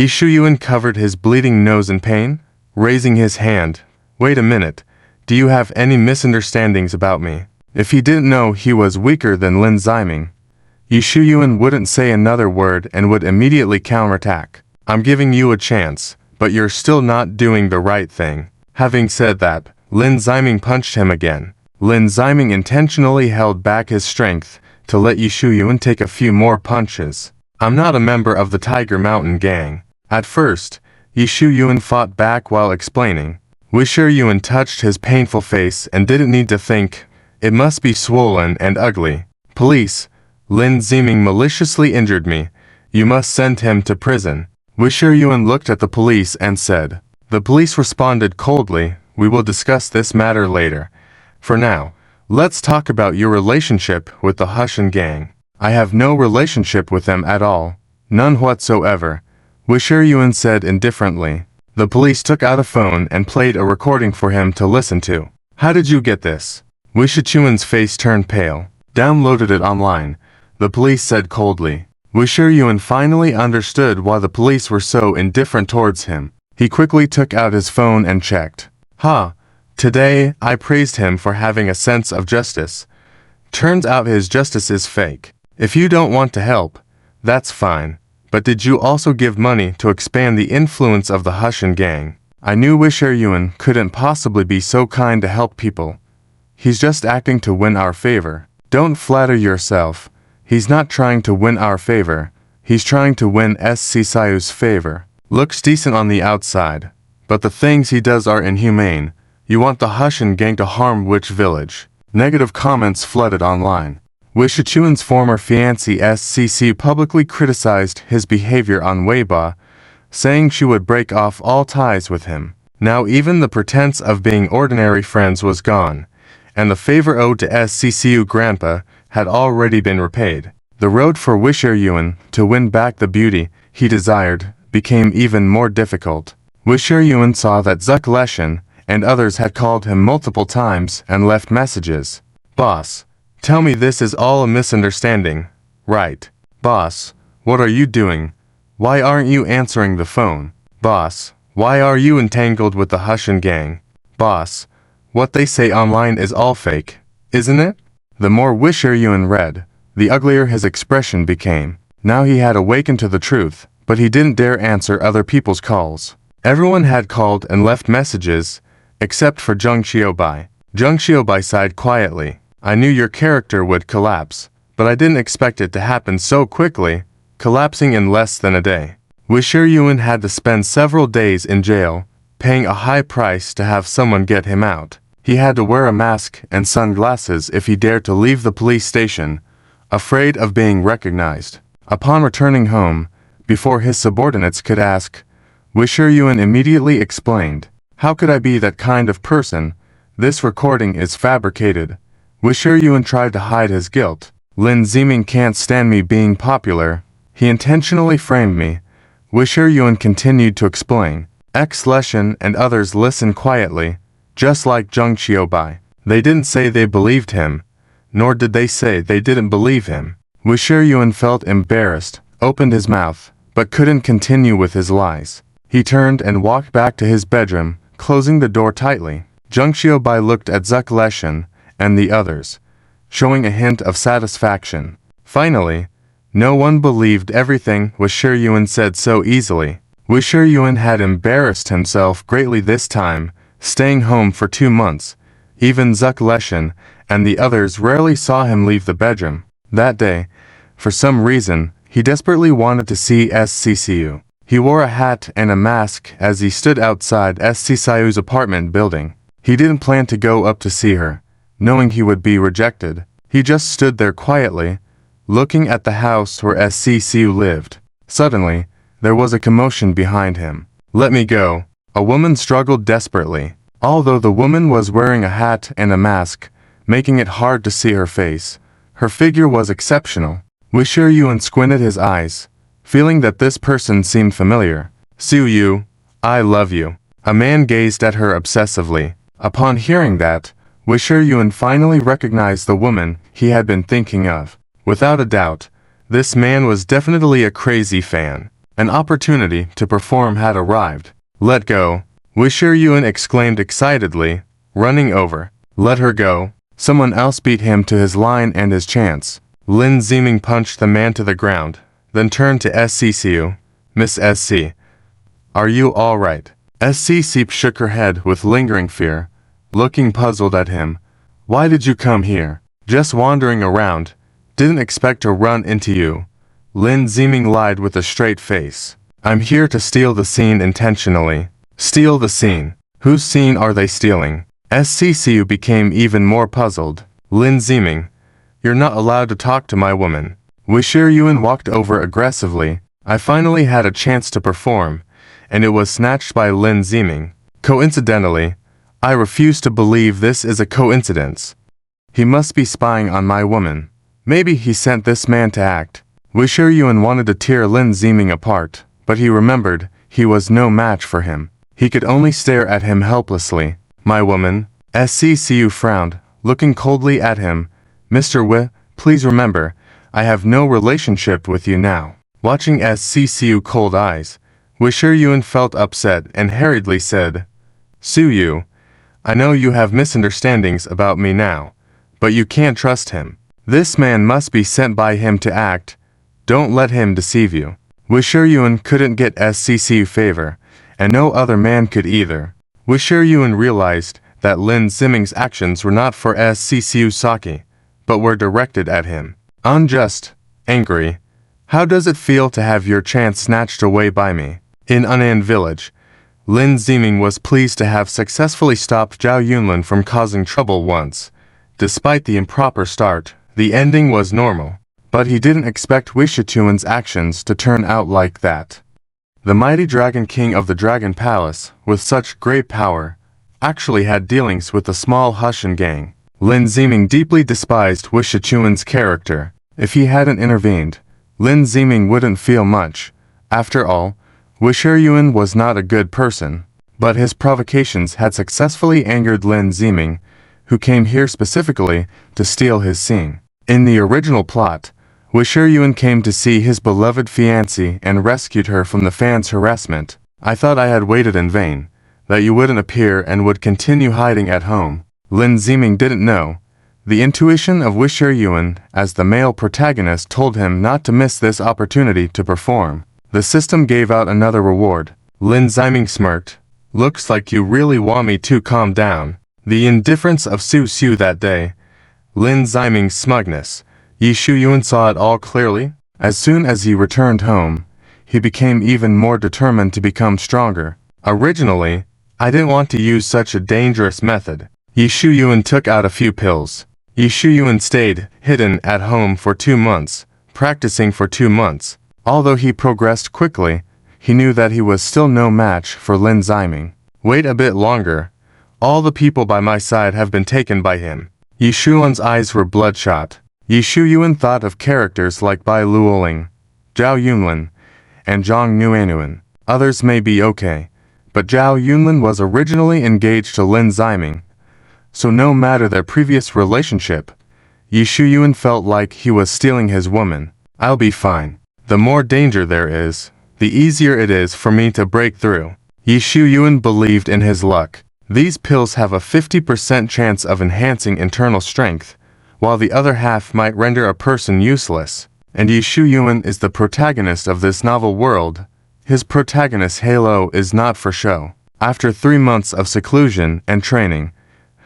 Yi Shuyuan covered his bleeding nose in pain, raising his hand. Wait a minute. Do you have any misunderstandings about me? If he didn't know he was weaker than Lin Ziming, Yi Shuyuan wouldn't say another word and would immediately counterattack. I'm giving you a chance, but you're still not doing the right thing. Having said that, Lin Ziming punched him again. Lin Ziming intentionally held back his strength to let Yi Shuyuan take a few more punches. I'm not a member of the Tiger Mountain gang. At first, Yi Shuyuan fought back while explaining. Wi Shuyuan touched his painful face and didn't need to think. It must be swollen and ugly. Police, Lin Ziming maliciously injured me. You must send him to prison. Wi Shuyuan looked at the police and said. The police responded coldly. We will discuss this matter later. For now, let's talk about your relationship with the Hushan gang. I have no relationship with them at all. None whatsoever. Wi Shuyuan said indifferently. The police took out a phone and played a recording for him to listen to. How did you get this? Wi Shuyuan's face turned pale. Downloaded it online, the police said coldly. Wi Shuyuan finally understood why the police were so indifferent towards him. He quickly took out his phone and checked. Today, I praised him for having a sense of justice. Turns out his justice is fake. If you don't want to help, that's fine. But did you also give money to expand the influence of the Hushan gang? I knew Wi Shuyuan couldn't possibly be so kind to help people. He's just acting to win our favor. Don't flatter yourself. He's not trying to win our favor. He's trying to win SC Sayu's favor. Looks decent on the outside, but the things he does are inhumane. You want the Hushan gang to harm which village? Negative comments flooded online. Wi Shuyuan's former fiancée SCC publicly criticized his behavior on Weibo, saying she would break off all ties with him. Now even the pretense of being ordinary friends was gone, and the favor owed to SCCU grandpa had already been repaid. The road for Wi Shuyuan to win back the beauty he desired became even more difficult. Wi Shuyuan saw that Zuck Leshan and others had called him multiple times and left messages. Boss, tell me this is all a misunderstanding, right? Boss, what are you doing? Why aren't you answering the phone? Boss, why are you entangled with the Hushan gang? Boss, what they say online is all fake, isn't it? The more Wi Shuyuan read, the uglier his expression became. Now he had awakened to the truth, but he didn't dare answer other people's calls. Everyone had called and left messages, except for Zheng Xiaobai. Zheng Xiaobai sighed quietly. I knew your character would collapse, but I didn't expect it to happen so quickly, collapsing in less than a day. Wi Shuyuan had to spend several days in jail, paying a high price to have someone get him out. He had to wear a mask and sunglasses if he dared to leave the police station, afraid of being recognized. Upon returning home, before his subordinates could ask, Wi Shuyuan immediately explained, how could I be that kind of person? This recording is fabricated. Wi Shuyuan tried to hide his guilt. Lin Ziming can't stand me being popular. He intentionally framed me. Wi Shuyuan continued to explain. X Leshan and others listened quietly, just like Zheng Xiaobai. They didn't say they believed him, nor did they say they didn't believe him. Wi Shuyuan felt embarrassed, opened his mouth, but couldn't continue with his lies. He turned and walked back to his bedroom, closing the door tightly. Zheng Xiaobai looked at Zuck Leshan and the others, showing a hint of satisfaction. Finally, no one believed everything Wi Shuyuan said so easily. Wi Shuyuan had embarrassed himself greatly this time, staying home for 2 months. Even Zuck Leshan and the others rarely saw him leave the bedroom. That day, for some reason, he desperately wanted to see SCCU. He wore a hat and a mask as he stood outside SC Sayu's apartment building. He didn't plan to go up to see her, knowing he would be rejected. He just stood there quietly, looking at the house where SC Sayu lived. Suddenly, there was a commotion behind him. Let me go. A woman struggled desperately. Although the woman was wearing a hat and a mask, making it hard to see her face, her figure was exceptional. Wi Shuyuan squinted his eyes, feeling that this person seemed familiar. Suyu, I love you. A man gazed at her obsessively. Upon hearing that, Wi Shuyuan finally recognized the woman he had been thinking of. Without a doubt, this man was definitely a crazy fan. An opportunity to perform had arrived. Let go. Wisher Yuan exclaimed excitedly, running over. Let her go. Someone else beat him to his line and his chance. Lin Ziming punched the man to the ground, then turned to SCCU. Miss SC. Are you all right? SCC shook her head with lingering fear, looking puzzled at him. Why did you come here? Just wandering around. Didn't expect to run into you. Lin Ziming lied with a straight face. I'm here to steal the scene intentionally. Steal the scene? Whose scene are they stealing? SCCU became even more puzzled. Lin Ziming. You're not allowed to talk to my woman. Wisher Yuan walked over aggressively. I finally had a chance to perform, and it was snatched by Lin Ziming. Coincidentally, I refuse to believe this is a coincidence. He must be spying on my woman. Maybe he sent this man to act. Wisher Yuan wanted to tear Lin Ziming apart, but he remembered he was no match for him. He could only stare at him helplessly. My woman? SCCU frowned, looking coldly at him. Mr. Wei, please remember, I have no relationship with you now. Watching SCCU cold eyes, Wisher Yuan felt upset and hurriedly said, Su Yu, I know you have misunderstandings about me now, but you can't trust him. This man must be sent by him to act. Don't let him deceive you. Wisher Yuan couldn't get SCCU favor, and no other man could either. Wisher Yuan realized that Lin Ziming's actions were not for SCCU Saki, but were directed at him. Unjust, angry. How does it feel to have your chance snatched away by me? In Anan village, Lin Ziming was pleased to have successfully stopped Zhao Yunlin from causing trouble once. Despite the improper start, the ending was normal, but he didn't expect Wisher Yuan's actions to turn out like that. The mighty Dragon King of the Dragon Palace, with such great power, actually had dealings with the small Hushan gang. Lin Ziming deeply despised Wisher Yuan's character. If he hadn't intervened, Lin Ziming wouldn't feel much. After all, Wisher Yuan was not a good person, but his provocations had successfully angered Lin Ziming, who came here specifically to steal his scene. In the original plot, Wisher Yuan came to see his beloved fiancée and rescued her from the fans' harassment. I thought I had waited in vain, that you wouldn't appear and would continue hiding at home. Lin Ziming didn't know. The intuition of Wisher Yuan as the male protagonist told him not to miss this opportunity to perform. The system gave out another reward. Lin Ziming smirked. Looks like you really want me to calm down. The indifference of Su Su that day. Lin Ziming's smugness. Wisher Yuan saw it all clearly. As soon as he returned home, he became even more determined to become stronger. Originally, I didn't want to use such a dangerous method. Wisher Yuan took out a few pills. Wisher Yuan stayed hidden at home for 2 months, practicing for 2 months. Although he progressed quickly, he knew that he was still no match for Lin Ziming. Wait a bit longer. All the people by my side have been taken by him. Wisher Yuan's eyes were bloodshot. Wisher Yuan thought of characters like Bai Luoling, Zhao Yunlin, and Zhang Nuanuan. Others may be okay, but Zhao Yunlin was originally engaged to Lin Ziming, so no matter their previous relationship, Wisher Yuan felt like he was stealing his woman. I'll be fine. The more danger there is, the easier it is for me to break through. Wisher Yuan believed in his luck. These pills have a 50% chance of enhancing internal strength, while the other half might render a person useless. And Wisher Yuan is the protagonist of this novel world. His protagonist's halo is not for show. After 3 months of seclusion and training,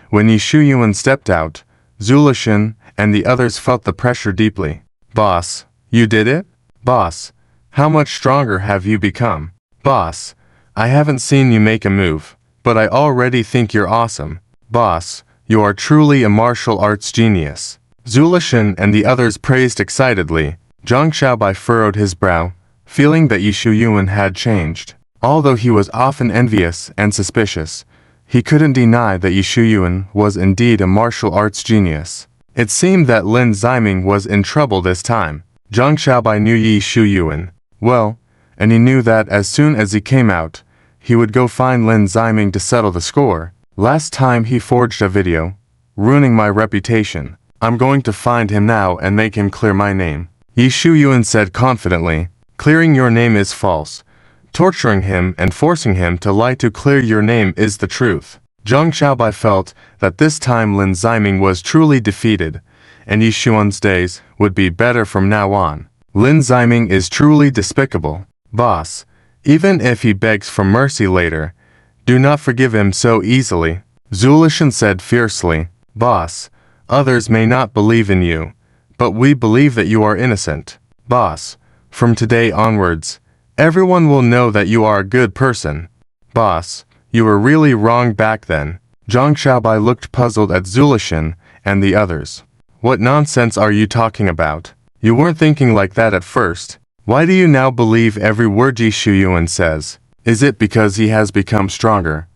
when Wisher Yuan stepped out, Zulishin and the others felt the pressure deeply. Boss, you did it? Boss, how much stronger have you become? Boss, I haven't seen you make a move, but I already think you're awesome. Boss, you are truly a martial arts genius. Zulishin and the others praised excitedly. Zhang Xiaobai furrowed his brow, feeling that Wisher Yuan had changed. Although he was often envious and suspicious, he couldn't deny that Wisher Yuan was indeed a martial arts genius. It seemed that Lin Ziming was in trouble this time. Zhang Xiaobai knew Wisher Yuan well, and he knew that as soon as he came out, he would go find Lin Ziming to settle the score. Last time he forged a video, ruining my reputation. I'm going to find him now and make him clear my name. Wisher Yuan said confidently. Clearing your name is false. Torturing him and forcing him to lie to clear your name is the truth. Zhang Xiaobai felt that this time Lin Ziming was truly defeated, and Yi Xuan's days would be better from now on. Lin Ziming is truly despicable. Boss, even if he begs for mercy later, do not forgive him so easily, Zulishan said fiercely. Boss, others may not believe in you, but we believe that you are innocent. Boss, from today onwards, everyone will know that you are a good person. Boss, you were really wrong back then. Zhang Xiaobai looked puzzled at Zulishan and the others. What nonsense are you talking about? You weren't thinking like that at first. Why do you now believe every word Yi Shuyuan says? Is it because he has become stronger?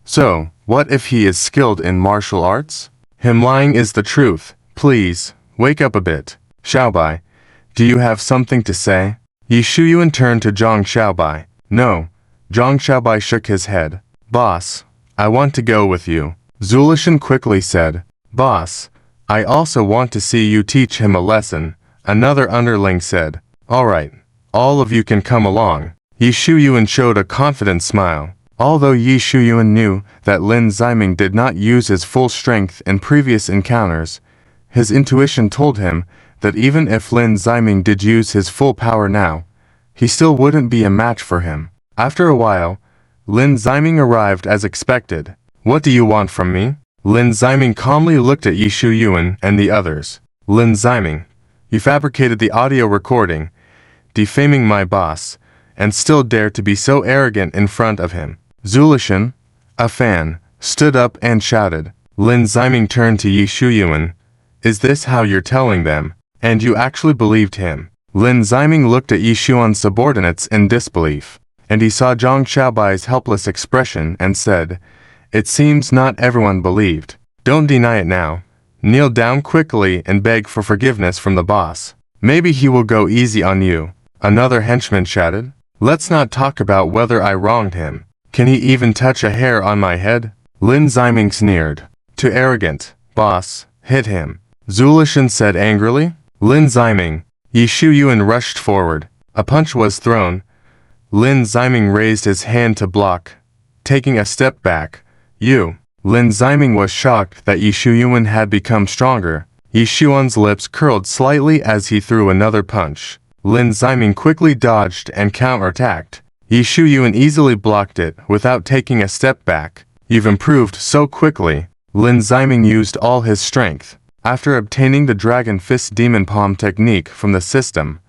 So, what if he is skilled in martial arts? Him lying is the truth. Please, wake up a bit. Xiaobai, do you have something to say? Yi Shuyuan turned to Zhang Xiaobai. No. Zhang Xiaobai shook his head. Boss, I want to go with you. Zulishan quickly said. Boss, I also want to see you teach him a lesson. Another underling said. Alright, all of you can come along. Yi Shuyuan showed a confident smile. Although Yi Shuyuan knew that Lin Ziming did not use his full strength in previous encounters, his intuition told him that even if Lin Ziming did use his full power now, he still wouldn't be a match for him. After a while, Lin Ziming arrived as expected. What do you want from me? Lin Ziming calmly looked at Yi Shuyuan and the others. Lin Ziming, you fabricated the audio recording, defaming my boss, and still dare to be so arrogant in front of him. Zulishan, a fan, stood up and shouted. Lin Ziming turned to Yi Shuyuan. Is this how you're telling them? And you actually believed him? Lin Ziming looked at Yi Xuan's subordinates in disbelief, and he saw Zhang Xiaobai's helpless expression and said, It seems not everyone believed. Don't deny it now. Kneel down quickly and beg for forgiveness from the boss. Maybe he will go easy on you. Another henchman shouted. Let's not talk about whether I wronged him. Can he even touch a hair on my head? Lin Ziming sneered. Too arrogant. Boss, hit him. Zulishan said angrily. Lin Ziming. Yi Shuyuan rushed forward. A punch was thrown. Lin Ziming raised his hand to block, taking a step back. You. Lin Ziming was shocked that Yi Shuyuan had become stronger. Yi Xuan's lips curled slightly as he threw another punch. Lin Ziming quickly dodged and counterattacked. Yi Shuyuan easily blocked it without taking a step back. You've improved so quickly. Lin Ziming used all his strength. After obtaining the Dragon Fist Demon Palm technique from the system,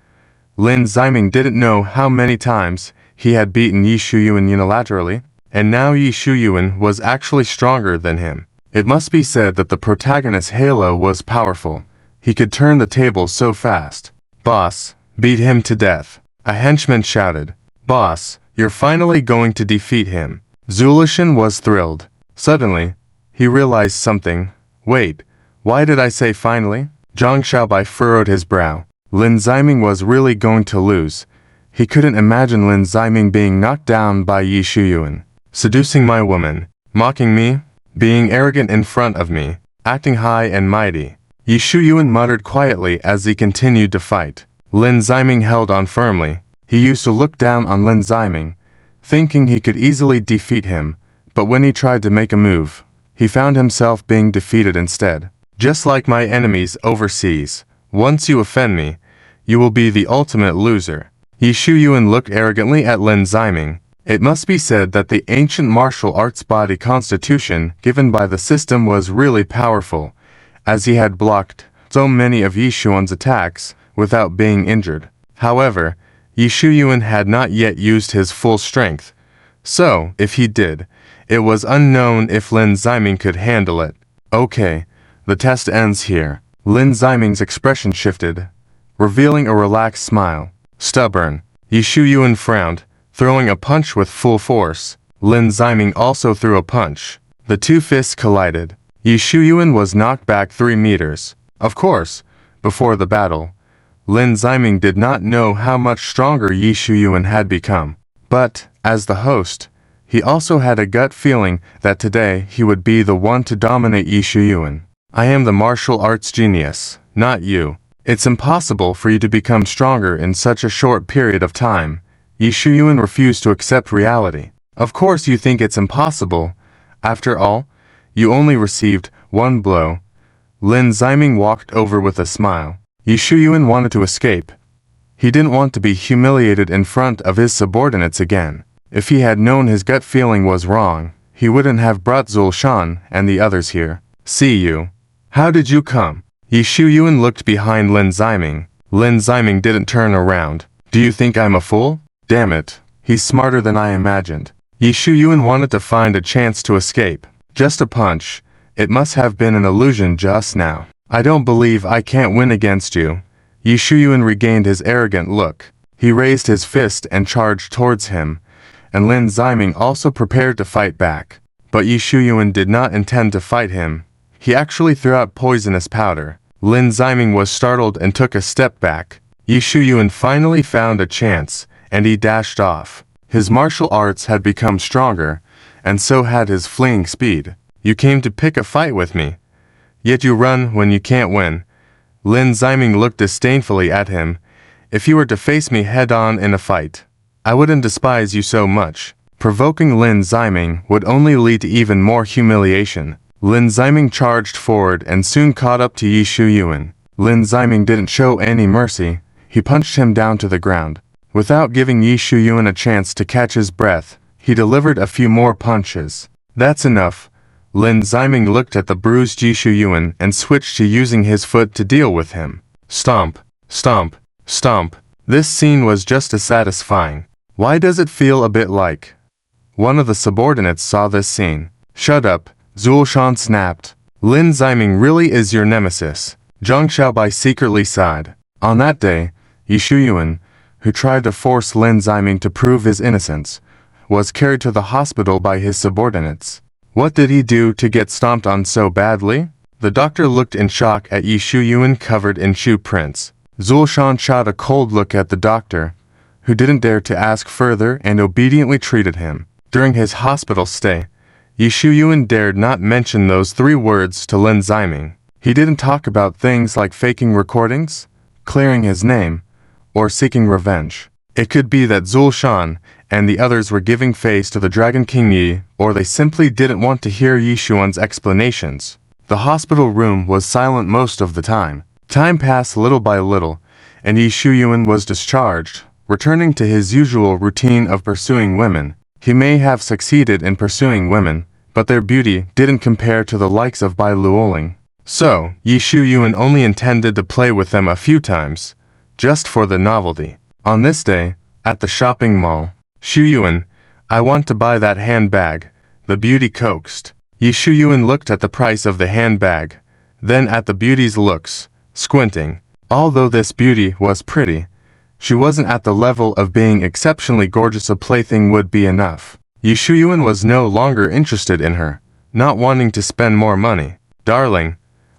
Lin Ziming didn't know how many times he had beaten Yi Shuyuan unilaterally, and now Yi Shuyuan was actually stronger than him. It must be said that the protagonist's halo was powerful. He could turn the tables so fast. Boss, beat him to death. A henchman shouted. Boss, you're finally going to defeat him. Zulishan was thrilled. Suddenly, he realized something. Wait, why did I say finally? Zhang Xiaobai furrowed his brow. Lin Ziming was really going to lose. He couldn't imagine Lin Ziming being knocked down by Yi Shuyuan. Seducing my woman, mocking me, being arrogant in front of me, acting high and mighty. Yi Shuyuan muttered quietly as he continued to fight. Lin Ziming held on firmly. He used to look down on Lin Ziming, thinking he could easily defeat him, but when he tried to make a move, he found himself being defeated instead. Just like my enemies overseas, once you offend me, you will be the ultimate loser. Yi Shuyuan looked arrogantly at Lin Ziming. It must be said that the ancient martial arts body constitution given by the system was really powerful, as he had blocked so many of Yi Xuan's attacks without being injured. However, Yi Shuyuan had not yet used his full strength, so, if he did, it was unknown if Lin Ziming could handle it. Okay, the test ends here. Lin Ziming's expression shifted, revealing a relaxed smile. Stubborn. Yi Shuyuan frowned, throwing a punch with full force. Lin Ziming also threw a punch. The two fists collided. Yi Shuyuan was knocked back 3 meters. Of course, before the battle, Lin Ziming did not know how much stronger Yi Shuyuan had become. But, as the host, he also had a gut feeling that today he would be the one to dominate Yi Shuyuan. I am the martial arts genius, not you. It's impossible for you to become stronger in such a short period of time. Yi Shuyuan refused to accept reality. Of course you think it's impossible. After all, you only received one blow. Lin Ziming walked over with a smile. Yi Shuyuan wanted to escape. He didn't want to be humiliated in front of his subordinates again. If he had known his gut feeling was wrong, he wouldn't have brought Zulshan and the others here. See you. How did you come? Yi Shuyuan looked behind Lin Ziming. Lin Ziming didn't turn around. Do you think I'm a fool? Damn it. He's smarter than I imagined. Yi Shuyuan wanted to find a chance to escape. Just a punch. It must have been an illusion just now. I don't believe I can't win against you. Yi Shuyuan regained his arrogant look. He raised his fist and charged towards him, and Lin Ziming also prepared to fight back. But Yi Shuyuan did not intend to fight him. He actually threw out poisonous powder. Lin Ziming was startled and took a step back. Yi Shuyuan finally found a chance, and he dashed off. His martial arts had become stronger, and so had his fleeing speed. You came to pick a fight with me. Yet you run when you can't win. Lin Ziming looked disdainfully at him. If you were to face me head-on in a fight, I wouldn't despise you so much. Provoking Lin Ziming would only lead to even more humiliation. Lin Ziming charged forward and soon caught up to Yi Shuyuan. Lin Ziming didn't show any mercy. He punched him down to the ground. Without giving Yi Shuyuan a chance to catch his breath, he delivered a few more punches. That's enough. Lin Ziming looked at the bruised Yi Shuyuan and switched to using his foot to deal with him. Stomp, stomp, stomp. This scene was just as satisfying. Why does it feel a bit like? One of the subordinates saw this scene. Shut up, Zulshan snapped. Lin Ziming really is your nemesis. Zhang Xiaobai secretly sighed. On that day, Yi Shuyuan, who tried to force Lin Ziming to prove his innocence, was carried to the hospital by his subordinates. What did he do to get stomped on so badly? The doctor looked in shock at Yi Shuyuan covered in shoe prints. Zulshan shot a cold look at the doctor, who didn't dare to ask further and obediently treated him. During his hospital stay, Yi Shuyuan dared not mention those 3 words to Lin Ziming. He didn't talk about things like faking recordings, clearing his name, or seeking revenge. It could be that Zulshan and the others were giving face to the Dragon King Yi, or they simply didn't want to hear Yi Shuyuan's explanations. The hospital room was silent most of the time. Time passed little by little, and Yi Shuyuan was discharged, returning to his usual routine of pursuing women. He may have succeeded in pursuing women, but their beauty didn't compare to the likes of Bai Luoling. So, Yi Shuyuan only intended to play with them a few times, just for the novelty. On this day, at the shopping mall, Shuyuan, I want to buy that handbag, the beauty coaxed. Yi Shuyuan looked at the price of the handbag, then at the beauty's looks, squinting. Although this beauty was pretty, she wasn't at the level of being exceptionally gorgeous. A plaything would be enough. Yi Shuyuan was no longer interested in her, not wanting to spend more money. Darling,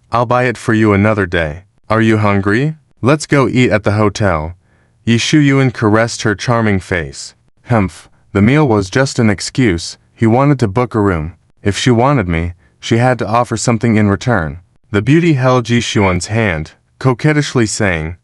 I'll buy it for you another day. Are you hungry? Let's go eat at the hotel. Yi Shuyuan caressed her charming face. Humph, the meal was just an excuse. He wanted to book a room. If she wanted me, she had to offer something in return. The beauty held Yi Shuyuan's hand, coquettishly saying,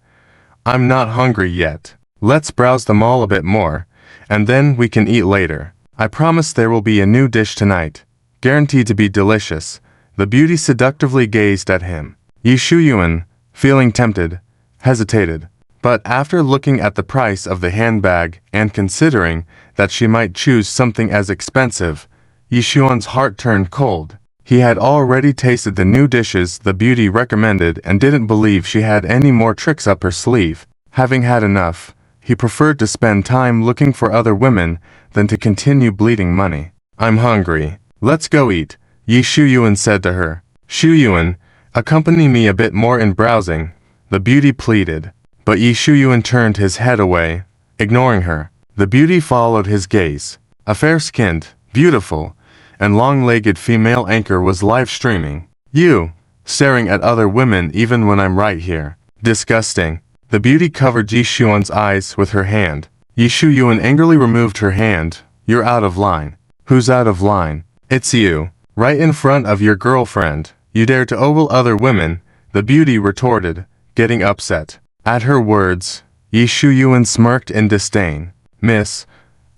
I'm not hungry yet. Let's browse the mall a bit more, and then we can eat later. I promise there will be a new dish tonight, guaranteed to be delicious. The beauty seductively gazed at him. Yi Shuyuan, feeling tempted, hesitated. But after looking at the price of the handbag and considering that she might choose something as expensive, Yi Shuyuan's heart turned cold. He had already tasted the new dishes the beauty recommended and didn't believe she had any more tricks up her sleeve. Having had enough, he preferred to spend time looking for other women than to continue bleeding money. I'm hungry. Let's go eat, Yi Shuyuan said to her. Shuyuan, accompany me a bit more in browsing, the beauty pleaded. But Yi Shuyuan turned his head away, ignoring her. The beauty followed his gaze. A fair-skinned, beautiful, and long-legged female anchor was live-streaming. You, staring at other women even when I'm right here. Disgusting. The beauty covered Yi Shuyuan's eyes with her hand. Yi Shuyuan angrily removed her hand. You're out of line. Who's out of line? It's you. Right in front of your girlfriend. You dare to ogle other women, the beauty retorted, getting upset. At her words, Yi Shuyuan smirked in disdain. Miss,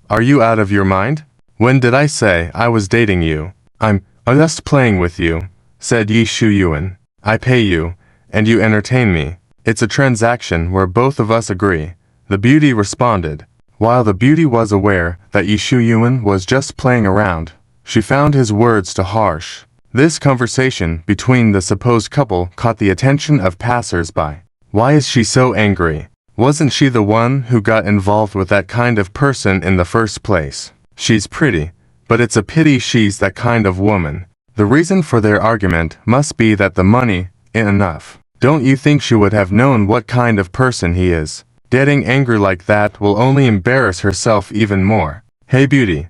are you out of your mind? When did I say I was dating you? I'm just playing with you, said Yi Shuyuan. I pay you, and you entertain me. It's a transaction where both of us agree, the beauty responded. While the beauty was aware that Yi Shuyuan was just playing around, she found his words too harsh. This conversation between the supposed couple caught the attention of passers-by. Why is she so angry? Wasn't she the one who got involved with that kind of person in the first place? She's pretty, but it's a pity she's that kind of woman. The reason for their argument must be that the money ain't enough. Don't you think she would have known what kind of person he is? Getting angry like that will only embarrass herself even more. Hey beauty,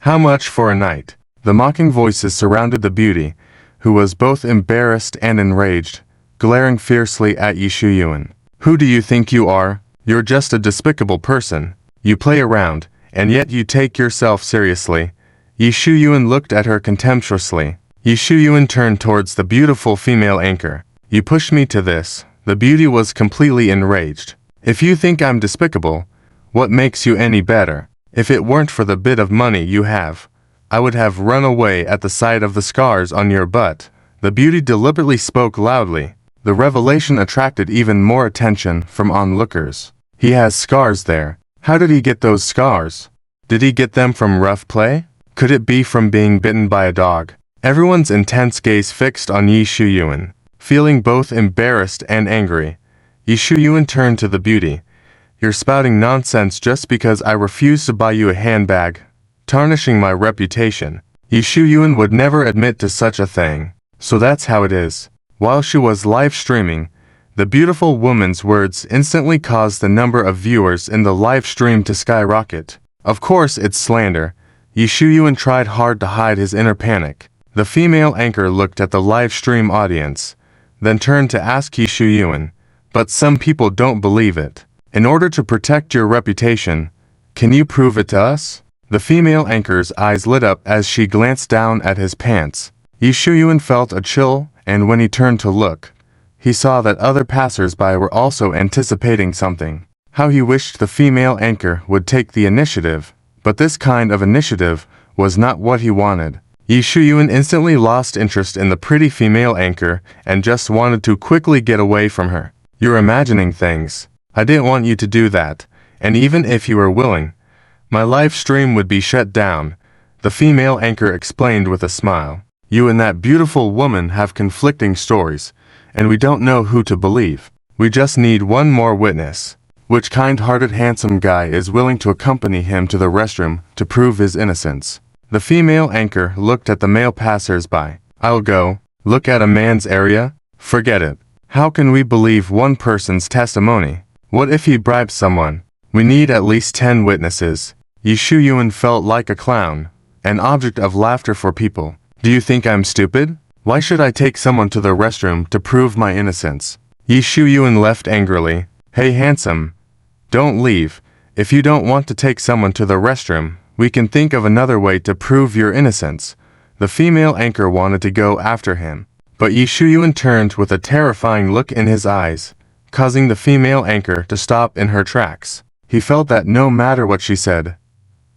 how much for a night? The mocking voices surrounded the beauty, who was both embarrassed and enraged, glaring fiercely at Yi Shuyuan. Who do you think you are? You're just a despicable person. You play around, and yet you take yourself seriously. Yi Shuyuan looked at her contemptuously. Yi Shuyuan turned towards the beautiful female anchor. You pushed me to this. The beauty was completely enraged. If you think I'm despicable, what makes you any better? If it weren't for the bit of money you have, I would have run away at the sight of the scars on your butt. The beauty deliberately spoke loudly. The revelation attracted even more attention from onlookers. He has scars there. How did he get those scars? Did he get them from rough play? Could it be from being bitten by a dog? Everyone's intense gaze fixed on Yi Shuyuan. Feeling both embarrassed and angry, Yi Shuyuan turned to the beauty. You're spouting nonsense just because I refuse to buy you a handbag, tarnishing my reputation. Yi Shuyuan would never admit to such a thing. So that's how it is. While she was live streaming, the beautiful woman's words instantly caused the number of viewers in the live stream to skyrocket. Of course it's slander. Yi Shuyuan tried hard to hide his inner panic. The female anchor looked at the live stream audience, then turned to ask Yi Shuyuan, but some people don't believe it. In order to protect your reputation, can you prove it to us? The female anchor's eyes lit up as she glanced down at his pants. Yi Shuyuan felt a chill, and when he turned to look, he saw that other passers-by were also anticipating something. How he wished the female anchor would take the initiative, but this kind of initiative was not what he wanted. Yi Shuyuan instantly lost interest in the pretty female anchor and just wanted to quickly get away from her. You're imagining things. I didn't want you to do that, and even if you were willing, my live stream would be shut down, the female anchor explained with a smile. You and that beautiful woman have conflicting stories, and we don't know who to believe. We just need one more witness. Which kind-hearted handsome guy is willing to accompany him to the restroom to prove his innocence? The female anchor looked at the male passers-by. I'll go. Look at a man's area? Forget it. How can we believe one person's testimony? What if he bribes someone? We need at least 10 witnesses. Yi Shuyuan felt like a clown, an object of laughter for people. Do you think I'm stupid? Why should I take someone to the restroom to prove my innocence? Yi Shuyuan left angrily. Hey handsome, don't leave. If you don't want to take someone to the restroom, we can think of another way to prove your innocence. The female anchor wanted to go after him, but Yi Shuyuan turned with a terrifying look in his eyes, causing the female anchor to stop in her tracks. He felt that no matter what she said,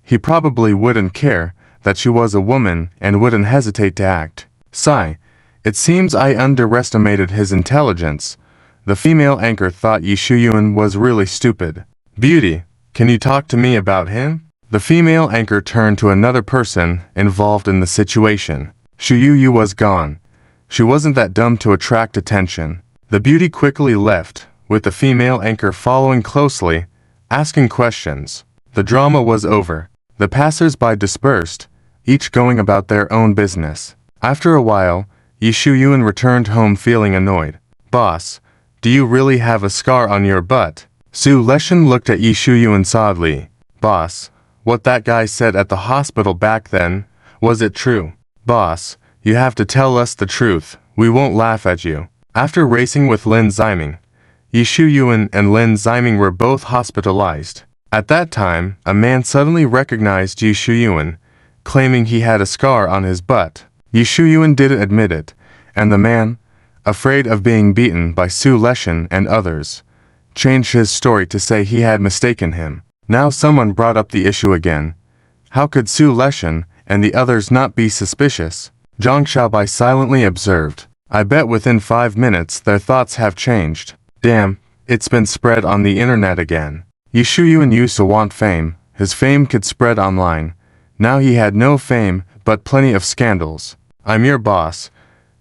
he probably wouldn't care, that she was a woman and wouldn't hesitate to act. Sigh, it seems I underestimated his intelligence. The female anchor thought Yi Shuyuan was really stupid. Beauty, can you talk to me about him? The female anchor turned to another person involved in the situation. Shuyuyu was gone. She wasn't that dumb to attract attention. The beauty quickly left, with the female anchor following closely, asking questions. The drama was over. The passers-by dispersed, each going about their own business. After a while, Yi Shuyuan returned home feeling annoyed. Boss, do you really have a scar on your butt? Su Leshan looked at Yi Shuyuan sadly. Boss, what that guy said at the hospital back then, was it true? Boss, you have to tell us the truth. We won't laugh at you. After racing with Lin Ziming, Yi Shuyuan and Lin Ziming were both hospitalized. At that time, a man suddenly recognized Yi Shuyuan, claiming he had a scar on his butt. Yi Shuyuan didn't admit it, and the man, afraid of being beaten by Su Leshan and others, changed his story to say he had mistaken him. Now someone brought up the issue again. How could Su Leshan and the others not be suspicious? Zhang Xiaobai silently observed. I bet within 5 minutes their thoughts have changed. Damn, it's been spread on the internet again. Yi Shuyuan used to want fame. His fame could spread online. Now he had no fame, but plenty of scandals. I'm your boss.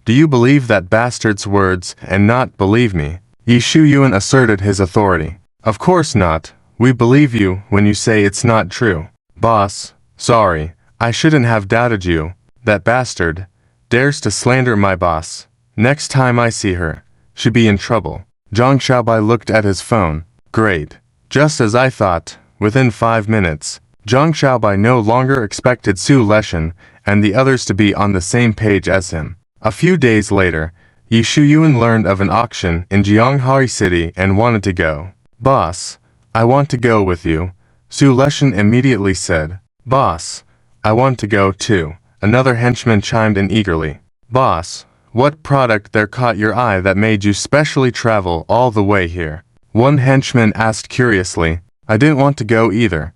Do you believe that bastard's words and not believe me? Yi Shuyuan asserted his authority. Of course not. We believe you when you say it's not true. Boss, sorry, I shouldn't have doubted you. That bastard dares to slander my boss. Next time I see her, she'll be in trouble. Zhang Xiaobai looked at his phone. Great. Just as I thought, within 5 minutes, Zhang Xiaobai no longer expected Su Leshan and the others to be on the same page as him. A few days later, Yi Shuyuan learned of an auction in Jianghai City and wanted to go. Boss, I want to go with you, Su Leshan immediately said. Boss, I want to go too, another henchman chimed in eagerly. Boss, what product there caught your eye that made you specially travel all the way here? One henchman asked curiously. I didn't want to go either,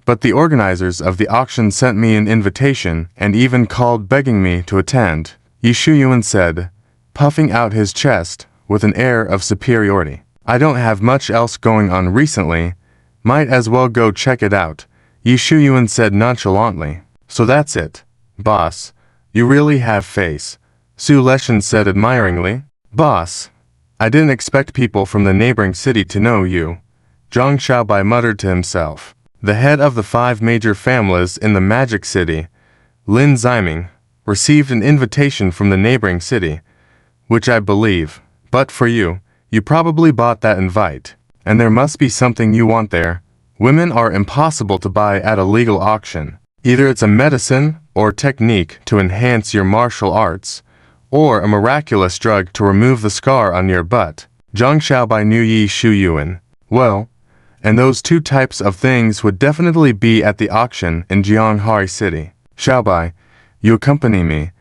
but the organizers of the auction sent me an invitation and even called begging me to attend, Yi Shuyuan said, puffing out his chest with an air of superiority. I don't have much else going on recently. Might as well go check it out, Yi Shuyuan said nonchalantly. So that's it, boss. You really have face, Su Leshan said admiringly. Boss, I didn't expect people from the neighboring city to know you, Zhang Xiaobai muttered to himself. The head of the 5 major families in the Magic City, Lin Ziming, received an invitation from the neighboring city, which I believe, but for you, you probably bought that invite, and there must be something you want there. Women are impossible to buy at a legal auction. Either it's a medicine or technique to enhance your martial arts, or a miraculous drug to remove the scar on your butt. Zhang Xiaobai knew Yi Shuyuan well, and those 2 types of things would definitely be at the auction in Jianghai City. Xiaobai, you accompany me.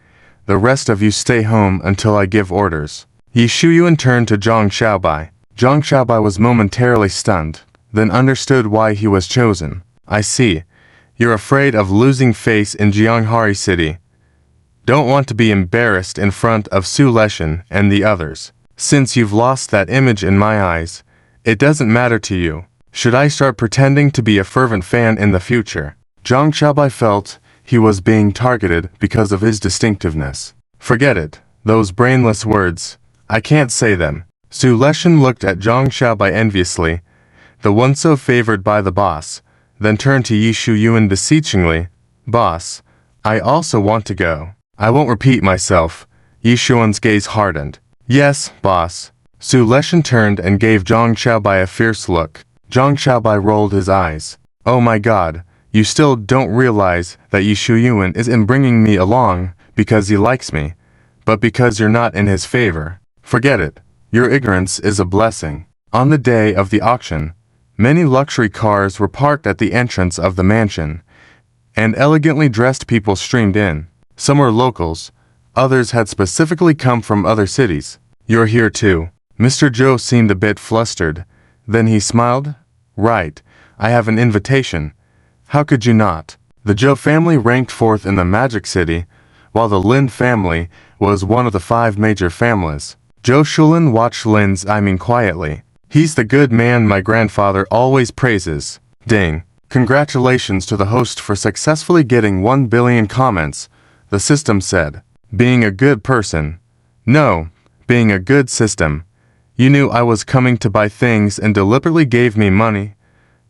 The rest of you stay home until I give orders. Yi Shuyuan turned to Zhang Xiaobai. Zhang Xiaobai was momentarily stunned, then understood why he was chosen. I see. You're afraid of losing face in Jianghai City. Don't want to be embarrassed in front of Su Leshan and the others. Since you've lost that image in my eyes, it doesn't matter to you. Should I start pretending to be a fervent fan in the future? Zhang Xiaobai felt he was being targeted because of his distinctiveness. Forget it. Those brainless words. I can't say them. Su Leshan looked at Zhang Xiaobai enviously, the one so favored by the boss, then turned to Yi Shuyuan beseechingly. Boss, I also want to go. I won't repeat myself. Yi Shuyuan's gaze hardened. Yes, boss. Su Leshan turned and gave Zhang Xiaobai a fierce look. Zhang Xiaobai rolled his eyes. Oh my god, you still don't realize that Yi Shuyuan isn't bringing me along because he likes me, but because you're not in his favor. Forget it. Your ignorance is a blessing. On the day of the auction, many luxury cars were parked at the entrance of the mansion, and elegantly dressed people streamed in. Some were locals, others had specifically come from other cities. You're here too. Mr. Zhou seemed a bit flustered. Then he smiled. Right, I have an invitation. How could you not? The Zhou family ranked 4th in the Magic City, while the Lin family was one of the 5 major families. Zhou Shulin watched Lin Ziming quietly. He's the good man my grandfather always praises. Ding. Congratulations to the host for successfully getting 1 billion comments, the system said. Being a good person. No, being a good system. You knew I was coming to buy things and deliberately gave me money,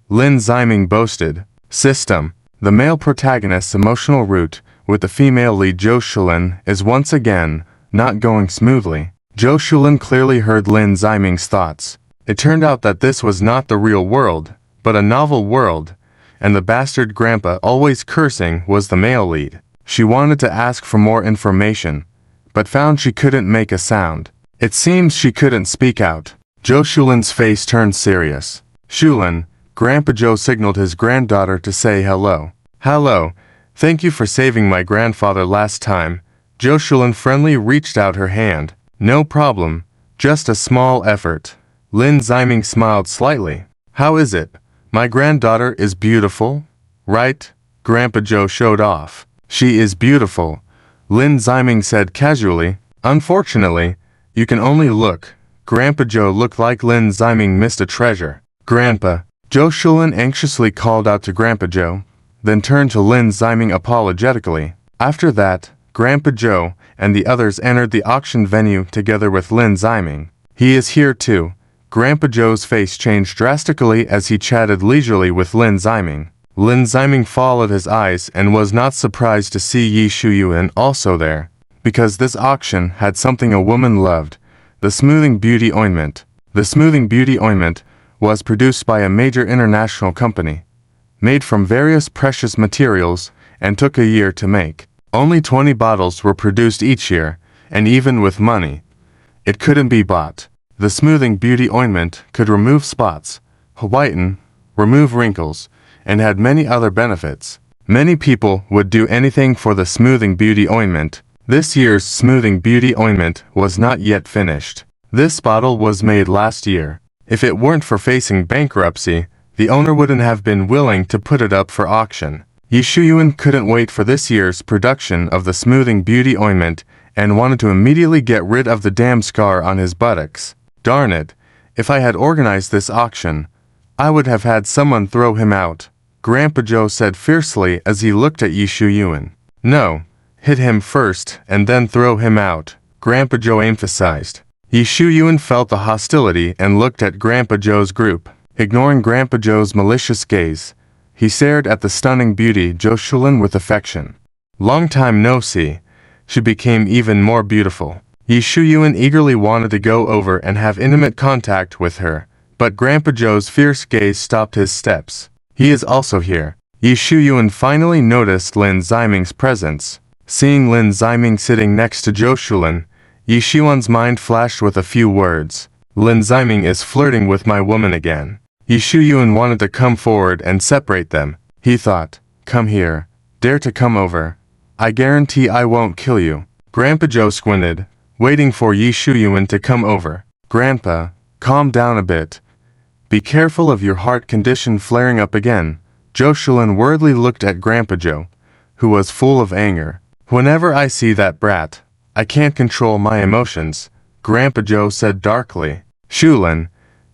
Lin Ziming boasted. System. The male protagonist's emotional route with the female lead Zhou Shulin is once again not going smoothly. Zhou Shulin clearly heard Lin Ziming's thoughts. It turned out that this was not the real world, but a novel world, and the bastard grandpa always cursing was the male lead. She wanted to ask for more information, but found she couldn't make a sound. It seems she couldn't speak out. Zhou Shulin's face turned serious. Shulin, Grandpa Zhou signaled his granddaughter to say hello. Hello. Thank you for saving my grandfather last time. Zhou Shulin friendly reached out her hand. No problem. Just a small effort. Lin Ziming smiled slightly. How is it? My granddaughter is beautiful, right? Grandpa Joe showed off. She is beautiful, Lin Ziming said casually. Unfortunately, you can only look. Grandpa Joe looked like Lin Ziming missed a treasure. Grandpa, Joe Shulin anxiously called out to Grandpa Joe, then turned to Lin Ziming apologetically. After that, Grandpa Joe and the others entered the auction venue together with Lin Ziming. He is here too. Grandpa Joe's face changed drastically as he chatted leisurely with Lin Ziming. Lin Ziming followed his eyes and was not surprised to see Yi Shuyuan also there, because this auction had something a woman loved, the Smoothing Beauty Ointment. The Smoothing Beauty Ointment was produced by a major international company, made from various precious materials, and took a year to make. Only 20 bottles were produced each year, and even with money, it couldn't be bought. The Smoothing Beauty Ointment could remove spots, whiten, remove wrinkles, and had many other benefits. Many people would do anything for the Smoothing Beauty Ointment. This year's Smoothing Beauty Ointment was not yet finished. This bottle was made last year. If it weren't for facing bankruptcy, the owner wouldn't have been willing to put it up for auction. Yi Shuyuan couldn't wait for this year's production of the Smoothing Beauty Ointment and wanted to immediately get rid of the damn scar on his buttocks. Darn it, if I had organized this auction, I would have had someone throw him out, Grandpa Joe said fiercely as he looked at Yi Shuyuan. No, hit him first and then throw him out, Grandpa Joe emphasized. Yi Shuyuan felt the hostility and looked at Grandpa Joe's group. Ignoring Grandpa Joe's malicious gaze, he stared at the stunning beauty Joe Shulin with affection. Long time no see, she became even more beautiful. Yi Shuyuan eagerly wanted to go over and have intimate contact with her, but Grandpa Joe's fierce gaze stopped his steps. He is also here. Yi Shuyuan finally noticed Lin Ziming's presence. Seeing Lin Ziming sitting next to Joe Shulin, Yi Shuyuan's mind flashed with a few words. Lin Ziming is flirting with my woman again. Yi Shuyuan wanted to come forward and separate them. He thought, come here, dare to come over. I guarantee I won't kill you. Grandpa Joe squinted, waiting for Yi Shuyuan to come over. Grandpa, calm down a bit. Be careful of your heart condition flaring up again. Joe Shulin worriedly looked at Grandpa Joe, who was full of anger. Whenever I see that brat, I can't control my emotions, Grandpa Joe said darkly. Shulin,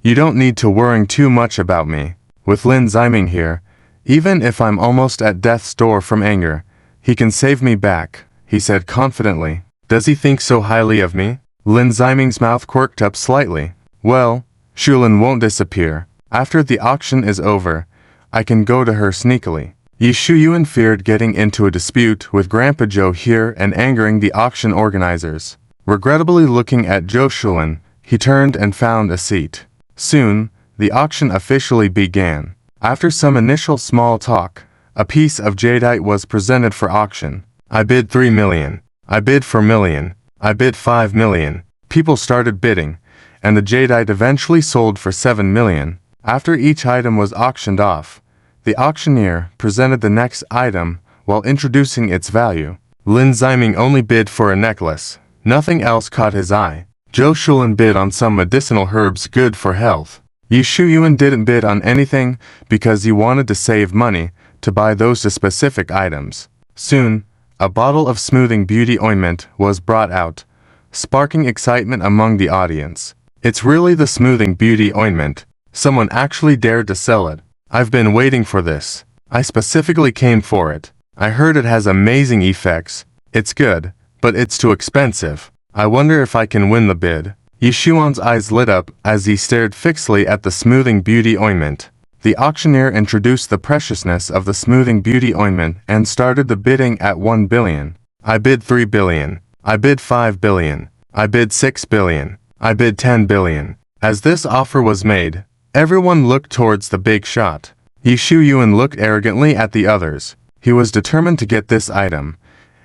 you don't need to worry too much about me. With Lin Ziming here, even if I'm almost at death's door from anger, he can save me back, he said confidently. Does he think so highly of me? Lin Ziming's mouth quirked up slightly. Well, Shulin won't disappear. After the auction is over, I can go to her sneakily. Yi Shuyuan feared getting into a dispute with Grandpa Joe here and angering the auction organizers. Regrettably looking at Joe Shulin, he turned and found a seat. Soon, the auction officially began. After some initial small talk, a piece of jadeite was presented for auction. I bid 3 million. I bid 4 million. I bid 5 million. People started bidding, and the jadeite eventually sold for 7 million. After each item was auctioned off, the auctioneer presented the next item while introducing its value. Lin Ziming only bid for a necklace. Nothing else caught his eye. Joe Shulin bid on some medicinal herbs good for health. Yi Shuyuan didn't bid on anything because he wanted to save money to buy those specific items. Soon, a bottle of Smoothing Beauty Ointment was brought out, sparking excitement among the audience. It's really the Smoothing Beauty Ointment. Someone actually dared to sell it. I've been waiting for this. I specifically came for it. I heard it has amazing effects. It's good, but it's too expensive. I wonder if I can win the bid. Yi Shuyuan's eyes lit up as he stared fixedly at the Smoothing Beauty Ointment. The auctioneer introduced the preciousness of the Smoothing Beauty Ointment and started the bidding at 1 billion. I bid 3 billion. I bid 5 billion. I bid 6 billion. I bid 10 billion. As this offer was made, everyone looked towards the big shot. Yi Shuyuan looked arrogantly at the others. He was determined to get this item,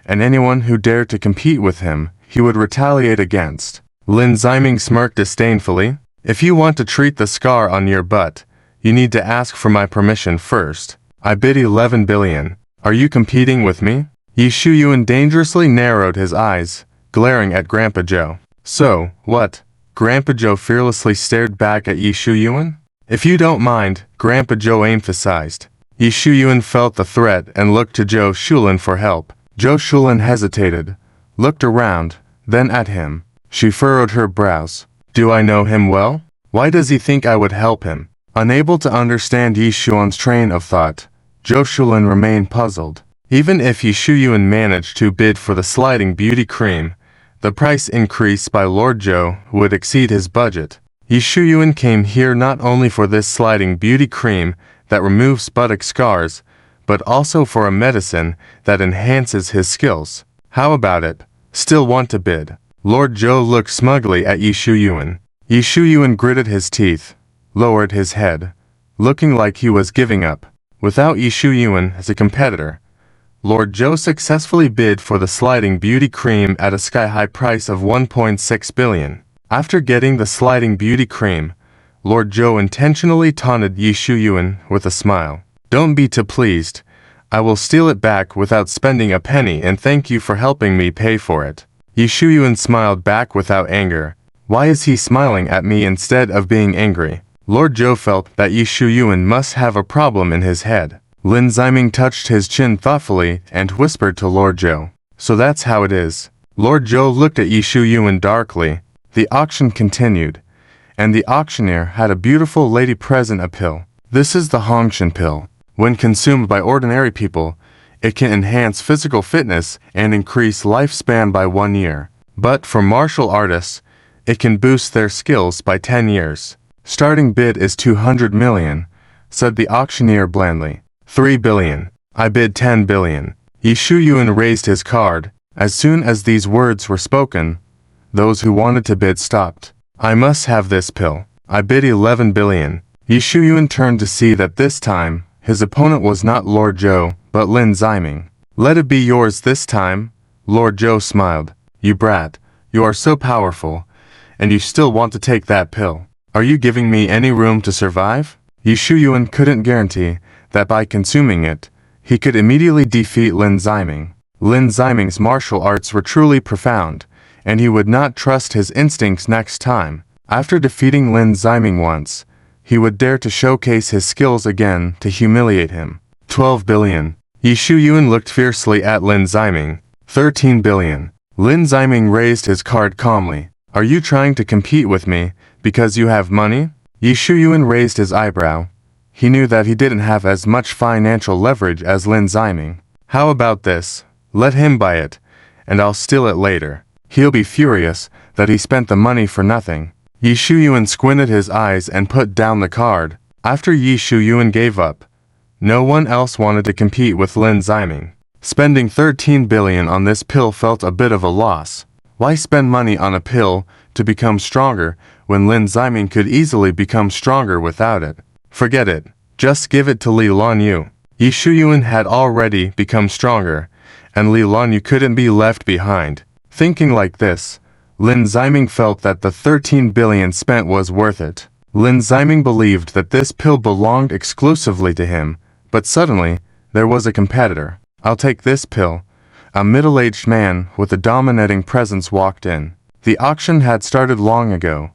and anyone who dared to compete with him, he would retaliate against. Lin Ziming smirked disdainfully. If you want to treat the scar on your butt, you need to ask for my permission first. I bid 11 billion. Are you competing with me? Yi Shuyuan dangerously narrowed his eyes, glaring at Grandpa Joe. So, what? Grandpa Joe fearlessly stared back at Yi Shuyuan. If you don't mind, Grandpa Joe emphasized. Yi Shuyuan felt the threat and looked to Zhou Shulin for help. Zhou Shulin hesitated, looked around, then at him. She furrowed her brows. Do I know him well? Why does he think I would help him? Unable to understand Yi Shuyuan's train of thought, Zhou Shulin remained puzzled. Even if Yi Shuyuan managed to bid for the sliding beauty cream, the price increase by Lord Zhou would exceed his budget. Yi Shuyuan came here not only for this sliding beauty cream that removes buttock scars, but also for a medicine that enhances his skills. How about it? Still want to bid? Lord Zhou looked smugly at Yi Shuyuan. Yi Shuyuan gritted his teeth, lowered his head, looking like he was giving up. Without Yi Shuyuan as a competitor, Lord Zhou successfully bid for the sliding beauty cream at a sky-high price of 1.6 billion. After getting the sliding beauty cream, Lord Zhou intentionally taunted Yi Shuyuan with a smile. Don't be too pleased. I will steal it back without spending a penny and thank you for helping me pay for it. Yi Shuyuan smiled back without anger. Why is he smiling at me instead of being angry? Lord Zhou felt that Yi Shuyuan must have a problem in his head. Lin Ziming touched his chin thoughtfully and whispered to Lord Zhou. So that's how it is. Lord Zhou looked at Yi Shuyuan darkly. The auction continued, and the auctioneer had a beautiful lady present a pill. This is the Hongshan pill. When consumed by ordinary people, it can enhance physical fitness and increase lifespan by 1 year. But for martial artists, it can boost their skills by 10 years. Starting bid is 200 million, said the auctioneer blandly. 3 billion. I bid 10 billion. Yi Shuyuan raised his card. As soon as these words were spoken, those who wanted to bid stopped. I must have this pill. I bid 11 billion. Yi Shuyuan turned to see that this time, his opponent was not Lord Zhou, but Lin Ziming. Let it be yours this time, Lord Zhou smiled. You brat, you are so powerful, and you still want to take that pill. Are you giving me any room to survive? Yi Shuyuan couldn't guarantee that by consuming it, he could immediately defeat Lin Ziming. Lin Ziming's martial arts were truly profound, and he would not trust his instincts next time. After defeating Lin Ziming once, he would dare to showcase his skills again to humiliate him. 12 billion. Yi Shuyuan looked fiercely at Lin Ziming. 13 billion. Lin Ziming raised his card calmly. Are you trying to compete with me because you have money? Yi Shuyuan raised his eyebrow. He knew that he didn't have as much financial leverage as Lin Ziming. How about this? Let him buy it, and I'll steal it later. He'll be furious that he spent the money for nothing. Yi Shuyuan squinted his eyes and put down the card. After Yi Shuyuan gave up, no one else wanted to compete with Lin Ziming. Spending 13 billion on this pill felt a bit of a loss. Why spend money on a pill to become stronger when Lin Ziming could easily become stronger without it? Forget it. Just give it to Li Lanyu. Yi Shuyuan had already become stronger, and Li Lanyu couldn't be left behind. Thinking like this, Lin Ziming felt that the 13 billion spent was worth it. Lin Ziming believed that this pill belonged exclusively to him, but suddenly, there was a competitor. I'll take this pill. A middle-aged man with a dominating presence walked in. The auction had started long ago,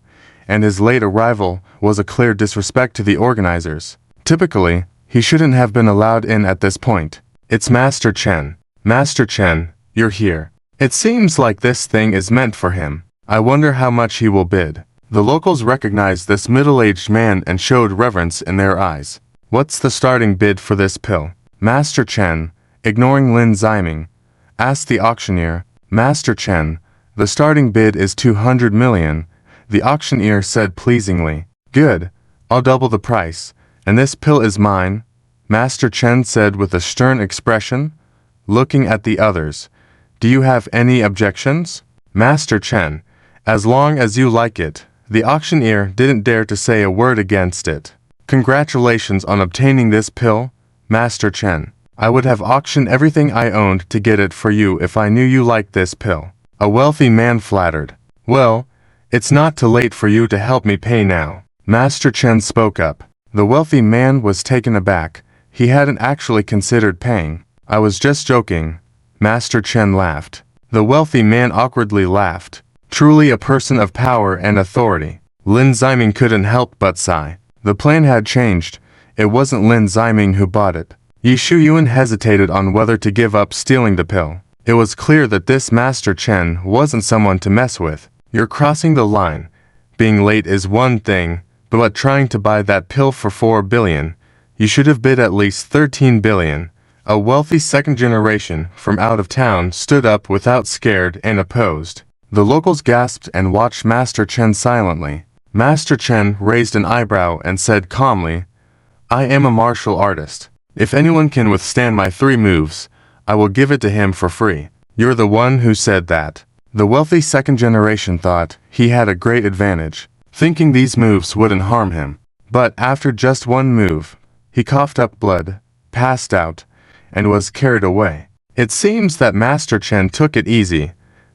and his late arrival was a clear disrespect to the organizers. Typically, he shouldn't have been allowed in at this point. It's Master Chen. Master Chen, you're here. It seems like this thing is meant for him. I wonder how much he will bid. The locals recognized this middle-aged man and showed reverence in their eyes. What's the starting bid for this pill? Master Chen, ignoring Lin Ziming, asked the auctioneer. Master Chen, the starting bid is 200 million. The auctioneer said pleasingly. Good, I'll double the price, and this pill is mine, Master Chen said with a stern expression, looking at the others. Do you have any objections? Master Chen, as long as you like it. The auctioneer didn't dare to say a word against it. Congratulations on obtaining this pill, Master Chen. I would have auctioned everything I owned to get it for you if I knew you liked this pill. A wealthy man flattered. Well, it's not too late for you to help me pay now. Master Chen spoke up. The wealthy man was taken aback. He hadn't actually considered paying. I was just joking. Master Chen laughed. The wealthy man awkwardly laughed. Truly a person of power and authority. Lin Ziming couldn't help but sigh. The plan had changed. It wasn't Lin Ziming who bought it. Yi Shuyuan hesitated on whether to give up stealing the pill. It was clear that this Master Chen wasn't someone to mess with. You're crossing the line. Being late is one thing, but trying to buy that pill for 4 billion, you should have bid at least 13 billion. A wealthy second generation from out of town stood up without scared and opposed. The locals gasped and watched Master Chen silently. Master Chen raised an eyebrow and said calmly, I am a martial artist. If anyone can withstand my 3 moves, I will give it to him for free. You're the one who said that. The wealthy second generation thought he had a great advantage, thinking these moves wouldn't harm him. But after just 1 move, he coughed up blood, passed out, and was carried away. It seems that Master Chen took it easy.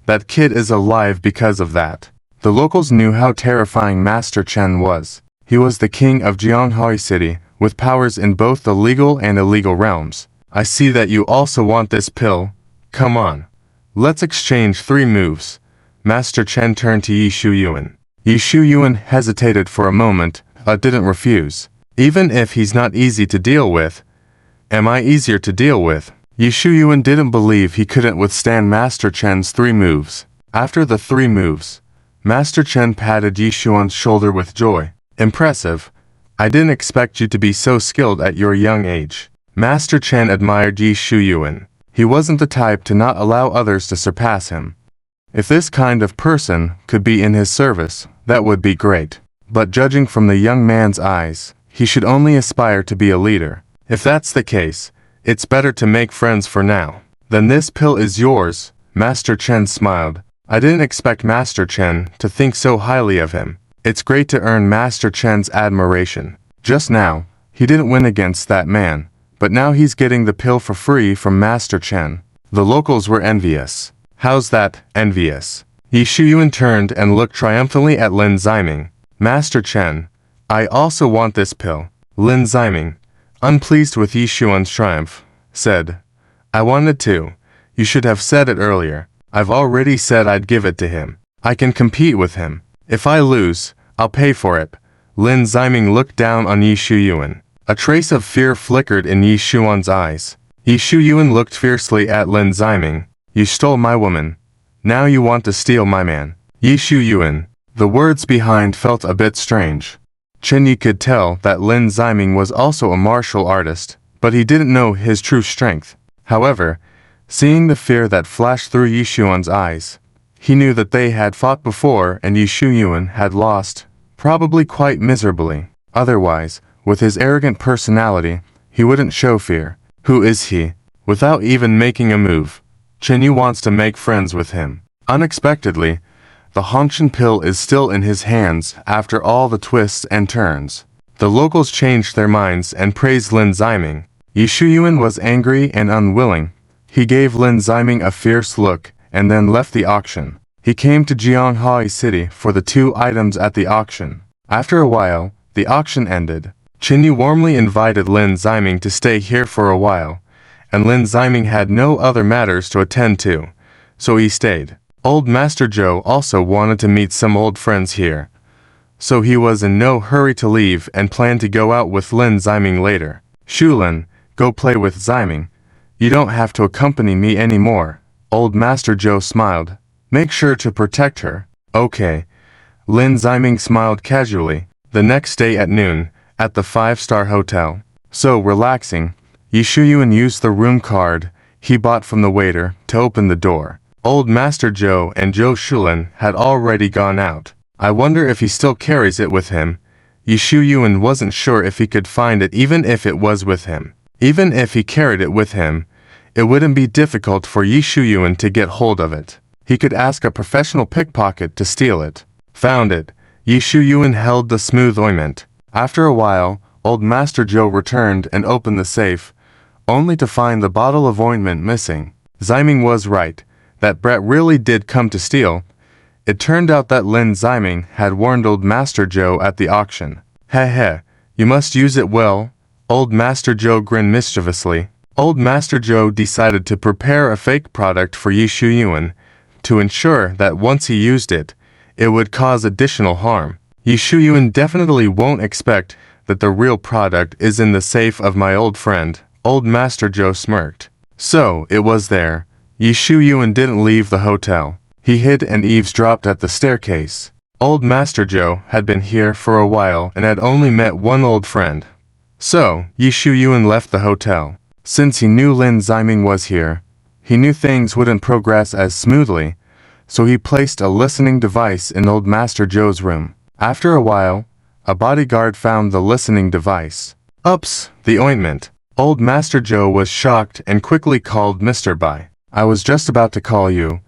That kid is alive because of that. The locals knew how terrifying Master Chen was. He was the king of Jianghai City, with powers in both the legal and illegal realms. I see that you also want this pill. Come on. Let's exchange 3 moves. Master Chen turned to Yi Shuyuan. Yi Shuyuan hesitated for a moment, but didn't refuse. Even if he's not easy to deal with, am I easier to deal with? Yi Shuyuan didn't believe he couldn't withstand Master Chen's 3 moves. After the 3 moves, Master Chen patted Yi Shuyuan's shoulder with joy. Impressive. I didn't expect you to be so skilled at your young age. Master Chen admired Yi Shuyuan. He wasn't the type to not allow others to surpass him. If this kind of person could be in his service, that would be great. But judging from the young man's eyes, he should only aspire to be a leader. If that's the case, it's better to make friends for now. Then this pill is yours. Master Chen smiled. I didn't expect Master Chen to think so highly of him. It's great to earn Master Chen's admiration. Just now, he didn't win against that man, but now he's getting the pill for free from Master Chen. The locals were envious. How's that, envious? Yi Shuyuan turned and looked triumphantly at Lin Ziming. Master Chen, I also want this pill. Lin Ziming, unpleased with Yi Shuyuan's triumph, said, I wanted to. You should have said it earlier. I've already said I'd give it to him. I can compete with him. If I lose, I'll pay for it. Lin Ziming looked down on Yi Shuyuan. A trace of fear flickered in Yi Shuyuan's eyes. Yi Shuyuan looked fiercely at Lin Ziming. You stole my woman. Now you want to steal my man. Yi Shuyuan. The words behind felt a bit strange. Chen Yi could tell that Lin Ziming was also a martial artist, but he didn't know his true strength. However, seeing the fear that flashed through Yi Shuyuan's eyes, he knew that they had fought before and Yi Shuyuan had lost, probably quite miserably. Otherwise, with his arrogant personality, he wouldn't show fear. Who is he? Without even making a move, Chen Yi wants to make friends with him. Unexpectedly, the Hongshan pill is still in his hands after all the twists and turns. The locals changed their minds and praised Lin Ziming. Yi Shuyuan was angry and unwilling. He gave Lin Ziming a fierce look and then left the auction. He came to Jianghai City for the 2 items at the auction. After a while, the auction ended. Chen Yi warmly invited Lin Ziming to stay here for a while, and Lin Ziming had no other matters to attend to, so he stayed. Old Master Zhou also wanted to meet some old friends here, so he was in no hurry to leave and planned to go out with Lin Ziming later. Shulin, go play with Ziming. You don't have to accompany me anymore. Old Master Zhou smiled. Make sure to protect her. Okay. Lin Ziming smiled casually. The next day at noon, at the 5-star hotel. So relaxing, Yi Shuyuan used the room card he bought from the waiter to open the door. Old Master Zhou and Zhou Shulin had already gone out. I wonder if he still carries it with him. Yi Shuyuan wasn't sure if he could find it even if it was with him. Even if he carried it with him, it wouldn't be difficult for Yi Shuyuan to get hold of it. He could ask a professional pickpocket to steal it. Found it. Yi Shuyuan held the smooth ointment. After a while, old Master Zhou returned and opened the safe, only to find the bottle of ointment missing. Ziming was right. That brat really did come to steal. It turned out that Lin Ziming had warned old Master Zhou at the auction. Heh, you must use it well. Old Master Zhou grinned mischievously. Old Master Zhou decided to prepare a fake product for Yi Shuyuan to ensure that once he used it, it would cause additional harm. Yi Shuyuan definitely won't expect that the real product is in the safe of my old friend. Old Master Zhou smirked. So, it was there. Yi Shuyuan didn't leave the hotel. He hid and eavesdropped at the staircase. Old Master Zhou had been here for a while and had only met one old friend. So, Yi Shuyuan left the hotel. Since he knew Lin Ziming was here, he knew things wouldn't progress as smoothly, so he placed a listening device in Old Master Zhou's room. After a while, a bodyguard found the listening device. Ups, the ointment. Old Master Zhou was shocked and quickly called Mr. Bai. I was just about to call you.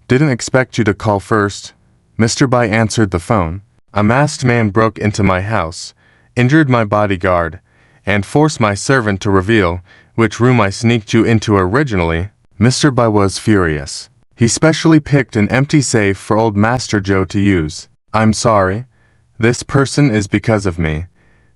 Didn't expect you to call first. Mr. Bai answered the phone. A masked man broke into my house, injured my bodyguard, and forced my servant to reveal which room I sneaked you into originally. Mr. Bai was furious. He specially picked an empty safe for Old Master Zhou to use. I'm sorry. This person is because of me.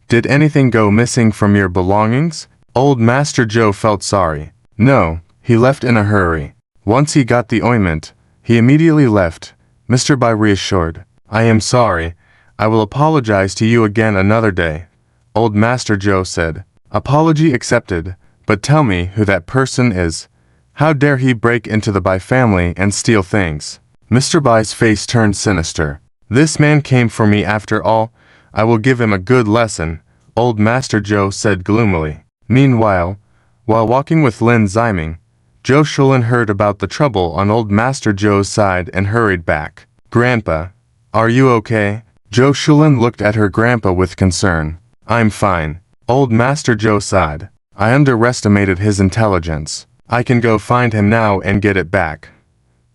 Did anything go missing from your belongings? Old Master Zhou felt sorry. No, he left in a hurry. Once he got the ointment, he immediately left. Mr. Bai reassured. I am sorry. I will apologize to you again another day. Old Master Zhou said. Apology accepted, but tell me who that person is. How dare he break into the Bai family and steal things? Mr. Bai's face turned sinister. This man came for me after all. I will give him a good lesson, Old Master Zhou said gloomily. Meanwhile, while walking with Lin Ziming, Zhou Shulin heard about the trouble on Old Master Zhou's side and hurried back. Grandpa, are you okay? Zhou Shulin looked at her grandpa with concern. I'm fine. Old Master Zhou sighed. I underestimated his intelligence. I can go find him now and get it back.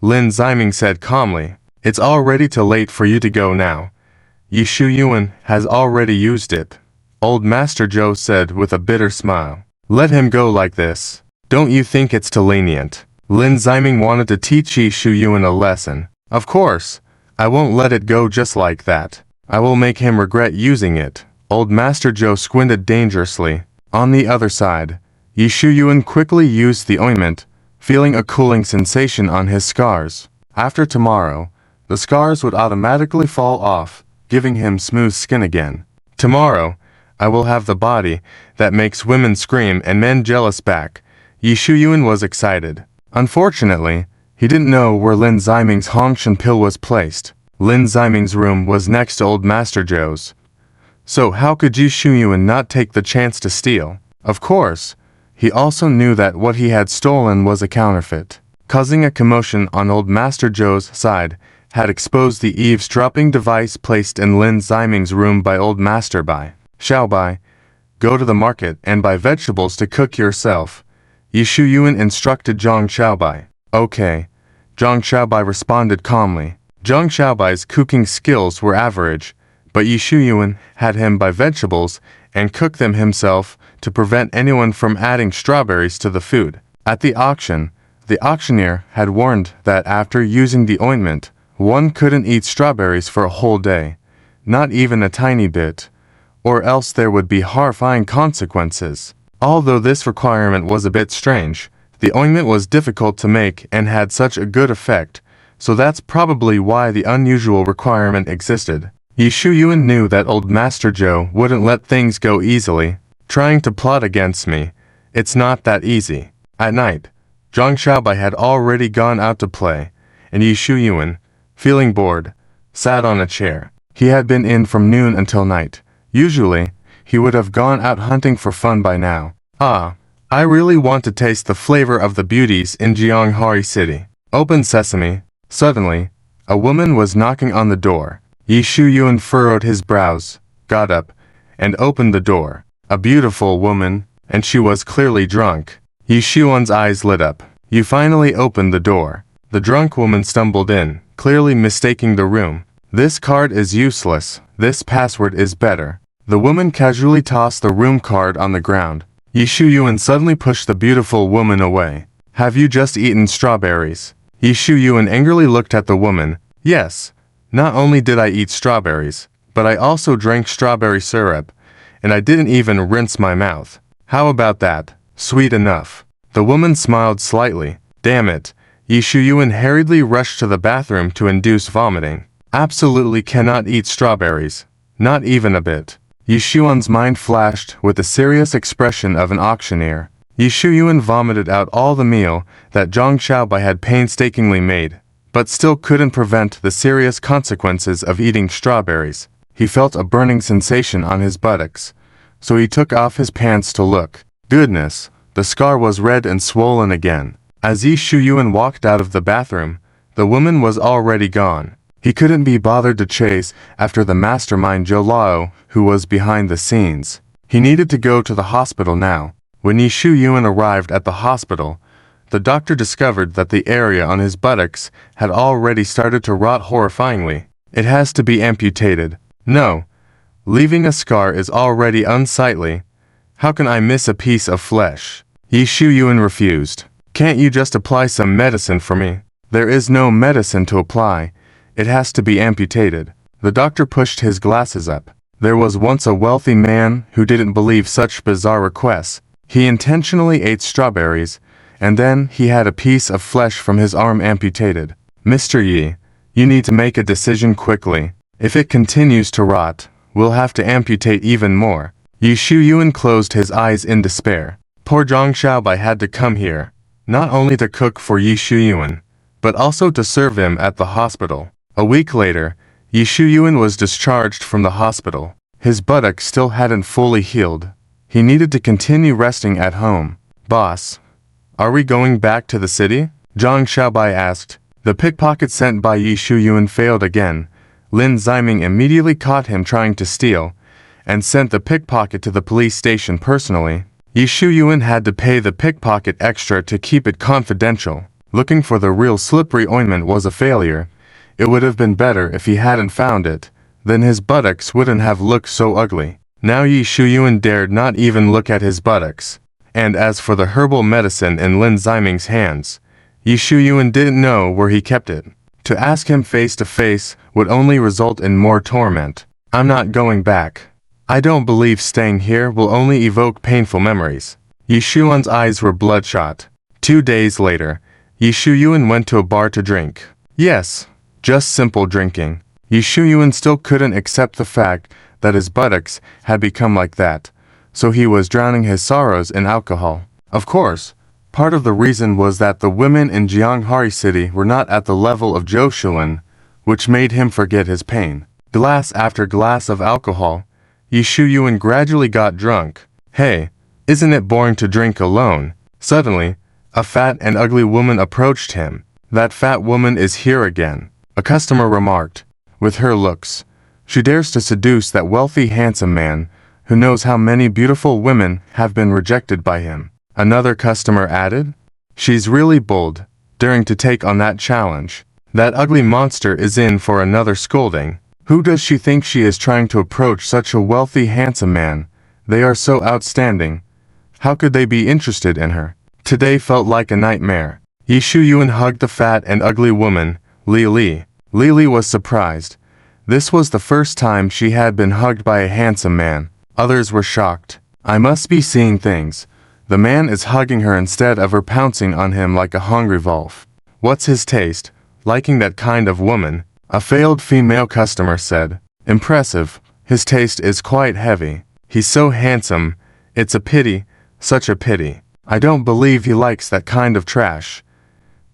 Lin Ziming said calmly. It's already too late for you to go now. Yi Shuyuan has already used it. Old Master Zhou said with a bitter smile. Let him go like this. Don't you think it's too lenient? Lin Ziming wanted to teach Yi Shuyuan a lesson. Of course, I won't let it go just like that. I will make him regret using it. Old Master Zhou squinted dangerously. On the other side, Yi Shuyuan quickly used the ointment, feeling a cooling sensation on his scars. After tomorrow, the scars would automatically fall off, giving him smooth skin again. Tomorrow, I will have the body that makes women scream and men jealous back. Yi Shuyuan was excited. Unfortunately, he didn't know where Lin Ziming's Hongshan pill was placed. Lin Ziming's room was next to Old Master Zhou's. So how could Yi Shuyuan not take the chance to steal? Of course, he also knew that what he had stolen was a counterfeit. Causing a commotion on Old Master Zhou's side, had exposed the eavesdropping device placed in Lin Ziming's room by Old Master Bai. Xiao Bai, go to the market and buy vegetables to cook yourself. Yi Shuyuan instructed Zhang Xiaobai. Okay. Zhang Xiaobai responded calmly. Zhang Xiaobai's cooking skills were average, but Yi Shuyuan had him buy vegetables and cook them himself to prevent anyone from adding strawberries to the food. At the auction, the auctioneer had warned that after using the ointment, one couldn't eat strawberries for a whole day, not even a tiny bit, or else there would be horrifying consequences. Although this requirement was a bit strange, the ointment was difficult to make and had such a good effect, so that's probably why the unusual requirement existed. Yi Shuyuan knew that Old Master Zhou wouldn't let things go easily, trying to plot against me. It's not that easy. At night, Zhang Xiaobai had already gone out to play, and Yi Shuyuan, feeling bored, sat on a chair. He had been in from noon until night. Usually, he would have gone out hunting for fun by now. I really want to taste the flavor of the beauties in Jianghari City. Open sesame. Suddenly, a woman was knocking on the door. Yi Shuyuan furrowed his brows, got up, and opened the door. A beautiful woman, and she was clearly drunk. Yi Shuyuan's eyes lit up. You finally opened the door. The drunk woman stumbled in, clearly mistaking the room. This card is useless. This password is better. The woman casually tossed the room card on the ground. Yi Shuyuan suddenly pushed the beautiful woman away. Have you just eaten strawberries? Yi Shuyuan angrily looked at the woman. Yes. Not only did I eat strawberries, but I also drank strawberry syrup, and I didn't even rinse my mouth. How about that? Sweet enough. The woman smiled slightly. Damn it. Yi Shuyuan hurriedly rushed to the bathroom to induce vomiting. Absolutely cannot eat strawberries. Not even a bit. Yi Shuyuan's mind flashed with the serious expression of an auctioneer. Yi Shuyuan vomited out all the meal that Zhang Xiaobai had painstakingly made, but still couldn't prevent the serious consequences of eating strawberries. He felt a burning sensation on his buttocks, so he took off his pants to look. Goodness, the scar was red and swollen again. As Yi Shuyuan walked out of the bathroom, the woman was already gone. He couldn't be bothered to chase after the mastermind Zhou Lao, who was behind the scenes. He needed to go to the hospital now. When Yi Shuyuan arrived at the hospital, the doctor discovered that the area on his buttocks had already started to rot horrifyingly. It has to be amputated. No. Leaving a scar is already unsightly. How can I miss a piece of flesh? Yi Shuyuan refused. Can't you just apply some medicine for me? There is no medicine to apply. It has to be amputated. The doctor pushed his glasses up. There was once a wealthy man who didn't believe such bizarre requests. He intentionally ate strawberries, and then he had a piece of flesh from his arm amputated. Mr. Yi, you need to make a decision quickly. If it continues to rot, we'll have to amputate even more. Yi Shuyuan closed his eyes in despair. Poor Zhang Xiaobai had to come here, not only to cook for Yi Shuyuan, but also to serve him at the hospital. A week later, Yi Shuyuan was discharged from the hospital. His buttock still hadn't fully healed. He needed to continue resting at home. Boss, are we going back to the city? Zhang Xiaobai asked. The pickpocket sent by Yi Shuyuan failed again. Lin Ziming immediately caught him trying to steal, and sent the pickpocket to the police station personally. Yi Shuyuan had to pay the pickpocket extra to keep it confidential. Looking for the real slippery ointment was a failure. It would have been better if he hadn't found it. Then his buttocks wouldn't have looked so ugly. Now Yi Shuyuan dared not even look at his buttocks. And as for the herbal medicine in Lin Ziming's hands, Yi Shuyuan didn't know where he kept it. To ask him face to face would only result in more torment. I'm not going back. I don't believe staying here will only evoke painful memories. Yi Shuyuan's eyes were bloodshot. 2 days later, Yi Shuyuan went to a bar to drink. Yes, just simple drinking. Yi Shuyuan still couldn't accept the fact that his buttocks had become like that, so he was drowning his sorrows in alcohol. Of course, part of the reason was that the women in Jianghari City were not at the level of Zhou Shulan, which made him forget his pain. Glass after glass of alcohol, Yi Shuyuan gradually got drunk. Hey, isn't it boring to drink alone? Suddenly, a fat and ugly woman approached him. That fat woman is here again, a customer remarked. With her looks, she dares to seduce that wealthy handsome man who knows how many beautiful women have been rejected by him. Another customer added. She's really bold, daring to take on that challenge. That ugly monster is in for another scolding. Who does she think she is trying to approach such a wealthy handsome man? They are so outstanding. How could they be interested in her? Today felt like a nightmare. Yi Shuyuan hugged the fat and ugly woman, Li Li. Li Li was surprised. This was the first time she had been hugged by a handsome man. Others were shocked. I must be seeing things. The man is hugging her instead of her pouncing on him like a hungry wolf. What's his taste? Liking that kind of woman? A failed female customer said. Impressive. His taste is quite heavy. He's so handsome. It's a pity. Such a pity. I don't believe he likes that kind of trash.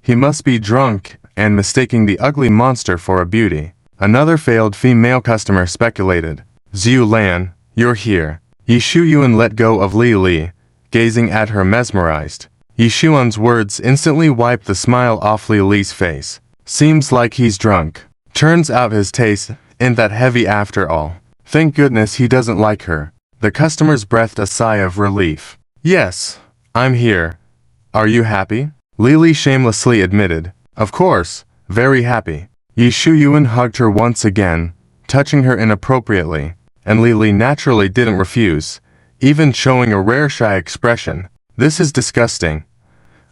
He must be drunk and mistaking the ugly monster for a beauty. Another failed female customer speculated. Zhu Lan, you're here. Yi Shuyuan let go of Li Li, gazing at her mesmerized. Yi Shuyuan's words instantly wiped the smile off Li Li's face. Seems like he's drunk. Turns out his taste isn't that heavy after all. Thank goodness he doesn't like her. The customers breathed a sigh of relief. Yes, I'm here. Are you happy? Li Li shamelessly admitted. Of course, very happy. Yi Shuyuan hugged her once again, touching her inappropriately, and Li Li naturally didn't refuse, even showing a rare shy expression. This is disgusting.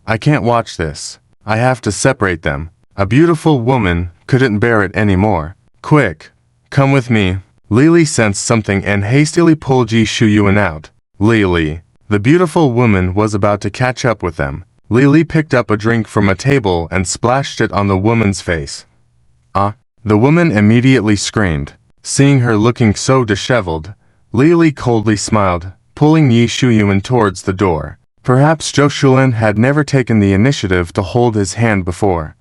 I can't watch this. I have to separate them. A beautiful woman couldn't bear it anymore. Quick, come with me. Li Li sensed something and hastily pulled Yi Shuyuan out. Li Li. The beautiful woman was about to catch up with them. Lily picked up a drink from a table and splashed it on the woman's face. Ah! The woman immediately screamed. Seeing her looking so disheveled, Lily coldly smiled, pulling Yi Shuyuan towards the door. Perhaps Zhou Shulin had never taken the initiative to hold his hand before.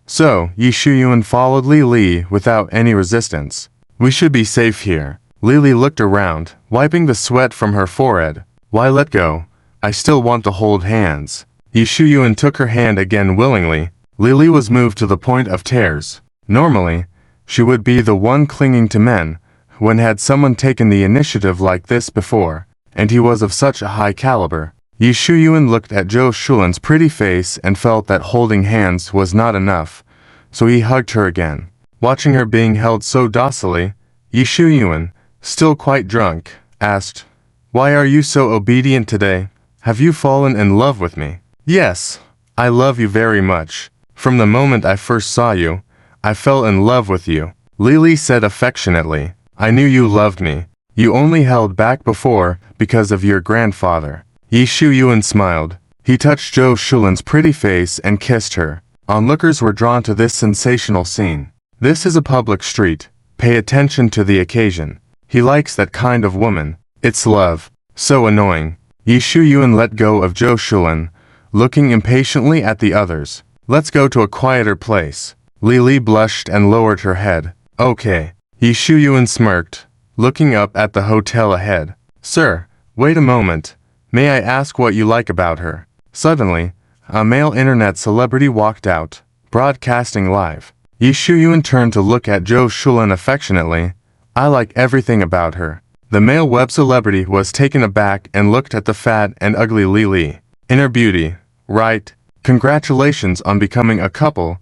So, Yi Shuyuan followed Lily without any resistance. We should be safe here. Lily looked around, wiping the sweat from her forehead. Why let go? I still want to hold hands. Yi Shuyuan took her hand again willingly. Lily was moved to the point of tears. Normally, she would be the one clinging to men. When had someone taken the initiative like this before? And he was of such a high caliber. Yi Shuyuan looked at Zhou Shulin's pretty face and felt that holding hands was not enough, so he hugged her again. Watching her being held so docilely, Yi Shuyuan, still quite drunk, asked, "Why are you so obedient today? Have you fallen in love with me?" "Yes, I love you very much. From the moment I first saw you, I fell in love with you," Lily said affectionately. "I knew you loved me. You only held back before because of your grandfather." Yi Shuyuan smiled. He touched Zhou Shulin's pretty face and kissed her. Onlookers were drawn to this sensational scene. This is a public street. Pay attention to the occasion. He likes that kind of woman. It's love. So annoying. Yi Shuyuan let go of Zhou Shulin, looking impatiently at the others. "Let's go to a quieter place." Lily blushed and lowered her head. "Okay." Yi Shuyuan smirked, looking up at the hotel ahead. "Sir, wait a moment. May I ask what you like about her?" Suddenly, a male internet celebrity walked out, broadcasting live. Yi Shuyuan turned to look at Zhou Shulin affectionately. "I like everything about her." The male web celebrity was taken aback and looked at the fat and ugly Lily. "Inner beauty, right? Congratulations on becoming a couple.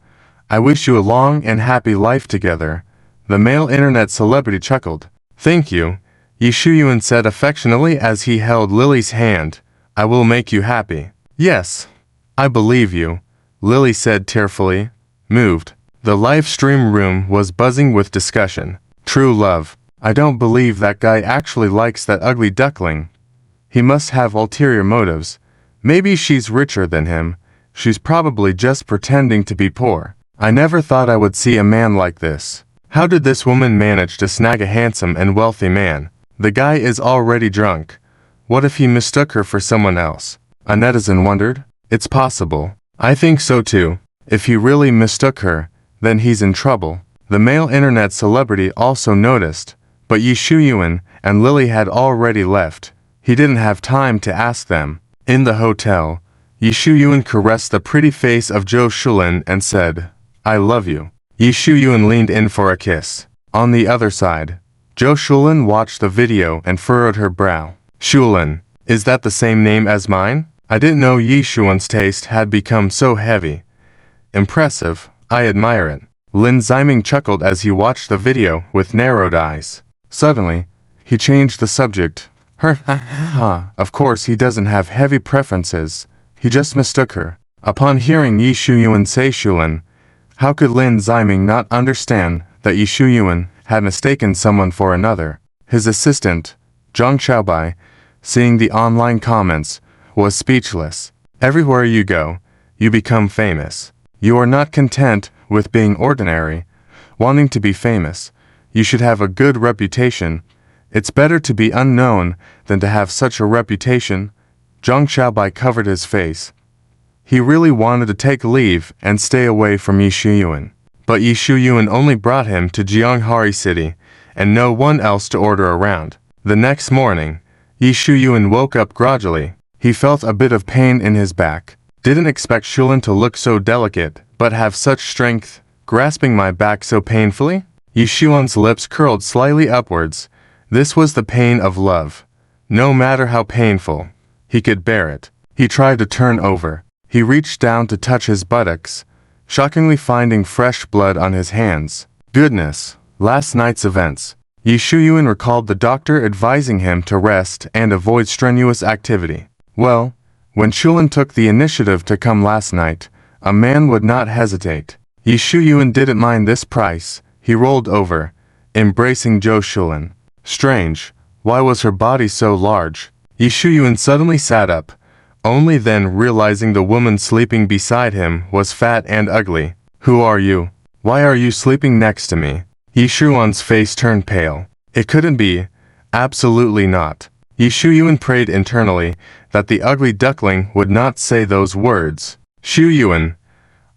I wish you a long and happy life together." The male internet celebrity chuckled. "Thank you," Yi Shuyuan said affectionately as he held Lily's hand. "I will make you happy." "Yes, I believe you," Lily said tearfully, moved. The live stream room was buzzing with discussion. "True love. I don't believe that guy actually likes that ugly duckling. He must have ulterior motives. Maybe she's richer than him. She's probably just pretending to be poor. I never thought I would see a man like this. How did this woman manage to snag a handsome and wealthy man? The guy is already drunk. What if he mistook her for someone else?" A netizen wondered. "It's possible. I think so too. If he really mistook her, then he's in trouble." The male internet celebrity also noticed, but Yi Shuyuan and Lily had already left. He didn't have time to ask them. In the hotel, Yi Shuyuan caressed the pretty face of Zhou Shulin and said, "I love you." Yi Shuyuan leaned in for a kiss. On the other side, Zhou Shulin watched the video and furrowed her brow. "Shulin, is that the same name as mine? I didn't know Yi Shuyuan's taste had become so heavy. Impressive, I admire it." Lin Ziming chuckled as he watched the video with narrowed eyes. Suddenly, he changed the subject. Of course he doesn't have heavy preferences. He just mistook her. Upon hearing Yi Shuyuan say Shulin, how could Lin Ziming not understand that Yi Shuyuan had mistaken someone for another? His assistant, Zhang Xiaobai, seeing the online comments, was speechless. Everywhere you go, you become famous. You are not content with being ordinary, wanting to be famous. You should have a good reputation. It's better to be unknown than to have such a reputation. Zhang Xiaobai covered his face. He really wanted to take leave and stay away from Yi Shuyuan. But Yi Shuyuan only brought him to Jianghari City, and no one else to order around. The next morning, Yi Shuyuan woke up groggy. He felt a bit of pain in his back. Didn't expect Shulin to look so delicate, but have such strength, grasping my back so painfully. Yi Shuyuan's lips curled slightly upwards. This was the pain of love. No matter how painful, he could bear it. He tried to turn over. He reached down to touch his buttocks, shockingly finding fresh blood on his hands. Goodness, last night's events. Yi Shuyuan recalled the doctor advising him to rest and avoid strenuous activity. Well, when Shulin took the initiative to come last night, a man would not hesitate. Yi Shuyuan didn't mind this price. He rolled over, embracing Zhou Shulin. Strange, why was her body so large? Yi Shuyuan suddenly sat up, only then realizing the woman sleeping beside him was fat and ugly. Who are you? Why are you sleeping next to me? Yi Shuyan's face turned pale. It couldn't be. Absolutely not. Yi Shuyuan prayed internally that the ugly duckling would not say those words. Shuyuan,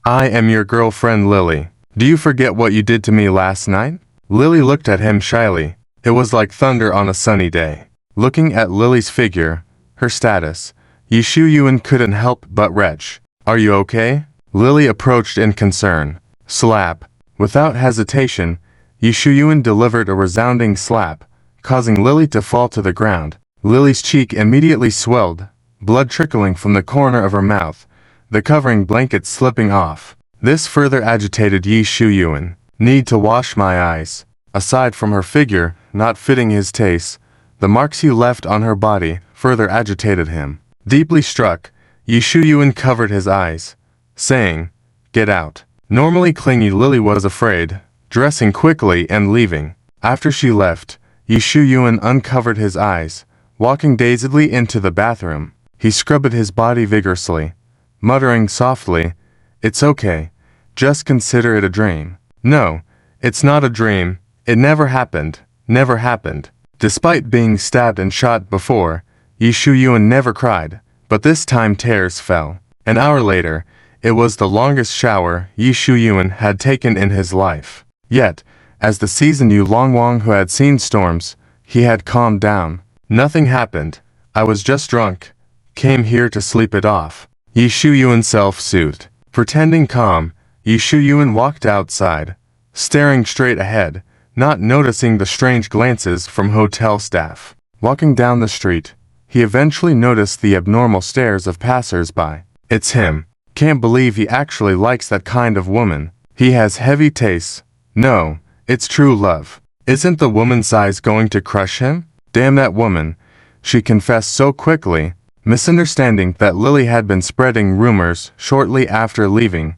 I am your girlfriend Lily. Do you forget what you did to me last night? Lily looked at him shyly. It was like thunder on a sunny day. Looking at Lily's figure, her status, Yi Shuyuan couldn't help but retch. Are you okay? Lily approached in concern. Slap. Without hesitation, Yi Shuyuan delivered a resounding slap, causing Lily to fall to the ground. Lily's cheek immediately swelled, blood trickling from the corner of her mouth, the covering blanket slipping off. This further agitated Yi Shuyuan. Need to wash my eyes. Aside from her figure not fitting his taste, the marks he left on her body further agitated him. Deeply struck, Yi Shuyuan covered his eyes, saying, Get out. Normally clingy Lily was afraid, dressing quickly and leaving. After she left, Yi Shuyuan uncovered his eyes, walking dazedly into the bathroom. He scrubbed his body vigorously, muttering softly, It's okay. Just consider it a dream. No, it's not a dream. It never happened. Never happened. Despite being stabbed and shot before, Yi Shuyuan never cried, but this time tears fell. An hour later, it was the longest shower Yi Shuyuan had taken in his life. Yet, as the seasoned Yu Longwang who had seen storms, he had calmed down. Nothing happened. I was just drunk. Came here to sleep it off. Yi Shuyuan self-soothed. Pretending calm, Yi Shuyuan walked outside, staring straight ahead, not noticing the strange glances from hotel staff. Walking down the street, he eventually noticed the abnormal stares of passers-by. It's him. Can't believe he actually likes that kind of woman. He has heavy tastes. No, it's true love. Isn't the woman's size going to crush him? Damn that woman. She confessed so quickly, misunderstanding that Lily had been spreading rumors shortly after leaving.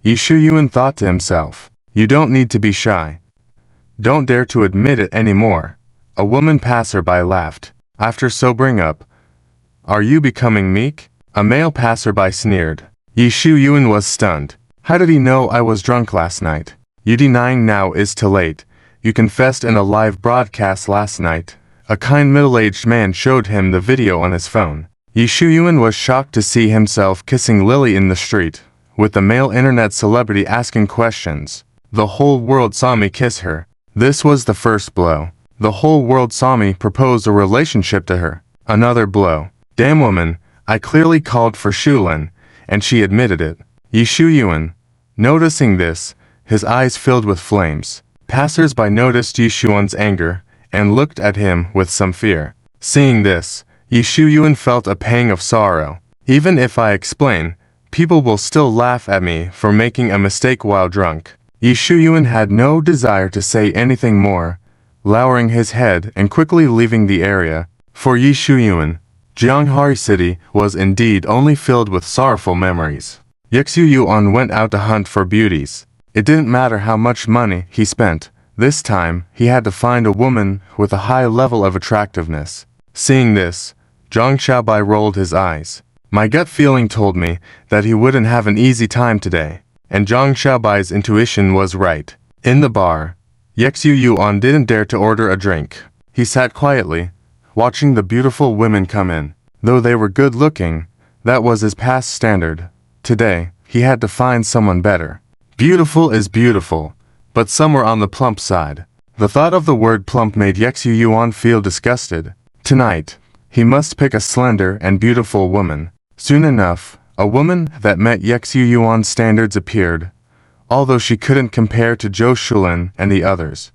Yi Shuyuan thought to himself, You don't need to be shy. Don't dare to admit it anymore. A woman passerby laughed. After sobering up, Are you becoming meek? A male passerby sneered. Yi Shuyuan was stunned. How did he know I was drunk last night? You denying now is too late. You confessed in a live broadcast last night. A kind middle-aged man showed him the video on his phone. Yi Shuyuan was shocked to see himself kissing Lily in the street, with the male internet celebrity asking questions. The whole world saw me kiss her. This was the first blow. The whole world saw me propose a relationship to her. Another blow. Damn woman, I clearly called for Shulin, and she admitted it. Yi Shuyuan, noticing this, his eyes filled with flames. Passers-by noticed Yi Shuyuan's anger, and looked at him with some fear. Seeing this, Yi Shuyuan felt a pang of sorrow. Even if I explain, people will still laugh at me for making a mistake while drunk. Yi Shuyuan had no desire to say anything more, lowering his head and quickly leaving the area. For Yi Shuyuan, Jianghari City was indeed only filled with sorrowful memories. Yuan went out to hunt for beauties. It didn't matter how much money he spent. This time, he had to find a woman with a high level of attractiveness. Seeing this, Zhang Xiaobai rolled his eyes. My gut feeling told me that he wouldn't have an easy time today, and Zhang Xiaobai's intuition was right. In the bar, Yuan didn't dare to order a drink. He sat quietly, watching the beautiful women come in. Though they were good-looking, that was his past standard. Today, he had to find someone better. Beautiful is beautiful, but some were on the plump side. The thought of the word plump made Yuan feel disgusted. Tonight, he must pick a slender and beautiful woman. Soon enough, a woman that met Yuan's standards appeared. Although she couldn't compare to Zhou Shulin and the others,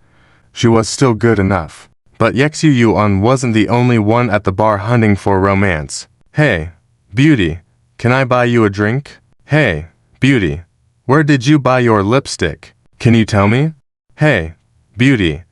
she was still good enough. But Yuan wasn't the only one at the bar hunting for romance. Hey, beauty, can I buy you a drink? Hey, beauty, where did you buy your lipstick? Can you tell me? Hey, beauty,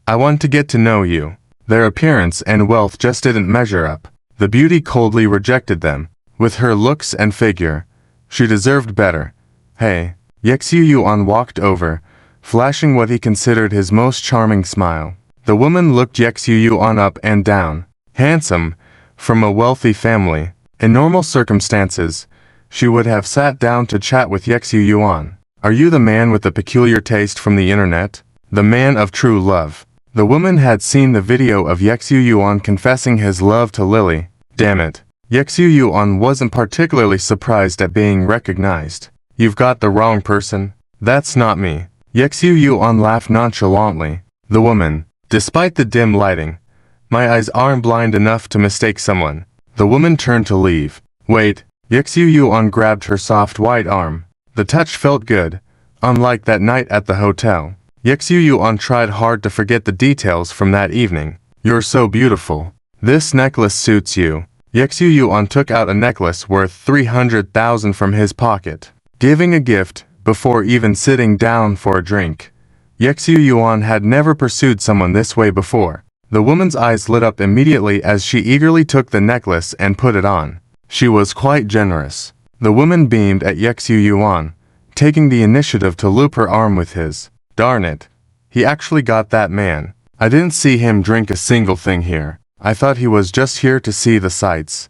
I want to get to know you. Their appearance and wealth just didn't measure up. The beauty coldly rejected them. With her looks and figure, she deserved better. Hey, Yuan walked over, flashing what he considered his most charming smile. The woman looked Yuan up and down. Handsome, from a wealthy family, In normal circumstances, she would have sat down to chat with Yexu Yuan. Are you the man with the peculiar taste from the internet? The man of true love. The woman had seen the video of Yexu Yuan confessing his love to Lily. Damn it. Yexu Yuan wasn't particularly surprised at being recognized. You've got the wrong person. That's not me. Yexu Yuan laughed nonchalantly. The woman. Despite the dim lighting, my eyes aren't blind enough to mistake someone. The woman turned to leave. Wait. Yexu Yuan grabbed her soft white arm. The touch felt good, unlike that night at the hotel. Yexu Yuan tried hard to forget the details from that evening. You're so beautiful. This necklace suits you. Yexu Yuan took out a necklace worth 300,000 from his pocket, giving a gift before even sitting down for a drink. Yexu Yuan had never pursued someone this way before. The woman's eyes lit up immediately as she eagerly took the necklace and put it on. She was quite generous. The woman beamed at Yexu Yuan, taking the initiative to loop her arm with his. Darn it. He actually got that man. I didn't see him drink a single thing here. I thought he was just here to see the sights.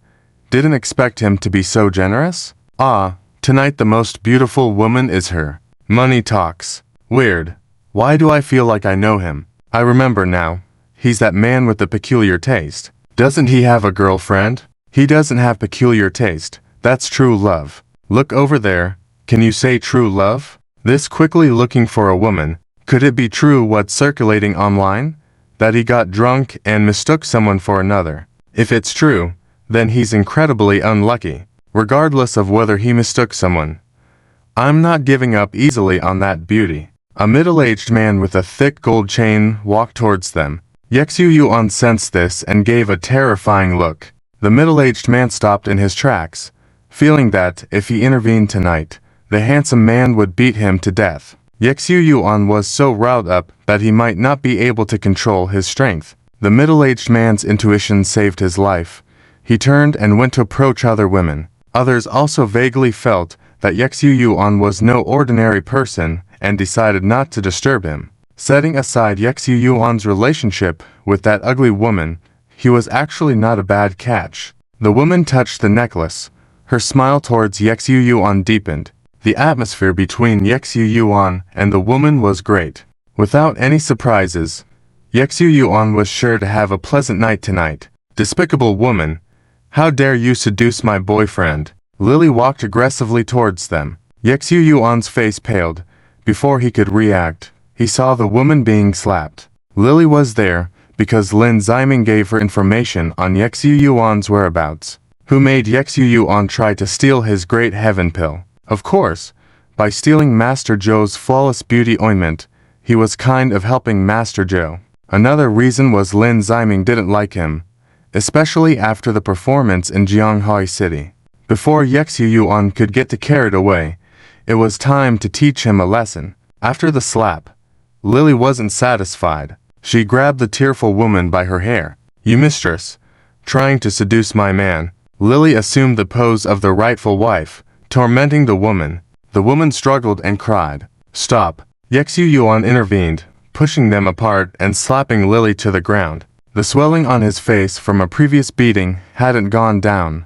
Didn't expect him to be so generous? Ah, tonight the most beautiful woman is her. Money talks. Weird. Why do I feel like I know him? I remember now. He's that man with the peculiar taste. Doesn't he have a girlfriend? He doesn't have peculiar taste. That's true love. Look over there. Can you say true love? This quickly looking for a woman. Could it be true what's circulating online? That he got drunk and mistook someone for another. If it's true, then he's incredibly unlucky, regardless of whether he mistook someone. I'm not giving up easily on that beauty. A middle-aged man with a thick gold chain walked towards them. Yexu Yuan sensed this and gave a terrifying look. The middle-aged man stopped in his tracks, feeling that, if he intervened tonight, the handsome man would beat him to death. Yexu Yuan was so riled up that he might not be able to control his strength. The middle-aged man's intuition saved his life. He turned and went to approach other women. Others also vaguely felt that Yexu Yuan was no ordinary person and decided not to disturb him. Setting aside Yexu Yuan's relationship with that ugly woman, he was actually not a bad catch. The woman touched the necklace. Her smile towards Yexu Yuan deepened. The atmosphere between Yexu Yuan and the woman was great. Without any surprises, Yexu Yuan was sure to have a pleasant night tonight. Despicable woman. How dare you seduce my boyfriend? Lily walked aggressively towards them. Yexu Yuan's face paled. Before he could react, he saw the woman being slapped. Lily was there because Lin Ziming gave her information on Yexu Yuan's whereabouts. Who made Yexu Yuan try to steal his great heaven pill? Of course, by stealing Master Zhou's flawless beauty ointment, he was kind of helping Master Zhou. Another reason was Lin Ziming didn't like him, especially after the performance in Jianghai City. Before Yexu Yuan could get carried away, it was time to teach him a lesson. After the slap, Lily wasn't satisfied. She grabbed the tearful woman by her hair. You mistress, trying to seduce my man. Lily assumed the pose of the rightful wife, tormenting the woman. The woman struggled and cried. Stop. Yexu Yuan intervened, pushing them apart and slapping Lily to the ground. The swelling on his face from a previous beating hadn't gone down,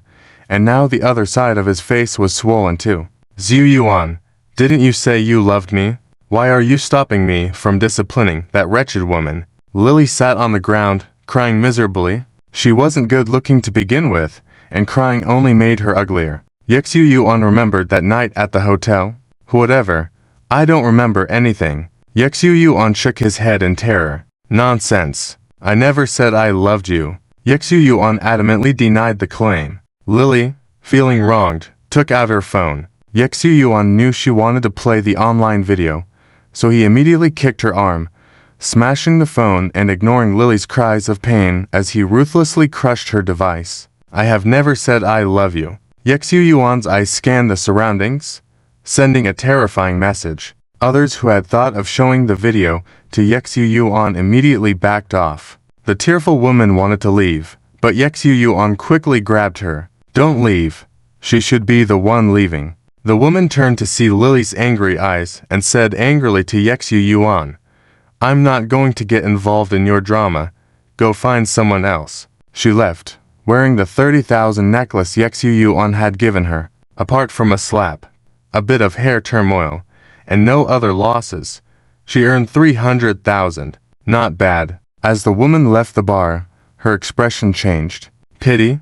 and now the other side of his face was swollen too. Zhu Yuan, didn't you say you loved me? Why are you stopping me from disciplining that wretched woman? Lily sat on the ground, crying miserably. She wasn't good looking to begin with, and crying only made her uglier. Yexu Yuan remembered that night at the hotel. Whatever. I don't remember anything. Yexu Yuan shook his head in terror. Nonsense. I never said I loved you. Yexu Yuan adamantly denied the claim. Lily, feeling wronged, took out her phone. Yexu Yuan knew she wanted to play the online video, so he immediately kicked her arm, smashing the phone and ignoring Lily's cries of pain as he ruthlessly crushed her device. I have never said I love you. Yexu Yuan's eyes scanned the surroundings, sending a terrifying message. Others who had thought of showing the video to Yexu Yuan immediately backed off. The tearful woman wanted to leave, but Yexu Yuan quickly grabbed her. Don't leave. She should be the one leaving. The woman turned to see Lily's angry eyes and said angrily to Yexu Yuan, I'm not going to get involved in your drama. Go find someone else. She left, wearing the 30,000 necklace Yuan had given her. Apart from a slap, a bit of hair turmoil, and no other losses, she earned 300,000. Not bad. As the woman left the bar, her expression changed. Pity?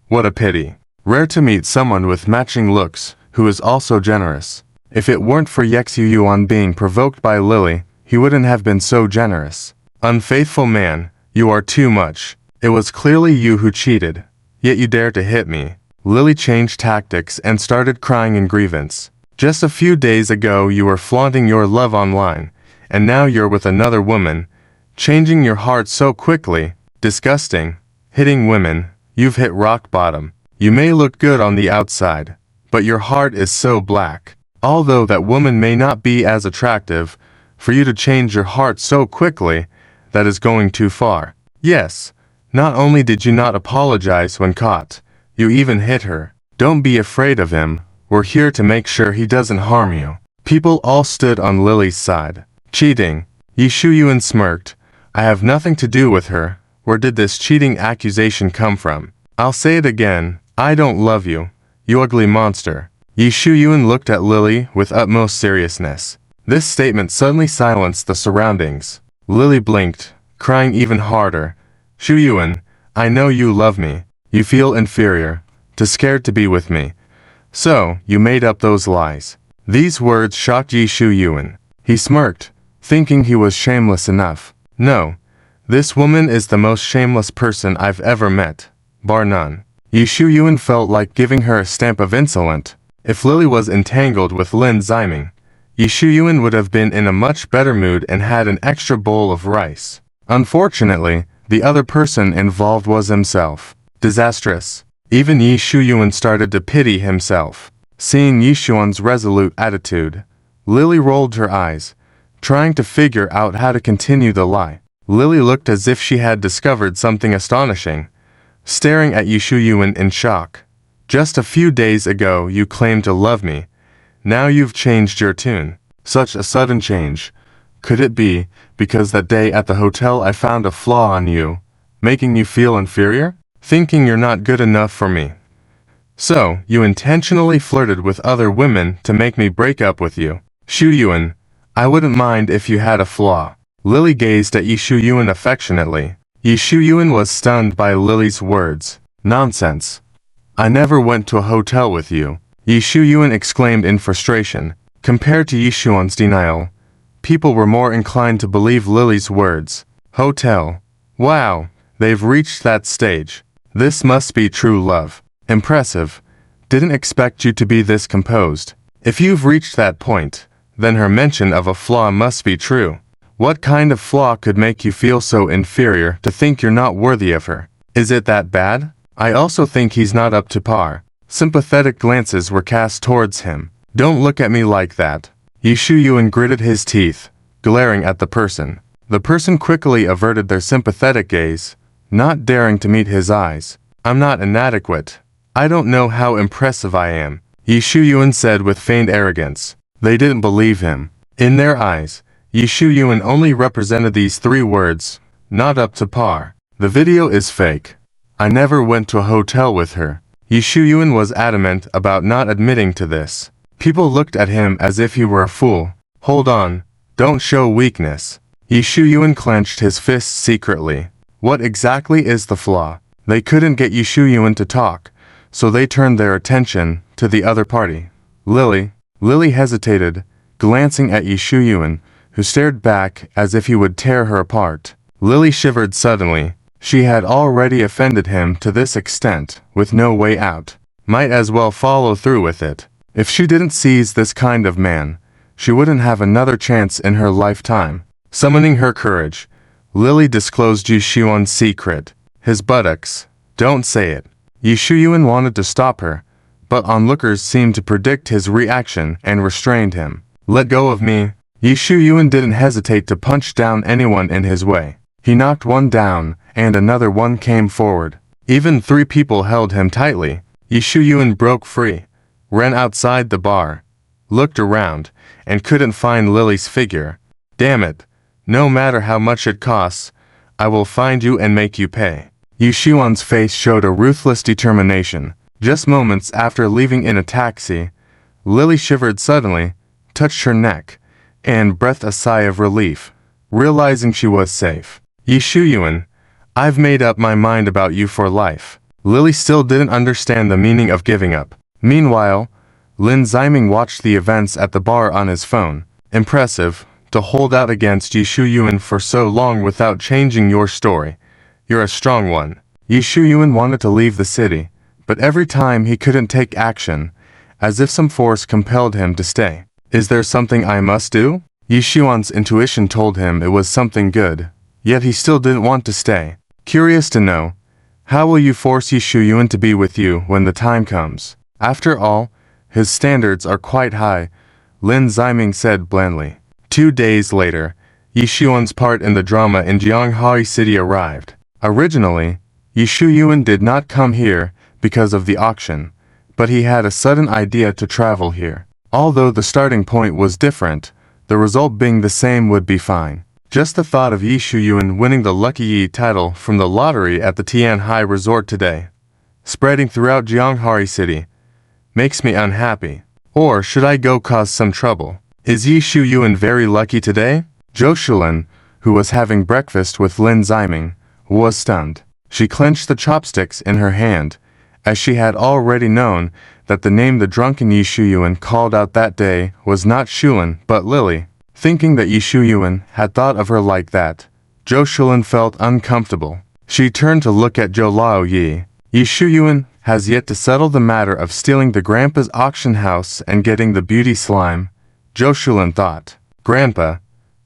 What a pity. Rare to meet someone with matching looks, who is also generous. If it weren't for Yuan being provoked by Lily, he wouldn't have been so generous. Unfaithful man, you are too much. It was clearly you who cheated. Yet you dare to hit me. Lily changed tactics and started crying in grievance. Just a few days ago you were flaunting your love online, and now you're with another woman, changing your heart so quickly. Disgusting. Hitting women, you've hit rock bottom. You may look good on the outside, but your heart is so black. Although that woman may not be as attractive, for you to change your heart so quickly, that is going too far. Yes, not only did you not apologize when caught, you even hit her. Don't be afraid of him, we're here to make sure he doesn't harm you. People all stood on Lily's side. Cheating. Yuan smirked. I have nothing to do with her. Where did this cheating accusation come from? I'll say it again, I don't love you, you ugly monster. Yuan looked at Lily with utmost seriousness. This statement suddenly silenced the surroundings. Lily blinked, crying even harder. Yuan, I know you love me. You feel inferior, too scared to be with me. So, you made up those lies. These words shocked Yuan. He smirked, thinking he was shameless enough. No, this woman is the most shameless person I've ever met, bar none. Yuan felt like giving her a stamp of insolent. If Lily was entangled with Lin Ziming, Yuan would have been in a much better mood and had an extra bowl of rice. Unfortunately, the other person involved was himself. Disastrous. Even Yuan started to pity himself. Seeing Yuan's resolute attitude, Lily rolled her eyes, trying to figure out how to continue the lie. Lily looked as if she had discovered something astonishing, staring at Yuan in shock. Just a few days ago you claimed to love me. Now you've changed your tune. Such a sudden change. Could it be because that day at the hotel I found a flaw on you, making you feel inferior? Thinking you're not good enough for me. So, you intentionally flirted with other women to make me break up with you. Yuan, I wouldn't mind if you had a flaw. Lily gazed at Yuan affectionately. Yuan was stunned by Lily's words. Nonsense. I never went to a hotel with you. Yuan exclaimed in frustration. Compared to Yuan's denial, people were more inclined to believe Lily's words. Hotel. Wow, they've reached that stage. This must be true love. Impressive. Didn't expect you to be this composed. If you've reached that point, then her mention of a flaw must be true. What kind of flaw could make you feel so inferior to think you're not worthy of her? Is it that bad? I also think he's not up to par. Sympathetic glances were cast towards him. Don't look at me like that. Yuan gritted his teeth, glaring at the person. The person quickly averted their sympathetic gaze, not daring to meet his eyes. I'm not inadequate. I don't know how impressive I am, Yuan said with feigned arrogance. They didn't believe him. In their eyes, Yuan only represented these three words, not up to par. The video is fake. I never went to a hotel with her. Yuan was adamant about not admitting to this. People looked at him as if he were a fool. Hold on, don't show weakness. Yuan clenched his fists secretly. What exactly is the flaw? They couldn't get Yuan to talk, so they turned their attention to the other party. Lily hesitated, glancing at Yuan, who stared back as if he would tear her apart. Lily shivered suddenly. She had already offended him to this extent, with no way out. Might as well follow through with it. If she didn't seize this kind of man, she wouldn't have another chance in her lifetime. Summoning her courage, Lily disclosed Yuan's secret. His buttocks. Don't say it. Yuan wanted to stop her, but onlookers seemed to predict his reaction and restrained him. Let go of me. Yuan didn't hesitate to punch down anyone in his way. He knocked one down, and another one came forward. Even three people held him tightly. Yuan broke free, ran outside the bar, looked around, and couldn't find Lily's figure. Damn it. No matter how much it costs, I will find you and make you pay. Yu Xuan's face showed a ruthless determination. Just moments after leaving in a taxi, Lily shivered suddenly, touched her neck, and breathed a sigh of relief, realizing she was safe. Yu Shuyuan, I've made up my mind about you for life. Lily still didn't understand the meaning of giving up. Meanwhile, Lin Ziming watched the events at the bar on his phone. Impressive, to hold out against Yu Shuyuan for so long without changing your story. You're a strong one. Yu Shuyuan wanted to leave the city, but every time he couldn't take action, as if some force compelled him to stay. Is there something I must do? Yu Xuan's intuition told him it was something good, yet he still didn't want to stay. Curious to know, how will you force Yu Shuyuan to be with you when the time comes? After all, his standards are quite high, Lin Ziming said blandly. 2 days later, Yu Xuan's part in the drama in Jianghai City arrived. Originally, Yu Shuyuan did not come here because of the auction, but he had a sudden idea to travel here. Although the starting point was different, the result being the same would be fine. Just the thought of Yu Shuyuan winning the Lucky Yi title from the lottery at the Tianhai Resort today, spreading throughout Jianghai City, makes me unhappy. Or should I go cause some trouble? Is Yu Shuyuan very lucky today? Zhou Shulin, who was having breakfast with Lin Ziming, was stunned. She clenched the chopsticks in her hand, as she had already known that the name the drunken Yu Shuyuan called out that day was not Shulin but Lily. Thinking that Yu Shuyuan had thought of her like that, Zhou Shulin felt uncomfortable. She turned to look at Zhou Laoyi. Yu Shuyuan has yet to settle the matter of stealing the grandpa's auction house and getting the beauty slime, Zhou Shulin thought. Grandpa,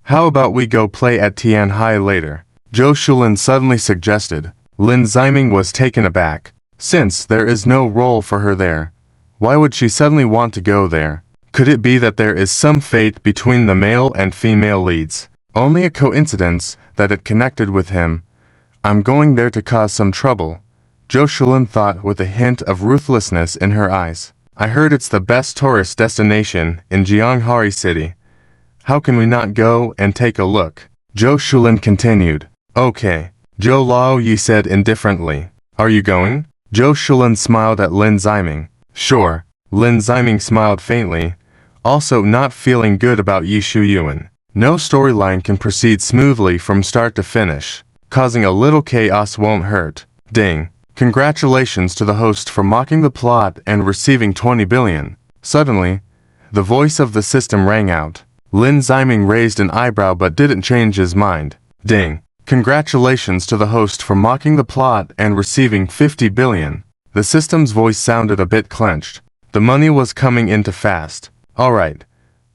how about we go play at Tianhai later? Zhou Shulin suddenly suggested. Lin Ziming was taken aback. Since there is no role for her there, why would she suddenly want to go there? Could it be that there is some fate between the male and female leads? Only a coincidence that it connected with him. I'm going there to cause some trouble, Zhou Shulin thought with a hint of ruthlessness in her eyes. I heard it's the best tourist destination in Jianghai City. How can we not go and take a look? Zhou Shulin continued. Okay, Zhou Laoyi said indifferently. Are you going? Zhou Shulin smiled at Lin Ziming. Sure. Lin Ziming smiled faintly, also not feeling good about Yu Shuyuan. No storyline can proceed smoothly from start to finish. Causing a little chaos won't hurt. Ding. Congratulations to the host for mocking the plot and receiving 20 billion. Suddenly, the voice of the system rang out. Lin Ziming raised an eyebrow but didn't change his mind. Ding. Congratulations to the host for mocking the plot and receiving 50 billion. The system's voice sounded a bit clenched. The money was coming in fast. Alright.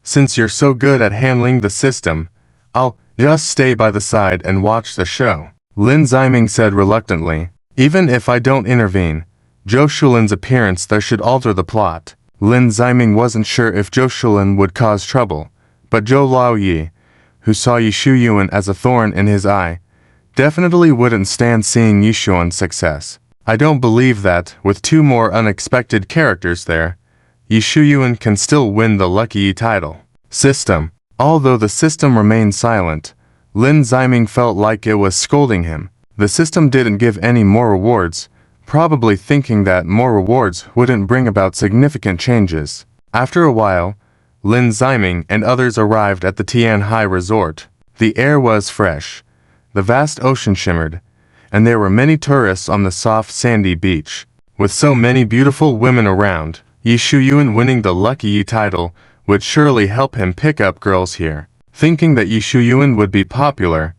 Since you're so good at handling the system, I'll just stay by the side and watch the show. Lin Ziming said reluctantly. Even if I don't intervene, Zhou Shulin's appearance there should alter the plot. Lin Ziming wasn't sure if Zhou Shulin would cause trouble, but Zhou Laoyi, who saw Yu Shuyuan as a thorn in his eye, definitely wouldn't stand seeing Yu Xuan's success. I don't believe that, with 2 more unexpected characters there, Yu Shuyuan can still win the Lucky Yi title. System. Although the system remained silent, Lin Ziming felt like it was scolding him. The system didn't give any more rewards, probably thinking that more rewards wouldn't bring about significant changes. After a while, Lin Ziming and others arrived at the Tianhai Resort. The air was fresh. The vast ocean shimmered, and there were many tourists on the soft sandy beach. With so many beautiful women around, Yu Shuyuan winning the Lucky Yi title would surely help him pick up girls here. Thinking that Yu Shuyuan would be popular,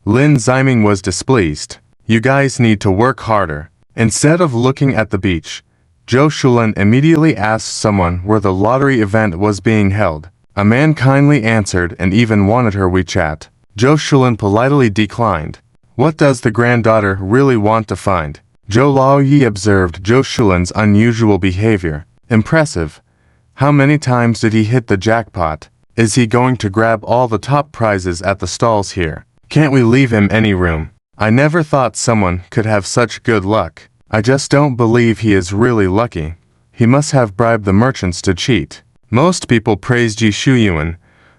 Lin Ziming was displeased. You guys need to work harder. Instead of looking at the beach, Zhou Shulin immediately asked someone where the lottery event was being held. A man kindly answered and even wanted her WeChat. Zhou Shulin politely declined. What does the granddaughter really want to find? Zhou Laoyi observed Zhou Shulin's unusual behavior. Impressive. How many times did he hit the jackpot? Is he going to grab all the top prizes at the stalls here? Can't we leave him any room? I never thought someone could have such good luck. I just don't believe he is really lucky. He must have bribed the merchants to cheat. Most people praised Yu Shuyuan.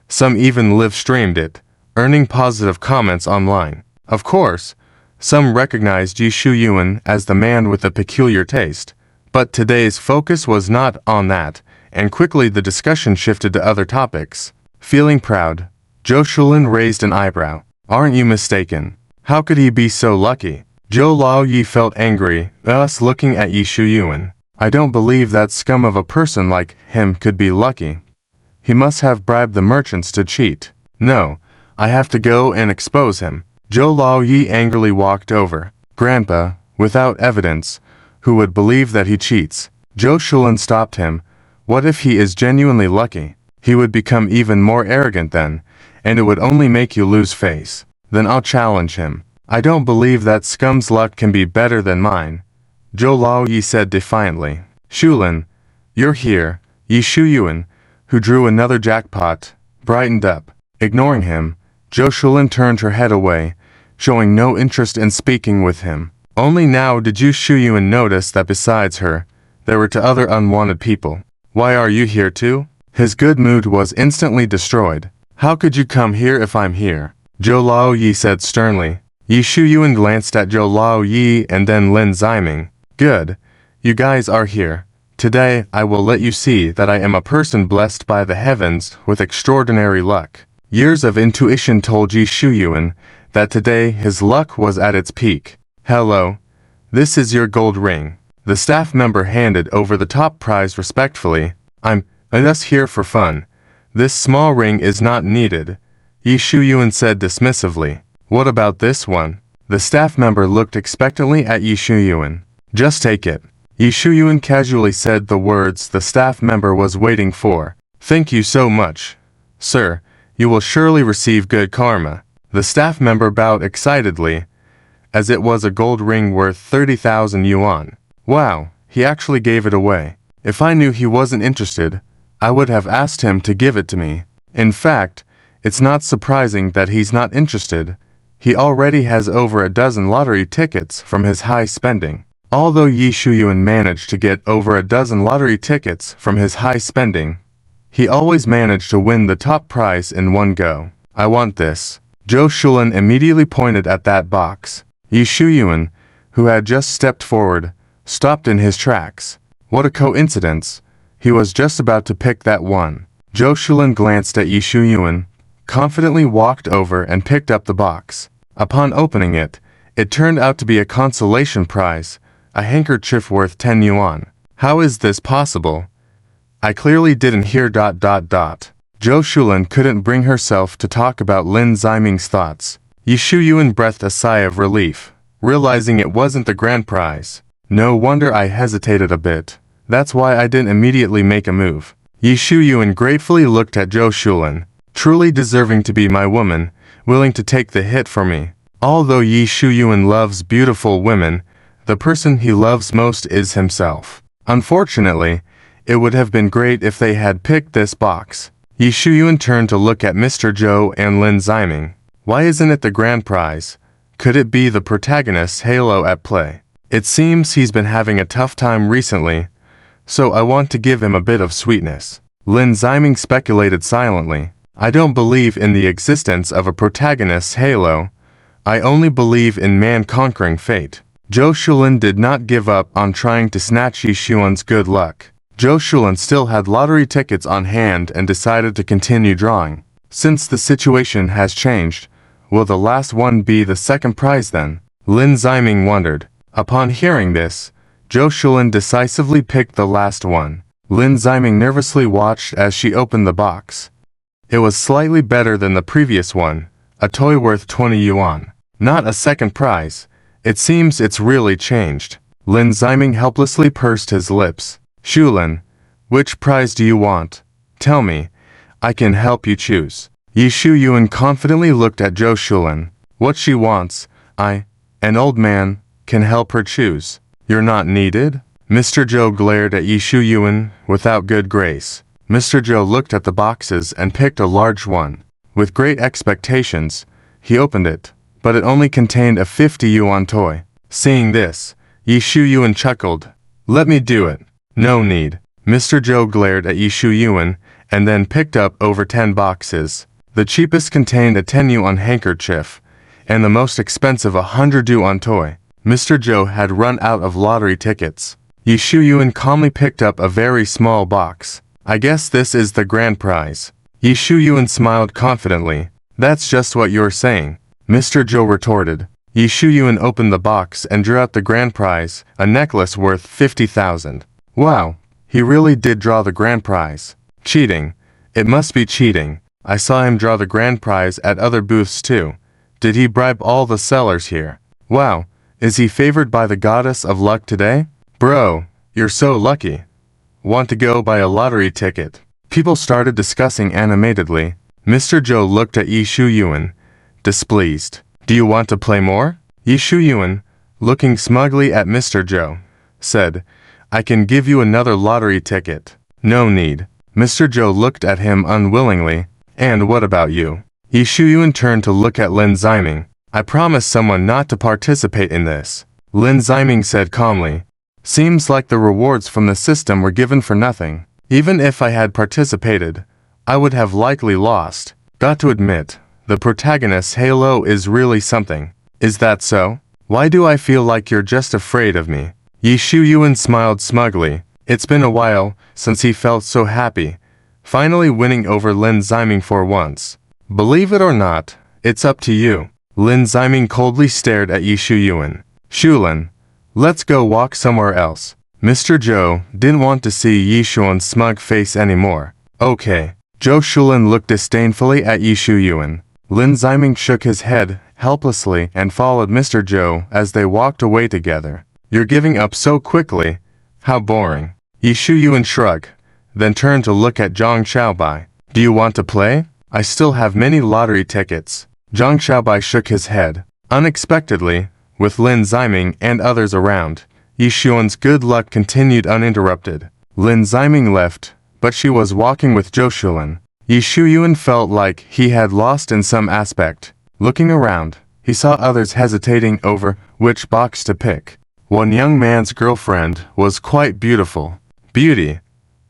Some even live-streamed it, earning positive comments online. Of course, Some recognized Yi Shuyuan as the man with a peculiar taste, but today's focus was not on that, and quickly the discussion shifted to other topics. Feeling proud, Zhou Shulin raised an eyebrow. Aren't you mistaken? How could he be so lucky? Zhou Laoyi felt angry, thus looking at Yi Shuyuan. I don't believe that scum of a person like him could be lucky. He must have bribed the merchants to cheat. No, I have to go and expose him. Zhou Laoyi angrily walked over. Grandpa, without evidence, who would believe that he cheats? Zhou Shulin stopped him. What if he is genuinely lucky? He would become even more arrogant then, and it would only make you lose face. Then I'll challenge him. I don't believe that scum's luck can be better than mine, Zhou Laoyi said defiantly. Shulin, you're here. Yi Shuyuan, who drew another jackpot, brightened up. Ignoring him, Zhou Shulin turned her head away, showing no interest in speaking with him. Only now did Yi Shuyuan notice that besides her, there were two other unwanted people. Why are you here too? His good mood was instantly destroyed. How could you come here if I'm here? Zhou Laoyi said sternly. Yi Shuyuan glanced at Zhou Laoyi and then Lin Ziming. Good. You guys are here. Today I will let you see that I am a person blessed by the heavens with extraordinary luck. Years of intuition told Yi Shuyuan that today his luck was at its peak. Hello. This is your gold ring. The staff member handed over the top prize respectfully. I'm just here for fun. This small ring is not needed, Yi Shuyuan said dismissively. What about this one? The staff member looked expectantly at Yi Shuyuan. Just take it. Yi Shuyuan casually said the words the staff member was waiting for. Thank you so much, sir. You will surely receive good karma. The staff member bowed excitedly, as it was a gold ring worth 30,000 yuan. Wow, he actually gave it away. If I knew he wasn't interested, I would have asked him to give it to me. In fact, it's not surprising that he's not interested. He already has over a dozen lottery tickets from his high spending. Although Yi Shuyuan managed to get over a dozen lottery tickets from his high spending, he always managed to win the top prize in one go. I want this. Zhou Shulin immediately pointed at that box. Yi Shuyuan, who had just stepped forward, stopped in his tracks. What a coincidence. He was just about to pick that one. Zhou Shulin glanced at Yi Shuyuan, confidently walked over and picked up the box. Upon opening it, it turned out to be a consolation prize, a handkerchief worth 10 yuan. How is this possible? I clearly didn't hear ... Zhou Shulin couldn't bring herself to talk about Lin Ziming's thoughts. Yi Shuyuan breathed a sigh of relief, realizing it wasn't the grand prize. No wonder I hesitated a bit. That's why I didn't immediately make a move. Yi Shuyuan gratefully looked at Zhou Shulin. Truly deserving to be my woman, willing to take the hit for me. Although Yi Shuyuan loves beautiful women, the person he loves most is himself. Unfortunately, it would have been great if they had picked this box. Yi Shuyuan turned to look at Mr. Zhou and Lin Ziming. Why isn't it the grand prize? Could it be the protagonist's halo at play? It seems he's been having a tough time recently, so I want to give him a bit of sweetness. Lin Ziming speculated silently. I don't believe in the existence of a protagonist's halo. I only believe in man conquering fate. Zhou Shulin did not give up on trying to snatch Yi Shuyuan's good luck. Zhou Shulin still had lottery tickets on hand and decided to continue drawing. Since the situation has changed, will the last one be the second prize then? Lin Ziming wondered. Upon hearing this, Zhou Shulin decisively picked the last one. Lin Ziming nervously watched as she opened the box. It was slightly better than the previous one, a toy worth 20 yuan. Not a second prize. It seems it's really changed. Lin Ziming helplessly pursed his lips. Shulin, which prize do you want? Tell me. I can help you choose. Yi Shuyuan confidently looked at Zhou Shulin. What she wants, I, an old man, can help her choose. You're not needed? Mr. Zhou glared at Yi Shuyuan without good grace. Mr. Zhou looked at the boxes and picked a large one. With great expectations, he opened it, but it only contained a 50 yuan toy. Seeing this, Yi Shuyuan chuckled. Let me do it. No need. Mr. Zhou glared at Yi Shuyuan and then picked up over 10 boxes. The cheapest contained a 10 yuan handkerchief. and the most expensive 100 yuan toy. Mr. Zhou had run out of lottery tickets. Yi Shuyuan calmly picked up a very small box. I guess this is the grand prize. Yi Shuyuan smiled confidently. That's just what you're saying, Mr. Zhou retorted. Yi Shuyuan opened the box and drew out the grand prize, a necklace worth 50,000. Wow, he really did draw the grand prize. Cheating. It must be cheating. I saw him draw the grand prize at other booths too. Did he bribe all the sellers here? Wow, is he favored by the goddess of luck today? Bro, you're so lucky. Want to go buy a lottery ticket? People started discussing animatedly. Mr. Zhou looked at Yi Shuyuan, displeased. Do you want to play more? Yi Shuyuan, looking smugly at Mr. Zhou, said, I can give you another lottery ticket. No need. Mr. Zhou looked at him unwillingly. And what about you? Yi Shuyuan turned to look at Lin Ziming. I promised someone not to participate in this. Lin Ziming said calmly. Seems like the rewards from the system were given for nothing. Even if I had participated, I would have likely lost. Got to admit, the protagonist's halo is really something. Is that so? Why do I feel like you're just afraid of me? Yi Shuyuan smiled smugly. It's been a while since he felt so happy, finally winning over Lin Ziming for once. Believe it or not, it's up to you. Lin Ziming coldly stared at Yi Shuyuan. Shulin, let's go walk somewhere else. Mr. Zhou didn't want to see Yi Shuyuan's smug face anymore. Okay. Zhou Shulin looked disdainfully at Yi Shuyuan. Lin Ziming shook his head helplessly and followed Mr. Zhou as they walked away together. You're giving up so quickly. How boring. Yi Shuyuan shrugged, then turned to look at Zhang Xiaobai. Do you want to play? I still have many lottery tickets. Zhang Xiaobai shook his head. Unexpectedly, with Lin Ziming and others around, Yi Shuyuan's good luck continued uninterrupted. Lin Ziming left, but she was walking with Zhou Shulin. Yi Shuyuan felt like he had lost in some aspect. Looking around, he saw others hesitating over which box to pick. One young man's girlfriend was quite beautiful. Beauty,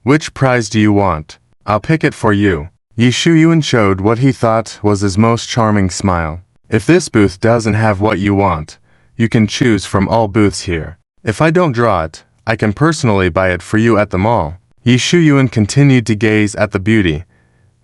which prize do you want? I'll pick it for you. Yi Shuyuan showed what he thought was his most charming smile. If this booth doesn't have what you want, you can choose from all booths here. If I don't draw it, I can personally buy it for you at the mall. Yi Shuyuan continued to gaze at the beauty,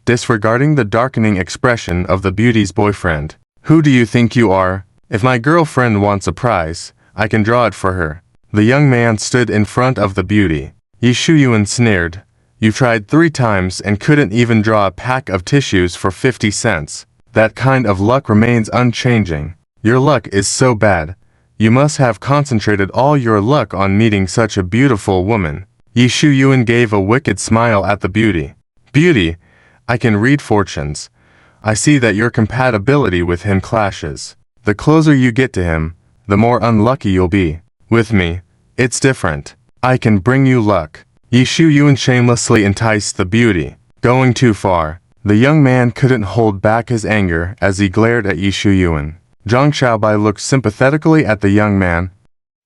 disregarding the darkening expression of the beauty's boyfriend. Who do you think you are? If my girlfriend wants a prize, I can draw it for her. The young man stood in front of the beauty. Yi Shuyuan sneered. You've tried 3 times and couldn't even draw a pack of tissues for 50 cents. That kind of luck remains unchanging. Your luck is so bad. You must have concentrated all your luck on meeting such a beautiful woman. Yi Shuyuan gave a wicked smile at the beauty. Beauty, I can read fortunes. I see that your compatibility with him clashes. The closer you get to him, the more unlucky you'll be. With me, it's different. I can bring you luck. Yi Shuyuan shamelessly enticed the beauty. Going too far, the young man couldn't hold back his anger as he glared at Yi Shuyuan. Zhang Xiaobai looked sympathetically at the young man.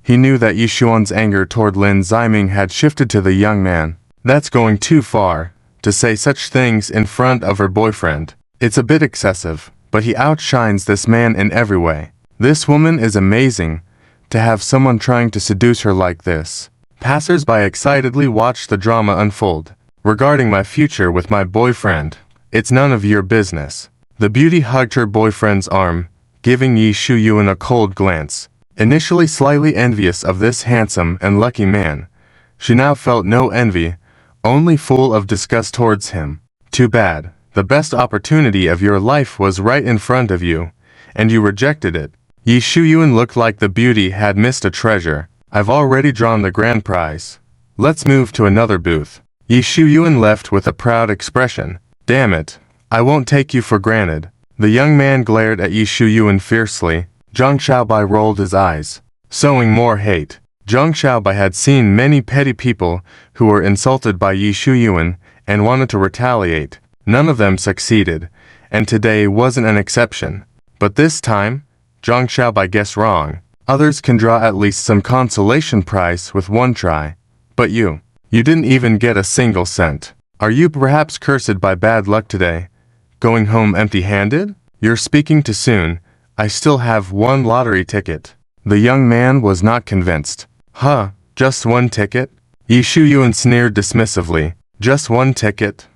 He knew that Yi Shuyuan's anger toward Lin Ziming had shifted to the young man. That's going too far, to say such things in front of her boyfriend. It's a bit excessive, but he outshines this man in every way. This woman is amazing. To have someone trying to seduce her like this. Passers-by excitedly watched the drama unfold. Regarding my future with my boyfriend, it's none of your business. The beauty hugged her boyfriend's arm, giving Yi Shuyuan a cold glance. Initially slightly envious of this handsome and lucky man, she now felt no envy, only full of disgust towards him. Too bad. The best opportunity of your life was right in front of you, and you rejected it. Yi Shuyuan looked like the beauty had missed a treasure. I've already drawn the grand prize. Let's move to another booth. Yi Shuyuan left with a proud expression. Damn it. I won't take you for granted. The young man glared at Yi Shuyuan fiercely. Zhang Xiaobai rolled his eyes, sowing more hate. Zhang Xiaobai had seen many petty people who were insulted by Yi Shuyuan and wanted to retaliate. None of them succeeded, and today wasn't an exception. But this time, Zhang Xiaobai guessed wrong. Others can draw at least some consolation prize with one try. But you didn't even get a single cent. Are you perhaps cursed by bad luck today? Going home empty-handed? You're speaking too soon. I still have one lottery ticket. The young man was not convinced. Huh, just one ticket? Yi Shuyuan sneered dismissively. Just one ticket?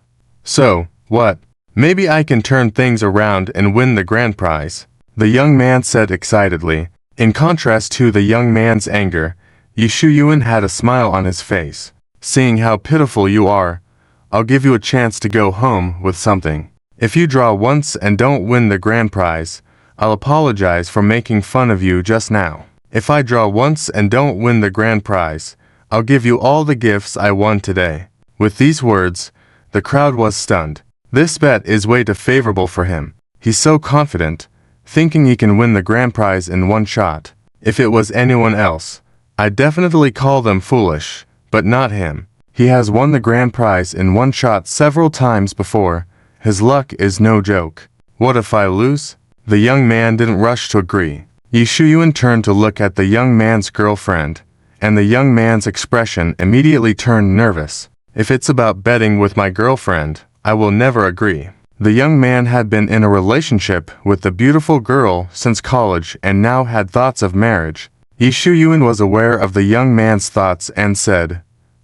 So, what? Maybe I can turn things around and win the grand prize, the young man said excitedly. In contrast to the young man's anger, Yi Shuyuan had a smile on his face. Seeing how pitiful you are, I'll give you a chance to go home with something. If you draw once and don't win the grand prize, I'll apologize for making fun of you just now. If I draw once and don't win the grand prize, I'll give you all the gifts I won today. With these words, the crowd was stunned. This bet is way too favorable for him. He's so confident, thinking he can win the grand prize in one shot. If it was anyone else, I'd definitely call them foolish, but not him. He has won the grand prize in one shot several times before. His luck is no joke. What if I lose? The young man didn't rush to agree. Yi Shuyuan turned to look at the young man's girlfriend, and the young man's expression immediately turned nervous. If it's about betting with my girlfriend, I will never agree. The young man had been in a relationship with the beautiful girl since college and now had thoughts of marriage. Yi Shuyuan was aware of the young man's thoughts and said,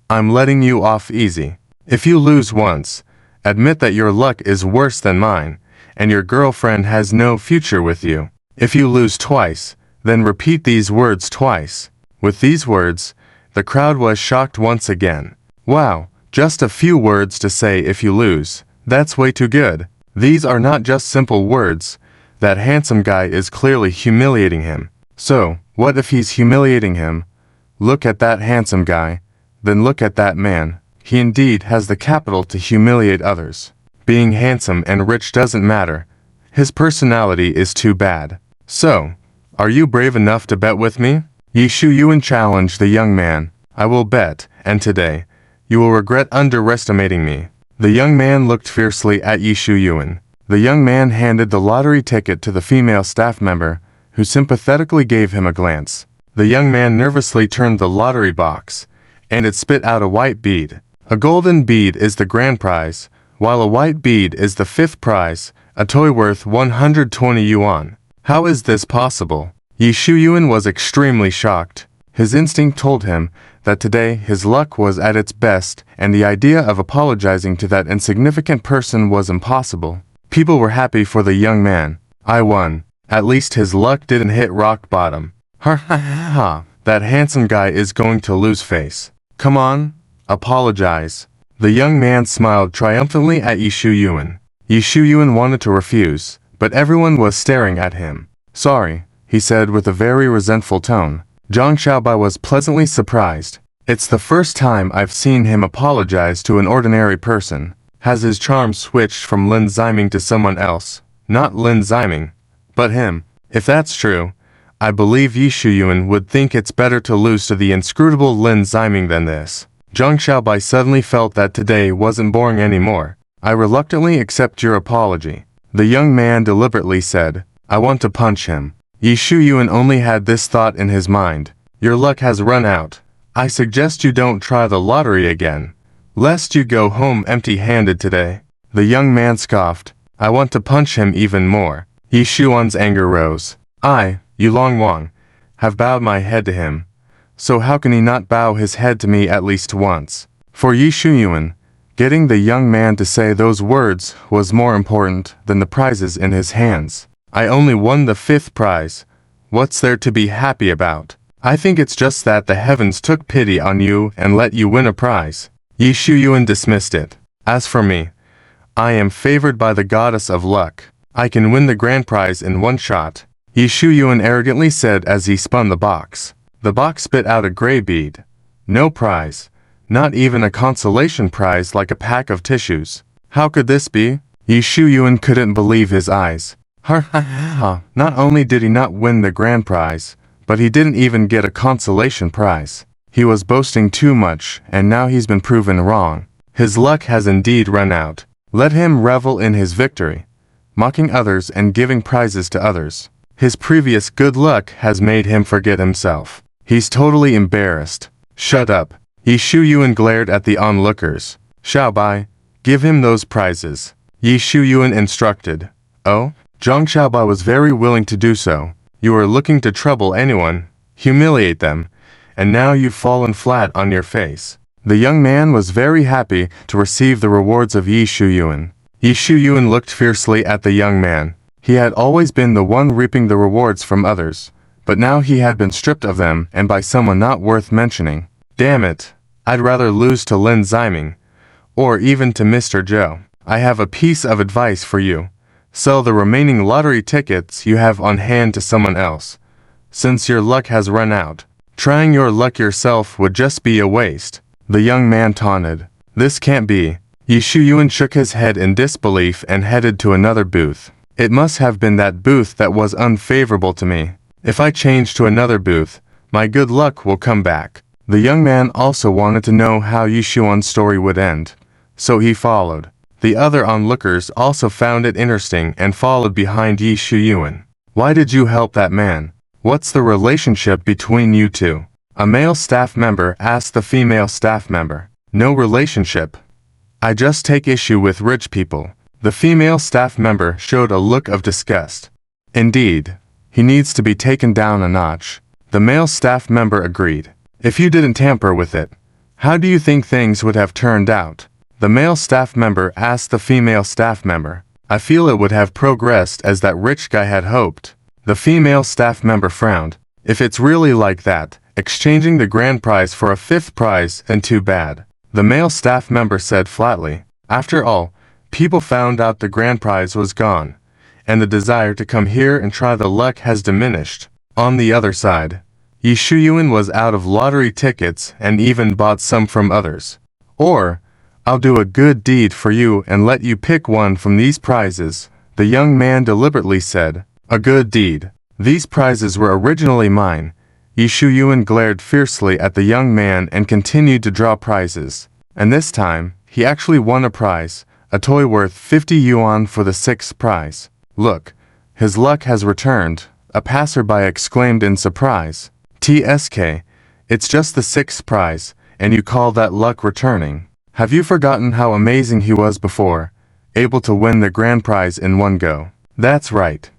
I'm letting you off easy. If you lose once, admit that your luck is worse than mine, and your girlfriend has no future with you. If you lose twice, then repeat these words twice. With these words, the crowd was shocked once again. Wow, just a few words to say if you lose. That's way too good. These are not just simple words. That handsome guy is clearly humiliating him. So, what if he's humiliating him? Look at that handsome guy. Then look at that man. He indeed has the capital to humiliate others. Being handsome and rich doesn't matter. His personality is too bad. So, are you brave enough to bet with me? Yi Shuyuan challenged the young man. I will bet, and today, you will regret underestimating me. The young man looked fiercely at Yi Shuyuan. The young man handed the lottery ticket to the female staff member, who sympathetically gave him a glance. The young man nervously turned the lottery box, and it spit out a white bead. A golden bead is the grand prize, while a white bead is the fifth prize, a toy worth 120 yuan. How is this possible? Yi Shuyuan was extremely shocked. His instinct told him that today his luck was at its best, and the idea of apologizing to that insignificant person was impossible. People were happy for the young man. I won. At least his luck didn't hit rock bottom. Ha ha ha ha. That handsome guy is going to lose face. Come on, apologize. The young man smiled triumphantly at Yi Shuyuan. Yi Shuyuan wanted to refuse, but everyone was staring at him. Sorry, he said with a very resentful tone. Zhang Xiaobai was pleasantly surprised. It's the first time I've seen him apologize to an ordinary person. Has his charm switched from Lin Ziming to someone else? Not Lin Ziming, but him. If that's true, I believe Yi Shuyuan would think it's better to lose to the inscrutable Lin Ziming than this. Zhang Xiaobai suddenly felt that today wasn't boring anymore. I reluctantly accept your apology. The young man deliberately said, I want to punch him. Yi Shuyuan only had this thought in his mind. Your luck has run out. I suggest you don't try the lottery again, lest you go home empty-handed today. The young man scoffed. I want to punch him even more. Yi Shuyuan's anger rose. I, Yulong Wang, have bowed my head to him. So how can he not bow his head to me at least once? For Yi Shuyuan, getting the young man to say those words was more important than the prizes in his hands. I only won the fifth prize. What's there to be happy about? I think it's just that the heavens took pity on you and let you win a prize. Yi Shuyuan dismissed it. As for me, I am favored by the goddess of luck. I can win the grand prize in one shot. Yi Shuyuan arrogantly said as he spun the box. The box spit out a gray bead. No prize. Not even a consolation prize like a pack of tissues. How could this be? Yi Shuyuan couldn't believe his eyes. Ha ha ha. Not only did he not win the grand prize, but he didn't even get a consolation prize. He was boasting too much, and now he's been proven wrong. His luck has indeed run out. Let him revel in his victory, mocking others and giving prizes to others. His previous good luck has made him forget himself. He's totally embarrassed. Shut up. Yi Shuyuan glared at the onlookers. Xiaobai, give him those prizes. Yi Shuyuan instructed. Oh? Zhang Xiaobai was very willing to do so. You are looking to trouble anyone, humiliate them, and now you've fallen flat on your face. The young man was very happy to receive the rewards of Yi Shuyuan. Yi Shuyuan looked fiercely at the young man. He had always been the one reaping the rewards from others, but now he had been stripped of them and by someone not worth mentioning. Damn it, I'd rather lose to Lin Ziming, or even to Mr. Zhou. I have a piece of advice for you. Sell the remaining lottery tickets you have on hand to someone else, since your luck has run out. Trying your luck yourself would just be a waste. The young man taunted. This can't be. Yi Shuyuan shook his head in disbelief and headed to another booth. It must have been that booth that was unfavorable to me. If I change to another booth, my good luck will come back. The young man also wanted to know how Yi Shuyuan's story would end, so he followed. The other onlookers also found it interesting and followed behind Yi Shuyuan. Why did you help that man? What's the relationship between you two? A male staff member asked the female staff member. No relationship. I just take issue with rich people. The female staff member showed a look of disgust. Indeed, he needs to be taken down a notch. The male staff member agreed. If you didn't tamper with it, how do you think things would have turned out? The male staff member asked the female staff member. I feel it would have progressed as that rich guy had hoped. The female staff member frowned. If it's really like that, exchanging the grand prize for a fifth prize, then too bad. The male staff member said flatly. After all, people found out the grand prize was gone, and the desire to come here and try the luck has diminished. On the other side, Yi Shuyuan was out of lottery tickets and even bought some from others. Or, I'll do a good deed for you and let you pick one from these prizes, the young man deliberately said. A good deed. These prizes were originally mine. Yi Shuyuan glared fiercely at the young man and continued to draw prizes. And this time, he actually won a prize, a toy worth 50 yuan for the sixth prize. Look, his luck has returned, a passerby exclaimed in surprise. TSK, it's just the sixth prize, and you call that luck returning? Have you forgotten how amazing he was before, able to win the grand prize in one go? That's right.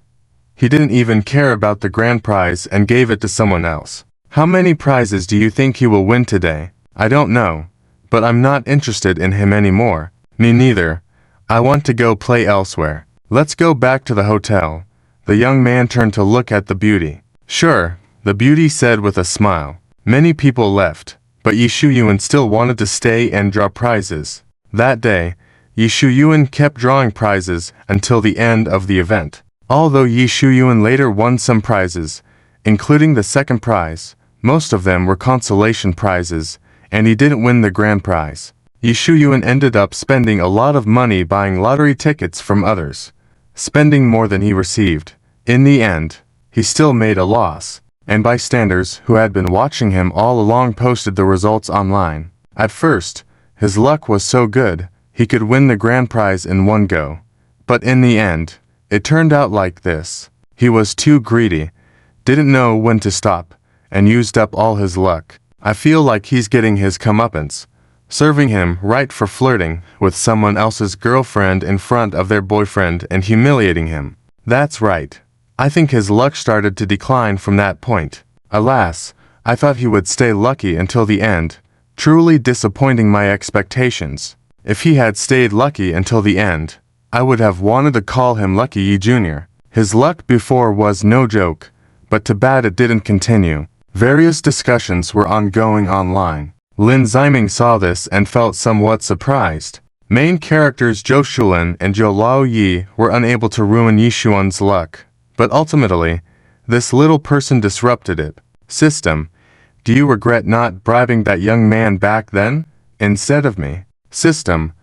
He didn't even care about the grand prize and gave it to someone else. How many prizes do you think he will win today? I don't know, but I'm not interested in him anymore. Me neither. I want to go play elsewhere. Let's go back to the hotel. The young man turned to look at the beauty. Sure, the beauty said with a smile. Many people left, but Yi Shuyuan still wanted to stay and draw prizes. That day, Yi Shuyuan kept drawing prizes until the end of the event. Although Yi Shuyuan later won some prizes, including the second prize, most of them were consolation prizes, and he didn't win the grand prize. Yi Shuyuan ended up spending a lot of money buying lottery tickets from others, spending more than he received. In the end, he still made a loss, and bystanders who had been watching him all along posted the results online. At first, his luck was so good, he could win the grand prize in one go. But in the end, it turned out like this. He was too greedy, didn't know when to stop, and used up all his luck. I feel like he's getting his comeuppance, serving him right for flirting with someone else's girlfriend in front of their boyfriend and humiliating him. That's right. I think his luck started to decline from that point. Alas, I thought he would stay lucky until the end, truly disappointing my expectations. If he had stayed lucky until the end, I would have wanted to call him Lucky Yi Jr. His luck before was no joke, but too bad it didn't continue. Various discussions were ongoing online. Lin Ziming saw this and felt somewhat surprised. Main characters Zhou Shulin and Zhou Laoyi were unable to ruin Yi Shuyuan's luck, but ultimately, this little person disrupted it. System, do you regret not bribing that young man back then, instead of me? System,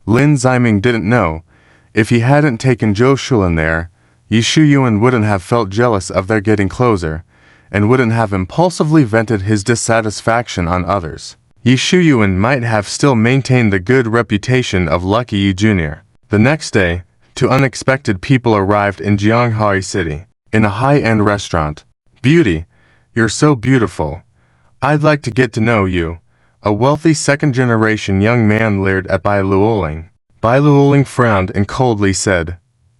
Lin Ziming didn't know. If he hadn't taken Zhou Shulin there, Yi Shuyuan wouldn't have felt jealous of their getting closer, and wouldn't have impulsively vented his dissatisfaction on others. Yi Shuyuan might have still maintained the good reputation of Lucky Yi Jr. The next day, two unexpected people arrived in Jianghai City, in a high-end restaurant. Beauty, you're so beautiful. I'd like to get to know you. A wealthy second-generation young man leered at Bai Luoling. Bai Luoling frowned and coldly said,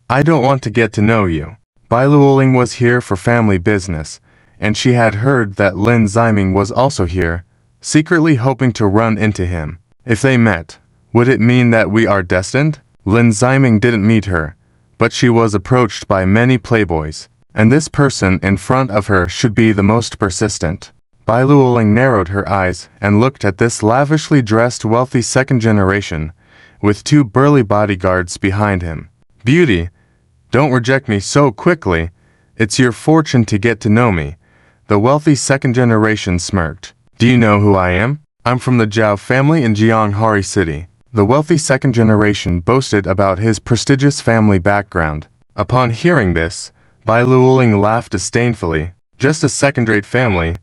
I don't want to get to know you. Bai Luoling was here for family business, and she had heard that Lin Ziming was also here, secretly hoping to run into him. If they met, would it mean that we are destined? Lin Ziming didn't meet her, but she was approached by many playboys, and this person in front of her should be the most persistent. Bai Luoling narrowed her eyes and looked at this lavishly dressed wealthy second generation, with 2 burly bodyguards behind him. Beauty, don't reject me so quickly. It's your fortune to get to know me. The wealthy second generation smirked. Do you know who I am? I'm from the Zhao family in Jianghari City. The wealthy second generation boasted about his prestigious family background. Upon hearing this, Bai Luoling laughed disdainfully. Just a second-rate family,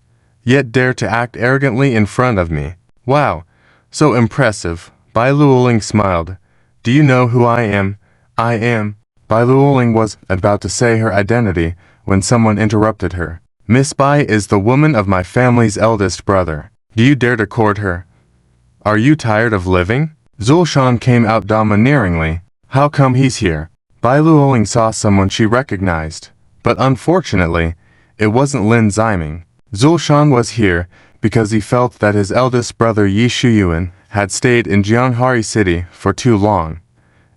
yet dare to act arrogantly in front of me. Wow, so impressive. Bai Luoling smiled. Do you know who I am? I am. Bai Luoling was about to say her identity when someone interrupted her. Miss Bai is the woman of my family's eldest brother. Do you dare to court her? Are you tired of living? Zulshan came out domineeringly. How come he's here? Bai Luoling saw someone she recognized, but unfortunately, it wasn't Lin Ziming. Zulshan was here because he felt that his eldest brother Yi Shuyuan had stayed in Jianghari City for too long,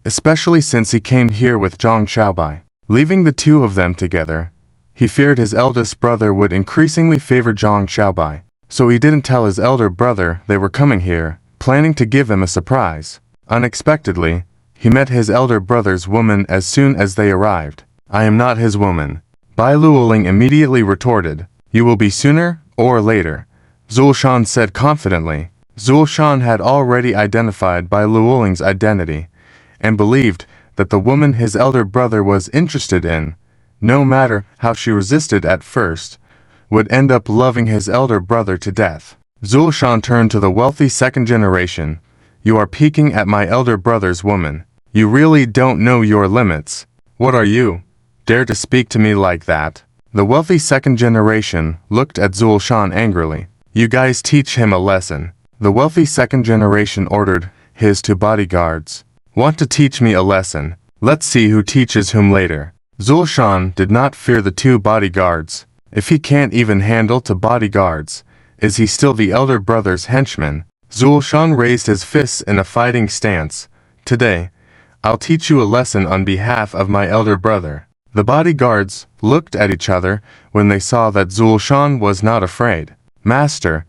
especially since he came here with Zhang Xiaobai. Leaving the 2 of them together, he feared his eldest brother would increasingly favor Zhang Xiaobai, so he didn't tell his elder brother they were coming here, planning to give him a surprise. Unexpectedly, he met his elder brother's woman as soon as they arrived. I am not his woman. Bai Luoling immediately retorted. You will be sooner or later, Zulshan said confidently. Zulshan had already identified Bai Luoling's identity, and believed that the woman his elder brother was interested in, no matter how she resisted at first, would end up loving his elder brother to death. Zulshan turned to the wealthy second generation. You are peeking at my elder brother's woman. You really don't know your limits. What are you? Dare to speak to me like that? The wealthy second generation looked at Zulshan angrily. You guys teach him a lesson. The wealthy second generation ordered his 2 bodyguards. Want to teach me a lesson? Let's see who teaches whom later. Zulshan did not fear the 2 bodyguards. If he can't even handle 2 bodyguards, is he still the elder brother's henchman? Zulshan raised his fists in a fighting stance. Today, I'll teach you a lesson on behalf of my elder brother. The bodyguards looked at each other when they saw that Zulshan was not afraid. Master,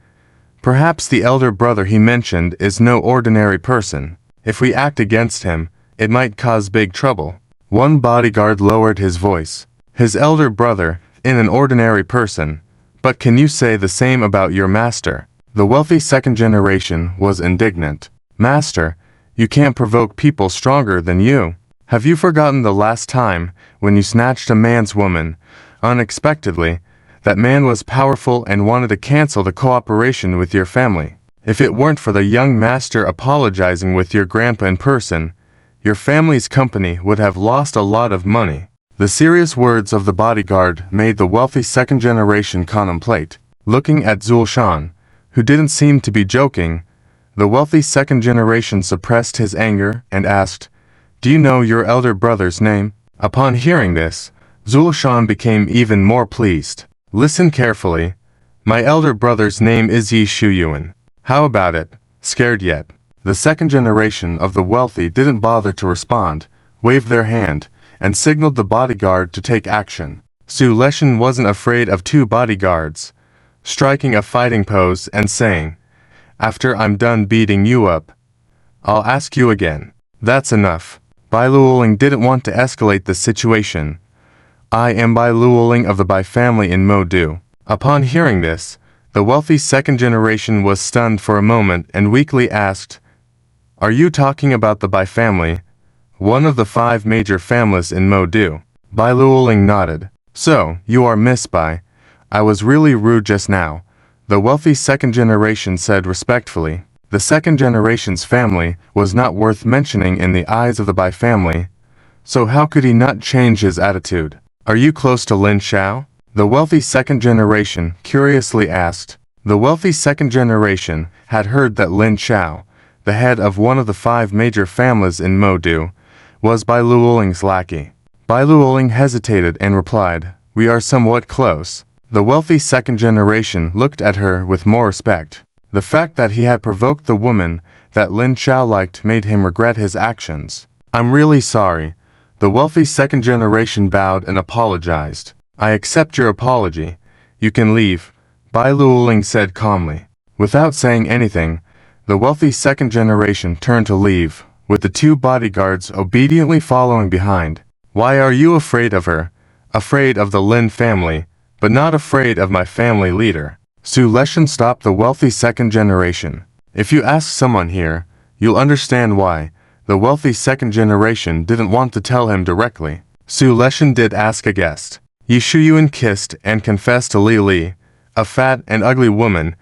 perhaps the elder brother he mentioned is no ordinary person. If we act against him, it might cause big trouble. One bodyguard lowered his voice. His elder brother, in an ordinary person. But can you say the same about your master? The wealthy second generation was indignant. Master, you can't provoke people stronger than you. Have you forgotten the last time when you snatched a man's woman, unexpectedly? That man was powerful and wanted to cancel the cooperation with your family. If it weren't for the young master apologizing with your grandpa in person, your family's company would have lost a lot of money. The serious words of the bodyguard made the wealthy second generation contemplate. Looking at Zulshan, who didn't seem to be joking, the wealthy second generation suppressed his anger and asked, Do you know your elder brother's name? Upon hearing this, Zulshan became even more pleased. Listen carefully. My elder brother's name is Yi Shuyuan. How about it? Scared yet? The second generation of the wealthy didn't bother to respond, waved their hand, and signaled the bodyguard to take action. Su Leshan wasn't afraid of 2 bodyguards, striking a fighting pose and saying, After I'm done beating you up, I'll ask you again. That's enough. Bai Luoling didn't want to escalate the situation. I am Bai Luoling of the Bai family in Modu. Upon hearing this, the wealthy second generation was stunned for a moment and weakly asked, Are you talking about the Bai family? One of the 5 major families in Modu. Bai Luoling nodded. So, you are Miss Bai. I was really rude just now, the wealthy second generation said respectfully. The second generation's family was not worth mentioning in the eyes of the Bai family, so how could he not change his attitude? Are you close to Lin Xiao? The wealthy second generation curiously asked. The wealthy second generation had heard that Lin Xiao, the head of one of the 5 major families in Modu, was Bai Luoling's lackey. Bai Luoling hesitated and replied, "We are somewhat close." The wealthy second generation looked at her with more respect. The fact that he had provoked the woman that Lin Chao liked made him regret his actions. "I'm really sorry." The wealthy second generation bowed and apologized. "I accept your apology. You can leave," Bai Luoling said calmly. Without saying anything, the wealthy second generation turned to leave, with the two bodyguards obediently following behind. "Why are you afraid of her? Afraid of the Lin family, but not afraid of my family leader." Su Leshan stopped the wealthy second generation. "If you ask someone here, you'll understand why." The wealthy second generation didn't want to tell him directly. Su Leshan did ask a guest. Yi Shuyuan kissed and confessed to Li Li, a fat and ugly woman,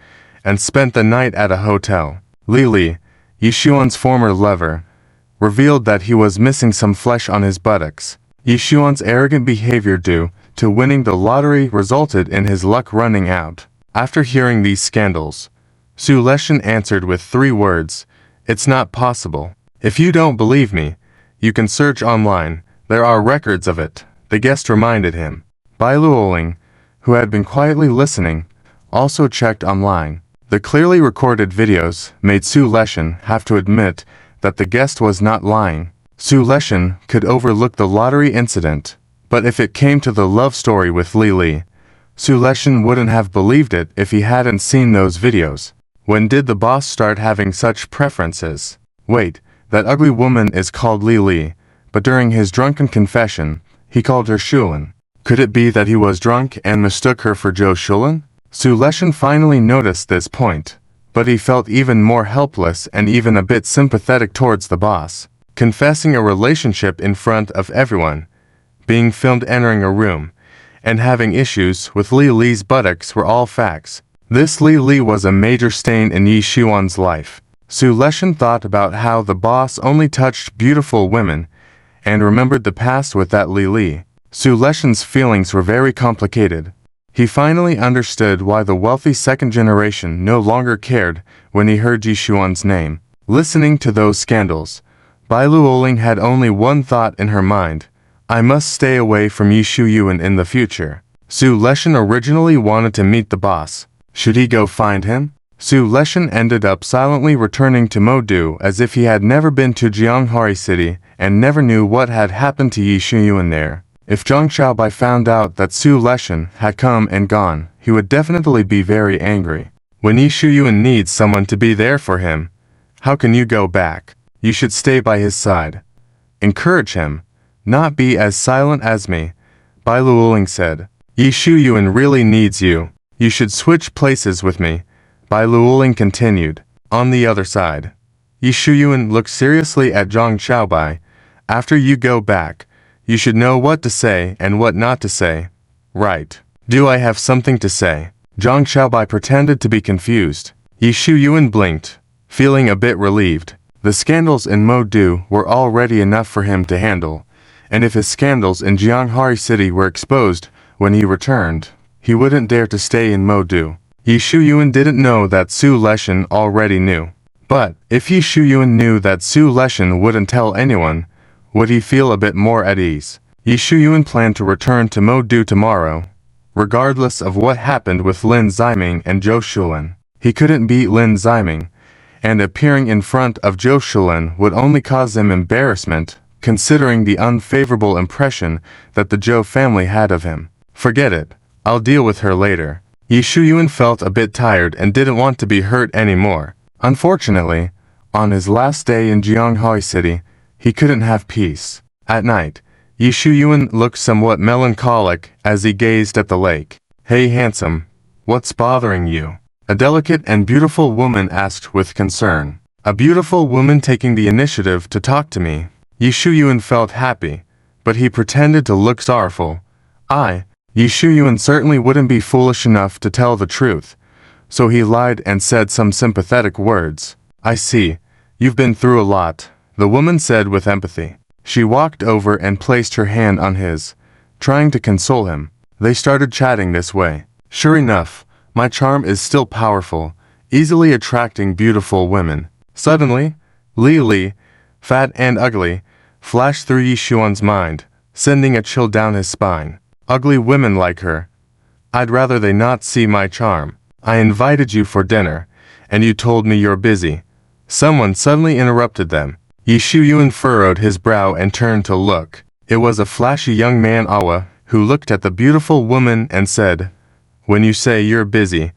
and spent the night at a hotel. Li Li, Yi Shuan's former lover, revealed that he was missing some flesh on his buttocks. Yi Shuan's arrogant behavior due to winning the lottery resulted in his luck running out. After hearing these scandals, Su Leshan answered with 3 words, "It's not possible." "If you don't believe me, you can search online, there are records of it," the guest reminded him. Bai Luoling, who had been quietly listening, also checked online. The clearly recorded videos made Su Leshan have to admit that the guest was not lying. Su Leshan could overlook the lottery incident, but if it came to the love story with Li Li, Su Leshan wouldn't have believed it if he hadn't seen those videos. When did the boss start having such preferences? Wait, that ugly woman is called Li Li, but during his drunken confession, he called her Shulin. Could it be that he was drunk and mistook her for Zhou Shulin? Su Leshan finally noticed this point, but he felt even more helpless and even a bit sympathetic towards the boss. Confessing a relationship in front of everyone, being filmed entering a room, and having issues with Li Li's buttocks were all facts. This Li Li was a major stain in Yi Xuan's life. Su Leshan thought about how the boss only touched beautiful women, and remembered the past with that Li Li. Su Leshan's feelings were very complicated. He finally understood why the wealthy second generation no longer cared when he heard Yi Xuan's name. Listening to those scandals, Bai Luoling had only one thought in her mind: "I must stay away from Yi Shuyuan in the future." Su Leshan originally wanted to meet the boss. Should he go find him? Su Leshan ended up silently returning to Modu as if he had never been to Jianghari City and never knew what had happened to Yi Shuyuan there. If Zhang Xiaobai found out that Su Leshan had come and gone, he would definitely be very angry. When Yi Shuyuan needs someone to be there for him, how can you go back? You should stay by his side. Encourage him. Not be as silent as me, Bai Luoling said. Yi Shuyuan really needs you. You should switch places with me, Bai Luoling continued. On the other side, Yi Shuyuan looked seriously at Zhang Xiaobai. After you go back, you should know what to say and what not to say. Right. Do I have something to say? Zhang Xiaobai pretended to be confused. Yi Shuyuan blinked, feeling a bit relieved. The scandals in Modu were already enough for him to handle, and if his scandals in Jianghari City were exposed when he returned, he wouldn't dare to stay in Modu. Yi Shuyuan didn't know that Su Leshan already knew. But if Yi Shuyuan knew that Su Leshan wouldn't tell anyone, would he feel a bit more at ease? Yi Shuyuan planned to return to Modu tomorrow, regardless of what happened with Lin Ziming and Zhou Shulin. He couldn't beat Lin Ziming, and appearing in front of Zhou Shulin would only cause him embarrassment, considering the unfavorable impression that the Zhou family had of him. Forget it, I'll deal with her later. Yi Shuyuan felt a bit tired and didn't want to be hurt anymore. Unfortunately, on his last day in Jianghai City, he couldn't have peace. At night, Yi Shuyuan looked somewhat melancholic as he gazed at the lake. "Hey handsome, what's bothering you?" A delicate and beautiful woman asked with concern. A beautiful woman taking the initiative to talk to me. Yi Shuyuan felt happy, but he pretended to look sorrowful. Yi Shuyuan certainly wouldn't be foolish enough to tell the truth, so he lied and said some sympathetic words. "I see, you've been through a lot," the woman said with empathy. She walked over and placed her hand on his, trying to console him. They started chatting this way. "Sure enough, my charm is still powerful, easily attracting beautiful women." Suddenly, Li Li, fat and ugly, flashed through Yi Xuan's mind. sending a chill down his spine. Ugly women like her. I'd rather they not see my charm. I invited you for dinner, and you told me you're busy. Someone suddenly interrupted them. Yi Shuyuan furrowed his brow and turned to look. It was a flashy young man Awa, who looked at the beautiful woman and said, "When you say you're busy,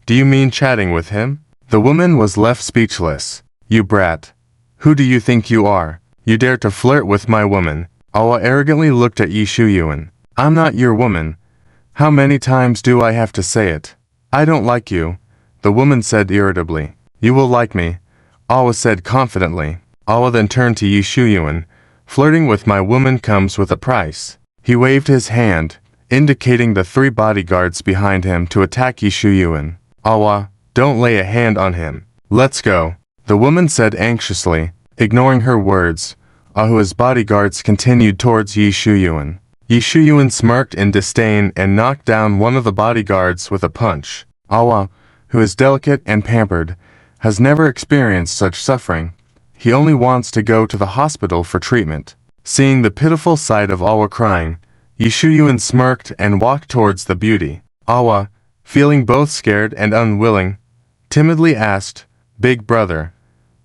do you mean chatting with him?" The woman was left speechless. "You brat. Who do you think you are? You dare to flirt with my woman?" Awa arrogantly looked at Yi Shuyuan. "I'm not your woman. How many times do I have to say it? I don't like you," the woman said irritably. "You will like me," Awa said confidently. Awa then turned to Yi Shuyuan. "Flirting with my woman comes with a price." He waved his hand, indicating the 3 bodyguards behind him to attack Yi Shuyuan. "Awa, don't lay a hand on him. Let's go," the woman said anxiously. Ignoring her words, Ahua's bodyguards continued towards Yi Shuyuan. Yi Shuyuan smirked in disdain and knocked down one of the bodyguards with a punch. Awa, who is delicate and pampered, has never experienced such suffering. He only wants to go to the hospital for treatment. Seeing the pitiful sight of Awa crying, Yi Shuyuan smirked and walked towards the beauty. Awa, feeling both scared and unwilling, timidly asked, "Big brother,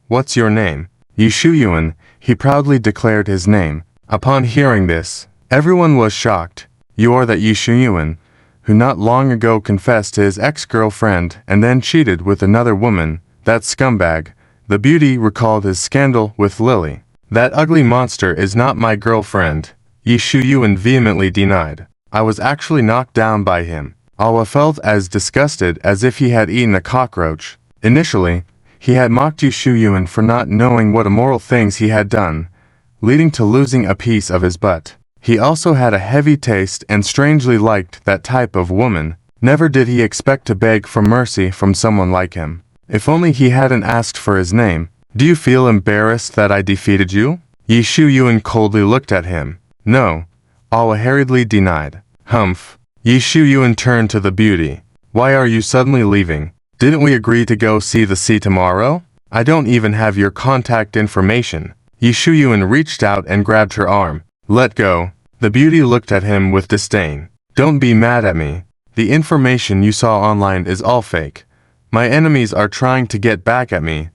what's your name?" Yi Shuyuan, he proudly declared his name. Upon hearing this, everyone was shocked. "You are that Yi Shuyuan, who not long ago confessed to his ex-girlfriend and then cheated with another woman, that scumbag." The beauty recalled his scandal with Lily. "That ugly monster is not my girlfriend," Yi Shuyuan vehemently denied. "I was actually knocked down by him." Awa felt as disgusted as if he had eaten a cockroach. Initially, he had mocked Yi Shuyuan for not knowing what immoral things he had done, leading to losing a piece of his butt. He also had a heavy taste and strangely liked that type of woman. Never did he expect to beg for mercy from someone like him. If only he hadn't asked for his name. "Do you feel embarrassed that I defeated you?" Yi Shuyuan coldly looked at him. "No," Awa hurriedly denied. "Humph." Yi Shuyuan turned to the beauty. "Why are you suddenly leaving? Didn't we agree to go see the sea tomorrow? I don't even have your contact information." Yi Shuyuan reached out and grabbed her arm. "Let go." The beauty looked at him with disdain. "Don't be mad at me. The information you saw online is all fake. My enemies are trying to get back at me."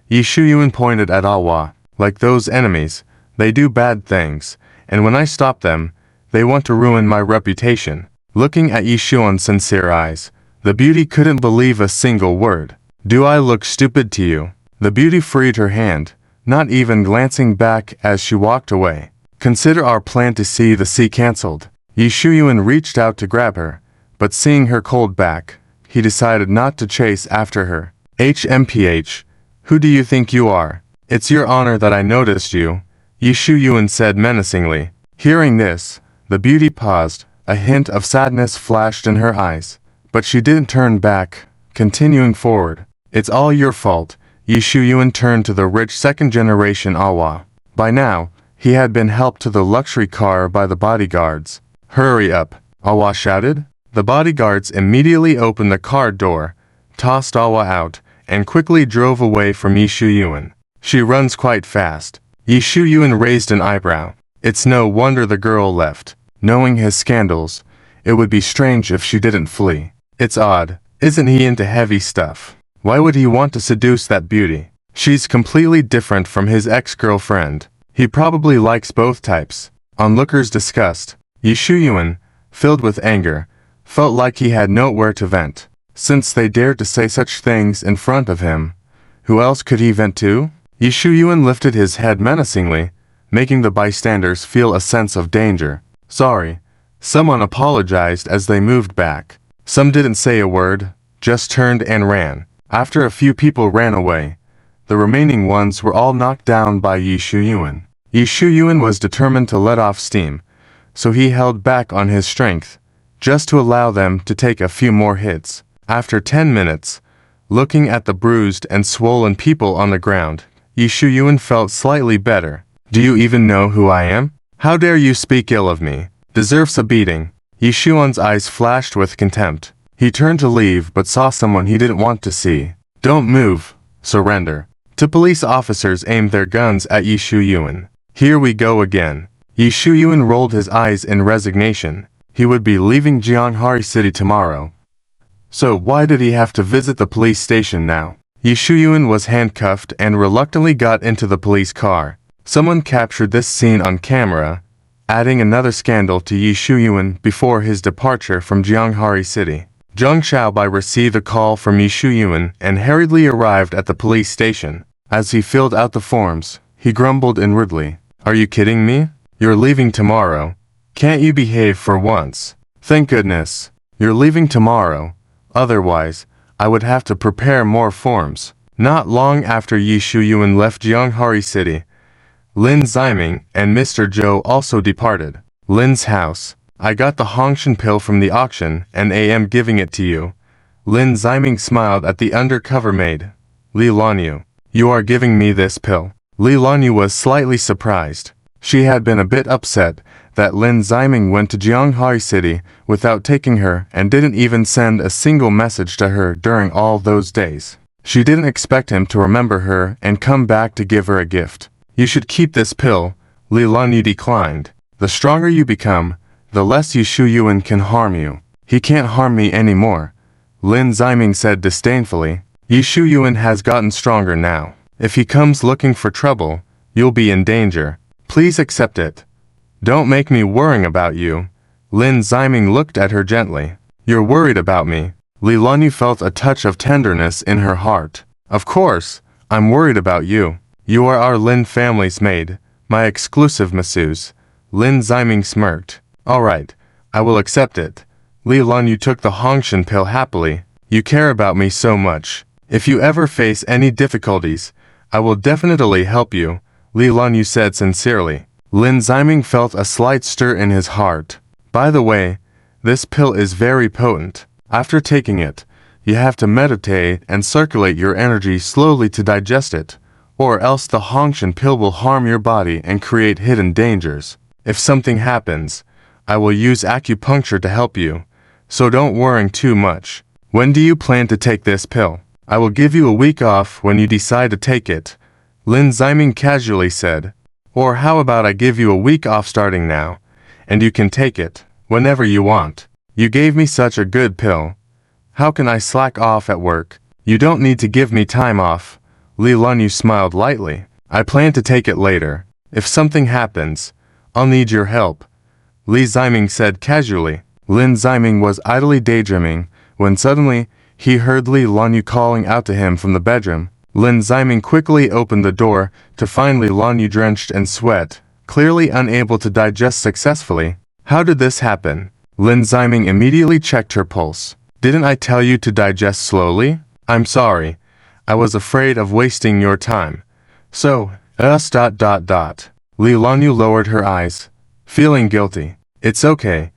Yi Shuyuan pointed at Awa. "Like those enemies, they do bad things, and when I stop them, they want to ruin my reputation." Looking at Yi Shuyuan's sincere eyes, the beauty couldn't believe a single word. "Do I look stupid to you?" The beauty freed her hand, not even glancing back as she walked away. "Consider our plan to see the sea cancelled." Yi Shuyuan reached out to grab her, but seeing her cold back, he decided not to chase after her. "HMPH, who do you think you are? It's your honor that I noticed you," Yi Shuyuan said menacingly. Hearing this, the beauty paused, a hint of sadness flashed in her eyes, but she didn't turn back, continuing forward. "It's all your fault." Yi Shuyuan turned to the rich second-generation Awa. By now, he had been helped to the luxury car by the bodyguards. "Hurry up," Awa shouted. The bodyguards immediately opened the car door, tossed Awa out, and quickly drove away from Yi Shuyuan. "She runs quite fast." Yi Shuyuan raised an eyebrow. It's no wonder the girl left. Knowing his scandals, it would be strange if she didn't flee. It's odd, isn't he into heavy stuff? Why would he want to seduce that beauty? She's completely different from his ex-girlfriend. He probably likes both types. Onlookers discussed. Yi Shuyuan, filled with anger, felt like he had nowhere to vent. Since they dared to say such things in front of him, who else could he vent to? Yi Shuyuan lifted his head menacingly, making the bystanders feel a sense of danger. "Sorry." Someone apologized as they moved back. Some didn't say a word, just turned and ran. After a few people ran away, the remaining ones were all knocked down by Yi Shuyuan. Yi Shuyuan was determined to let off steam, so he held back on his strength, just to allow them to take a few more hits. After 10 minutes, looking at the bruised and swollen people on the ground, Yi Shuyuan felt slightly better. "Do you even know who I am? How dare you speak ill of me? Deserves a beating." Yi Shuyuan's eyes flashed with contempt. He turned to leave but saw someone he didn't want to see. "Don't move. Surrender." Two police officers aimed their guns at Yi Shuyuan. "Here we go again." Yi Shuyuan rolled his eyes in resignation. He would be leaving Jianghari City tomorrow. So why did he have to visit the police station now? Yi Shuyuan was handcuffed and reluctantly got into the police car. Someone captured this scene on camera, adding another scandal to Yi Shuyuan before his departure from Jianghari City. Zhang Xiaobai received a call from Yi Shuyuan and hurriedly arrived at the police station. As he filled out the forms, he grumbled inwardly. Are you kidding me? You're leaving tomorrow. Can't you behave for once? Thank goodness. You're leaving tomorrow. Otherwise, I would have to prepare more forms. Not long after Yi Shuyuan left Jianghari City, Lin Ziming and Mr. Zhou also departed. Lin's house. I got the Hongshan pill from the auction and am giving it to you. Lin Ziming smiled at the undercover maid. Li Lanyu. You are giving me this pill. Li Lanyu was slightly surprised. She had been a bit upset that Lin Ziming went to Jianghari City without taking her and didn't even send a single message to her during all those days. She didn't expect him to remember her and come back to give her a gift. You should keep this pill, Li Lanyu declined. The stronger you become, the less Yi Shuyuan can harm you. He can't harm me anymore, Lin Ziming said disdainfully. Yi Shuyuan has gotten stronger now. If he comes looking for trouble, you'll be in danger. Please accept it. Don't make me worrying about you. Lin Ziming looked at her gently. You're worried about me. Li Lanyu felt a touch of tenderness in her heart. Of course, I'm worried about you. You are our Lin family's maid, my exclusive masseuse. Lin Ziming smirked. All right, I will accept it. Li Lanyu took the Hongshan pill happily. You care about me so much. If you ever face any difficulties, I will definitely help you, Li Lanyu said sincerely. Lin Ziming felt a slight stir in his heart. By the way, this pill is very potent. After taking it, you have to meditate and circulate your energy slowly to digest it, or else the Hongshan pill will harm your body and create hidden dangers. If something happens, I will use acupuncture to help you, so don't worry too much. When do you plan to take this pill? I will give you a week off when you decide to take it, Lin Ziming casually said. Or how about I give you a week off starting now, and you can take it whenever you want. You gave me such a good pill. How can I slack off at work? You don't need to give me time off. Li Lanyu smiled lightly. I plan to take it later. If something happens, I'll need your help, Li Ziming said casually. Lin Ziming was idly daydreaming when suddenly he heard Li Lanyu calling out to him from the bedroom. Lin Ziming quickly opened the door to find Li Lanyu drenched in sweat, clearly unable to digest successfully. How did this happen? Lin Ziming immediately checked her pulse. Didn't I tell you to digest slowly? I'm sorry. I was afraid of wasting your time. So, Li Lanyu lowered her eyes, feeling guilty. It's okay.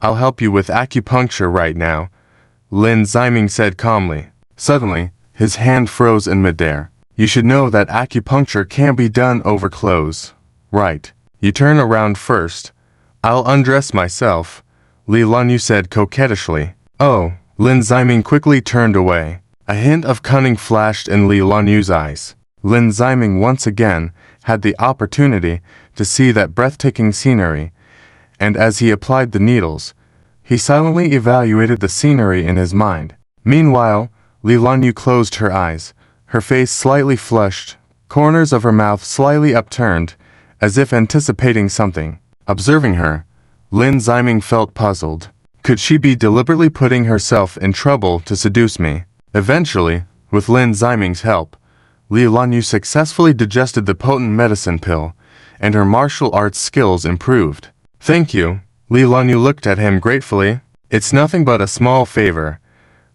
I'll help you with acupuncture right now, Lin Ziming said calmly. Suddenly, his hand froze in midair. You should know that acupuncture can't be done over clothes. Right. You turn around first. I'll undress myself, Li Lanyu said coquettishly. Oh, Lin Ziming quickly turned away. A hint of cunning flashed in Li Lanyu's eyes. Lin Ziming once again had the opportunity to see that breathtaking scenery, and as he applied the needles, he silently evaluated the scenery in his mind. Meanwhile, Li Lanyu closed her eyes, her face slightly flushed, corners of her mouth slightly upturned, as if anticipating something. Observing her, Lin Ziming felt puzzled. Could she be deliberately putting herself in trouble to seduce me? Eventually, with Lin Ziming's help, Li Lanyu successfully digested the potent medicine pill, and her martial arts skills improved. Thank you. Li Lanyu looked at him gratefully. It's nothing but a small favor.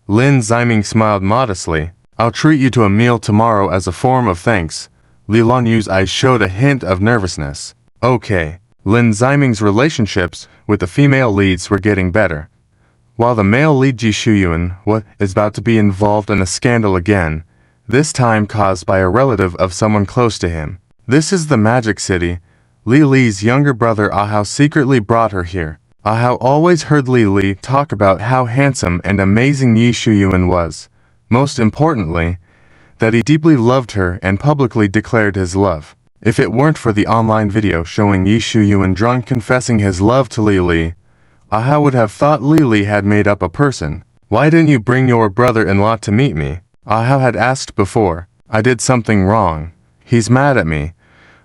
Lin Ziming smiled modestly. I'll treat you to a meal tomorrow as a form of thanks. Li Lanyu's eyes showed a hint of nervousness. Okay. Lin Ziming's relationships with the female leads were getting better. While the male lead Yi Shuyuan is about to be involved in a scandal again, this time caused by a relative of someone close to him. This is the Magic City. Li Li's younger brother Ahao secretly brought her here. Ahao always heard Li talk about how handsome and amazing Yi Shuyuan was. Most importantly, that he deeply loved her and publicly declared his love. If it weren't for the online video showing Yi Shuyuan drunk confessing his love to Li Li, I would have thought Li Li had made up a person. Why didn't you bring your brother-in-law to meet me? I had asked before. I did something wrong. He's mad at me.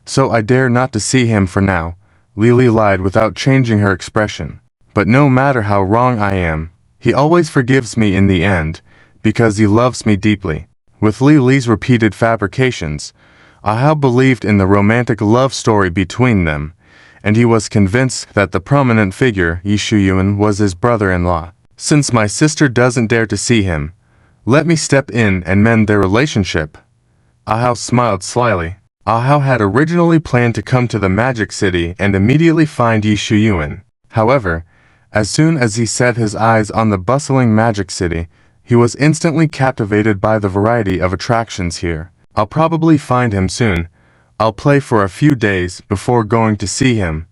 So I dare not to see him for now. Li Li lied without changing her expression. But no matter how wrong I am, he always forgives me in the end, because he loves me deeply. With Li Li's repeated fabrications, I believed in the romantic love story between them, and he was convinced that the prominent figure, Yi Shuyuan, was his brother-in-law. Since my sister doesn't dare to see him, let me step in and mend their relationship. Ahao smiled slyly. Ahao had originally planned to come to the Magic City and immediately find Yi Shuyuan. However, as soon as he set his eyes on the bustling Magic City, he was instantly captivated by the variety of attractions here. I'll probably find him soon. I'll play for a few days before going to see him.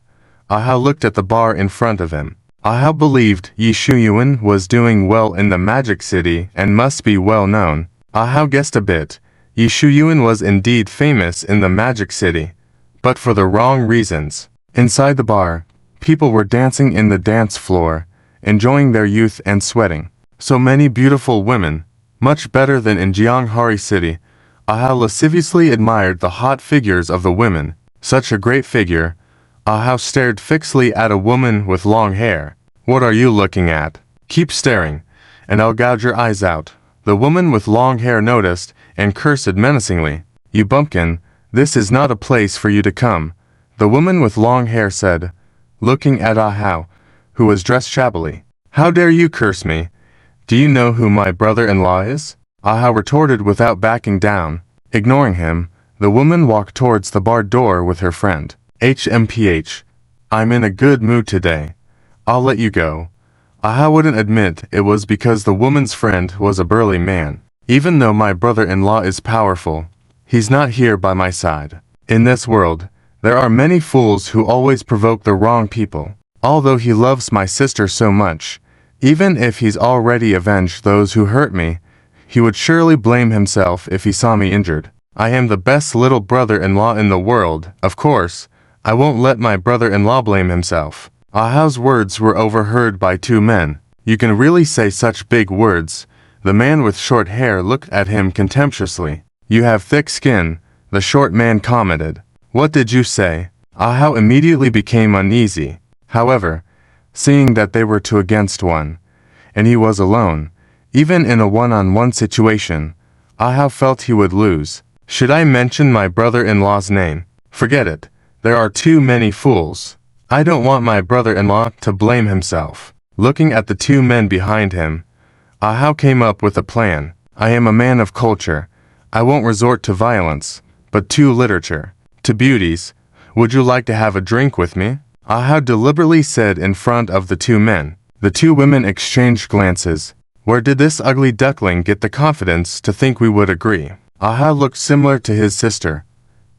Ahao looked at the bar in front of him. Ahao believed Yi Shuyuan was doing well in the Magic City and must be well known. Ahao guessed a bit. Yi Shuyuan was indeed famous in the Magic City, but for the wrong reasons. Inside the bar, people were dancing in the dance floor, enjoying their youth and sweating. So many beautiful women, much better than in Jianghari City. Ahao lasciviously admired the hot figures of the women. Such a great figure. Ahao stared fixedly at a woman with long hair. What are you looking at? Keep staring, and I'll gouge your eyes out. The woman with long hair noticed, and cursed menacingly. You bumpkin, this is not a place for you to come, the woman with long hair said, looking at Ahao, who was dressed shabbily. How dare you curse me? Do you know who my brother-in-law is? Ahao retorted without backing down. Ignoring him, the woman walked towards the bar door with her friend. HMPH. I'm in a good mood today. I'll let you go. Ahao wouldn't admit it was because the woman's friend was a burly man. Even though my brother-in-law is powerful, he's not here by my side. In this world, there are many fools who always provoke the wrong people. Although he loves my sister so much, even if he's already avenged those who hurt me, he would surely blame himself if he saw me injured. I am the best little brother-in-law in the world, of course. I won't let my brother-in-law blame himself. Ahao's words were overheard by two men. You can really say such big words. The man with short hair looked at him contemptuously. You have thick skin, the short man commented. What did you say? Ahao immediately became uneasy. However, seeing that they were two against one, and he was alone, even in a one-on-one situation, Ahao felt he would lose. Should I mention my brother-in-law's name? Forget it. There are too many fools. I don't want my brother-in-law to blame himself. Looking at the two men behind him, Ahao came up with a plan. I am a man of culture. I won't resort to violence, but to literature, to beauties. Would you like to have a drink with me? Ahao deliberately said in front of the two men. The two women exchanged glances. Where did this ugly duckling get the confidence to think we would agree? Ahao looked similar to his sister,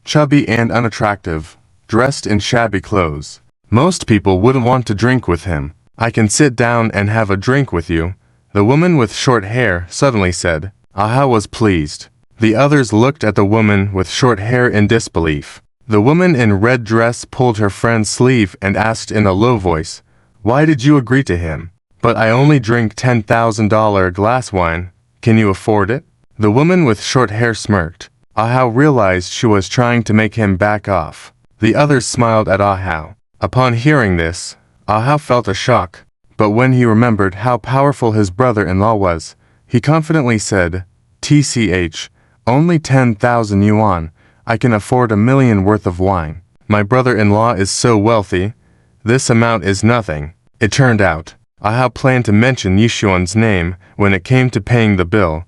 chubby and unattractive, dressed in shabby clothes. Most people wouldn't want to drink with him. I can sit down and have a drink with you, the woman with short hair suddenly said. Ahao was pleased. The others looked at the woman with short hair in disbelief. The woman in red dress pulled her friend's sleeve and asked in a low voice, Why did you agree to him? But I only drink $10,000 glass wine. Can you afford it? The woman with short hair smirked. Ahao realized she was trying to make him back off. The others smiled at Ahao. Upon hearing this, Ahao felt a shock, but when he remembered how powerful his brother-in-law was, he confidently said, TCH, only 10,000 yuan, I can afford $1 million worth of wine. My brother-in-law is so wealthy, this amount is nothing. It turned out, Ahao planned to mention Yi Shuyuan's name when it came to paying the bill,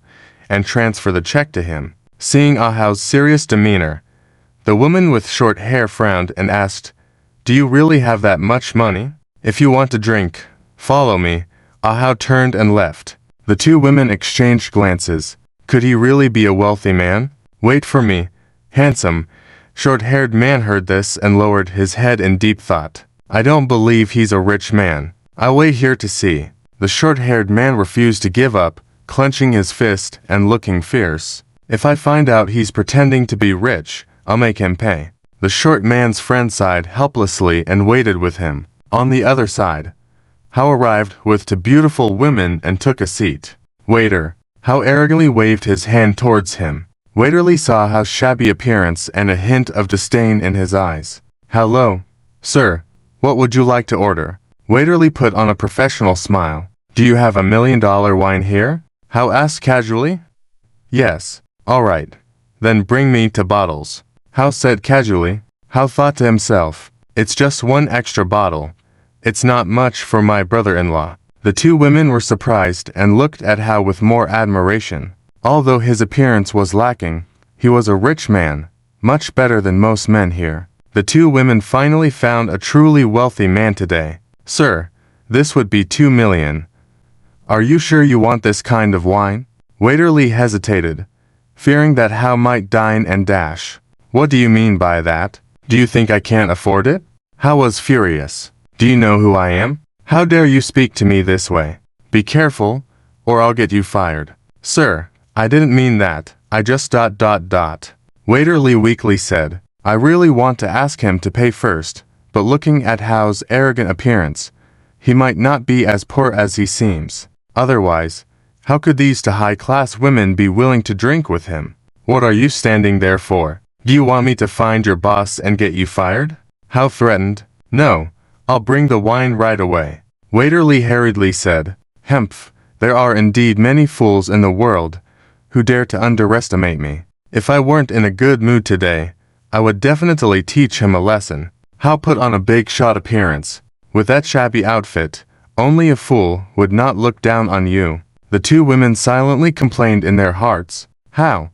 and transfer the check to him. Seeing Ahao's serious demeanor, the woman with short hair frowned and asked, Do you really have that much money? If you want to drink, follow me. Ahao turned and left. The two women exchanged glances. Could he really be a wealthy man? Wait for me. Handsome, short-haired man heard this and lowered his head in deep thought. I don't believe he's a rich man. I'll wait here to see. The short-haired man refused to give up, clenching his fist and looking fierce. If I find out he's pretending to be rich, I'll make him pay. The short man's friend sighed helplessly and waited with him. On the other side, Hao arrived with two beautiful women and took a seat. Waiter, Hao arrogantly waved his hand towards him. Waiter Li saw Hao's shabby appearance and a hint of disdain in his eyes. Hello, sir, what would you like to order? Waiter Li put on a professional smile. Do you have $1 million wine here? Hao asked casually. Yes. All right. Then bring me 2 bottles. Hao said casually. Hao thought to himself, it's just 1 extra bottle. It's not much for my brother-in-law. The 2 women were surprised and looked at Hao with more admiration. Although his appearance was lacking, he was a rich man, much better than most men here. The 2 women finally found a truly wealthy man today. Sir, this would be 2 million. Are you sure you want this kind of wine? Waiter Li hesitated, fearing that Hao might dine and dash. What do you mean by that? Do you think I can't afford it? Hao was furious. Do you know who I am? How dare you speak to me this way? Be careful, or I'll get you fired. Sir, I didn't mean that. I just ... Waiter Li weakly said. I really want to ask him to pay first, but looking at Hao's arrogant appearance, he might not be as poor as he seems. Otherwise, how could these 2 high-class women be willing to drink with him? What are you standing there for? Do you want me to find your boss and get you fired? Hao threatened. No, I'll bring the wine right away. Waiter Li hurriedly said. Hemph, there are indeed many fools in the world who dare to underestimate me. If I weren't in a good mood today, I would definitely teach him a lesson. Hao put on a big shot appearance. With that shabby outfit, only a fool would not look down on you. The 2 women silently complained in their hearts. How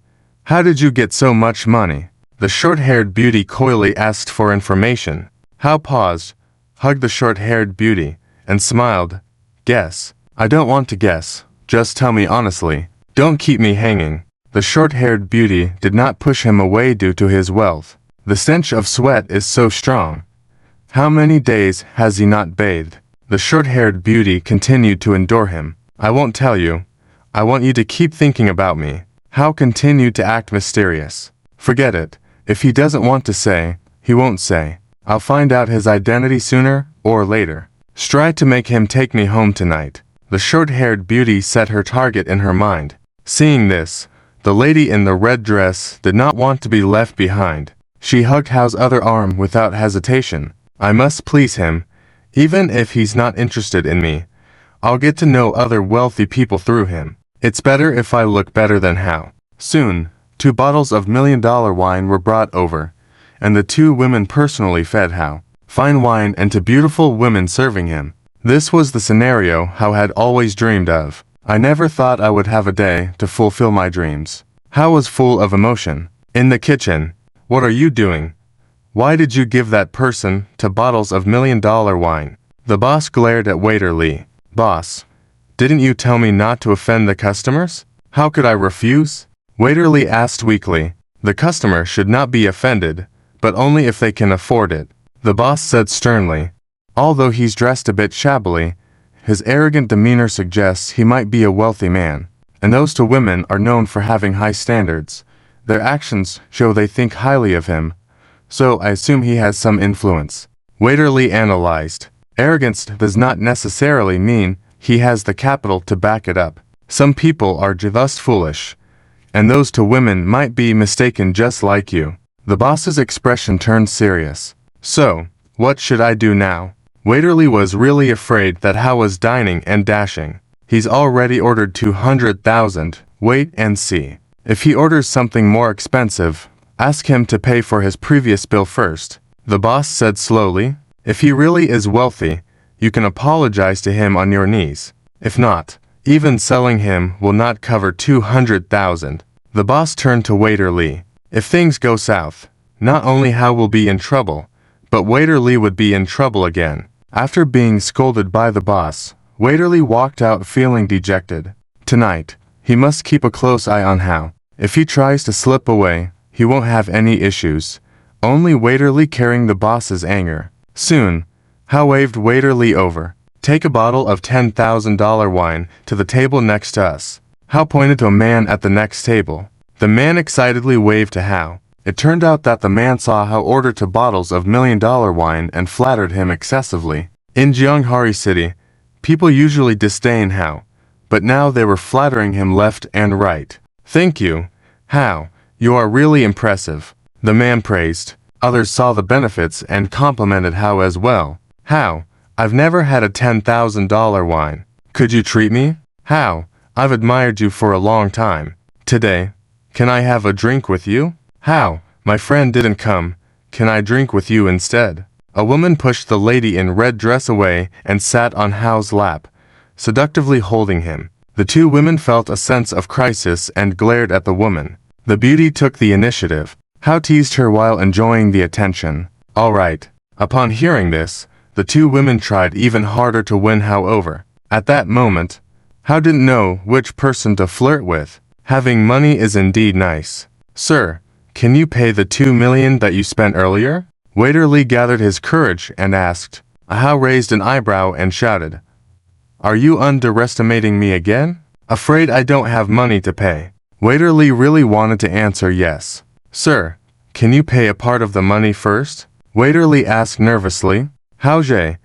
did you get so much money? The short-haired beauty coyly asked for information. Hao paused, hugged the short-haired beauty, and smiled. Guess. I don't want to guess. Just tell me honestly. Don't keep me hanging. The short-haired beauty did not push him away due to his wealth. The stench of sweat is so strong. How many days has he not bathed? The short-haired beauty continued to endure him. I won't tell you. I want you to keep thinking about me. Hao continued to act mysterious. Forget it. If he doesn't want to say, he won't say. I'll find out his identity sooner or later. Strive to make him take me home tonight. The short-haired beauty set her target in her mind. Seeing this, the lady in the red dress did not want to be left behind. She hugged Hao's other arm without hesitation. I must please him, even if he's not interested in me. I'll get to know other wealthy people through him. It's better if I look better than Hao. Soon, 2 bottles of $1 million wine were brought over, and the 2 women personally fed Hao. Fine wine and 2 beautiful women serving him. This was the scenario Hao had always dreamed of. I never thought I would have a day to fulfill my dreams. Hao was full of emotion. In the kitchen. What are you doing? Why did you give that person 2 bottles of $1 million wine? The boss glared at Waiter Li. Boss, didn't you tell me not to offend the customers? How could I refuse? Waiter Li asked weakly. The customer should not be offended, but only if they can afford it. The boss said sternly. Although he's dressed a bit shabbily, his arrogant demeanor suggests he might be a wealthy man. And those 2 women are known for having high standards. Their actions show they think highly of him, so I assume he has some influence. Waiter Li analyzed. Arrogance does not necessarily mean he has the capital to back it up. Some people are just foolish, and those 2 women might be mistaken just like you. The boss's expression turned serious. So, what should I do now? Waiter Li was really afraid that Hao was dining and dashing. He's already ordered 200,000. Wait and see. If he orders something more expensive, ask him to pay for his previous bill first. The boss said slowly. If he really is wealthy, you can apologize to him on your knees. If not, even selling him will not cover 200,000. The boss turned to Waiter Li. If things go south, not only Hao will be in trouble, but Waiter Li would be in trouble again. After being scolded by the boss, Waiter Li walked out feeling dejected. Tonight, he must keep a close eye on Hao. If he tries to slip away, he won't have any issues. Only Waiter Li carrying the boss's anger. Soon, Hao waved Waiter Li over. Take a bottle of $10,000 wine to the table next to us. Hao pointed to a man at the next table. The man excitedly waved to Hao. It turned out that the man saw Hao order 2 bottles of $1 million wine and flattered him excessively. In Gyeonghari City, people usually disdain Hao, but now they were flattering him left and right. Thank you, Hao, you are really impressive, the man praised. Others saw the benefits and complimented Hao as well. Hao, I've never had a $10,000 wine. Could you treat me? Hao, I've admired you for a long time. Today, can I have a drink with you? Hao, my friend didn't come. Can I drink with you instead? A woman pushed the lady in red dress away and sat on Hao's lap, seductively holding him. The 2 women felt a sense of crisis and glared at the woman. The beauty took the initiative. Hao teased her while enjoying the attention. All right. Upon hearing this, the 2 women tried even harder to win Hao over. At that moment, Hao didn't know which person to flirt with. Having money is indeed nice. Sir, can you pay the 2 million that you spent earlier? Waiter Lee gathered his courage and asked. Hao raised an eyebrow and shouted. Are you underestimating me again? Afraid I don't have money to pay. Waiter Lee really wanted to answer yes. Sir, can you pay a part of the money first? Waiter Lee asked nervously. Hao Jie,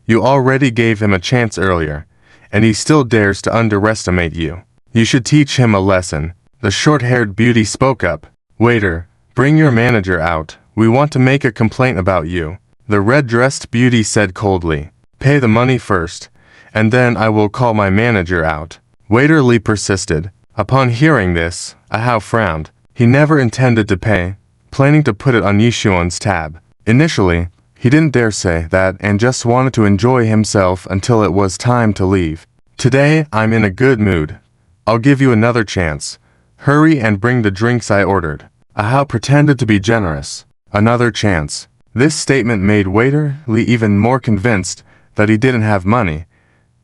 you already gave him a chance earlier, and he still dares to underestimate you. You should teach him a lesson. The short-haired beauty spoke up. Waiter, bring your manager out. We want to make a complaint about you. The red-dressed beauty said coldly. Pay the money first, and then I will call my manager out. Waiter Lee persisted. Upon hearing this, Hao frowned. He never intended to pay, planning to put it on Yishuan's tab. Initially, he didn't dare say that and just wanted to enjoy himself until it was time to leave. Today, I'm in a good mood. I'll give you another chance. Hurry and bring the drinks I ordered. Hao pretended to be generous. Another chance. This statement made Waiter Lee even more convinced that he didn't have money,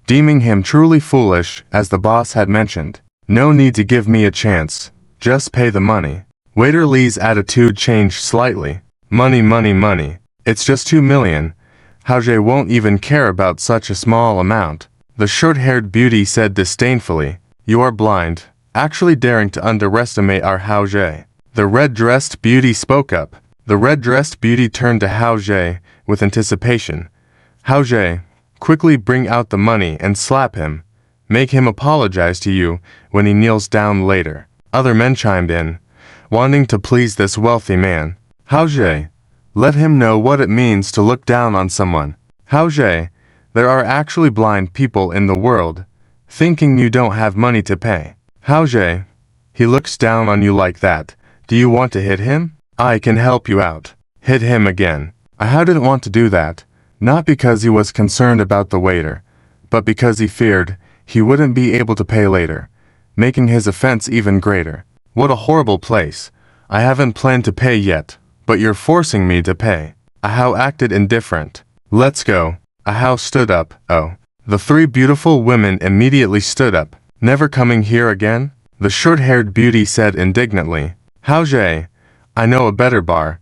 deeming him truly foolish as the boss had mentioned. No need to give me a chance. Just pay the money. Waiter Lee's attitude changed slightly. Money, money, money. It's just 2 million. Hao Jie won't even care about such a small amount. The short-haired beauty said disdainfully. You are blind, actually daring to underestimate our Hao Jie. The red-dressed beauty spoke up. The red-dressed beauty turned to Hao Jie with anticipation. Hao Jie, quickly bring out the money and slap him. Make him apologize to you when he kneels down later. Other men chimed in, wanting to please this wealthy man. Hao Jie, let him know what it means to look down on someone. Hao Jie, there are actually blind people in the world, thinking you don't have money to pay. Hao Jie, he looks down on you like that. Do you want to hit him? I can help you out. Hit him again. Hao didn't want to do that, not because he was concerned about the waiter, but because he feared he wouldn't be able to pay later, making his offense even greater. What a horrible place. I haven't planned to pay yet, but you're forcing me to pay. Hao acted indifferent. Let's go. Hao stood up. Oh. The 3 beautiful women immediately stood up. Never coming here again? The short-haired beauty said indignantly. Hao Jie, I know a better bar.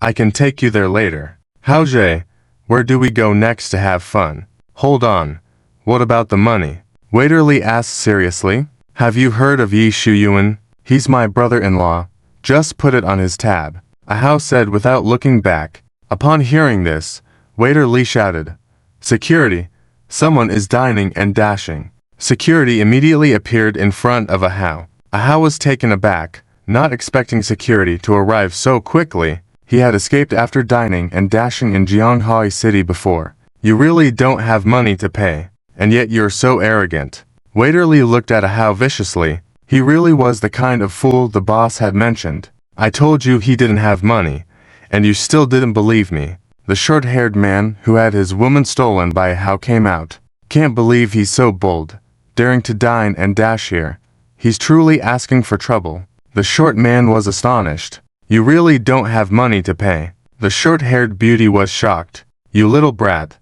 I can take you there later. Hao Jie, where do we go next to have fun? Hold on. What about the money? Waiter Lee asked seriously. Have you heard of Yi Shuyuan? He's my brother-in-law. Just put it on his tab. Hao said without looking back. Upon hearing this, Waiter Lee shouted, Security! Someone is dining and dashing. Security immediately appeared in front of Hao. Hao was taken aback, not expecting security to arrive so quickly. He had escaped after dining and dashing in Gyeonghari City before. You really don't have money to pay, and yet you're so arrogant. Waiter Lee looked at Hao viciously. He really was the kind of fool the boss had mentioned. I told you he didn't have money, and you still didn't believe me. The short-haired man who had his woman stolen by Hao came out. Can't believe he's so bold, daring to dine and dash here. He's truly asking for trouble. The short man was astonished. You really don't have money to pay. The short-haired beauty was shocked. You little brat.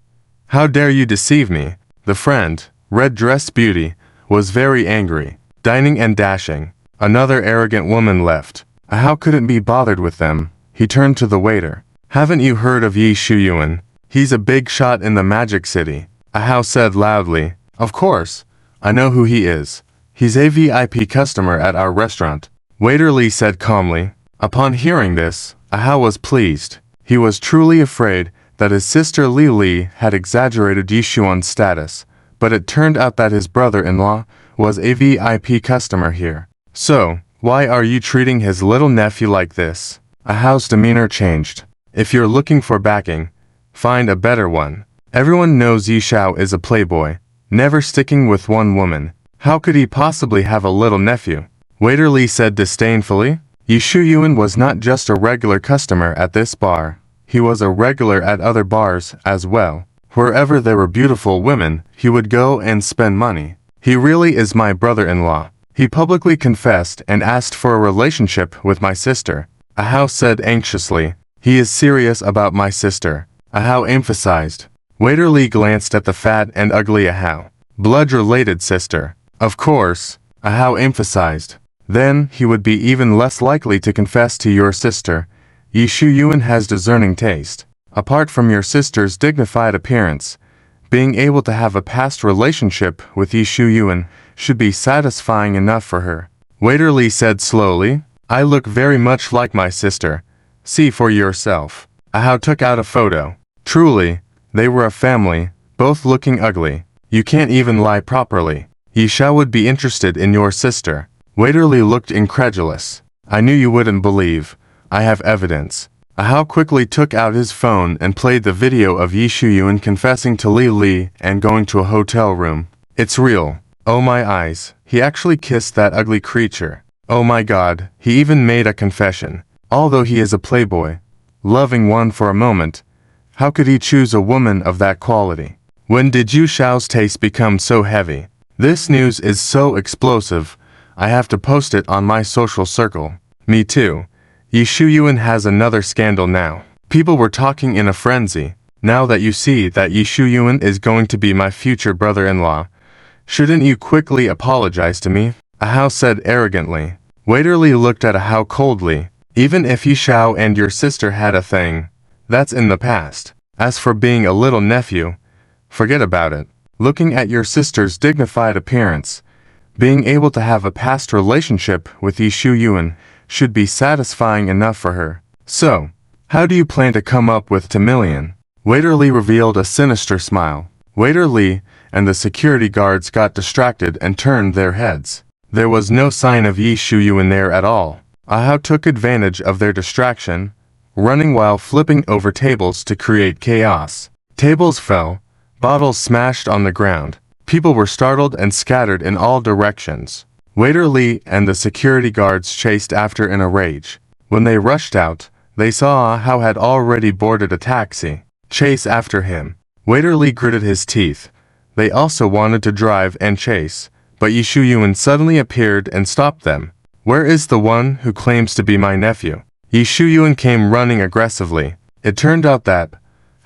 How dare you deceive me? The friend, red-dressed beauty, was very angry. Dining and dashing. Another arrogant woman left. Hao couldn't be bothered with them. He turned to the waiter. Haven't you heard of Yi Shuyuan? He's a big shot in the Magic City. Hao said loudly. Of course. I know who he is. He's a VIP customer at our restaurant. Waiter Lee said calmly. Upon hearing this, Ahao was pleased. He was truly afraid that his sister Li had exaggerated Yishuan's status, but it turned out that his brother-in-law was a VIP customer here. So, why are you treating his little nephew like this? Ahao's demeanor changed. If you're looking for backing, find a better one. Everyone knows Yishao is a playboy, never sticking with one woman. How could he possibly have a little nephew? Waiter Li said disdainfully. Yishu Yuan was not just a regular customer at this bar. He was a regular at other bars as well. Wherever there were beautiful women, he would go and spend money. He really is my brother-in-law. He publicly confessed and asked for a relationship with my sister. Ahao said anxiously. He is serious about my sister. Ahao emphasized. Waiter Li glanced at the fat and ugly Ahao. Blood-related sister. Of course, Ahao emphasized. Then he would be even less likely to confess to your sister. Yishu Yuan has discerning taste. Apart from your sister's dignified appearance, being able to have a past relationship with Yishu Yuan should be satisfying enough for her. Waiter Li said slowly. I look very much like my sister. See for yourself. Ahao took out a photo. Truly, they were a family, both looking ugly. You can't even lie properly. Yishao would be interested in your sister. Waiter Li looked incredulous. I knew you wouldn't believe. I have evidence. Ahao quickly took out his phone and played the video of Yishu Yuan confessing to Li and going to a hotel room. It's real. Oh my eyes, he actually kissed that ugly creature. Oh my god, he even made a confession. Although he is a playboy, loving one for a moment, how could he choose a woman of that quality? When did Yishao's taste become so heavy? This news is so explosive, I have to post it on my social circle. Me too. Yishu Yuan has another scandal now. People were talking in a frenzy. Now that you see that Yishu Yuan is going to be my future brother-in-law, shouldn't you quickly apologize to me? Ahao said arrogantly. Waiter Li looked at Ahao coldly. Even if Yishao and your sister had a thing, that's in the past. As for being a little nephew, forget about it. Looking at your sister's dignified appearance, being able to have a past relationship with Yishu Yuan should be satisfying enough for her. So, how do you plan to come up with $2 million? Waiter Li revealed a sinister smile. Waiter Li and the security guards got distracted and turned their heads. There was no sign of Yishu Yuan there at all. Ahao took advantage of their distraction, running while flipping over tables to create chaos. Tables fell, bottles smashed on the ground. People were startled and scattered in all directions. Waiter Li and the security guards chased after in a rage. When they rushed out, they saw Ahao had already boarded a taxi. Chase after him. Waiter Li gritted his teeth. They also wanted to drive and chase, but Yishu Yuan suddenly appeared and stopped them. Where is the one who claims to be my nephew? Yishu Yuan came running aggressively. It turned out that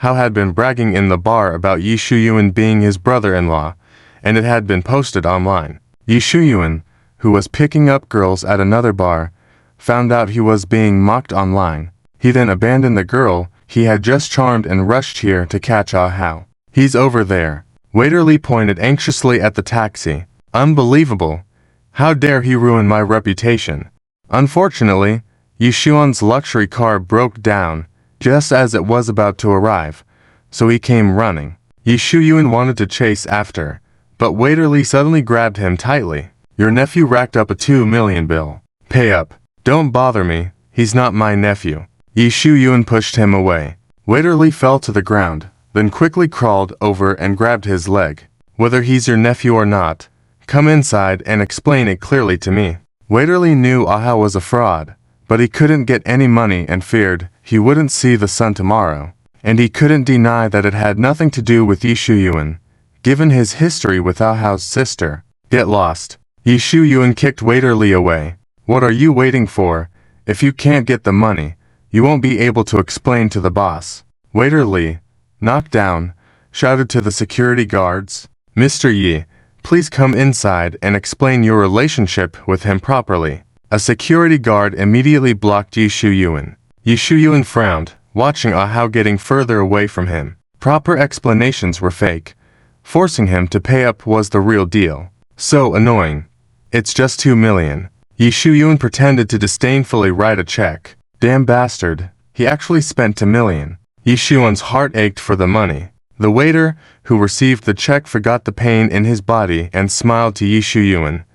Ahao had been bragging in the bar about Yishu Yuan being his brother-in-law, and it had been posted online. Yishu Yuan, who was picking up girls at another bar, found out he was being mocked online. He then abandoned the girl he had just charmed and rushed here to catch Ahao. He's over there. Waiter Li pointed anxiously at the taxi. Unbelievable. How dare he ruin my reputation? Unfortunately, Yishuan's luxury car broke down just as it was about to arrive, so he came running. Yishu Yuan wanted to chase after, but Waiter Li suddenly grabbed him tightly. Your nephew racked up a $2 million bill. Pay up. Don't bother me, he's not my nephew. Yishu Yuan pushed him away. Waiter Li fell to the ground, then quickly crawled over and grabbed his leg. Whether he's your nephew or not, come inside and explain it clearly to me. Waiter Li knew Ahao was a fraud, but he couldn't get any money and feared he wouldn't see the sun tomorrow. And he couldn't deny that it had nothing to do with Yishu Yuan, given his history with Ahao's sister. Get lost. Yishu Yuan kicked Waiter Li away. What are you waiting for? If you can't get the money, you won't be able to explain to the boss. Waiter Li, knocked down, shouted to the security guards. Mr. Yi, please come inside and explain your relationship with him properly. A security guard immediately blocked Yishu Yuan. Yishu Yuan frowned, watching Ahao getting further away from him. Proper explanations were fake. Forcing him to pay up was the real deal. So annoying. It's just $2 million. Yi Shuyun pretended to disdainfully write a check. Damn bastard. He actually spent 2 million. Yi Shuyun's heart ached for the money. The waiter, who received the check, forgot the pain in his body and smiled to Yi Shuyun,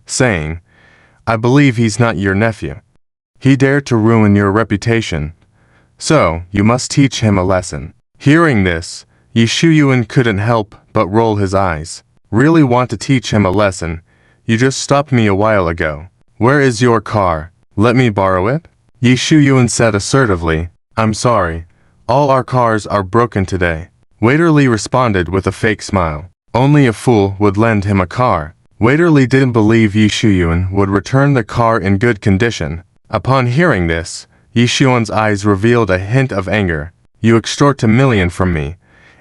saying, I believe he's not your nephew. He dared to ruin your reputation. So, you must teach him a lesson. Hearing this, Yi Shuyun couldn't help but roll his eyes. Really want to teach him a lesson? You just stopped me a while ago. Where is your car? Let me borrow it? Yi Shuyun said assertively. I'm sorry. All our cars are broken today. Waiter Li responded with a fake smile. Only a fool would lend him a car. Waiter Li didn't believe Yi Shuyun would return the car in good condition. Upon hearing this, Yi Shuyun's eyes revealed a hint of anger. You extort 2 million from me,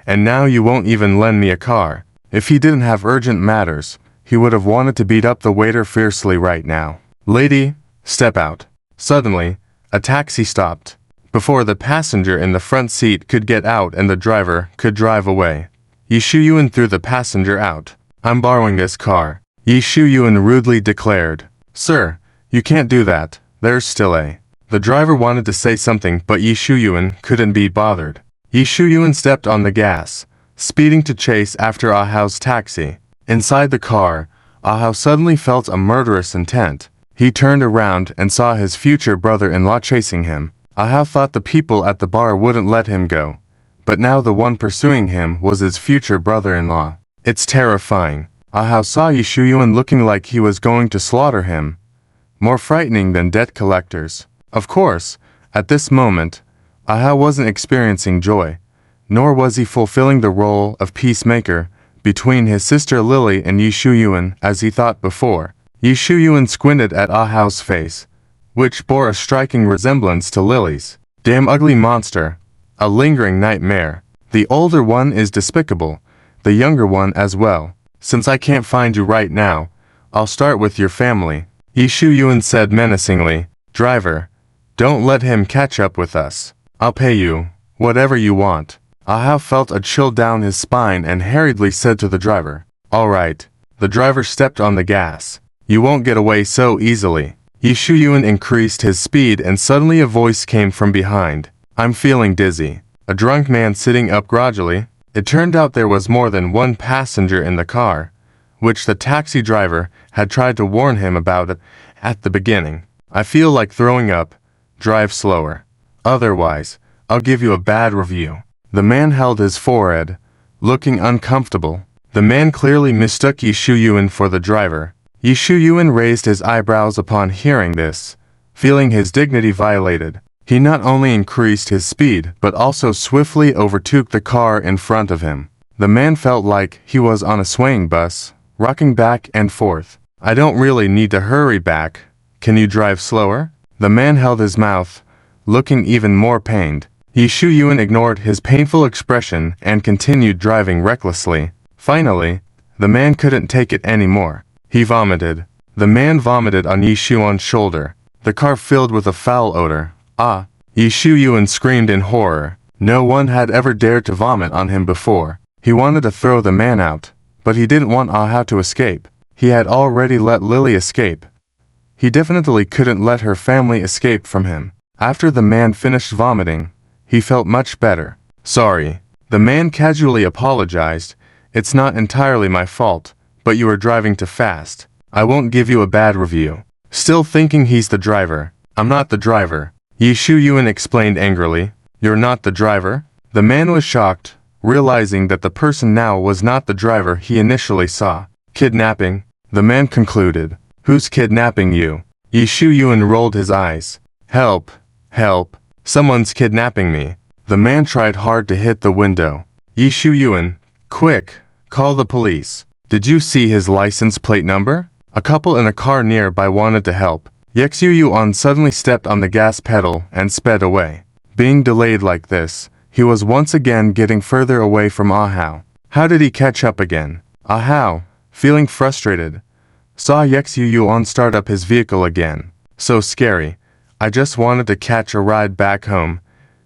and now you won't even lend me a car. If he didn't have urgent matters, he would have wanted to beat up the waiter fiercely right now. Lady, step out. Suddenly, a taxi stopped. Before the passenger in the front seat could get out and the driver could drive away, Yi Shuyun threw the passenger out. I'm borrowing this car, Yi Shuyun rudely declared. Sir, you can't do that, there's still a... The driver wanted to say something, but Yi Shuyun couldn't be bothered. Yi Shuyun stepped on the gas, speeding to chase after Ahao's taxi. Inside the car, Ahao suddenly felt a murderous intent. He turned around and saw his future brother-in-law chasing him. Ahao thought the people at the bar wouldn't let him go, but now the one pursuing him was his future brother-in-law. It's terrifying. Ahao saw Yi Shuyun looking like he was going to slaughter him. More frightening than debt collectors. Of course, at this moment, Ahao wasn't experiencing joy, nor was he fulfilling the role of peacemaker between his sister Lily and Yi Shuyun as he thought before. Yi Shuyun squinted at Ahao's face, which bore a striking resemblance to Lily's. Damn ugly monster. A lingering nightmare. The older one is despicable, the younger one as well. Since I can't find you right now, I'll start with your family, Yi Shuyun said menacingly. Driver, don't let him catch up with us. I'll pay you, whatever you want. Ahao felt a chill down his spine and hurriedly said to the driver. All right. The driver stepped on the gas. You won't get away so easily. Yi Shuyun increased his speed and suddenly a voice came from behind. I'm feeling dizzy. A drunk man sitting up gradually. It turned out there was more than one passenger in the car, which the taxi driver had tried to warn him about it at the beginning. I feel like throwing up. Drive slower. Otherwise, I'll give you a bad review. The man held his forehead, looking uncomfortable. The man clearly mistook Yi Shuyun for the driver. Yi Shuyun raised his eyebrows upon hearing this, feeling his dignity violated. He not only increased his speed but also swiftly overtook the car in front of him. The man felt like he was on a swaying bus, rocking back and forth. I don't really need to hurry back. Can you drive slower? The man held his mouth, looking even more pained. Yi Shuyun ignored his painful expression and continued driving recklessly. Finally, the man couldn't take it anymore. He vomited. The man vomited on Yi Shuyun's shoulder. The car filled with a foul odor. Ah! Yi Shuyun screamed in horror. No one had ever dared to vomit on him before. He wanted to throw the man out, but he didn't want Ahao to escape. He had already let Lily escape. He definitely couldn't let her family escape from him. After the man finished vomiting, he felt much better. Sorry. The man casually apologized. It's not entirely my fault, but you are driving too fast. I won't give you a bad review. Still thinking he's the driver. I'm not the driver, Yi Shuyun explained angrily. You're not the driver? The man was shocked, realizing that the person now was not the driver he initially saw. Kidnapping? The man concluded. Who's kidnapping you? Yi Shuyun rolled his eyes. Help! Help! Someone's kidnapping me. The man tried hard to hit the window. Yi Shuyun, quick! Call the police. Did you see his license plate number? A couple in a car nearby wanted to help. Yi Shuyun suddenly stepped on the gas pedal and sped away. Being delayed like this, he was once again getting further away from Ahao. How did he catch up again? Ahao, feeling frustrated, saw Yi Shuyun start up his vehicle again. So scary. I just wanted to catch a ride back home.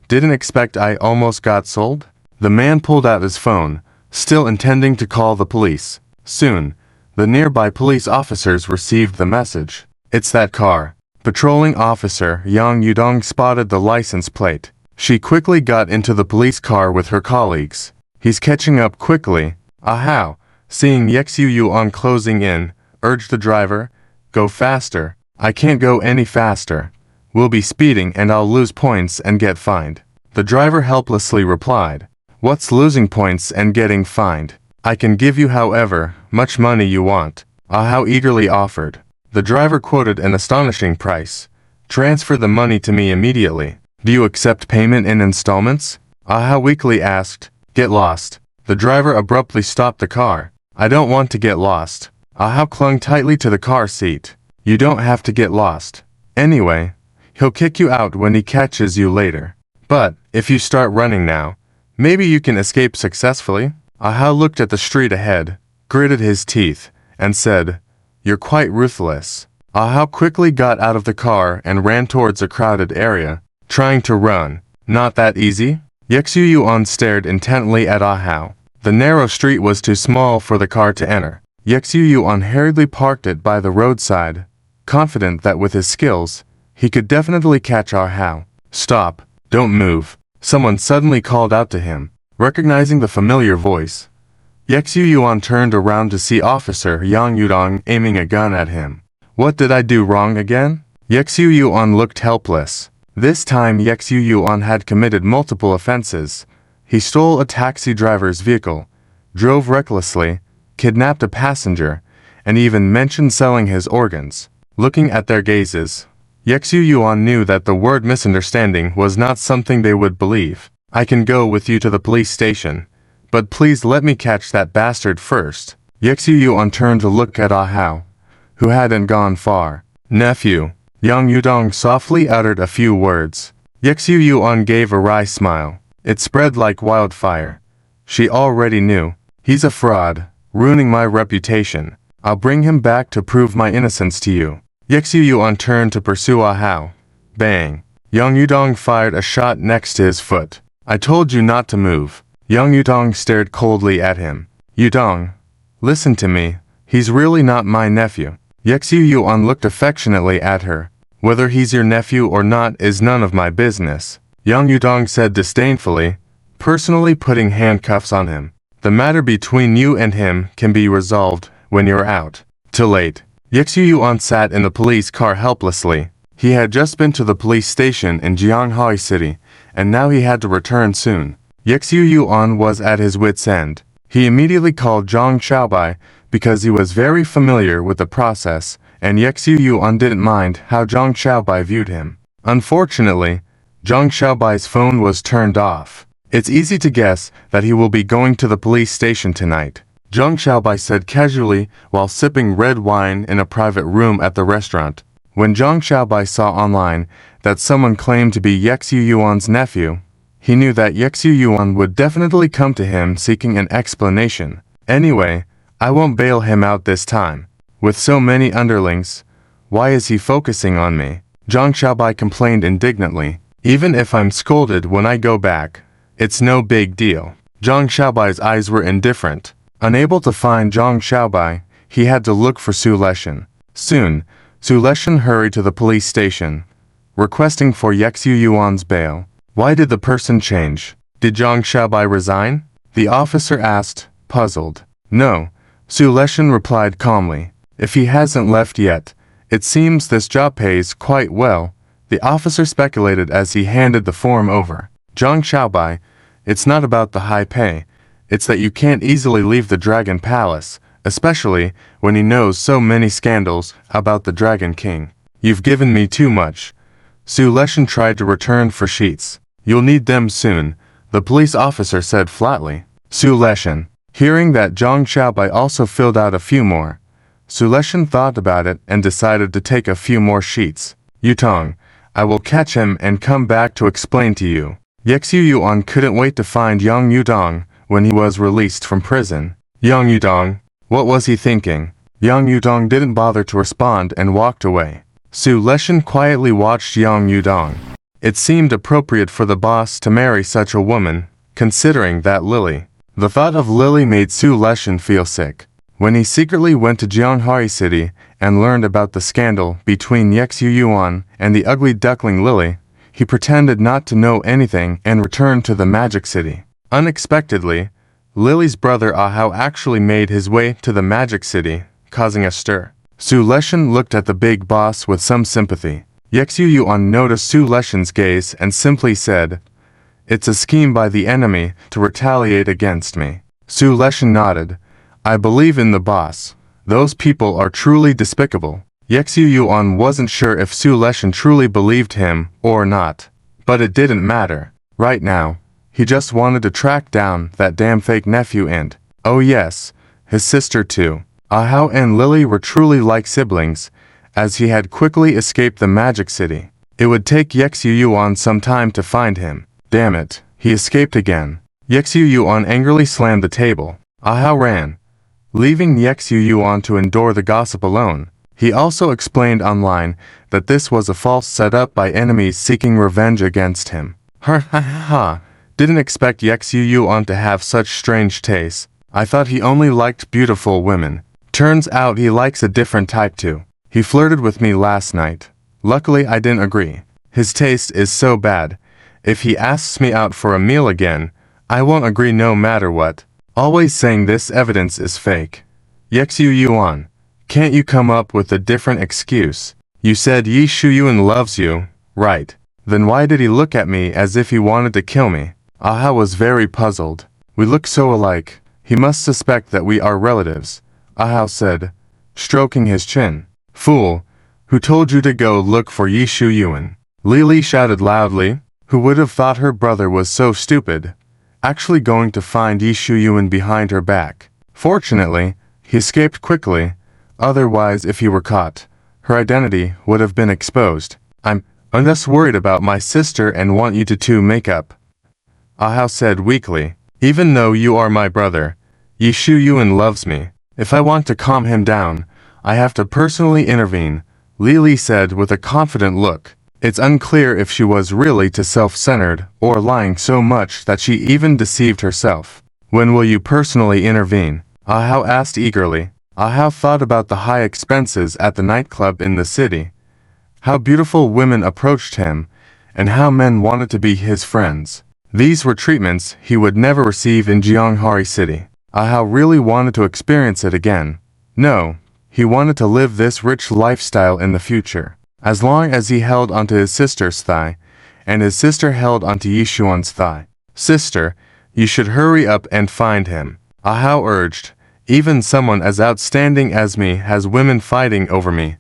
Didn't expect I almost got sold? The man pulled out his phone, still intending to call the police. Soon, the nearby police officers received the message. It's that car. Patrolling officer Yang Yudong spotted the license plate. She quickly got into the police car with her colleagues. He's catching up quickly. Ahow! Seeing Yexu Yuan closing in, urged the driver, "Go faster." "I can't go any faster. We'll be speeding and I'll lose points and get fined." The driver helplessly replied, "What's losing points and getting fined? I can give you however much money you want." Ahow eagerly offered. The driver quoted an astonishing price. "Transfer the money to me immediately." "Do you accept payment in installments?" Ahow weakly asked. "Get lost." The driver abruptly stopped the car. "I don't want to get lost." Ahow clung tightly to the car seat. "You don't have to get lost. Anyway, he'll kick you out when he catches you later. But, if you start running now, maybe you can escape successfully." Ahow looked at the street ahead, gritted his teeth, and said, "You're quite ruthless." Ahow quickly got out of the car and ran towards a crowded area, trying to run. "Not that easy?" Yexu Yuan stared intently at Ahow. The narrow street was too small for the car to enter. Yexu Yuan hurriedly parked it by the roadside, confident that with his skills, he could definitely catch Ahow. "Stop, don't move," someone suddenly called out to him. Recognizing the familiar voice, Yexu Yuan turned around to see Officer Yang Yudong aiming a gun at him. "What did I do wrong again?" Yexu Yuan looked helpless. This time Yexu Yuan had committed multiple offenses. He stole a taxi driver's vehicle, drove recklessly, kidnapped a passenger, and even mentioned selling his organs. Looking at their gazes, Yexu Yuan knew that the word misunderstanding was not something they would believe. "I can go with you to the police station, but please let me catch that bastard first." Yexu Yuan turned to look at Ahow, who hadn't gone far. "Nephew." Yang Yudong softly uttered a few words. Yexu Yuan gave a wry smile. It spread like wildfire. She already knew. "He's a fraud, ruining my reputation. I'll bring him back to prove my innocence to you." Yexu Yuan turned to pursue Ahow. Bang! Yang Yudong fired a shot next to his foot. "I told you not to move." Yang Yudong stared coldly at him. "Yudong, listen to me. He's really not my nephew." Yexu Yuan looked affectionately at her. "Whether he's your nephew or not is none of my business," Yang Yudong said disdainfully, personally putting handcuffs on him. "The matter between you and him can be resolved when you're out." Too late. Yexu Yuan sat in the police car helplessly. He had just been to the police station in Jianghai City, and now he had to return soon. Yexu Yuan was at his wit's end. He immediately called Zhang Xiaobai because he was very familiar with the process, and Yexu Yuan didn't mind how Zhang Xiaobai viewed him. Unfortunately, Zhang Xiaobai's phone was turned off. "It's easy to guess that he will be going to the police station tonight," Zhang Xiaobai said casually while sipping red wine in a private room at the restaurant. When Zhang Xiaobai saw online that someone claimed to be Yexu Yuan's nephew, he knew that Yexu Yuan would definitely come to him seeking an explanation. "Anyway, I won't bail him out this time. With so many underlings, why is he focusing on me?" Zhang Xiaobai complained indignantly. "Even if I'm scolded when I go back, it's no big deal." Zhang Xiaobai's eyes were indifferent. Unable to find Zhang Xiaobai, he had to look for Su Leshan. Soon, Su Leshan hurried to the police station, requesting for Yexu Yuan's bail. "Why did the person change? Did Zhang Xiaobai resign?" the officer asked, puzzled. "No," Su Leshan replied calmly. "If he hasn't left yet, it seems this job pays quite well," the officer speculated as he handed the form over. "Zhang Xiaobai, it's not about the high pay, it's that you can't easily leave the Dragon Palace, especially when he knows so many scandals about the Dragon King. You've given me too much." Su Leshan tried to return for sheets. "You'll need them soon," the police officer said flatly. Su Leshan, hearing that Zhang Xiaobai also filled out a few more, Su Leshan thought about it and decided to take a few more sheets. "Yutong, I will catch him and come back to explain to you." Yexu Yuan couldn't wait to find Yang Yudong when he was released from prison. Yang Yudong, what was he thinking? Yang Yudong didn't bother to respond and walked away. Su Leshan quietly watched Yang Yudong. It seemed appropriate for the boss to marry such a woman, considering that Lily. The thought of Lily made Su Leshan feel sick. When he secretly went to Jianghai City and learned about the scandal between Yexu Yuan and the ugly duckling Lily, he pretended not to know anything and returned to the Magic City. Unexpectedly, Lily's brother Ahao actually made his way to the Magic City, causing a stir. Su Leshan looked at the big boss with some sympathy. Yexu Yuan noticed Su Leshan's gaze and simply said, "It's a scheme by the enemy to retaliate against me." Su Leshan nodded. "I believe in the boss. Those people are truly despicable." Yexu Yuan wasn't sure if Su Leshan truly believed him or not, but it didn't matter. Right now, he just wanted to track down that damn fake nephew and, oh yes, his sister too. Ahao and Lily were truly like siblings, as he had quickly escaped the Magic City. It would take Yexu Yuan some time to find him. Damn it, he escaped again. Yexu Yuan angrily slammed the table. Ahao ran, leaving Yexu Yuan to endure the gossip alone. He also explained online that this was a false setup by enemies seeking revenge against him. Ha ha ha, didn't expect Yexu Yuan to have such strange tastes. I thought he only liked beautiful women. Turns out he likes a different type too. He flirted with me last night. Luckily I didn't agree. His taste is so bad. If he asks me out for a meal again, I won't agree no matter what. Always saying this evidence is fake. Yexu Yuan, can't you come up with a different excuse? You said Yi Shuyuan loves you, right? Then why did he look at me as if he wanted to kill me? Aha was very puzzled. We look so alike. He must suspect that we are relatives, Ahao said, stroking his chin. Fool, who told you to go look for Yi Shuyuan? Lily shouted loudly. Who would have thought her brother was so stupid? Actually going to find Yi Shuyuan behind her back. Fortunately, he escaped quickly. Otherwise, if he were caught, her identity would have been exposed. I'm less worried about my sister and want you to two make up, Ahao said weakly. Even though you are my brother, Yi Shuyuan loves me. If I want to calm him down, I have to personally intervene, Lily said with a confident look. It's unclear if she was really too self-centered or lying so much that she even deceived herself. When will you personally intervene? Ahao asked eagerly. Ahao thought about the high expenses at the nightclub in the city, how beautiful women approached him, and how men wanted to be his friends. These were treatments he would never receive in Jianghai City. Ahao really wanted to experience it again. No, he wanted to live this rich lifestyle in the future. As long as he held onto his sister's thigh, and his sister held onto Yishuan's thigh. Sister, you should hurry up and find him, Ahao urged. Even someone as outstanding as me has women fighting over me,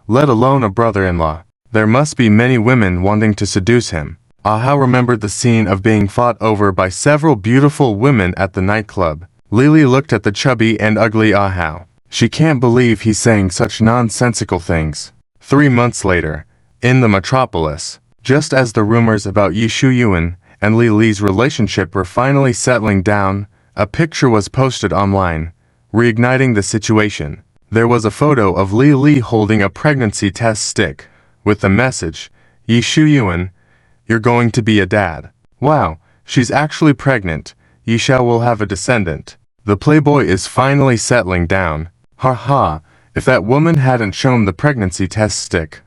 let alone a brother-in-law. There must be many women wanting to seduce him. Ahao remembered the scene of being fought over by several beautiful women at the nightclub. Lily looked at the chubby and ugly Ahao. She can't believe he's saying such nonsensical things. 3 months later, in the metropolis, just as the rumors about Yi Shuyuan and Li's relationship were finally settling down, a picture was posted online, reigniting the situation. There was a photo of Li holding a pregnancy test stick, with the message, Yi Shuyuan, you're going to be a dad. Wow, she's actually pregnant. Yi Shao will have a descendant. The playboy is finally settling down. Ha ha, if that woman hadn't shown the pregnancy test stick,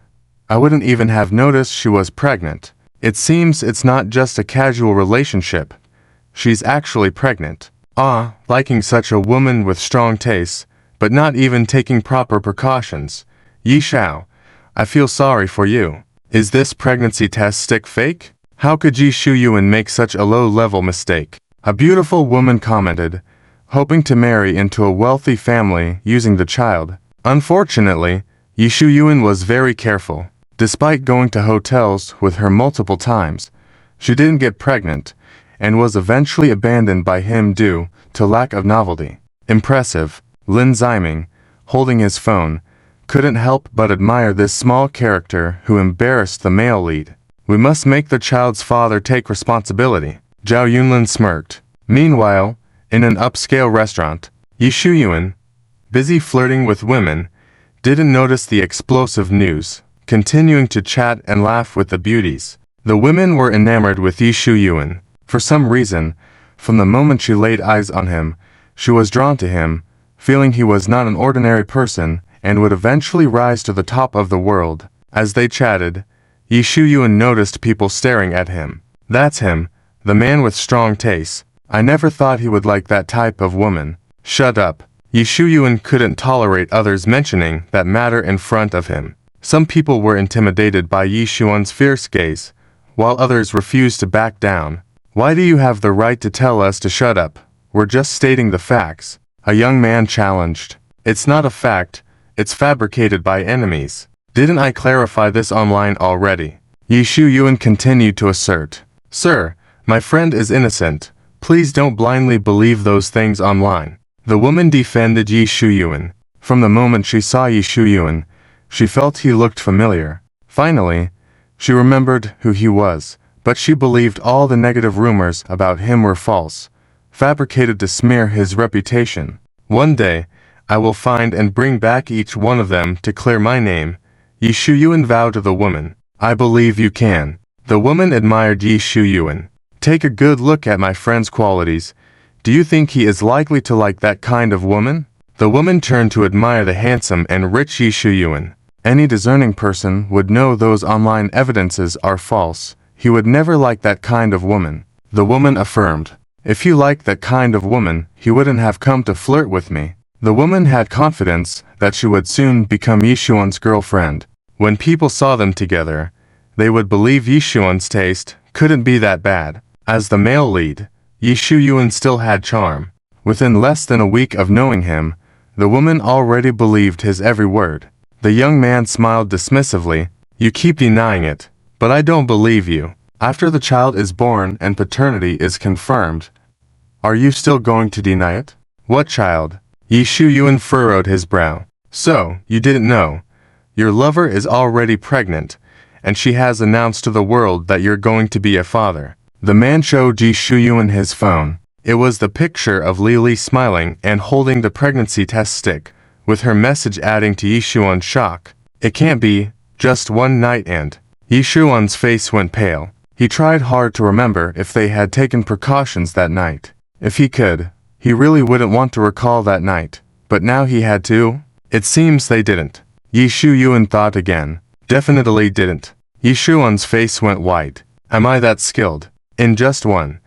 I wouldn't even have noticed she was pregnant. It seems it's not just a casual relationship. She's actually pregnant. Ah, liking such a woman with strong tastes, but not even taking proper precautions. Yi Shao, I feel sorry for you. Is this pregnancy test stick fake? How could Yi Shuyuan make such a low-level mistake? A beautiful woman commented, hoping to marry into a wealthy family using the child. Unfortunately, Yi Shuyuan was very careful. Despite going to hotels with her multiple times, she didn't get pregnant, and was eventually abandoned by him due to lack of novelty. Impressive. Lin Ziming, holding his phone, couldn't help but admire this small character who embarrassed the male lead. We must make the child's father take responsibility. Zhao Yunlin smirked. Meanwhile, in an upscale restaurant, Yi Shuyuan, busy flirting with women, didn't notice the explosive news, continuing to chat and laugh with the beauties. The women were enamored with Yi Shuyuan. For some reason, from the moment she laid eyes on him, she was drawn to him, feeling he was not an ordinary person and would eventually rise to the top of the world. As they chatted, Yi Shuyuan noticed people staring at him. That's him, the man with strong taste. I never thought he would like that type of woman. Shut up. Yi Shuyuan couldn't tolerate others mentioning that matter in front of him. Some people were intimidated by Yi Shuyuan's fierce gaze, while others refused to back down. Why do you have the right to tell us to shut up? We're just stating the facts, a young man challenged. It's not a fact, it's fabricated by enemies. Didn't I clarify this online already? Yi Shuyuan continued to assert. Sir, my friend is innocent. Please don't blindly believe those things online. The woman defended Yi Shuyuan. From the moment she saw Yi Shuyuan, she felt he looked familiar. Finally, she remembered who he was, but she believed all the negative rumors about him were false, fabricated to smear his reputation. One day, I will find and bring back each one of them to clear my name. Yi Shuyuan vowed to the woman. I believe you can. The woman admired Yi Shuyuan. Take a good look at my friend's qualities. Do you think he is likely to like that kind of woman? The woman turned to admire the handsome and rich Yi Shuyuan. Any discerning person would know those online evidences are false. He would never like that kind of woman. The woman affirmed. If he liked that kind of woman, he wouldn't have come to flirt with me. The woman had confidence that she would soon become Yi Shuyuan's girlfriend. When people saw them together, they would believe Yi Shuyuan's taste couldn't be that bad. As the male lead, Yi Shuyuan still had charm. Within less than a week of knowing him, the woman already believed his every word. The young man smiled dismissively. You keep denying it, but I don't believe you. After the child is born and paternity is confirmed, are you still going to deny it? What child? Yi Shuyuan furrowed his brow. So, you didn't know. Your lover is already pregnant, and she has announced to the world that you're going to be a father. The man showed Yi Shuyuan his phone. It was the picture of Lily smiling and holding the pregnancy test stick, with her message adding to Yi Shuyuan's shock. It can't be, just one night and... Yi Shuyuan's face went pale. He tried hard to remember if they had taken precautions that night. If he could, he really wouldn't want to recall that night. But now he had to? It seems they didn't. Yi Shuyuan thought again. Definitely didn't. Yi Shuyuan's face went white. Am I that skilled? In just one.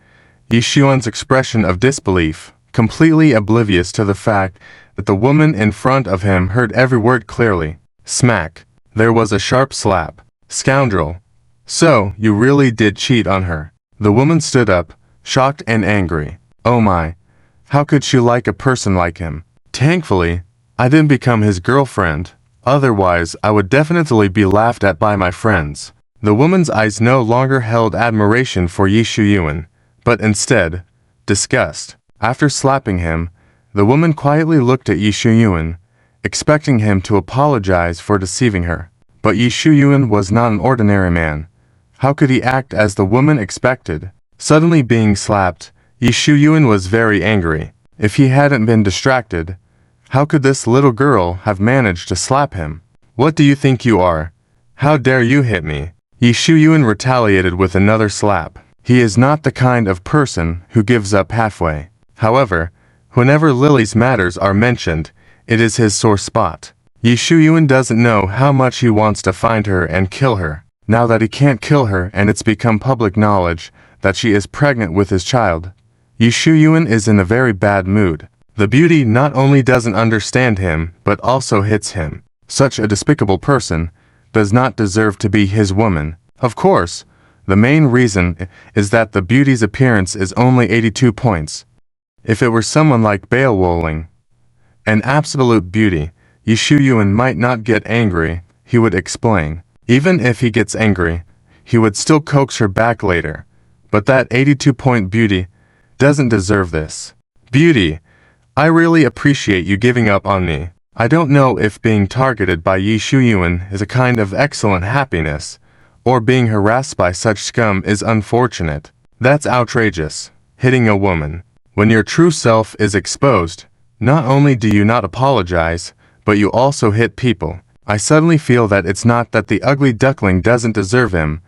Yi Shuyuan's expression of disbelief, completely oblivious to the fact that the woman in front of him heard every word clearly. Smack. There was a sharp slap. Scoundrel. So, you really did cheat on her. The woman stood up, shocked and angry. Oh my. How could she like a person like him? Thankfully, I didn't become his girlfriend. Otherwise, I would definitely be laughed at by my friends. The woman's eyes no longer held admiration for Yi Shuyuan, but instead, disgust. After slapping him, the woman quietly looked at Yi Shuyuan, expecting him to apologize for deceiving her. But Yi Shuyuan was not an ordinary man. How could he act as the woman expected? Suddenly being slapped, Yi Shuyuan was very angry. If he hadn't been distracted, how could this little girl have managed to slap him? What do you think you are? How dare you hit me? Yi Shuyuan retaliated with another slap. He is not the kind of person who gives up halfway. However, whenever Lily's matters are mentioned, it is his sore spot. Yi Shuyuan doesn't know how much he wants to find her and kill her. Now that he can't kill her and it's become public knowledge that she is pregnant with his child, Yi Shuyuan is in a very bad mood. The beauty not only doesn't understand him, but also hits him. Such a despicable person does not deserve to be his woman. Of course, the main reason is that the beauty's appearance is only 82 points. If it were someone like Beowulf, an absolute beauty, Yi Shuyuan might not get angry, he would explain. Even if he gets angry, he would still coax her back later. But that 82-point beauty doesn't deserve this. Beauty, I really appreciate you giving up on me. I don't know if being targeted by Yi Shuyuan is a kind of excellent happiness, or being harassed by such scum is unfortunate. That's outrageous. Hitting a woman. When your true self is exposed, not only do you not apologize, but you also hit people. I suddenly feel that it's not that the ugly duckling doesn't deserve him,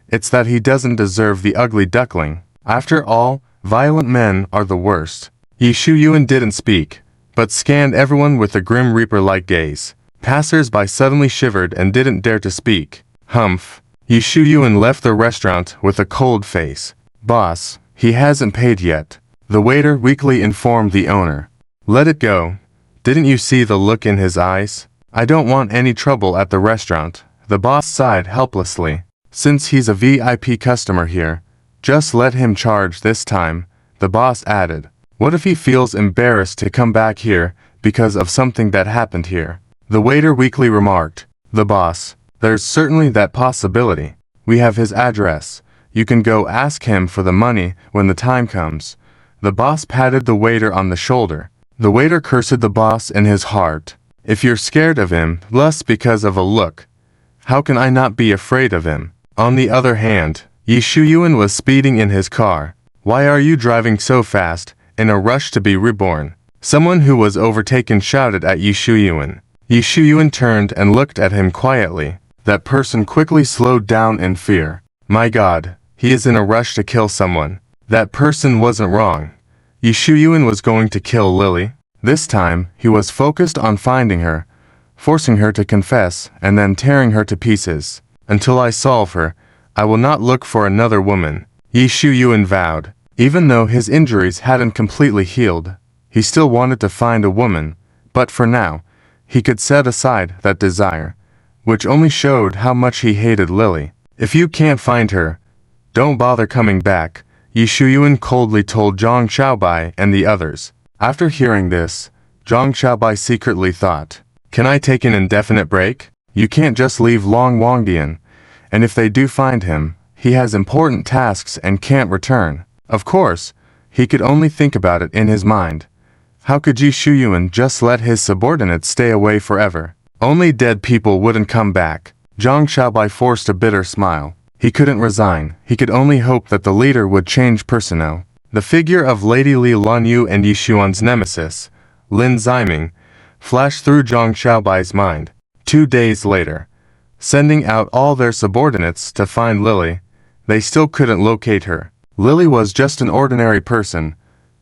it's that he doesn't deserve the ugly duckling. After all, violent men are the worst. Yi Shuyuan didn't speak, but scanned everyone with a grim reaper-like gaze. Passers-by suddenly shivered and didn't dare to speak. Humph. Yi Shuyuan left the restaurant with a cold face. Boss, he hasn't paid yet. The waiter weakly informed the owner. Let it go. Didn't you see the look in his eyes? I don't want any trouble at the restaurant. The boss sighed helplessly. Since he's a VIP customer here, just let him charge this time, the boss added. What if he feels embarrassed to come back here because of something that happened here? The waiter weakly remarked. The boss, there's certainly that possibility. We have his address. You can go ask him for the money when the time comes. The boss patted the waiter on the shoulder. The waiter cursed the boss in his heart. If you're scared of him, less because of a look, how can I not be afraid of him? On the other hand, Yi Shuyuan was speeding in his car. Why are you driving so fast, in a rush to be reborn? Someone who was overtaken shouted at Yi Shuyuan. Yi Shuyuan turned and looked at him quietly. That person quickly slowed down in fear. My God, he is in a rush to kill someone. That person wasn't wrong. Yi Shuyuan was going to kill Lily. This time, he was focused on finding her, forcing her to confess, and then tearing her to pieces. Until I solve her, I will not look for another woman, Yi Shuyuan vowed. Even though his injuries hadn't completely healed, he still wanted to find a woman, but for now, he could set aside that desire, which only showed how much he hated Lily. If you can't find her, don't bother coming back, Yi Shuyuan coldly told Zhang Xiaobai and the others. After hearing this, Zhang Xiaobai secretly thought, can I take an indefinite break? You can't just leave Long Wangdian, and if they do find him, he has important tasks and can't return. Of course, he could only think about it in his mind. How could Yi Shuyuan just let his subordinates stay away forever? Only dead people wouldn't come back. Zhang Xiaobai forced a bitter smile. He couldn't resign. He could only hope that the leader would change personnel. The figure of Lady Li Lanyu and Yi Shuyuan's nemesis, Lin Ziming, flashed through Zhang Xiaobai's mind. 2 days later, sending out all their subordinates to find Lily, they still couldn't locate her. Lily was just an ordinary person.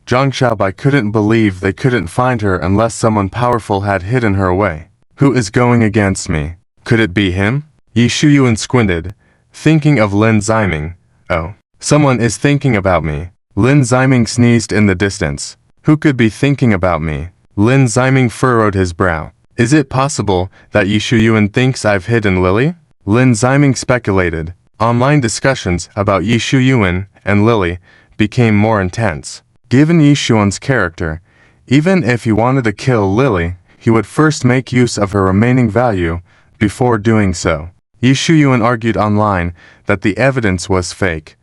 Zhang Xiaobai couldn't believe they couldn't find her unless someone powerful had hidden her away. Who is going against me? Could it be him? Yi Shuyuan squinted, thinking of Lin Ziming. Oh, someone is thinking about me. Lin Ziming sneezed in the distance. Who could be thinking about me? Lin Ziming furrowed his brow. Is it possible that Yi Shuyuan thinks I've hidden Lily? Lin Ziming speculated. Online discussions about Yi Shuyuan and Lily became more intense. Given Yi Shuyuan's character, even if he wanted to kill Lily, he would first make use of her remaining value before doing so. Yi Shuyuan argued online that the evidence was fake.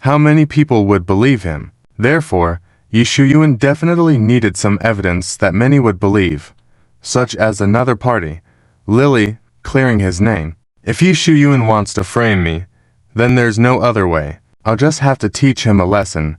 How many people would believe him? Therefore, Yi Shuyuan definitely needed some evidence that many would believe, such as another party, Lily, clearing his name. If Yi Shuyuan wants to frame me, then there's no other way. I'll just have to teach him a lesson,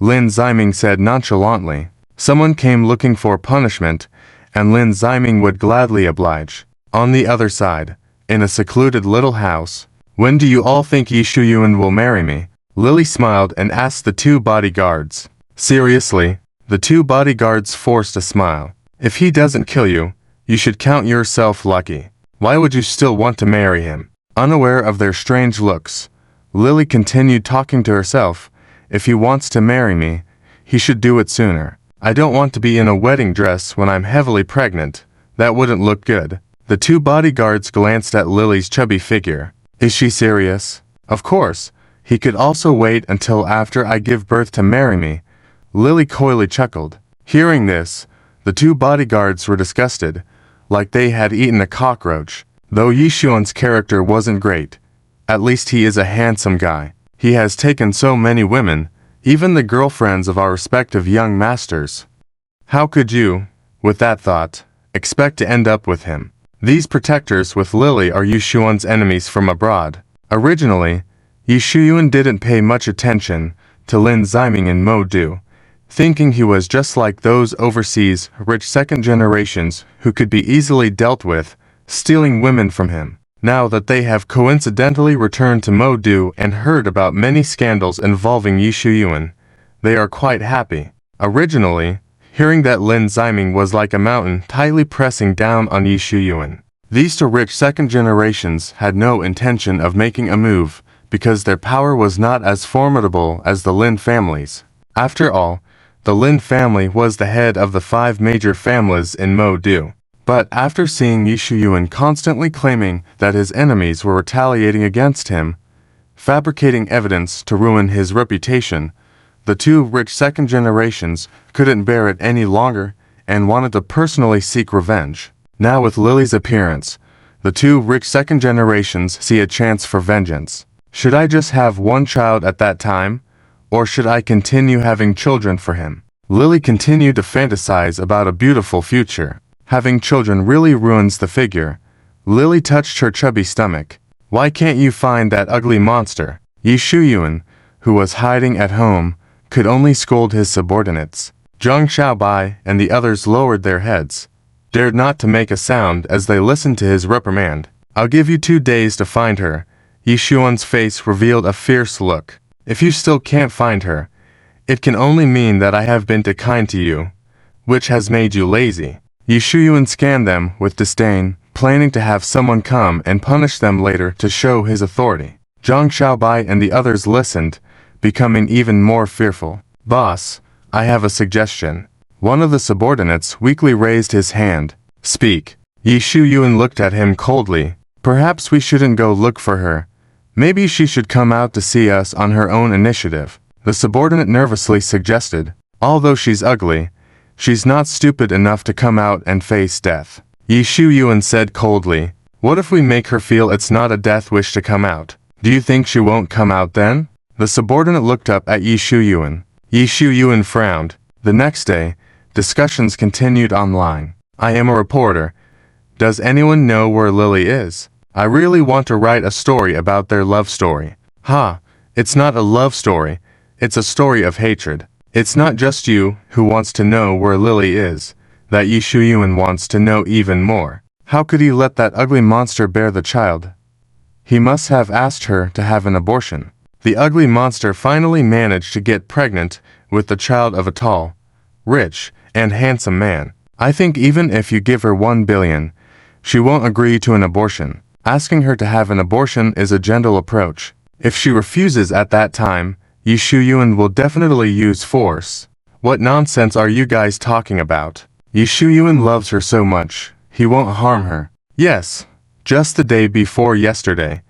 Lin Ziming said nonchalantly. Someone came looking for punishment, and Lin Ziming would gladly oblige. On the other side, in a secluded little house, when do you all think Yi Shuyuan will marry me? Lily smiled and asked the 2 bodyguards. Seriously? The 2 bodyguards forced a smile. If he doesn't kill you, you should count yourself lucky. Why would you still want to marry him? Unaware of their strange looks, Lily continued talking to herself. If he wants to marry me, he should do it sooner. I don't want to be in a wedding dress when I'm heavily pregnant. That wouldn't look good. The 2 bodyguards glanced at Lily's chubby figure. Is she serious? Of course. He could also wait until after I give birth to marry me. Lily coyly chuckled. Hearing this, the 2 bodyguards were disgusted, like they had eaten a cockroach. Though Yi Shuyuan's character wasn't great, at least he is a handsome guy. He has taken so many women, even the girlfriends of our respective young masters. How could you, with that thought, expect to end up with him? These protectors with Lily are Yi Shuyuan's enemies from abroad. Originally, Yi Shuyuan didn't pay much attention to Lin Ziming and Mo Du, thinking he was just like those overseas rich second generations who could be easily dealt with, stealing women from him. Now that they have coincidentally returned to Mo Du and heard about many scandals involving Yi Shuyuan, they are quite happy. Originally, hearing that Lin Ziming was like a mountain tightly pressing down on Yi Shuyuan. These two rich second generations had no intention of making a move, because their power was not as formidable as the Lin families. After all, the Lin family was the head of the 5 major families in Mo Du. But after seeing Yi Shuyuan constantly claiming that his enemies were retaliating against him, fabricating evidence to ruin his reputation, the two rich second generations couldn't bear it any longer and wanted to personally seek revenge. Now with Lily's appearance, the two rich second generations see a chance for vengeance. Should I just have one child at that time, or should I continue having children for him? Lily continued to fantasize about a beautiful future. Having children really ruins the figure. Lily touched her chubby stomach. Why can't you find that ugly monster? Yi Shuyuan, who was hiding at home, could only scold his subordinates. Zhang Xiaobai and the others lowered their heads, dared not to make a sound as they listened to his reprimand. I'll give you 2 days to find her. Yi Shuyuan's face revealed a fierce look. If you still can't find her, it can only mean that I have been too kind to you, which has made you lazy. Yi Shuyuan scanned them with disdain, planning to have someone come and punish them later to show his authority. Zhang Xiaobai and the others listened, becoming even more fearful. Boss, I have a suggestion. One of the subordinates weakly raised his hand. Speak. Yi Shuyuan looked at him coldly. Perhaps we shouldn't go look for her. Maybe she should come out to see us on her own initiative. The subordinate nervously suggested. Although she's ugly, she's not stupid enough to come out and face death. Yi Shuyuan said coldly. What if we make her feel it's not a death wish to come out? Do you think she won't come out then? The subordinate looked up at Yi Shuyuan. Yi Shuyuan frowned. The next day, discussions continued online. I am a reporter. Does anyone know where Lily is? I really want to write a story about their love story. Ha! It's not a love story. It's a story of hatred. It's not just you who wants to know where Lily is. That Yi Shuyuan wants to know even more. How could he let that ugly monster bear the child? He must have asked her to have an abortion. The ugly monster finally managed to get pregnant with the child of a tall, rich, and handsome man. I think even if you give her 1 billion, she won't agree to an abortion. Asking her to have an abortion is a gentle approach. If she refuses at that time, Yi Shuyuan will definitely use force. What nonsense are you guys talking about? Yi Shuyuan loves her so much, he won't harm her. Yes, just the day before yesterday,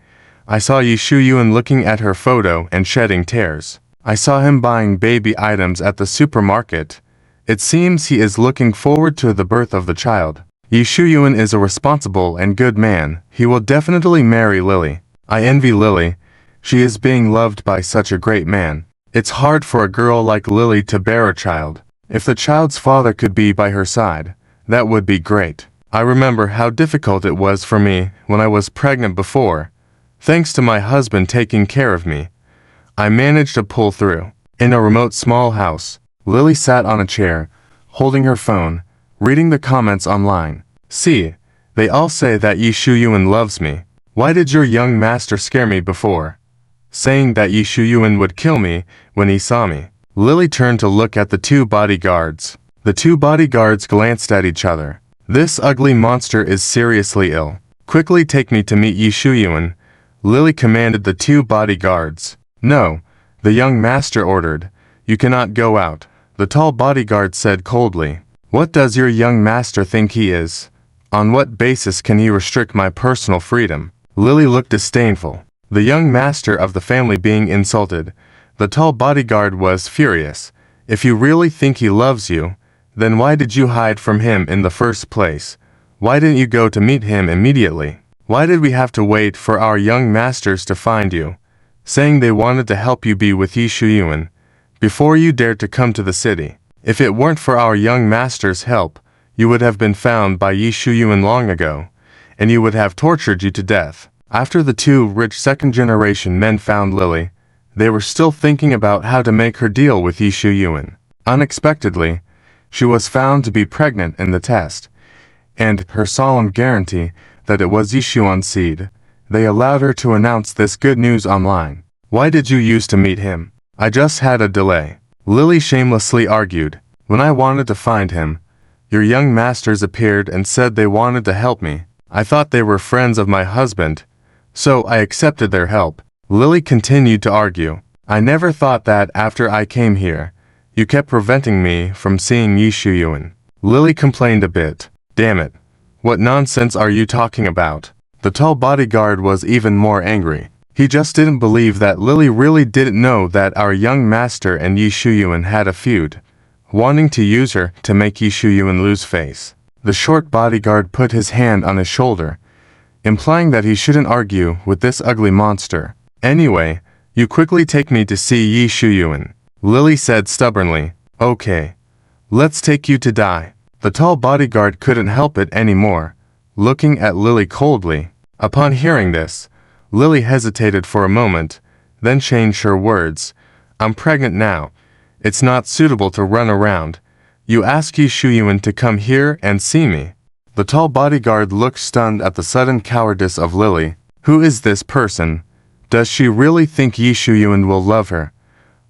I saw Yi Shuyuan looking at her photo and shedding tears. I saw him buying baby items at the supermarket. It seems he is looking forward to the birth of the child. Yi Shuyuan is a responsible and good man. He will definitely marry Lily. I envy Lily. She is being loved by such a great man. It's hard for a girl like Lily to bear a child. If the child's father could be by her side, that would be great. I remember how difficult it was for me when I was pregnant before. Thanks to my husband taking care of me, I managed to pull through. In a remote small house, Lily sat on a chair, holding her phone, reading the comments online. See, they all say that Yi Shuyuan loves me. Why did your young master scare me before? Saying that Yi Shuyuan would kill me when he saw me. Lily turned to look at the 2 bodyguards. The 2 bodyguards glanced at each other. This ugly monster is seriously ill. Quickly take me to meet Yi Shuyuan, Lily commanded the 2 bodyguards. No, the young master ordered. You cannot go out. The tall bodyguard said coldly. What does your young master think he is? On what basis can he restrict my personal freedom? Lily looked disdainful. The young master of the family being insulted. The tall bodyguard was furious. If you really think he loves you, then why did you hide from him in the first place? Why didn't you go to meet him immediately? Why did we have to wait for our young masters to find you, saying they wanted to help you be with Yi Shuyuan, before you dared to come to the city? If it weren't for our young master's help, you would have been found by Yi Shuyuan long ago, and he would have tortured you to death. After the 2 rich second-generation men found Lily, they were still thinking about how to make her deal with Yi Shuyuan. Unexpectedly, she was found to be pregnant in the test, and her solemn guarantee that it was Yi Shuyuan's seed. They allowed her to announce this good news online. Why did you used to meet him? I just had a delay. Lily shamelessly argued. When I wanted to find him, your young masters appeared and said they wanted to help me. I thought they were friends of my husband, so I accepted their help. Lily continued to argue. I never thought that after I came here, you kept preventing me from seeing Yi Shuyuan. Lily complained a bit. Damn it. What nonsense are you talking about? The tall bodyguard was even more angry. He just didn't believe that Lily really didn't know that our young master and Yi Shuyuan had a feud, wanting to use her to make Yi Shuyuan lose face. The short bodyguard put his hand on his shoulder, implying that he shouldn't argue with this ugly monster. Anyway, you quickly take me to see Yi Shuyuan, Lily said stubbornly. Okay. Let's take you to die. The tall bodyguard couldn't help it anymore, looking at Lily coldly. Upon hearing this, Lily hesitated for a moment, then changed her words. I'm pregnant now. It's not suitable to run around. You ask Yi Shuyuan to come here and see me. The tall bodyguard looked stunned at the sudden cowardice of Lily. Who is this person? Does she really think Yi Shuyuan will love her?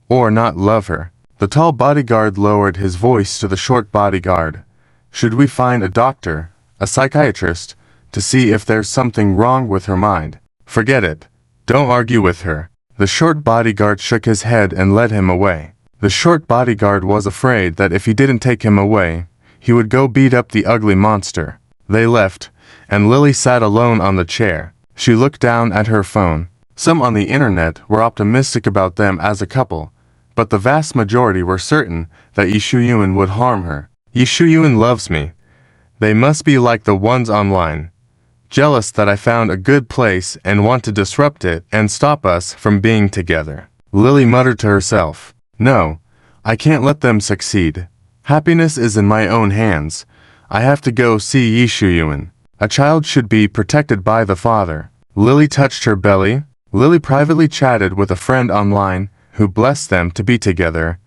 Or not love her? The tall bodyguard lowered his voice to the short bodyguard. Should we find a doctor, a psychiatrist, to see if there's something wrong with her mind? Forget it. Don't argue with her. The short bodyguard shook his head and led him away. The short bodyguard was afraid that if he didn't take him away, he would go beat up the ugly monster. They left, and Lily sat alone on the chair. She looked down at her phone. Some on the internet were optimistic about them as a couple, but the vast majority were certain that Yi Shuyuan would harm her. Yi Shuyuan loves me. They must be like the ones online, jealous that I found a good place and want to disrupt it and stop us from being together. Lily muttered to herself. No, I can't let them succeed. Happiness is in my own hands. I have to go see Yi Shuyuan. A child should be protected by the father. Lily touched her belly. Lily privately chatted with a friend online who blessed them to be together,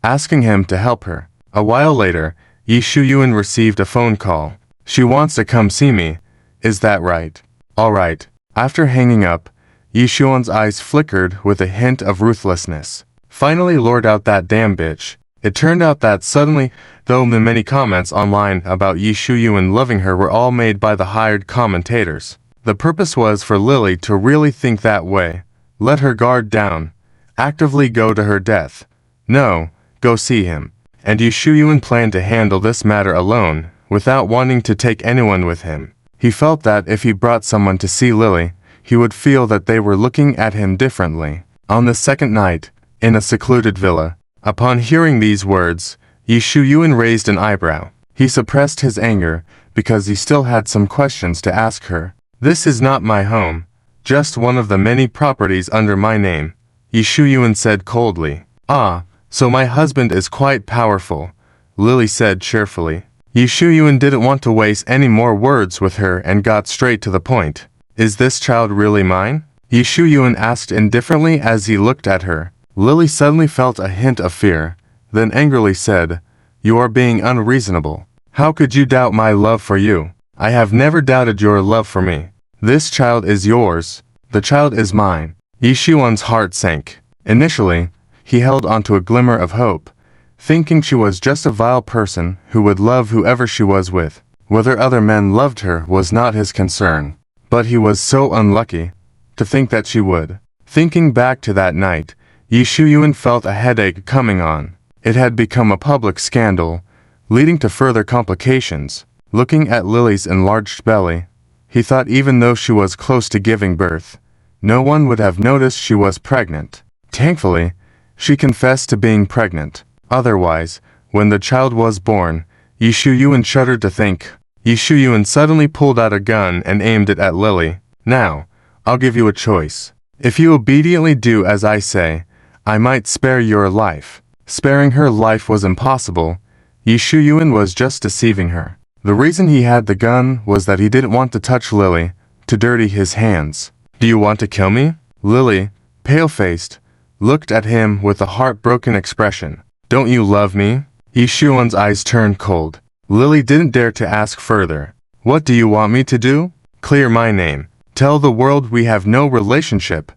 asking him to help her. A while later, Yi Shuyuan received a phone call. She wants to come see me. Is that right? All right. After hanging up, Yi Shuyuan's eyes flickered with a hint of ruthlessness. Finally lured out that damn bitch. It turned out that suddenly, though the many comments online about Yi Shuyuan loving her were all made by the hired commentators, the purpose was for Lily to really think that way, let her guard down, actively go to her death. No, go see him. And Yi Shuyuan planned to handle this matter alone, without wanting to take anyone with him. He felt that if he brought someone to see Lily, he would feel that they were looking at him differently. On the second night, in a secluded villa, upon hearing these words, Yi Shuyuan raised an eyebrow. He suppressed his anger, because he still had some questions to ask her. This is not my home, just one of the many properties under my name, Yi Shuyuan said coldly. Ah, so my husband is quite powerful, Lily said cheerfully. Yi Shuyuan didn't want to waste any more words with her and got straight to the point. Is this child really mine? Yi Shuyuan asked indifferently as he looked at her. Lily suddenly felt a hint of fear, then angrily said, You are being unreasonable. How could you doubt my love for you? I have never doubted your love for me. This child is yours. The child is mine. Yi Shuyuan's heart sank. Initially, he held onto a glimmer of hope, thinking she was just a vile person who would love whoever she was with. Whether other men loved her was not his concern. But he was so unlucky to think that she would. Thinking back to that night, Yi Shuyuan felt a headache coming on. It had become a public scandal, leading to further complications. Looking at Lily's enlarged belly, he thought even though she was close to giving birth, no one would have noticed she was pregnant. Thankfully, she confessed to being pregnant. Otherwise, when the child was born, Yi Shuyuan shuddered to think. Yi Shuyuan suddenly pulled out a gun and aimed it at Lily. Now, I'll give you a choice. If you obediently do as I say, I might spare your life. Sparing her life was impossible. Yi Shuyuan was just deceiving her. The reason he had the gun was that he didn't want to touch Lily, to dirty his hands. Do you want to kill me? Lily, pale-faced, looked at him with a heartbroken expression. Don't you love me? Yi Shuyuan's eyes turned cold. Lily didn't dare to ask further. What do you want me to do? Clear my name. Tell the world we have no relationship,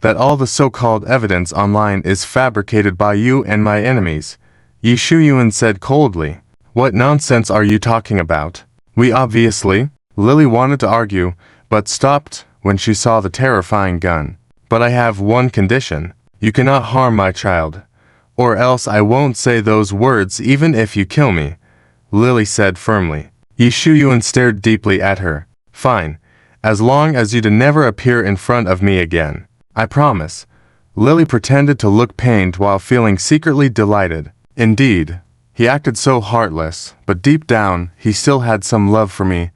that all the so-called evidence online is fabricated by you and my enemies. Yi Shuyuan said coldly. What nonsense are you talking about? We obviously. Lily wanted to argue, but stopped when she saw the terrifying gun. But I have one condition. You cannot harm my child. Or else I won't say those words even if you kill me, Lily said firmly. Yi Shuyuan stared deeply at her. Fine. As long as you do never appear in front of me again. I promise. Lily pretended to look pained while feeling secretly delighted. Indeed, he acted so heartless, but deep down, he still had some love for me.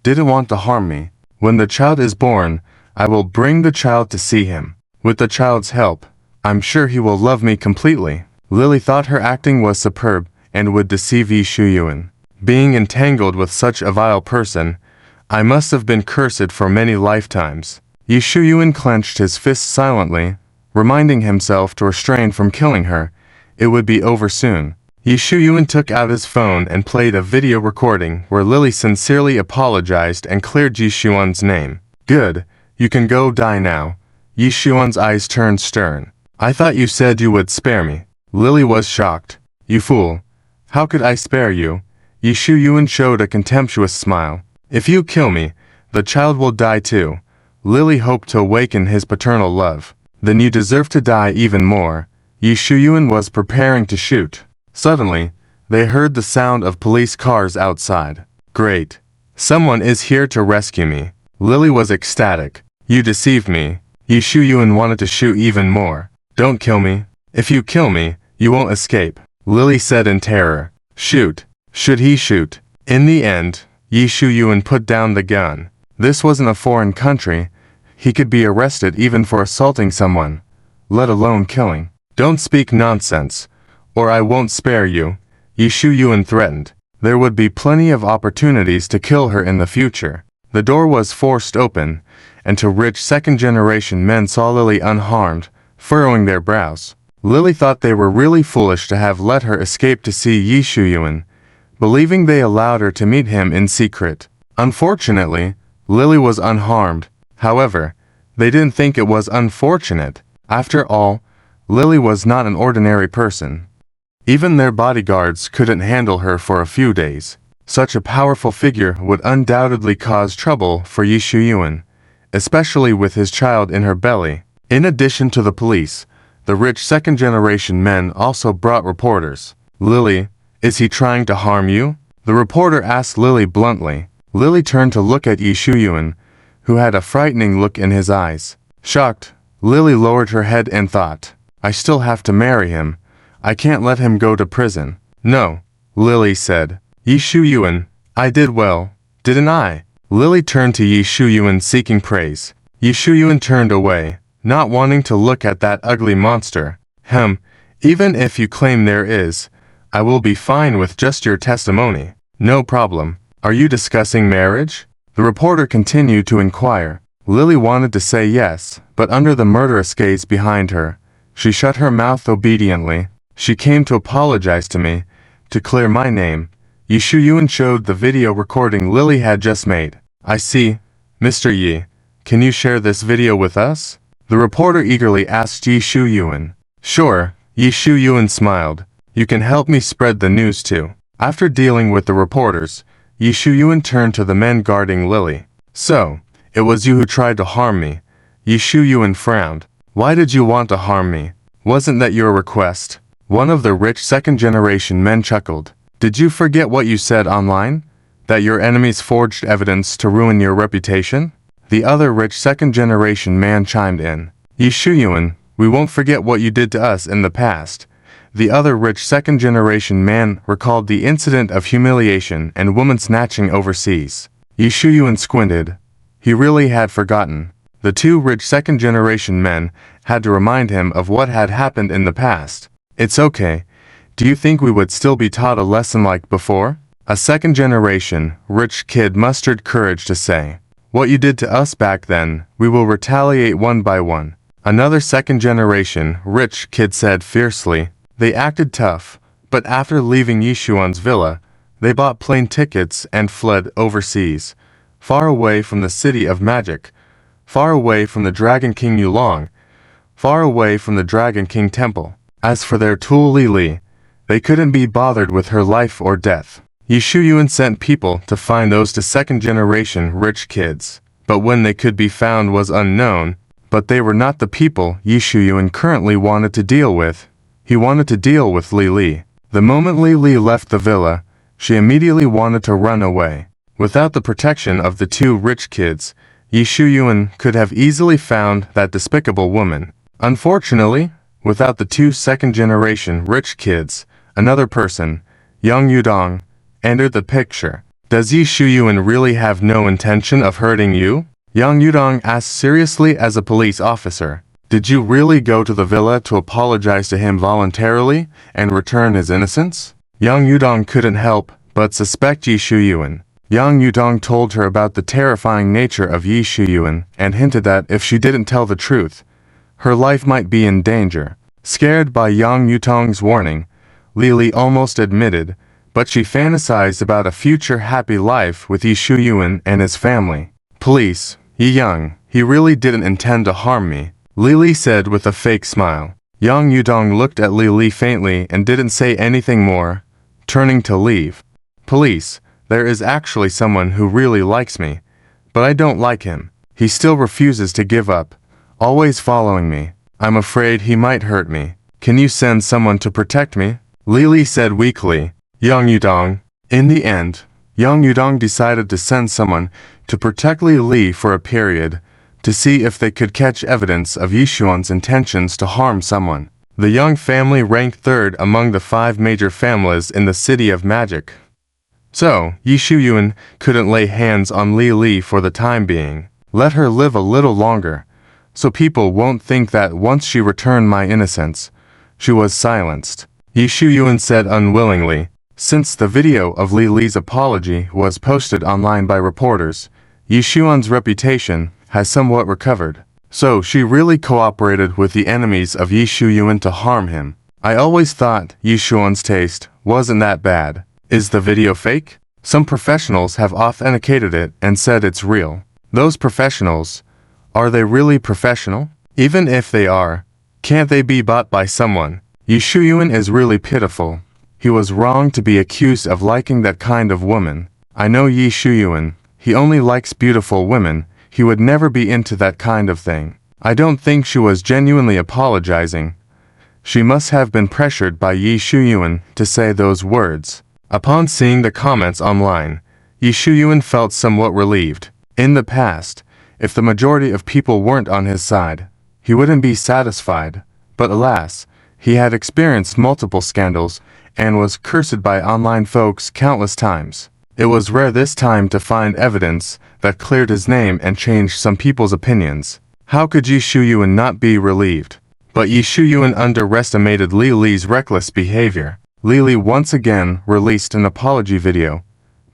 Didn't want to harm me. When the child is born, I will bring the child to see him. With the child's help, I'm sure he will love me completely. Lily thought her acting was superb and would deceive Yi Shuyuan. Being entangled with such a vile person, I must have been cursed for many lifetimes. Yi Shuyuan clenched his fists silently, reminding himself to restrain from killing her. It would be over soon. Yi Shuyuan took out his phone and played a video recording where Lily sincerely apologized and cleared Yi Shuyuan's name. Good, you can go die now. Yi Shuyuan's eyes turned stern. I thought you said you would spare me. Lily was shocked. You fool. How could I spare you? Yi Shuyuan showed a contemptuous smile. If you kill me, the child will die too. Lily hoped to awaken his paternal love. Then you deserve to die even more. Yi Shuyuan was preparing to shoot. Suddenly, they heard the sound of police cars outside. Great. Someone is here to rescue me. Lily was ecstatic. You deceived me. Yi Shuyuan wanted to shoot even more. Don't kill me. If you kill me, you won't escape. Lily said in terror. Shoot. Should he shoot? In the end, Yi Shuyuan put down the gun. This wasn't a foreign country. He could be arrested even for assaulting someone, let alone killing. Don't speak nonsense, or I won't spare you, Yi Shuyuan threatened. There would be plenty of opportunities to kill her in the future. The door was forced open, and two rich second-generation men saw Lily unharmed, furrowing their brows. Lily thought they were really foolish to have let her escape to see Yi Shuyuan, believing they allowed her to meet him in secret. Unfortunately, Lily was unharmed. However, they didn't think it was unfortunate. After all, Lily was not an ordinary person. Even their bodyguards couldn't handle her for a few days. Such a powerful figure would undoubtedly cause trouble for Yi Shuyuan, especially with his child in her belly. In addition to the police, the rich second-generation men also brought reporters. Lily, is he trying to harm you? The reporter asked Lily bluntly. Lily turned to look at Yi Shuyuan, who had a frightening look in his eyes. Shocked, Lily lowered her head and thought, I still have to marry him. I can't let him go to prison. No, Lily said. Yi Shuyuan, I did well, didn't I? Lily turned to Yi Shuyuan seeking praise. Yi Shuyuan turned away, not wanting to look at that ugly monster. Even if you claim there is, I will be fine with just your testimony. No problem. Are you discussing marriage? The reporter continued to inquire. Lily wanted to say yes, but under the murderous gaze behind her, she shut her mouth obediently. She came to apologize to me, to clear my name. Yi Shuyuan showed the video recording Lily had just made. I see. Mr. Yi, can you share this video with us? The reporter eagerly asked Yi Shuyuan. Sure, Yi Shuyuan smiled. You can help me spread the news too. After dealing with the reporters, Yi Shuyuan turned to the men guarding Lily. So, it was you who tried to harm me. Yi Shuyuan frowned. Why did you want to harm me? Wasn't that your request? One of the rich second-generation men chuckled. Did you forget what you said online? That your enemies forged evidence to ruin your reputation? The other rich second-generation man chimed in. Yi Shuyuan, we won't forget what you did to us in the past. The other rich second-generation man recalled the incident of humiliation and woman snatching overseas. Yi Shuyuan squinted. He really had forgotten. The two rich second-generation men had to remind him of what had happened in the past. It's okay. Do you think we would still be taught a lesson like before? A second-generation, rich kid mustered courage to say. What you did to us back then, we will retaliate one by one. Another second-generation, rich kid said fiercely. They acted tough, but after leaving Yi Shuyuan's villa, they bought plane tickets and fled overseas, far away from the city of magic, far away from the Dragon King Yulong, far away from the Dragon King Temple. As for their tool Li Li, They couldn't be bothered with her life or death. Yi Shuyuan sent people to find those to second-generation rich kids, but when they could be found was unknown. But they were not the people Yi Shuyuan currently wanted to deal with. He wanted to deal with Li Li. The moment Li Li left the villa, she immediately wanted to run away. Without the protection of the two rich kids, Yi Shuyuan could have easily found that despicable woman. Unfortunately, without the two second-generation rich kids, another person, Yang Yudong, entered the picture. Does Yi Shuyuan really have no intention of hurting you? Yang Yudong asked seriously as a police officer. Did you really go to the villa to apologize to him voluntarily and return his innocence? Yang Yudong couldn't help but suspect Yi Shuyuan. Yang Yudong told her about the terrifying nature of Yi Shuyuan and hinted that if she didn't tell the truth, her life might be in danger. Scared by Yang Yudong's warning, Li Li almost admitted, but she fantasized about a future happy life with Yi Shuyuan and his family. Police, Yi Yang, he really didn't intend to harm me, Li Li said with a fake smile. Yang Yudong looked at Li Li faintly and didn't say anything more, turning to leave. Police, there is actually someone who really likes me, but I don't like him. He still refuses to give up, always following me. I'm afraid he might hurt me. Can you send someone to protect me? Li Li said weakly. Yang Yudong. In the end, Yang Yudong decided to send someone to protect Li Li for a period, to see if they could catch evidence of Yi Shuyuan's intentions to harm someone. The Yang family ranked third among the 5 major families in the City of Magic. So, Yi Shuyuan couldn't lay hands on Li Li for the time being. Let her live a little longer, so people won't think that once she returned my innocence, she was silenced. Yi Shuyuan said unwillingly. Since the video of Li Li's apology was posted online by reporters, Yi Shuyuan's reputation has somewhat recovered. So she really cooperated with the enemies of Yi Shuyuan to harm him. I always thought Yi Shuyuan's taste wasn't that bad. Is the video fake? Some professionals have authenticated it and said it's real. Those professionals, are they really professional? Even if they are, can't they be bought by someone? Yi Shuyuan is really pitiful. He was wrong to be accused of liking that kind of woman. I know Yi Shuyuan, he only likes beautiful women. He would never be into that kind of thing. I don't think she was genuinely apologizing. She must have been pressured by Yi Shuyuan to say those words. Upon seeing the comments online, Yi Shuyuan felt somewhat relieved. In the past, if the majority of people weren't on his side, he wouldn't be satisfied. But alas, he had experienced multiple scandals and was cursed by online folks countless times. It was rare this time to find evidence that cleared his name and changed some people's opinions. How could Yi Shuyuan not be relieved? But Yi Shuyuan underestimated Li Li's reckless behavior. Li Li once again released an apology video.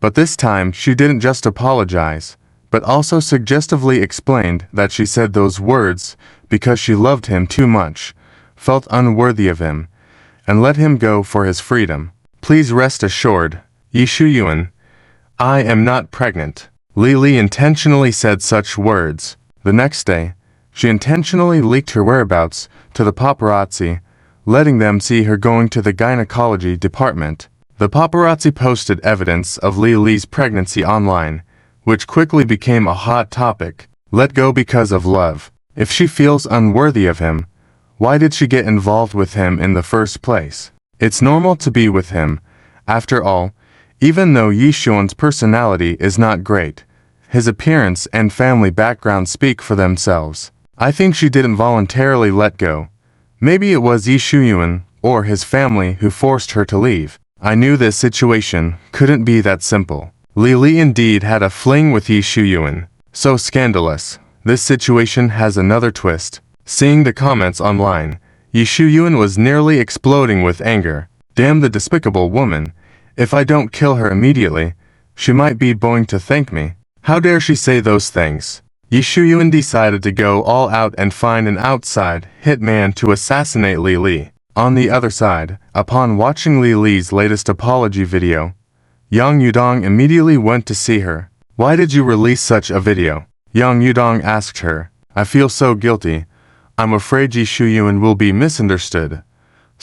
But this time she didn't just apologize, but also suggestively explained that she said those words because she loved him too much, felt unworthy of him, and let him go for his freedom. Please rest assured, Yi Shuyuan, I am not pregnant. Li Li intentionally said such words. The next day, she intentionally leaked her whereabouts to the paparazzi, letting them see her going to the gynecology department. The paparazzi posted evidence of Li Li's pregnancy online, which quickly became a hot topic. Let go because of love. If she feels unworthy of him, why did she get involved with him in the first place? It's normal to be with him. After all, even though Yi Shuyuan's personality is not great, his appearance and family background speak for themselves. I think she didn't voluntarily let go. Maybe it was Yi Shuyuan or his family who forced her to leave. I knew this situation couldn't be that simple. Li Li indeed had a fling with Yi Shuyuan. So scandalous. This situation has another twist. Seeing the comments online, Yi Shuyuan was nearly exploding with anger. Damn the despicable woman. If I don't kill her immediately, she might be going to thank me. How dare she say those things? Yi Shuyuan decided to go all out and find an outside hitman to assassinate Li Li. On the other side, upon watching Li Li's latest apology video, Yang Yudong immediately went to see her. Why did you release such a video? Yang Yudong asked her. I feel so guilty. I'm afraid Yi Shuyuan will be misunderstood.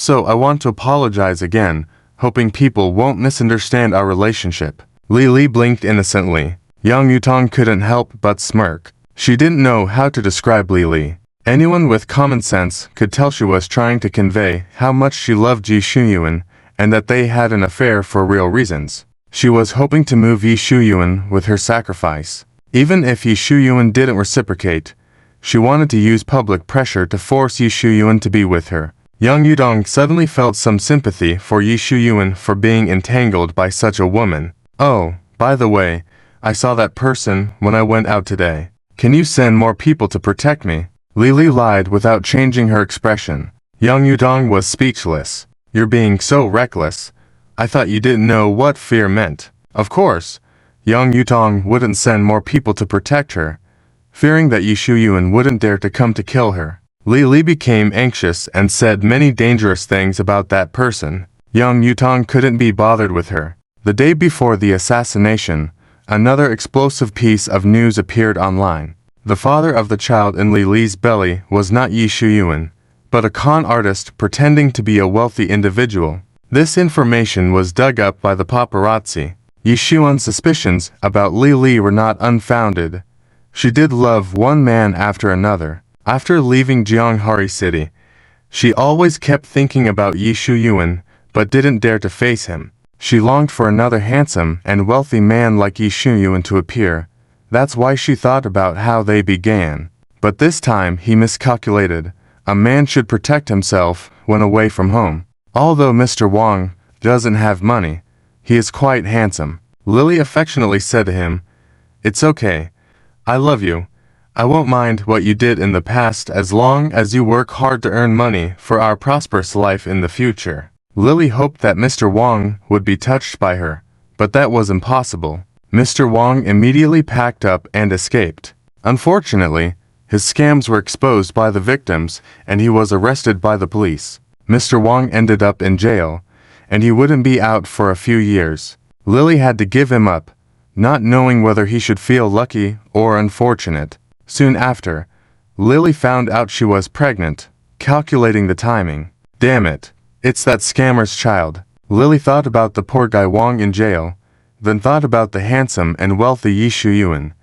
So I want to apologize again, hoping people won't misunderstand our relationship. Li blinked innocently. Yang Yutong couldn't help but smirk. She didn't know how to describe Li. Anyone with common sense could tell she was trying to convey how much she loved Yi Shuyuan and that they had an affair for real reasons. She was hoping to move Yi Shuyuan with her sacrifice. Even if Yi Shuyuan didn't reciprocate, she wanted to use public pressure to force Yi Shuyuan to be with her. Yang Yudong suddenly felt some sympathy for Yi Shuyuan for being entangled by such a woman. Oh, by the way, I saw that person when I went out today. Can you send more people to protect me? Li lied without changing her expression. Yang Yudong was speechless. You're being so reckless. I thought you didn't know what fear meant. Of course, Yang Yutong wouldn't send more people to protect her, fearing that Yi Shuyuan wouldn't dare to come to kill her. Li became anxious and said many dangerous things about that person. Yang Yutong couldn't be bothered with her. The day before the assassination, another explosive piece of news appeared online. The father of the child in Li's belly was not Yi Shuyuan, but a con artist pretending to be a wealthy individual. This information was dug up by the paparazzi. Yi Shuyuan's suspicions about Li were not unfounded. She did love one man after another. After leaving Jianghari City, she always kept thinking about Yi Shuyuan, but didn't dare to face him. She longed for another handsome and wealthy man like Yi Shuyuan to appear. That's why she thought about how they began. But this time he miscalculated. A man should protect himself when away from home. Although Mr. Wang doesn't have money, he is quite handsome. Lily affectionately said to him, "It's okay. I love you. I won't mind what you did in the past as long as you work hard to earn money for our prosperous life in the future." Lily hoped that Mr. Wang would be touched by her, but that was impossible. Mr. Wang immediately packed up and escaped. Unfortunately, his scams were exposed by the victims and he was arrested by the police. Mr. Wang ended up in jail, and he wouldn't be out for a few years. Lily had to give him up, not knowing whether he should feel lucky or unfortunate. Soon after, Lily found out she was pregnant, calculating the timing. Damn it, it's that scammer's child. Lily thought about the poor guy Wang in jail, then thought about the handsome and wealthy Yi Shuyuan,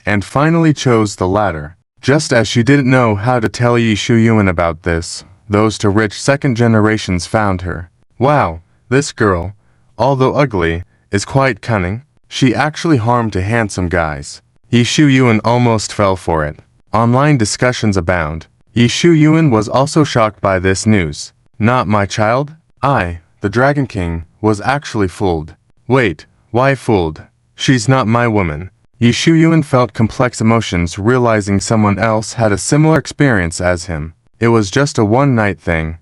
and finally chose the latter. Just as she didn't know how to tell Yi Shuyuan about this, those two rich second generations found her. Wow, this girl, although ugly, is quite cunning. She actually harmed to handsome guys. Yi Shuyuan almost fell for it. Online discussions abound. Yi Shuyuan was also shocked by this news. Not my child? I, the Dragon King, was actually fooled. Wait, why fooled? She's not my woman. Yi Shuyuan felt complex emotions realizing someone else had a similar experience as him. It was just a one-night thing.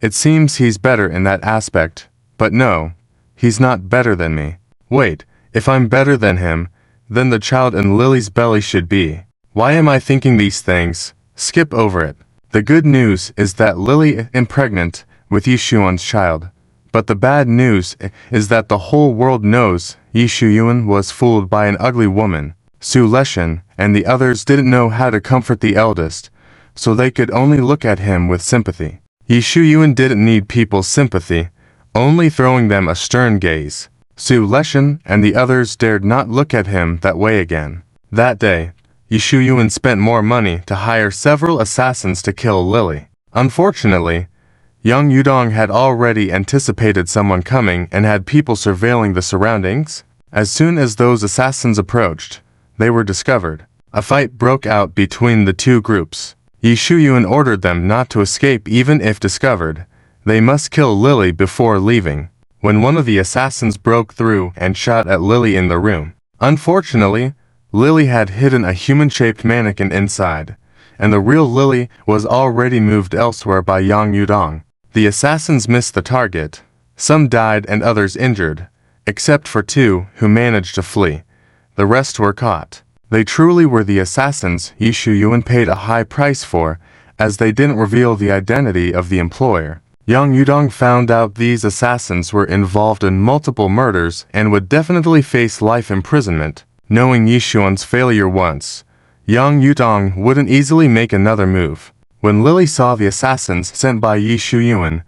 It seems he's better in that aspect, but no, he's not better than me. Wait, if I'm better than him, then the child in Lily's belly should be. Why am I thinking these things? Skip over it. The good news is that Lily is pregnant with Yi Shuyuan's child. But the bad news is that the whole world knows Yi Shuyuan was fooled by an ugly woman. Su Leshan and the others didn't know how to comfort the eldest, so they could only look at him with sympathy. Yi Shuyuan didn't need people's sympathy, only throwing them a stern gaze. Su Leshan and the others dared not look at him that way again. That day, Yi Shuyuan spent more money to hire several assassins to kill Lily. Unfortunately, Yang Yudong had already anticipated someone coming and had people surveilling the surroundings. As soon as those assassins approached, they were discovered. A fight broke out between the two groups. Yi Shuyuan ordered them not to escape even if discovered. They must kill Lily before leaving. When one of the assassins broke through and shot at Lily in the room. Unfortunately, Lily had hidden a human-shaped mannequin inside, and the real Lily was already moved elsewhere by Yang Yudong. The assassins missed the target. Some died and others injured, except for two who managed to flee. The rest were caught. They truly were the assassins Yi Shuyuan paid a high price for, as they didn't reveal the identity of the employer. Yang Yudong found out these assassins were involved in multiple murders and would definitely face life imprisonment. Knowing Yi Shuyuan's failure once, Yang Yudong wouldn't easily make another move. When Lily saw the assassins sent by Yi Shuyuan,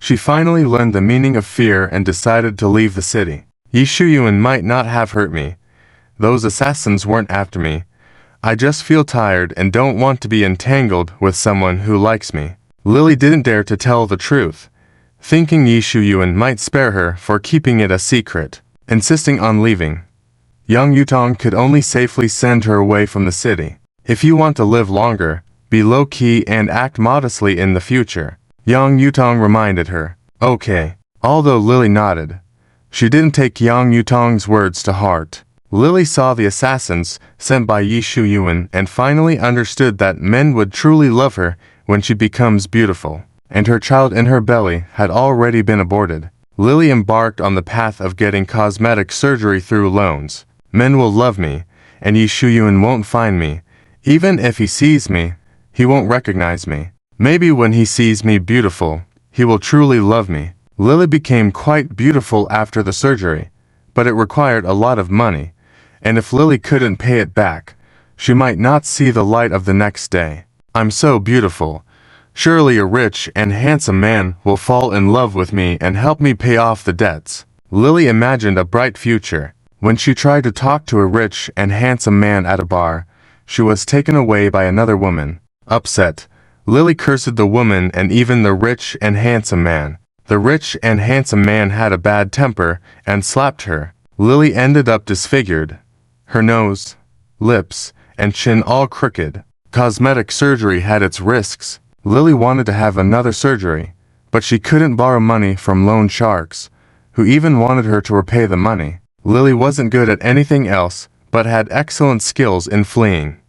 She finally learned the meaning of fear and decided to leave the city. Yi Shuyuan might not have hurt me. Those assassins weren't after me. I just feel tired and don't want to be entangled with someone who likes me. Lily didn't dare to tell the truth, thinking Yi Shuyuan might spare her for keeping it a secret. Insisting on leaving, Yang Yutong could only safely send her away from the city. If you want to live longer, be low-key and act modestly in the future, Yang Yutong reminded her. Okay. Although Lily nodded, she didn't take Yang Yutong's words to heart. Lily saw the assassins sent by Yi Shuyuan and finally understood that men would truly love her when she becomes beautiful, and her child in her belly had already been aborted. Lily embarked on the path of getting cosmetic surgery through loans. Men will love me, and Yi Shuyuan won't find me. Even if he sees me, he won't recognize me. Maybe when he sees me beautiful, he will truly love me. Lily became quite beautiful after the surgery, but it required a lot of money, and if Lily couldn't pay it back, she might not see the light of the next day. I'm so beautiful. Surely a rich and handsome man will fall in love with me and help me pay off the debts. Lily imagined a bright future. When she tried to talk to a rich and handsome man at a bar, she was taken away by another woman. Upset, Lily cursed the woman and even the rich and handsome man. The rich and handsome man had a bad temper and slapped her. Lily ended up disfigured, her nose, lips, and chin all crooked. Cosmetic surgery had its risks. Lily wanted to have another surgery, but she couldn't borrow money from loan sharks, who even wanted her to repay the money. Lily wasn't good at anything else, but had excellent skills in fleeing.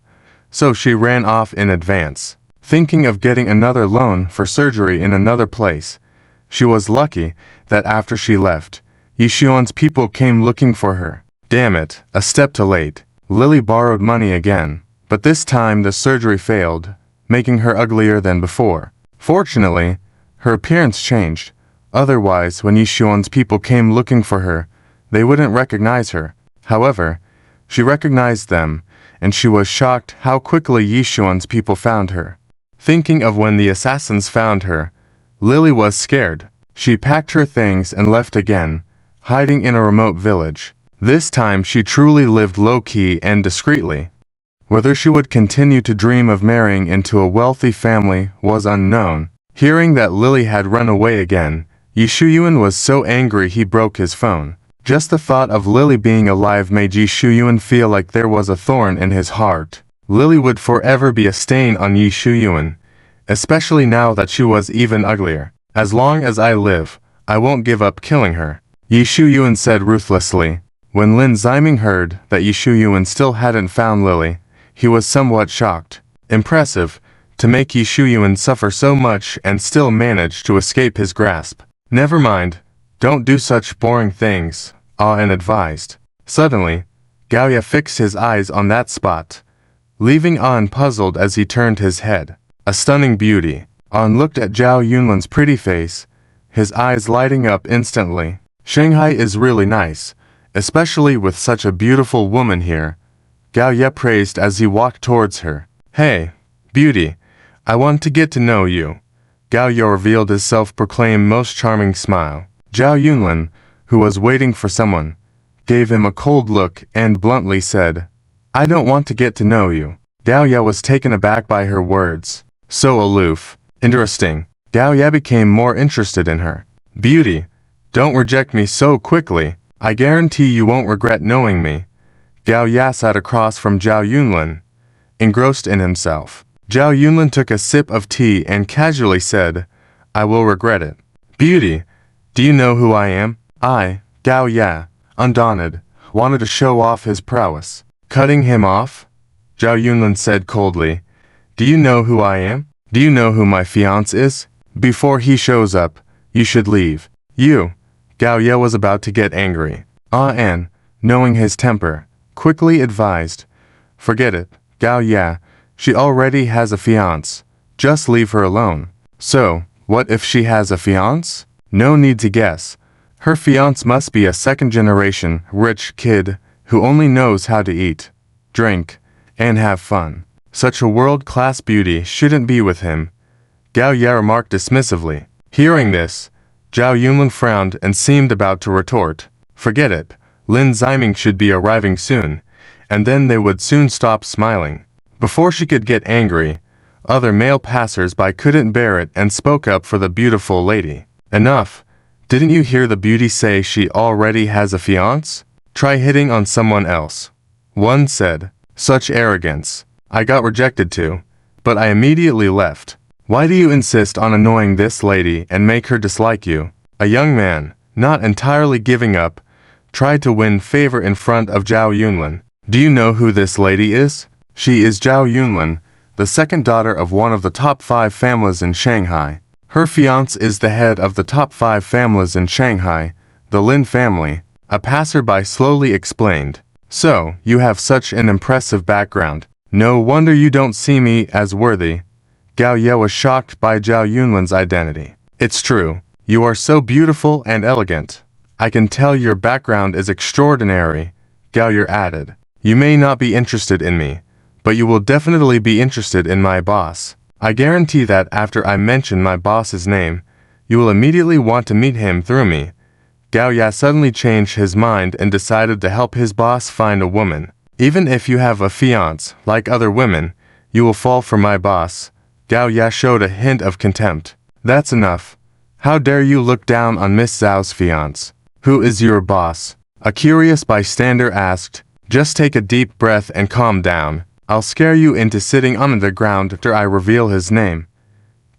So she ran off in advance, thinking of getting another loan for surgery in another place. She was lucky that after she left, Yi Shuyuan's people came looking for her. Damn it, a step too late. Lily borrowed money again, but this time the surgery failed, making her uglier than before. Fortunately, her appearance changed. Otherwise, when Yi Shuyuan's people came looking for her, they wouldn't recognize her. However, she recognized them, and she was shocked how quickly Yi Shuyuan's people found her. Thinking of when the assassins found her, Lily was scared. She packed her things and left again, hiding in a remote village. This time she truly lived low-key and discreetly. Whether she would continue to dream of marrying into a wealthy family was unknown. Hearing that Lily had run away again, Yi Shuyuan was so angry he broke his phone. Just the thought of Lily being alive made Yi Shuyuan feel like there was a thorn in his heart. Lily would forever be a stain on Yi Shuyuan, especially now that she was even uglier. As long as I live, I won't give up killing her, Yi Shuyuan said ruthlessly. When Lin Ziming heard that Yi Shuyuan still hadn't found Lily, he was somewhat shocked. Impressive, to make Yi Shuyuan suffer so much and still manage to escape his grasp. Never mind, don't do such boring things, An advised. Suddenly, Gaoya fixed his eyes on that spot, leaving An puzzled as he turned his head. A stunning beauty. An looked at Zhao Yunlin's pretty face, his eyes lighting up instantly. Shanghai is really nice, especially with such a beautiful woman here, Gao Ye praised as he walked towards her. Hey, beauty, I want to get to know you. Gao Ye revealed his self-proclaimed most charming smile. Zhao Yunlin, who was waiting for someone, gave him a cold look and bluntly said, I don't want to get to know you. Gao Ye was taken aback by her words. So aloof. Interesting. Gao Ye became more interested in her. Beauty, don't reject me so quickly. I guarantee you won't regret knowing me. Gao Ye sat across from Zhao Yunlin, engrossed in himself. Zhao Yunlin took a sip of tea and casually said, I will regret it. Beauty, do you know who I am? I, Gao Ye, undaunted, wanted to show off his prowess. Cutting him off? Zhao Yunlin said coldly, do you know who I am? Do you know who my fiancé is? Before he shows up, you should leave. You. Gao Ye was about to get angry. An, knowing his temper, quickly advised, forget it, Gao Ye, she already has a fiancé. Just leave her alone. So, what if she has a fiancé? No need to guess. Her fiancé must be a second-generation, rich kid who only knows how to eat, drink, and have fun. Such a world-class beauty shouldn't be with him. Gao Ye remarked dismissively. Hearing this, Zhao Yunlin frowned and seemed about to retort. Forget it. Lin Ziming should be arriving soon, and then they would soon stop smiling. Before she could get angry, other male passers-by couldn't bear it and spoke up for the beautiful lady. Enough. Didn't you hear the beauty say she already has a fiancé? Try hitting on someone else. One said. Such arrogance. I got rejected too, but I immediately left. Why do you insist on annoying this lady and make her dislike you? A young man, not entirely giving up, tried to win favor in front of Zhao Yunlin. Do you know who this lady is? She is Zhao Yunlin, the second daughter of one of the top 5 families in Shanghai. Her fiancé is the head of the top 5 families in Shanghai, the Lin family, a passerby slowly explained. So, you have such an impressive background. No wonder you don't see me as worthy. Gao Ye was shocked by Zhao Yunlin's identity. It's true, you are so beautiful and elegant. I can tell your background is extraordinary, Gao Ye added. You may not be interested in me, but you will definitely be interested in my boss. I guarantee that after I mention my boss's name, you will immediately want to meet him through me. Gao Ye suddenly changed his mind and decided to help his boss find a woman. Even if you have a fiancé, like other women, you will fall for my boss. Gao Ye showed a hint of contempt. That's enough. How dare you look down on Miss Zhao's fiancé? Who is your boss? A curious bystander asked. Just take a deep breath and calm down. I'll scare you into sitting on the ground after I reveal his name.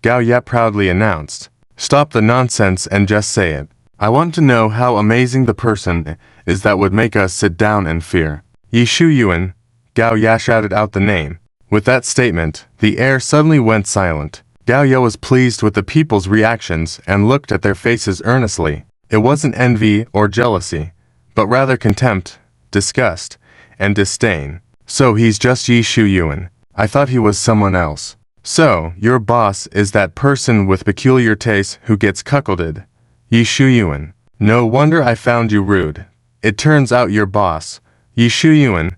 Gao Ye proudly announced. Stop the nonsense and just say it. I want to know how amazing the person is that would make us sit down in fear. Yi Shu Yuan. Gao Ye shouted out the name. With that statement, the air suddenly went silent. Gao Ye was pleased with the people's reactions and looked at their faces earnestly. It wasn't envy or jealousy, but rather contempt, disgust, and disdain. So he's just Yi Shu Yuan. I thought he was someone else. So, your boss is that person with peculiar taste who gets cuckolded. Yi Shu Yuan. No wonder I found you rude. It turns out your boss, Yi Shu Yuan,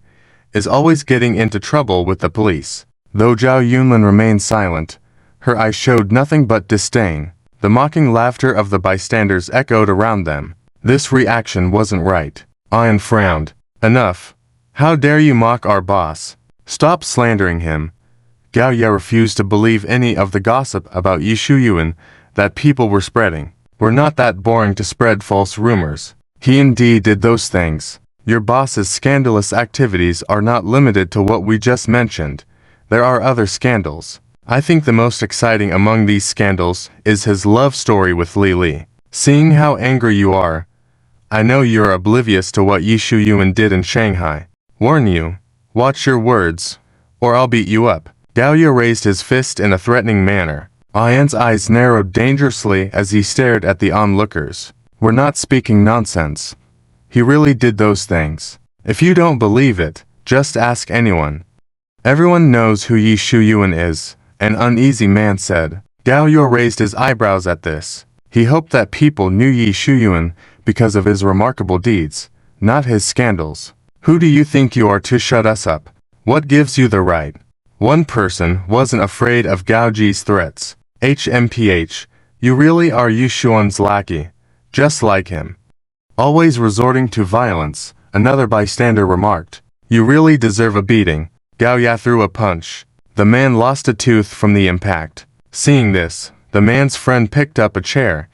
is always getting into trouble with the police. Though Zhao Yunlin remained silent, her eyes showed nothing but disdain. The mocking laughter of the bystanders echoed around them. This reaction wasn't right. Ian frowned. Enough. How dare you mock our boss? Stop slandering him. Gao Ye refused to believe any of the gossip about Yi Shu Yuan that people were spreading. We're not that boring to spread false rumors. He indeed did those things. Your boss's scandalous activities are not limited to what we just mentioned. There are other scandals. I think the most exciting among these scandals is his love story with Li Li. Seeing how angry you are, I know you're oblivious to what Yi Shu Yuan did in Shanghai. Warn you, watch your words, or I'll beat you up. Gao Ye raised his fist in a threatening manner. Ian's eyes narrowed dangerously as he stared at the onlookers. We're not speaking nonsense. He really did those things. If you don't believe it, just ask anyone. Everyone knows who Yi Shu Yuan is, an uneasy man said. Gao Ye raised his eyebrows at this. He hoped that people knew Yi Shu Yuan because of his remarkable deeds, not his scandals. Who do you think you are to shut us up? What gives you the right? One person wasn't afraid of Gao Ji's threats. HMPH, you really are Yi Shu Yuan's lackey, just like him. Always resorting to violence, another bystander remarked. You really deserve a beating. Gao Ye threw a punch. The man lost a tooth from the impact. Seeing this, the man's friend picked up a chair,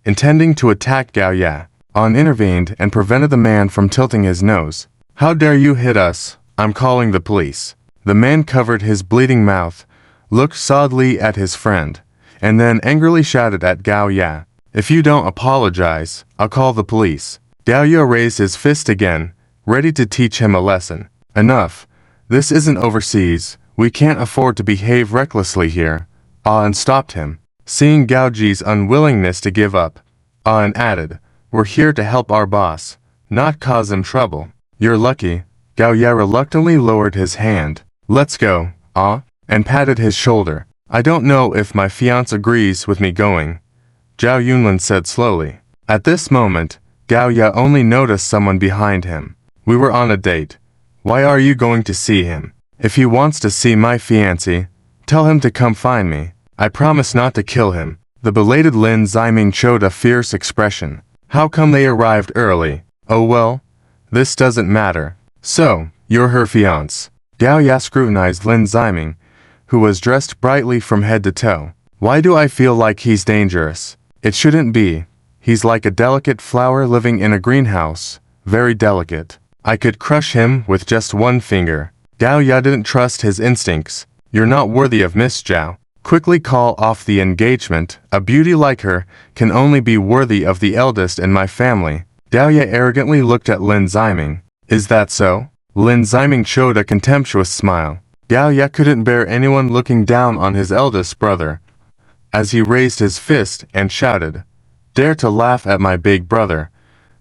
intending to attack Gao Ye. An intervened and prevented the man from tilting his nose. How dare you hit us? I'm calling the police. The man covered his bleeding mouth, looked sadly at his friend, and then angrily shouted at Gao Ye. If you don't apologize, I'll call the police. Gao Ye raised his fist again, ready to teach him a lesson. Enough. This isn't overseas. We can't afford to behave recklessly here. An stopped him. Seeing Gao Ji's unwillingness to give up, An added, we're here to help our boss, not cause him trouble. You're lucky. Gao Ye reluctantly lowered his hand. Let's go, and patted his shoulder. I don't know if my fiancé agrees with me going, Zhao Yunlin said slowly. At this moment, Gao Ye only noticed someone behind him. We were on a date. Why are you going to see him? If he wants to see my fiancé, tell him to come find me. I promise not to kill him. The belated Lin Ziming showed a fierce expression. How come they arrived early? Oh well, this doesn't matter. So, you're her fiancé. Gao Ya scrutinized Lin Ziming, who was dressed brightly from head to toe. Why do I feel like he's dangerous? It shouldn't be. He's like a delicate flower living in a greenhouse, very delicate. I could crush him with just one finger. Gao Ya didn't trust his instincts. You're not worthy of Miss Zhao. Quickly call off the engagement. A beauty like her can only be worthy of the eldest in my family. Gao Ya arrogantly looked at Lin Ziming. Is that so? Lin Ziming showed a contemptuous smile. Gao Ya couldn't bear anyone looking down on his eldest brother, as he raised his fist and shouted, "Dare to laugh at my big brother?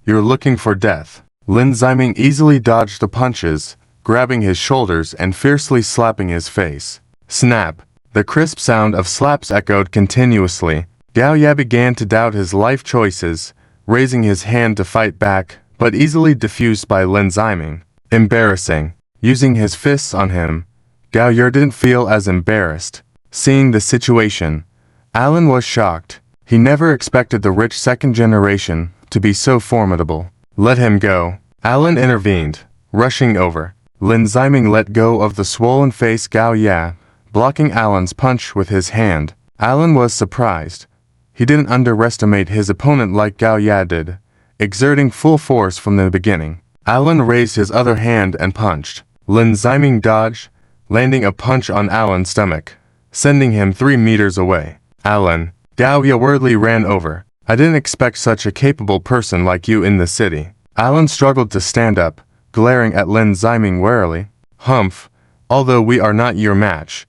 You're looking for death." Lin Ziming easily dodged the punches, grabbing his shoulders and fiercely slapping his face. Snap! The crisp sound of slaps echoed continuously. Gao Ya began to doubt his life choices, raising his hand to fight back, but easily diffused by Lin Ziming. Embarrassing. Using his fists on him, Gao Ya didn't feel as embarrassed. Seeing the situation, Alan was shocked. He never expected the rich second generation to be so formidable. Let him go. Alan intervened, rushing over. Lin Ziming let go of the swollen face Gao Ya, blocking Alan's punch with his hand. Alan was surprised. He didn't underestimate his opponent like Gao Ya did, exerting full force from the beginning. Alan raised his other hand and punched. Lin Ziming dodged, landing a punch on Alan's stomach, sending him 3 meters away. Alan, Gao Ya worriedly ran over. I didn't expect such a capable person like you in the city. Alan struggled to stand up, glaring at Lin Ziming warily. Humph, although we are not your match.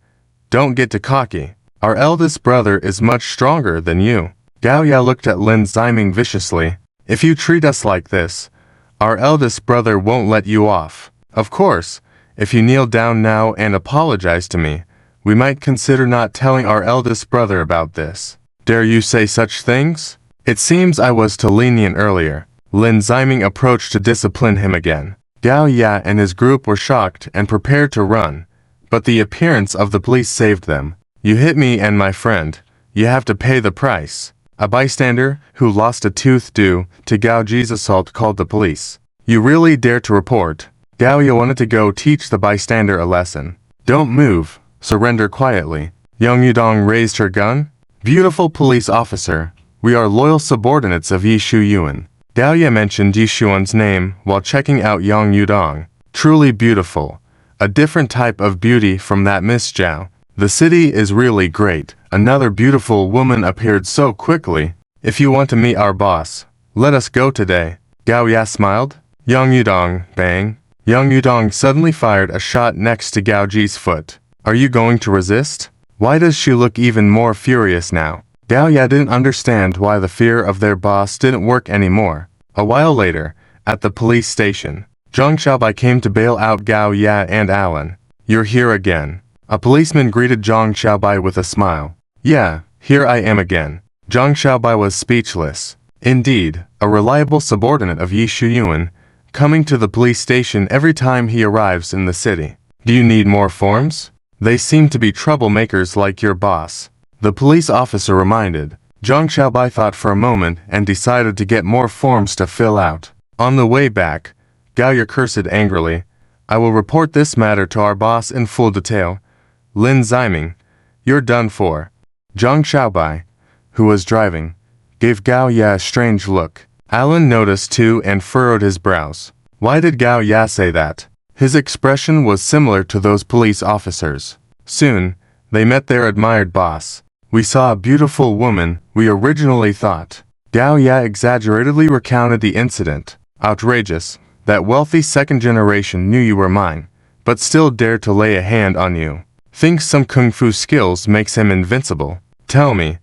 Don't get too cocky. Our eldest brother is much stronger than you. Gao Ya looked at Lin Ziming viciously. If you treat us like this, our eldest brother won't let you off. Of course, if you kneel down now and apologize to me, we might consider not telling our eldest brother about this. Dare you say such things? It seems I was too lenient earlier. Lin Ziming approached to discipline him again. Gao Ya and his group were shocked and prepared to run, but the appearance of the police saved them. You hit me and my friend. You have to pay the price. A bystander, who lost a tooth due to Gao Ji's assault, called the police. You really dare to report? Gao Ya wanted to go teach the bystander a lesson. Don't move. Surrender quietly. Yang Yudong raised her gun. Beautiful police officer. We are loyal subordinates of Yi Shuyuan. Gao Ya mentioned Yi Shuan's name while checking out Yang Yudong. Truly beautiful. A different type of beauty from that Miss Zhao. The city is really great. Another beautiful woman appeared so quickly. If you want to meet our boss, let us go today. Gao Ya smiled. Yang Yudong, bang. Yang Yudong suddenly fired a shot next to Gao Ji's foot. Are you going to resist? Why does she look even more furious now? Gao Ya didn't understand why the fear of their boss didn't work anymore. A while later, at the police station, Zhang Xiaobai came to bail out Gao Ya and Alan. You're here again. A policeman greeted Zhang Xiaobai with a smile. Yeah, here I am again. Zhang Xiaobai was speechless. Indeed, a reliable subordinate of Yi Shuyuan, coming to the police station every time he arrives in the city. Do you need more forms? They seem to be troublemakers like your boss. The police officer reminded. Zhang Xiaobai thought for a moment and decided to get more forms to fill out. On the way back, Gao Ya cursed angrily. I will report this matter to our boss in full detail. Lin Ziming, you're done for. Zhang Xiaobai, who was driving, gave Gao Ya a strange look. Alan noticed too and furrowed his brows. Why did Gao Ya say that? His expression was similar to those police officers. Soon, they met their admired boss. We saw a beautiful woman, we originally thought. Gao Ya exaggeratedly recounted the incident. Outrageous. That wealthy second generation knew you were mine, but still dared to lay a hand on you. Thinks some kung fu skills makes him invincible. Tell me,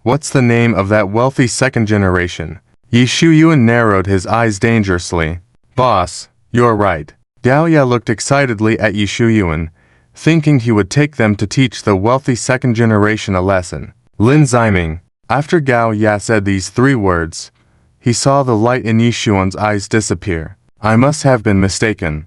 what's the name of that wealthy second generation? Yi Shuyuan narrowed his eyes dangerously. Boss, you're right. Gao Ya looked excitedly at Yi Shuyuan, thinking he would take them to teach the wealthy second generation a lesson. Lin Ziming. After Gao Ya said these 3 words, he saw the light in Yi Shuyuan's eyes disappear. I must have been mistaken.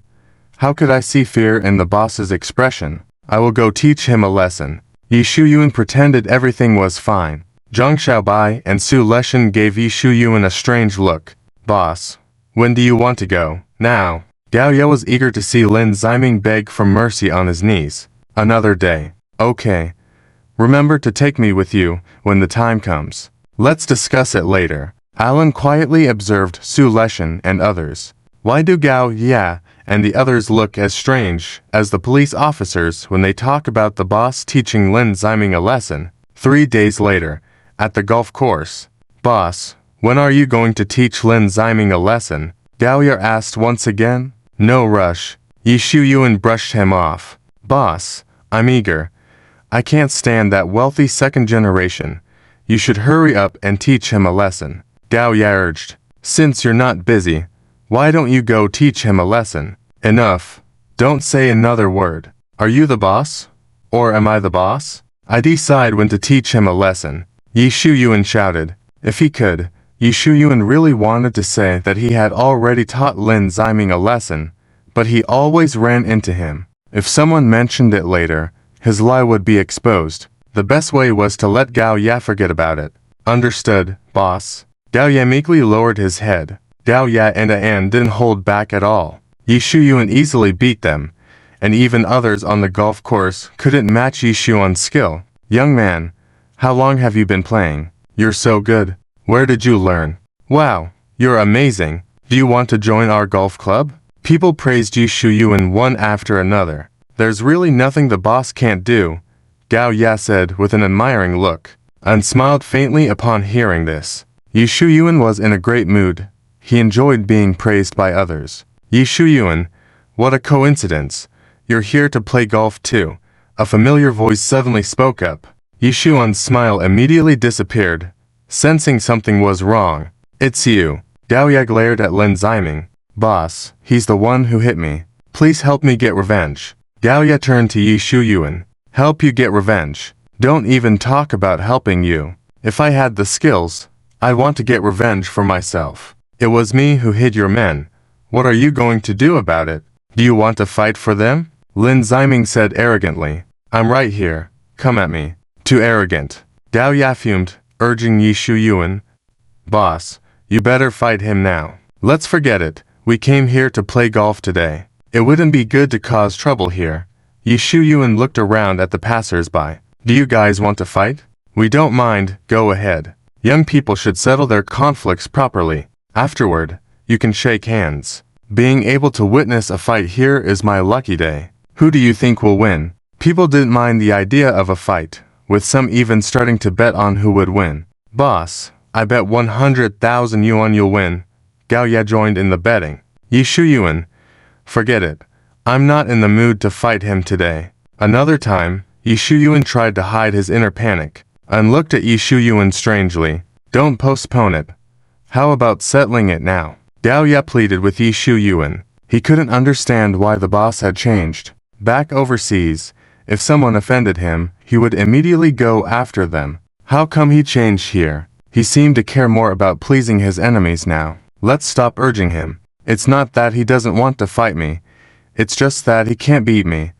How could I see fear in the boss's expression? I will go teach him a lesson. Yi Shuyuan pretended everything was fine. Zhang Xiaobai and Su Leshan gave Yi Shuyuan a strange look. Boss, when do you want to go? Now. Gao Ye was eager to see Lin Ziming beg for mercy on his knees. Another day. Okay. Remember to take me with you when the time comes. Let's discuss it later. Alan quietly observed Su Leshan and others. Why do Gao Ye and the others look as strange as the police officers when they talk about the boss teaching Lin Ziming a lesson? 3 days later, at the golf course. Boss, when are you going to teach Lin Ziming a lesson? Gao Ye asked once again. No rush. Yi Shuyuan brushed him off. Boss, I'm eager. I can't stand that wealthy second generation. You should hurry up and teach him a lesson. Gao Ye urged. Since you're not busy, why don't you go teach him a lesson? Enough. Don't say another word. Are you the boss? Or am I the boss? I decide when to teach him a lesson. Yi Shuyuan shouted. If he could, Yi Shuyuan really wanted to say that he had already taught Lin Ziming a lesson, but he always ran into him. If someone mentioned it later, his lie would be exposed. The best way was to let Gao Ye forget about it. Understood, boss. Gao Ye meekly lowered his head. Gao Ye and An didn't hold back at all. Yi Shuyuan easily beat them, and even others on the golf course couldn't match Yi Shuyuan's skill. Young man, how long have you been playing? You're so good. Where did you learn? Wow, you're amazing. Do you want to join our golf club? People praised Yi Shuyuan one after another. There's really nothing the boss can't do, Gao Ye said with an admiring look, and smiled faintly upon hearing this. Yi Shuyuan was in a great mood. He enjoyed being praised by others. Yi Shuyuan, what a coincidence. You're here to play golf too. A familiar voice suddenly spoke up. Yi Shuyuan's smile immediately disappeared, sensing something was wrong. It's you. Gao Ye glared at Lin Ziming. Boss, he's the one who hit me. Please help me get revenge. Gao Ye turned to Yi Shuyuan. Help you get revenge. Don't even talk about helping you. If I had the skills, I'd want to get revenge for myself. It was me who hid your men. What are you going to do about it? Do you want to fight for them? Lin Ziming said arrogantly. I'm right here. Come at me. Too arrogant. Gao Ye fumed, urging Yi Shuyuan. Boss, you better fight him now. Let's forget it. We came here to play golf today. It wouldn't be good to cause trouble here. Yi Shuyuan looked around at the passers-by. Do you guys want to fight? We don't mind, go ahead. Young people should settle their conflicts properly. Afterward, you can shake hands. Being able to witness a fight here is my lucky day. Who do you think will win? People didn't mind the idea of a fight, with some even starting to bet on who would win. Boss, I bet 100,000 yuan you'll win. Gao Ye joined in the betting. Yi Shuyuan, forget it. I'm not in the mood to fight him today. Another time, Yi Shuyuan tried to hide his inner panic, and looked at Yi Shuyuan strangely. Don't postpone it. How about settling it now? Gao Ye pleaded with Yi Shuyuan. He couldn't understand why the boss had changed. Back overseas, if someone offended him, he would immediately go after them. How come he changed here? He seemed to care more about pleasing his enemies now. Let's stop urging him. It's not that he doesn't want to fight me. It's just that he can't beat me,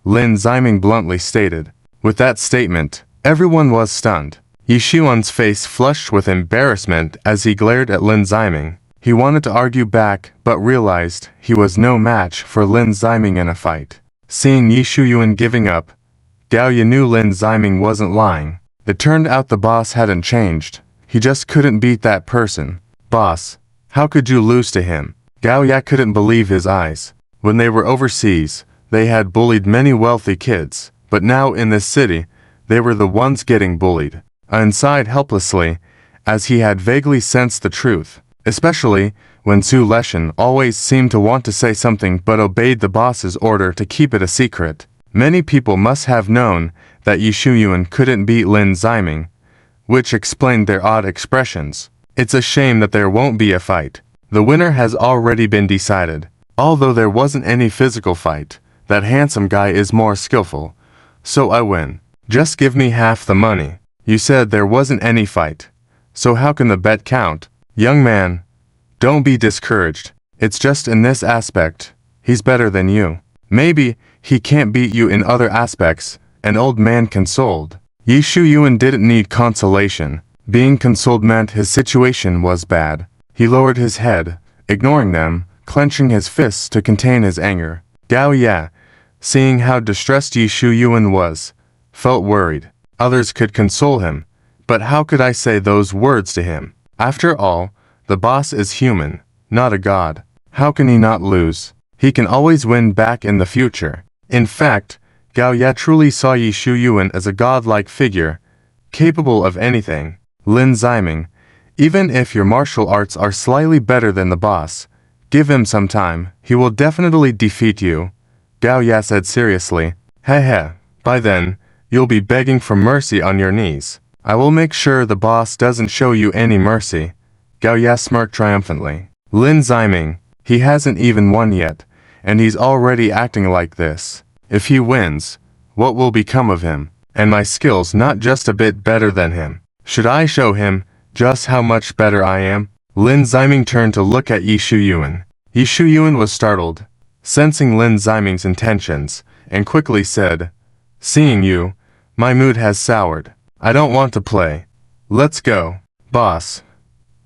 Lin Ziming bluntly stated. With that statement, everyone was stunned. Yi Shuyuan's face flushed with embarrassment as he glared at Lin Ziming. He wanted to argue back, but realized he was no match for Lin Ziming in a fight. Seeing Yi Shuyuan giving up, Gao Ye knew Lin Ziming wasn't lying. It turned out the boss hadn't changed. He just couldn't beat that person. Boss, how could you lose to him? Gao Ye couldn't believe his eyes. When they were overseas, they had bullied many wealthy kids, but now in this city, they were the ones getting bullied. An sighed helplessly, as he had vaguely sensed the truth, especially when Su Leshan always seemed to want to say something but obeyed the boss's order to keep it a secret. Many people must have known that Yi Shuyuan couldn't beat Lin Ziming, which explained their odd expressions. It's a shame that there won't be a fight. The winner has already been decided. Although there wasn't any physical fight, that handsome guy is more skillful. So I win. Just give me half the money. You said there wasn't any fight. So how can the bet count? Young man, don't be discouraged. It's just in this aspect, he's better than you. Maybe he can't beat you in other aspects, an old man consoled. Yi Shuyuan didn't need consolation. Being consoled meant his situation was bad. He lowered his head, ignoring them, clenching his fists to contain his anger. Gao Ya, seeing how distressed Yi Shuyuan was, felt worried. Others could console him, but how could I say those words to him? After all, the boss is human, not a god. How can he not lose? He can always win back in the future. In fact, Gao Ya truly saw Yi Shuyuan as a godlike figure, capable of anything. Lin Ziming, even if your martial arts are slightly better than the boss, give him some time, he will definitely defeat you, Gao Ya said seriously. Heh, by then, you'll be begging for mercy on your knees. I will make sure the boss doesn't show you any mercy, Gao Ya smirked triumphantly. Lin Ziming, he hasn't even won yet, and he's already acting like this. If he wins, what will become of him? And my skills not just a bit better than him. Should I show him just how much better I am? Lin Ziming turned to look at Yi Shuyuan. Yi Shuyuan was startled, sensing Lin Ziming's intentions, and quickly said, "Seeing you, my mood has soured. I don't want to play. Let's go." "Boss,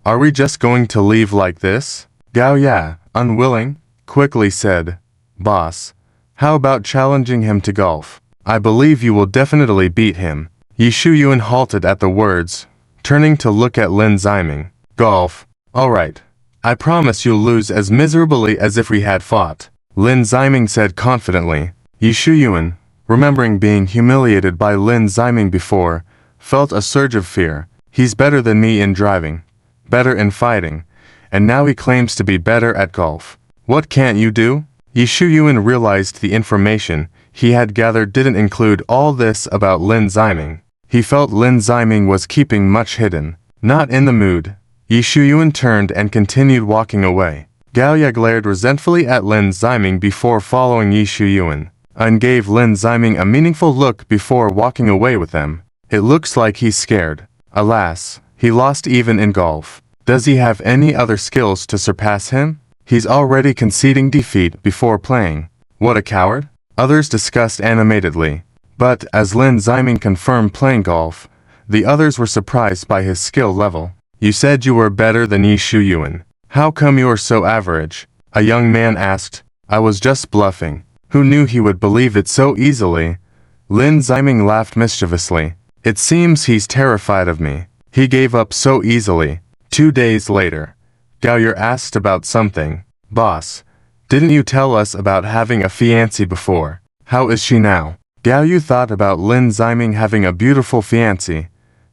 are we just going to leave like this?" Gao Ya, unwilling, quickly said, "Boss, how about challenging him to golf? I believe you will definitely beat him." Yi Shuyuan halted at the words, turning to look at Lin Ziming. "Golf? Alright. I promise you'll lose as miserably as if we had fought," Lin Ziming said confidently. Yi Shuyuan, remembering being humiliated by Lin Ziming before, felt a surge of fear. He's better than me in driving, better in fighting, and now he claims to be better at golf. What can't you do? Yi Shuyuan realized the information he had gathered didn't include all this about Lin Ziming. He felt Lin Ziming was keeping much hidden. Not in the mood. Yi Shuyuan turned and continued walking away. Gao Ya glared resentfully at Lin Ziming before following Yi Shuyuan, and gave Lin Ziming a meaningful look before walking away with them. It looks like he's scared. Alas, he lost even in golf. Does he have any other skills to surpass him? He's already conceding defeat before playing. What a coward! Others discussed animatedly. But, as Lin Ziming confirmed playing golf, the others were surprised by his skill level. "You said you were better than Yi Shuyuan. How come you are so average?" a young man asked. "I was just bluffing. Who knew he would believe it so easily?" Lin Ziming laughed mischievously. "It seems he's terrified of me. He gave up so easily." 2 days later, Gao Ya asked about something. "Boss, didn't you tell us about having a fiancée before? How is she now?" Gao Yu thought about Lin Ziming having a beautiful fiancée,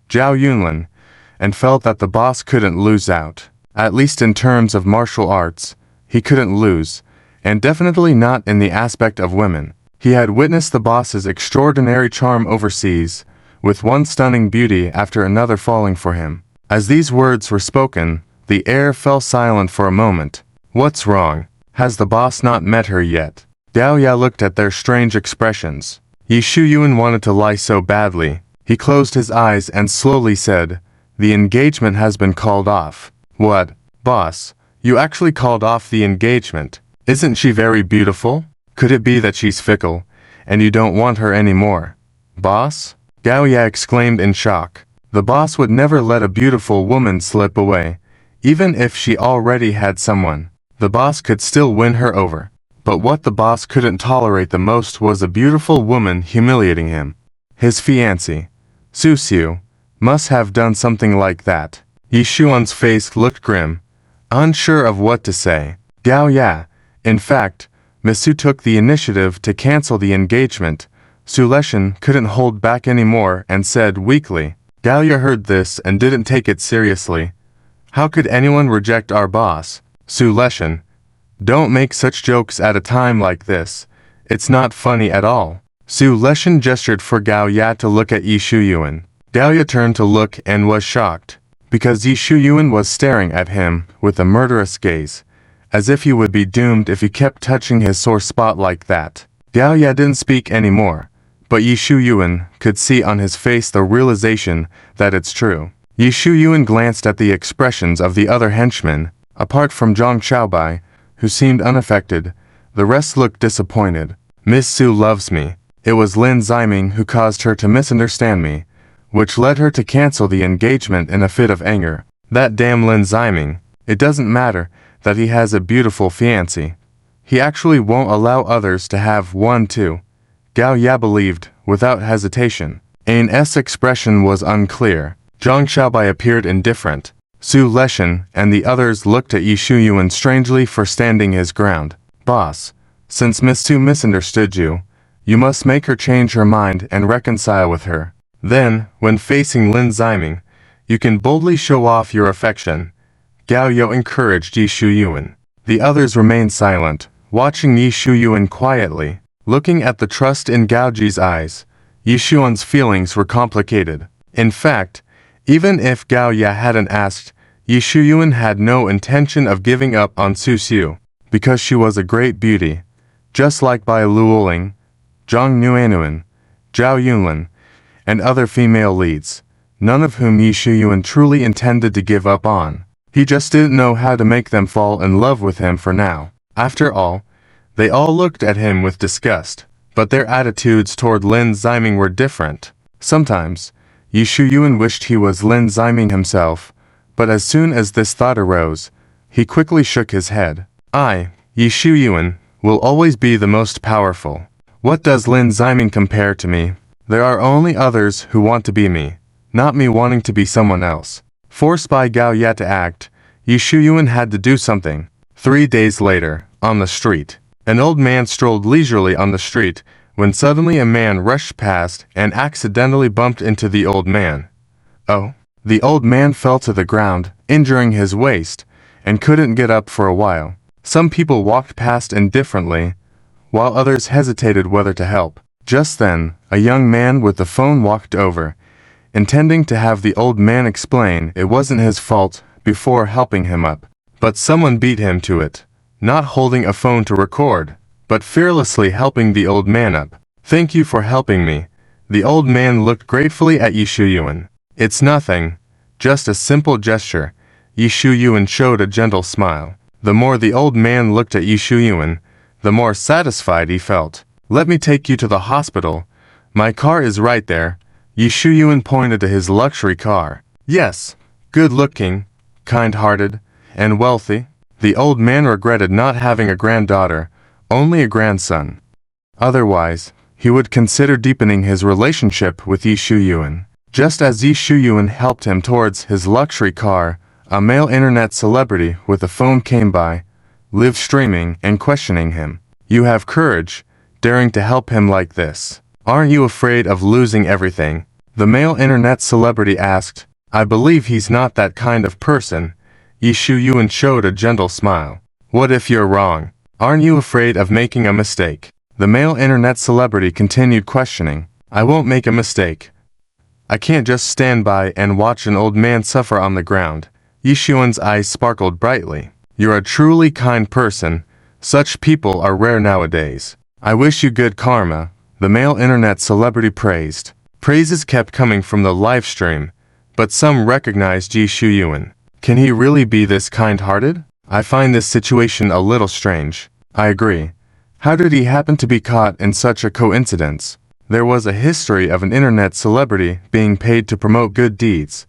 Zhao Yunlin, and felt that the boss couldn't lose out. At least in terms of martial arts, he couldn't lose, and definitely not in the aspect of women. He had witnessed the boss's extraordinary charm overseas, with one stunning beauty after another falling for him. As these words were spoken, the air fell silent for a moment. What's wrong? Has the boss not met her yet? Gao Ya looked at their strange expressions. Yi Shuyuan wanted to lie so badly. He closed his eyes and slowly said, "The engagement has been called off." "What? Boss, you actually called off the engagement? Isn't she very beautiful? Could it be that she's fickle, and you don't want her anymore?" "Boss?" Gao Ya exclaimed in shock. The boss would never let a beautiful woman slip away, even if she already had someone. The boss could still win her over. But what the boss couldn't tolerate the most was a beautiful woman humiliating him. His fiancée, Su Xiu, must have done something like that. Yi Shuyuan's face looked grim, unsure of what to say. Gao Ya, in fact, Miss Su took the initiative to cancel the engagement. Su Leshan couldn't hold back anymore and said weakly. Gao Ya heard this and didn't take it seriously. How could anyone reject our boss? Su Leshan, don't make such jokes at a time like this. It's not funny at all. Su Leshan gestured for Gao Ya to look at Yi Shuyuan. Gao Ya turned to look and was shocked, because Yi Shuyuan was staring at him with a murderous gaze, as if he would be doomed if he kept touching his sore spot like that. Gao Ya didn't speak anymore, but Yi Shuyuan could see on his face the realization that it's true. Yi Shuyuan glanced at the expressions of the other henchmen. Apart from Zhang Xiaobai, who seemed unaffected, the rest looked disappointed. Miss Su loves me. It was Lin Ziming who caused her to misunderstand me, which led her to cancel the engagement in a fit of anger. That damn Lin Ziming, it doesn't matter that he has a beautiful fiancée. He actually won't allow others to have one too. Gao Ya believed, without hesitation. An's expression was unclear. Zhang Xiaobai appeared indifferent. Su Leshan and the others looked at Yi Shuyuan strangely for standing his ground. Boss, since Miss Su misunderstood you, you must make her change her mind and reconcile with her. Then, when facing Lin Ziming, you can boldly show off your affection. Gao You encouraged Yi Shuyuan. The others remained silent, watching Yi Shuyuan quietly. Looking at the trust in Gao Ji's eyes, Yi Shuyuan's feelings were complicated. In fact, even if Gao Ya hadn't asked, Yi Shuyuan had no intention of giving up on Su Xiu, because she was a great beauty. Just like Bai Luoling, Zhang Nuanuan, Zhao Yunlin, and other female leads, none of whom Yi Shuyuan truly intended to give up on. He just didn't know how to make them fall in love with him for now. After all, they all looked at him with disgust, but their attitudes toward Lin Ziming were different. Sometimes, Yi Shuyuan wished he was Lin Ziming himself, but as soon as this thought arose, he quickly shook his head. I, Yi Shuyuan, will always be the most powerful. What does Lin Ziming compare to me? There are only others who want to be me, not me wanting to be someone else. Forced by Gao Ya to act, Yi Shuyuan had to do something. 3 days later, on the street, an old man strolled leisurely on the street, when suddenly a man rushed past and accidentally bumped into the old man. Oh, the old man fell to the ground, injuring his waist, and couldn't get up for a while. Some people walked past indifferently, while others hesitated whether to help. Just then, a young man with the phone walked over, intending to have the old man explain it wasn't his fault before helping him up. But someone beat him to it, not holding a phone to record, but fearlessly helping the old man up. Thank you for helping me. The old man looked gratefully at Yi Shuyuan. It's nothing, just a simple gesture. Yi Shuyuan showed a gentle smile. The more the old man looked at Yi Shuyuan, the more satisfied he felt. Let me take you to the hospital. My car is right there. Yi Shuyuan pointed to his luxury car. Yes, good-looking, kind-hearted, and wealthy. The old man regretted not having a granddaughter, only a grandson. Otherwise, he would consider deepening his relationship with Yi Shuyuan. Just as Yi Shuyuan helped him towards his luxury car, a male internet celebrity with a phone came by, live streaming and questioning him. You have courage, daring to help him like this. Aren't you afraid of losing everything? The male internet celebrity asked. I believe he's not that kind of person. Yi Shuyuan showed a gentle smile. What if you're wrong? Aren't you afraid of making a mistake? The male internet celebrity continued questioning. I won't make a mistake. I can't just stand by and watch an old man suffer on the ground. Yi Shuyuan's eyes sparkled brightly. You're a truly kind person. Such people are rare nowadays. I wish you good karma, the male internet celebrity praised. Praises kept coming from the live stream, but some recognized Yi Shuyuan. Can he really be this kind-hearted? I find this situation a little strange. I agree. How did he happen to be caught in such a coincidence? There was a history of an internet celebrity being paid to promote good deeds,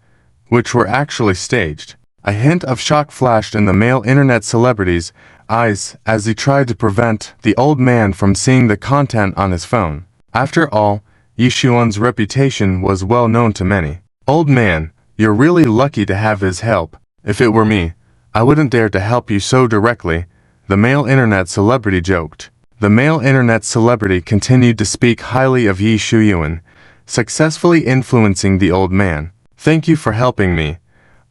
which were actually staged. A hint of shock flashed in the male internet celebrity's eyes as he tried to prevent the old man from seeing the content on his phone. After all, Yi Shuyuan's reputation was well known to many. Old man, you're really lucky to have his help. If it were me, I wouldn't dare to help you so directly, the male internet celebrity joked. The male internet celebrity continued to speak highly of Yi Shuyuan, successfully influencing the old man. Thank you for helping me.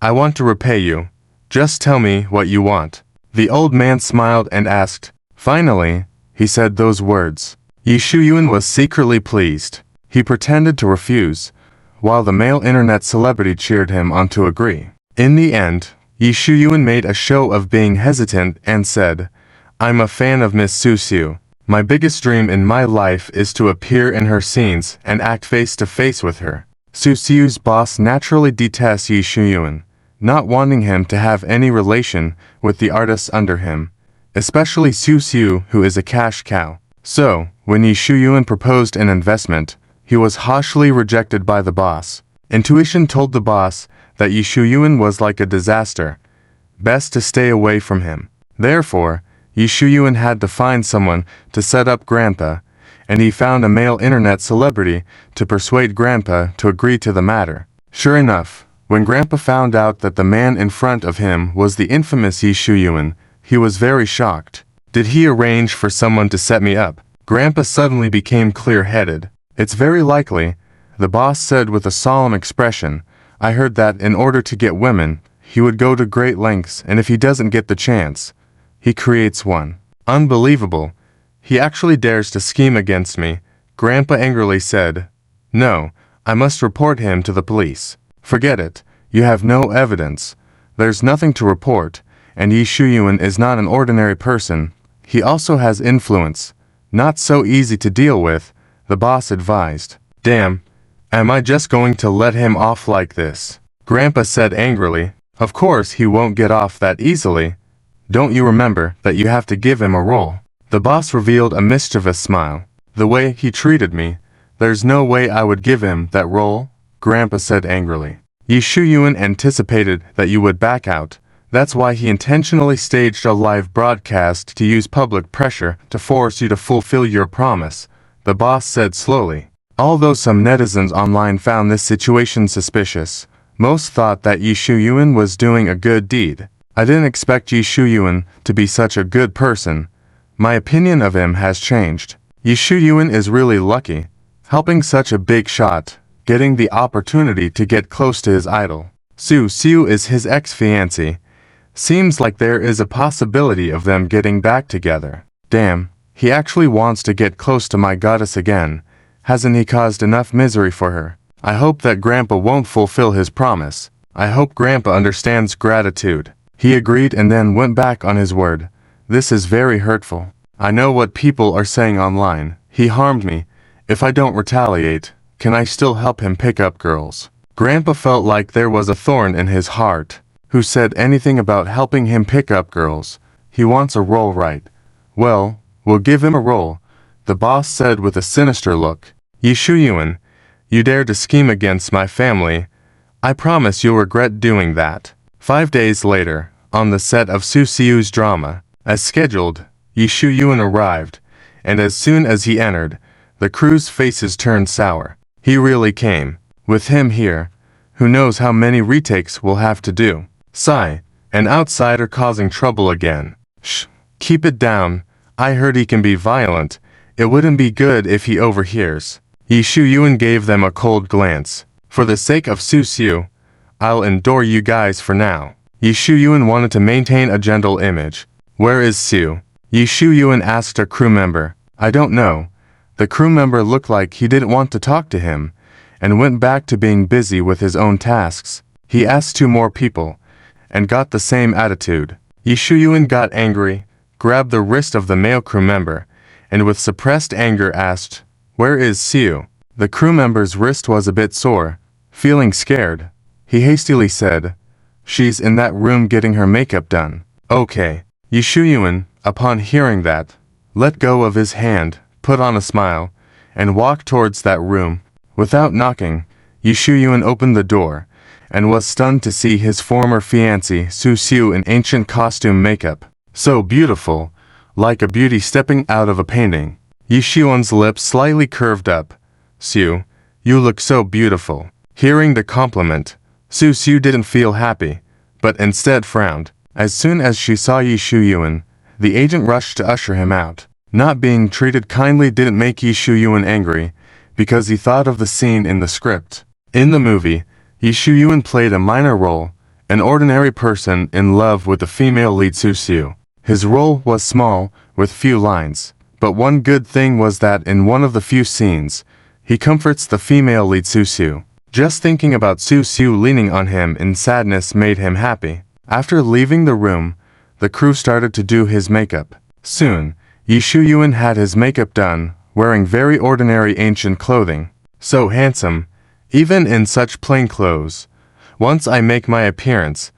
I want to repay you. Just tell me what you want. The old man smiled and asked. Finally, he said those words. Yi Shuyuan was secretly pleased. He pretended to refuse, while the male internet celebrity cheered him on to agree. In the end, Yi Shuyuan made a show of being hesitant and said, I'm a fan of Miss Su Xiu. My biggest dream in my life is to appear in her scenes and act face-to-face with her. Su Xiu's boss naturally detests Yi Shuyuan, not wanting him to have any relation with the artists under him, especially Su Xiu, who is a cash cow. So, when Yi Shuyuan proposed an investment, he was harshly rejected by the boss. Intuition told the boss that Yi Shuyuan was like a disaster. Best to stay away from him. Therefore, Yi Shuyuan had to find someone to set up Grandpa, and he found a male internet celebrity to persuade Grandpa to agree to the matter. Sure enough, when Grandpa found out that the man in front of him was the infamous Yi Shuyuan, he was very shocked. Did he arrange for someone to set me up? Grandpa suddenly became clear-headed. It's very likely, the boss said with a solemn expression. I heard that in order to get women, he would go to great lengths, and if he doesn't get the chance, he creates one. Unbelievable. He actually dares to scheme against me, Grandpa angrily said. No, I must report him to the police. Forget it, you have no evidence. There's nothing to report, and Yi Shuyuan is not an ordinary person. He also has influence. Not so easy to deal with, the boss advised. Damn, am I just going to let him off like this? Grandpa said angrily. Of course he won't get off that easily. Don't you remember that you have to give him a role? The boss revealed a mischievous smile. The way he treated me, there's no way I would give him that role, Grandpa said angrily. Yi Shuyuan anticipated that you would back out. That's why he intentionally staged a live broadcast to use public pressure to force you to fulfill your promise, the boss said slowly. Although some netizens online found this situation suspicious, most thought that Yi Shuyuan was doing a good deed. I didn't expect Yi Shuyuan to be such a good person. My opinion of him has changed. Yi Shuyuan is really lucky, helping such a big shot, getting the opportunity to get close to his idol. Su Xiu is his ex-fiancée. Seems like there is a possibility of them getting back together. Damn, he actually wants to get close to my goddess again. Hasn't he caused enough misery for her? I hope that Grandpa won't fulfill his promise. I hope Grandpa understands gratitude. He agreed and then went back on his word. This is very hurtful. I know what people are saying online. He harmed me. If I don't retaliate, can I still help him pick up girls? Grandpa felt like there was a thorn in his heart. Who said anything about helping him pick up girls? He wants a role, right? Well, we'll give him a role, the boss said with a sinister look. Yi Shuyuan, you dare to scheme against my family. I promise you'll regret doing that. 5 days later, on the set of Su Xiu's drama, as scheduled, Yi Shuyuan arrived, and as soon as he entered, the crew's faces turned sour. He really came. With him here, who knows how many retakes we'll have to do. Sigh, an outsider causing trouble again. Shh, keep it down. I heard he can be violent. It wouldn't be good if he overhears. Yi Shuyuan gave them a cold glance. For the sake of Su Xiu, I'll endure you guys for now. Yi Shuyuan wanted to maintain a gentle image. Where is Xiu? Yi Shuyuan asked a crew member. I don't know. The crew member looked like he didn't want to talk to him, and went back to being busy with his own tasks. He asked 2 more people, and got the same attitude. Yi Shuyuan got angry, grabbed the wrist of the male crew member, and with suppressed anger asked, Where is Xiu? The crew member's wrist was a bit sore. Feeling scared, he hastily said, She's in that room getting her makeup done. Okay. Yi Shuyuan, upon hearing that, let go of his hand, put on a smile, and walked towards that room. Without knocking, Yi Shuyuan opened the door, and was stunned to see his former fiancée Su Xiu in ancient costume makeup. So beautiful, like a beauty stepping out of a painting. Yi Shuyuan's lips slightly curved up. Xiu, you look so beautiful. Hearing the compliment, Su Xiu didn't feel happy, but instead frowned. As soon as she saw Yi Shuyuan, the agent rushed to usher him out. Not being treated kindly didn't make Yi Shuyuan angry, because he thought of the scene in the script. In the movie, Yi Shuyuan played a minor role, an ordinary person in love with the female lead Su Xiu. His role was small, with few lines, but one good thing was that in one of the few scenes, he comforts the female lead Su Xiu. Just thinking about Su Xiu leaning on him in sadness made him happy. After leaving the room, the crew started to do his makeup. Soon, Yi Shuyuan had his makeup done, wearing very ordinary ancient clothing. So handsome, even in such plain clothes. Once I make my appearance,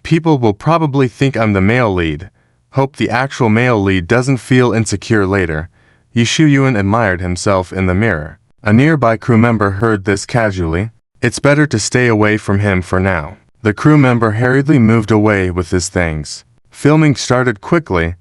people will probably think I'm the male lead. Hope the actual male lead doesn't feel insecure later. Yi Shuyuan admired himself in the mirror. A nearby crew member heard this casually. It's better to stay away from him for now. The crew member hurriedly moved away with his things. Filming started quickly.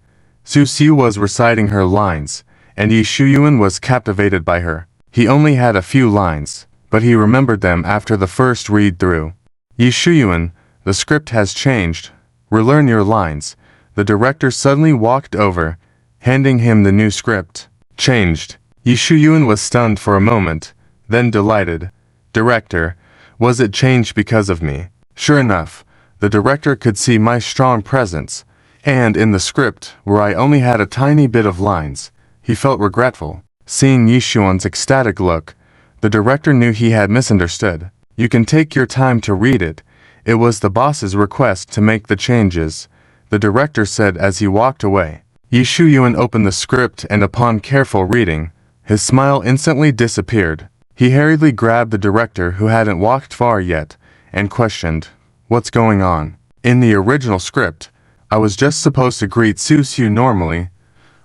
Soo-soo was reciting her lines, and Yi Shu-yun was captivated by her. He only had a few lines, but he remembered them after the first read-through. Yi Shu-yun, the script has changed. Relearn your lines. The director suddenly walked over, handing him the new script. Changed. Yi Shu-yun was stunned for a moment, then delighted. Director, was it changed because of me? Sure enough, the director could see my strong presence, and in the script, where I only had a tiny bit of lines, he felt regretful. Seeing Yi Shu-yun's ecstatic look, the director knew he had misunderstood. You can take your time to read it. It was the boss's request to make the changes, the director said as he walked away. Yi Shu-yun opened the script and upon careful reading, his smile instantly disappeared. He hurriedly grabbed the director who hadn't walked far yet, and questioned, "What's going on? In the original script, I was just supposed to greet Soo-soo normally.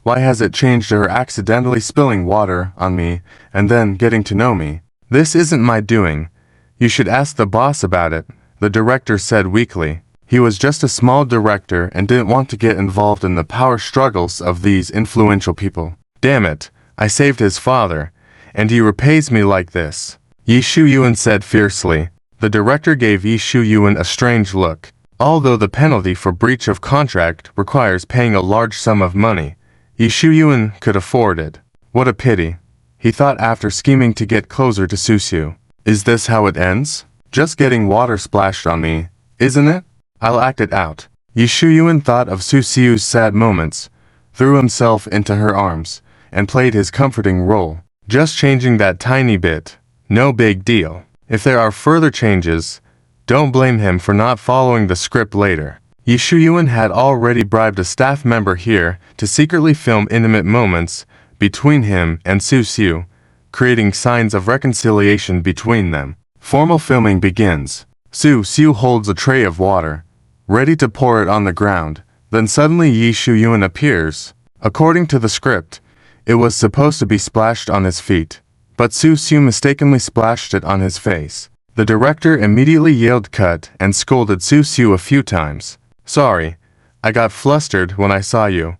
Why has it changed to her accidentally spilling water on me and then getting to know me? This isn't my doing. You should ask the boss about it," the director said weakly. He was just a small director and didn't want to get involved in the power struggles of these influential people. Damn it, I saved his father, and he repays me like this, Yi Shu-yun said fiercely. The director gave Yi Shu-yun a strange look. Although the penalty for breach of contract requires paying a large sum of money, Yi Shu-yun could afford it. What a pity, he thought after scheming to get closer to Soo-soo. Is this how it ends? Just getting water splashed on me, isn't it? I'll act it out. Yi Shu-yun thought of Soo-soo's sad moments, threw himself into her arms, and played his comforting role. Just changing that tiny bit. No big deal. If there are further changes, don't blame him for not following the script later. Yi Shu-yun had already bribed a staff member here to secretly film intimate moments between him and Soo-soo, creating signs of reconciliation between them. Formal filming begins. Soo-soo holds a tray of water, ready to pour it on the ground. Then suddenly Yi Shu-yun appears. According to the script, it was supposed to be splashed on his feet, but Soo-soo mistakenly splashed it on his face. The director immediately yelled cut and scolded Soo-soo a few times. Sorry, I got flustered when I saw you.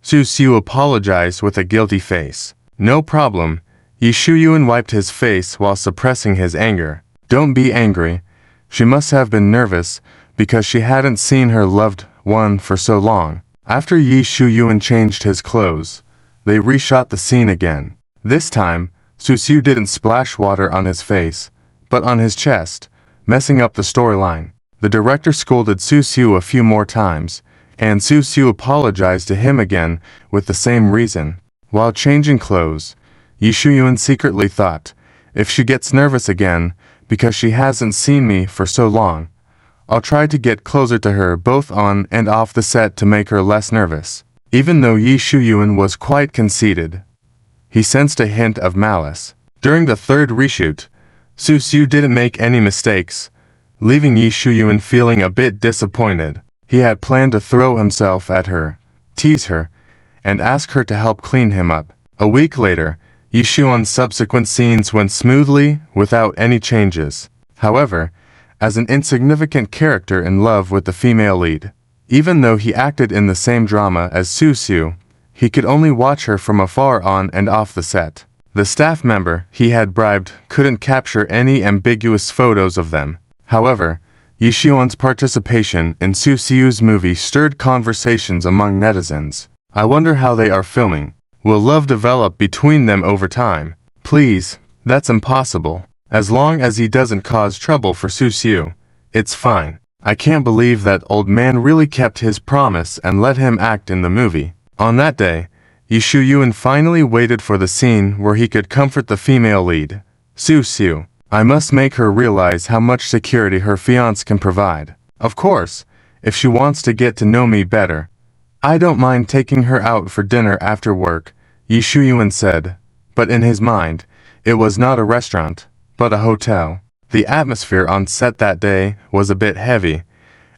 Soo-soo apologized with a guilty face. No problem. Yi Shu-yun wiped his face while suppressing his anger. Don't be angry. She must have been nervous because she hadn't seen her loved one for so long. After Yi Shu-yun changed his clothes, they reshot the scene again. This time, Soo-soo didn't splash water on his face, but on his chest, messing up the storyline. The director scolded Soo-soo a few more times, and Soo-soo apologized to him again with the same reason. While changing clothes, Yi Shu-yun secretly thought, if she gets nervous again because she hasn't seen me for so long, I'll try to get closer to her both on and off the set to make her less nervous. Even though Yi Shu-yun was quite conceited, he sensed a hint of malice. During the third reshoot, Soo-soo didn't make any mistakes, leaving Yi Shu-yun feeling a bit disappointed. He had planned to throw himself at her, tease her, and ask her to help clean him up. A week later, Yi Shu-yun's subsequent scenes went smoothly without any changes. However, as an insignificant character in love with the female lead, even though he acted in the same drama as Soo-soo, he could only watch her from afar on and off the set. The staff member he had bribed couldn't capture any ambiguous photos of them. However, Yi Shu-yun's participation in Soo-soo's movie stirred conversations among netizens. I wonder how they are filming. Will love develop between them over time? Please, that's impossible. As long as he doesn't cause trouble for Soo-soo, it's fine. I can't believe that old man really kept his promise and let him act in the movie. On that day, Yi Shu-yun finally waited for the scene where he could comfort the female lead. Soo-soo, I must make her realize how much security her fiancé can provide. Of course, if she wants to get to know me better, I don't mind taking her out for dinner after work, Yi Shu-yun said. But in his mind, it was not a restaurant, but a hotel. The atmosphere on set that day was a bit heavy,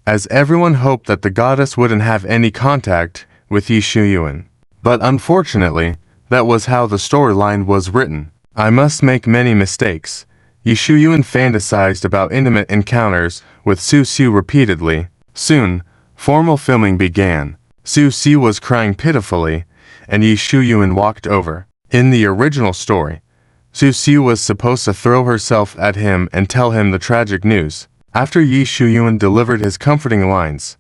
as everyone hoped that the goddess wouldn't have any contact with Yi Shu-yun. But unfortunately, that was how the storyline was written. I must make many mistakes, Yi Shuyuan fantasized about intimate encounters with Su Xiu repeatedly. Soon, formal filming began. Su Xiu was crying pitifully, and Yi Shuyuan walked over. In the original story, Su Xiu was supposed to throw herself at him and tell him the tragic news. After Yi Shuyuan delivered his comforting lines,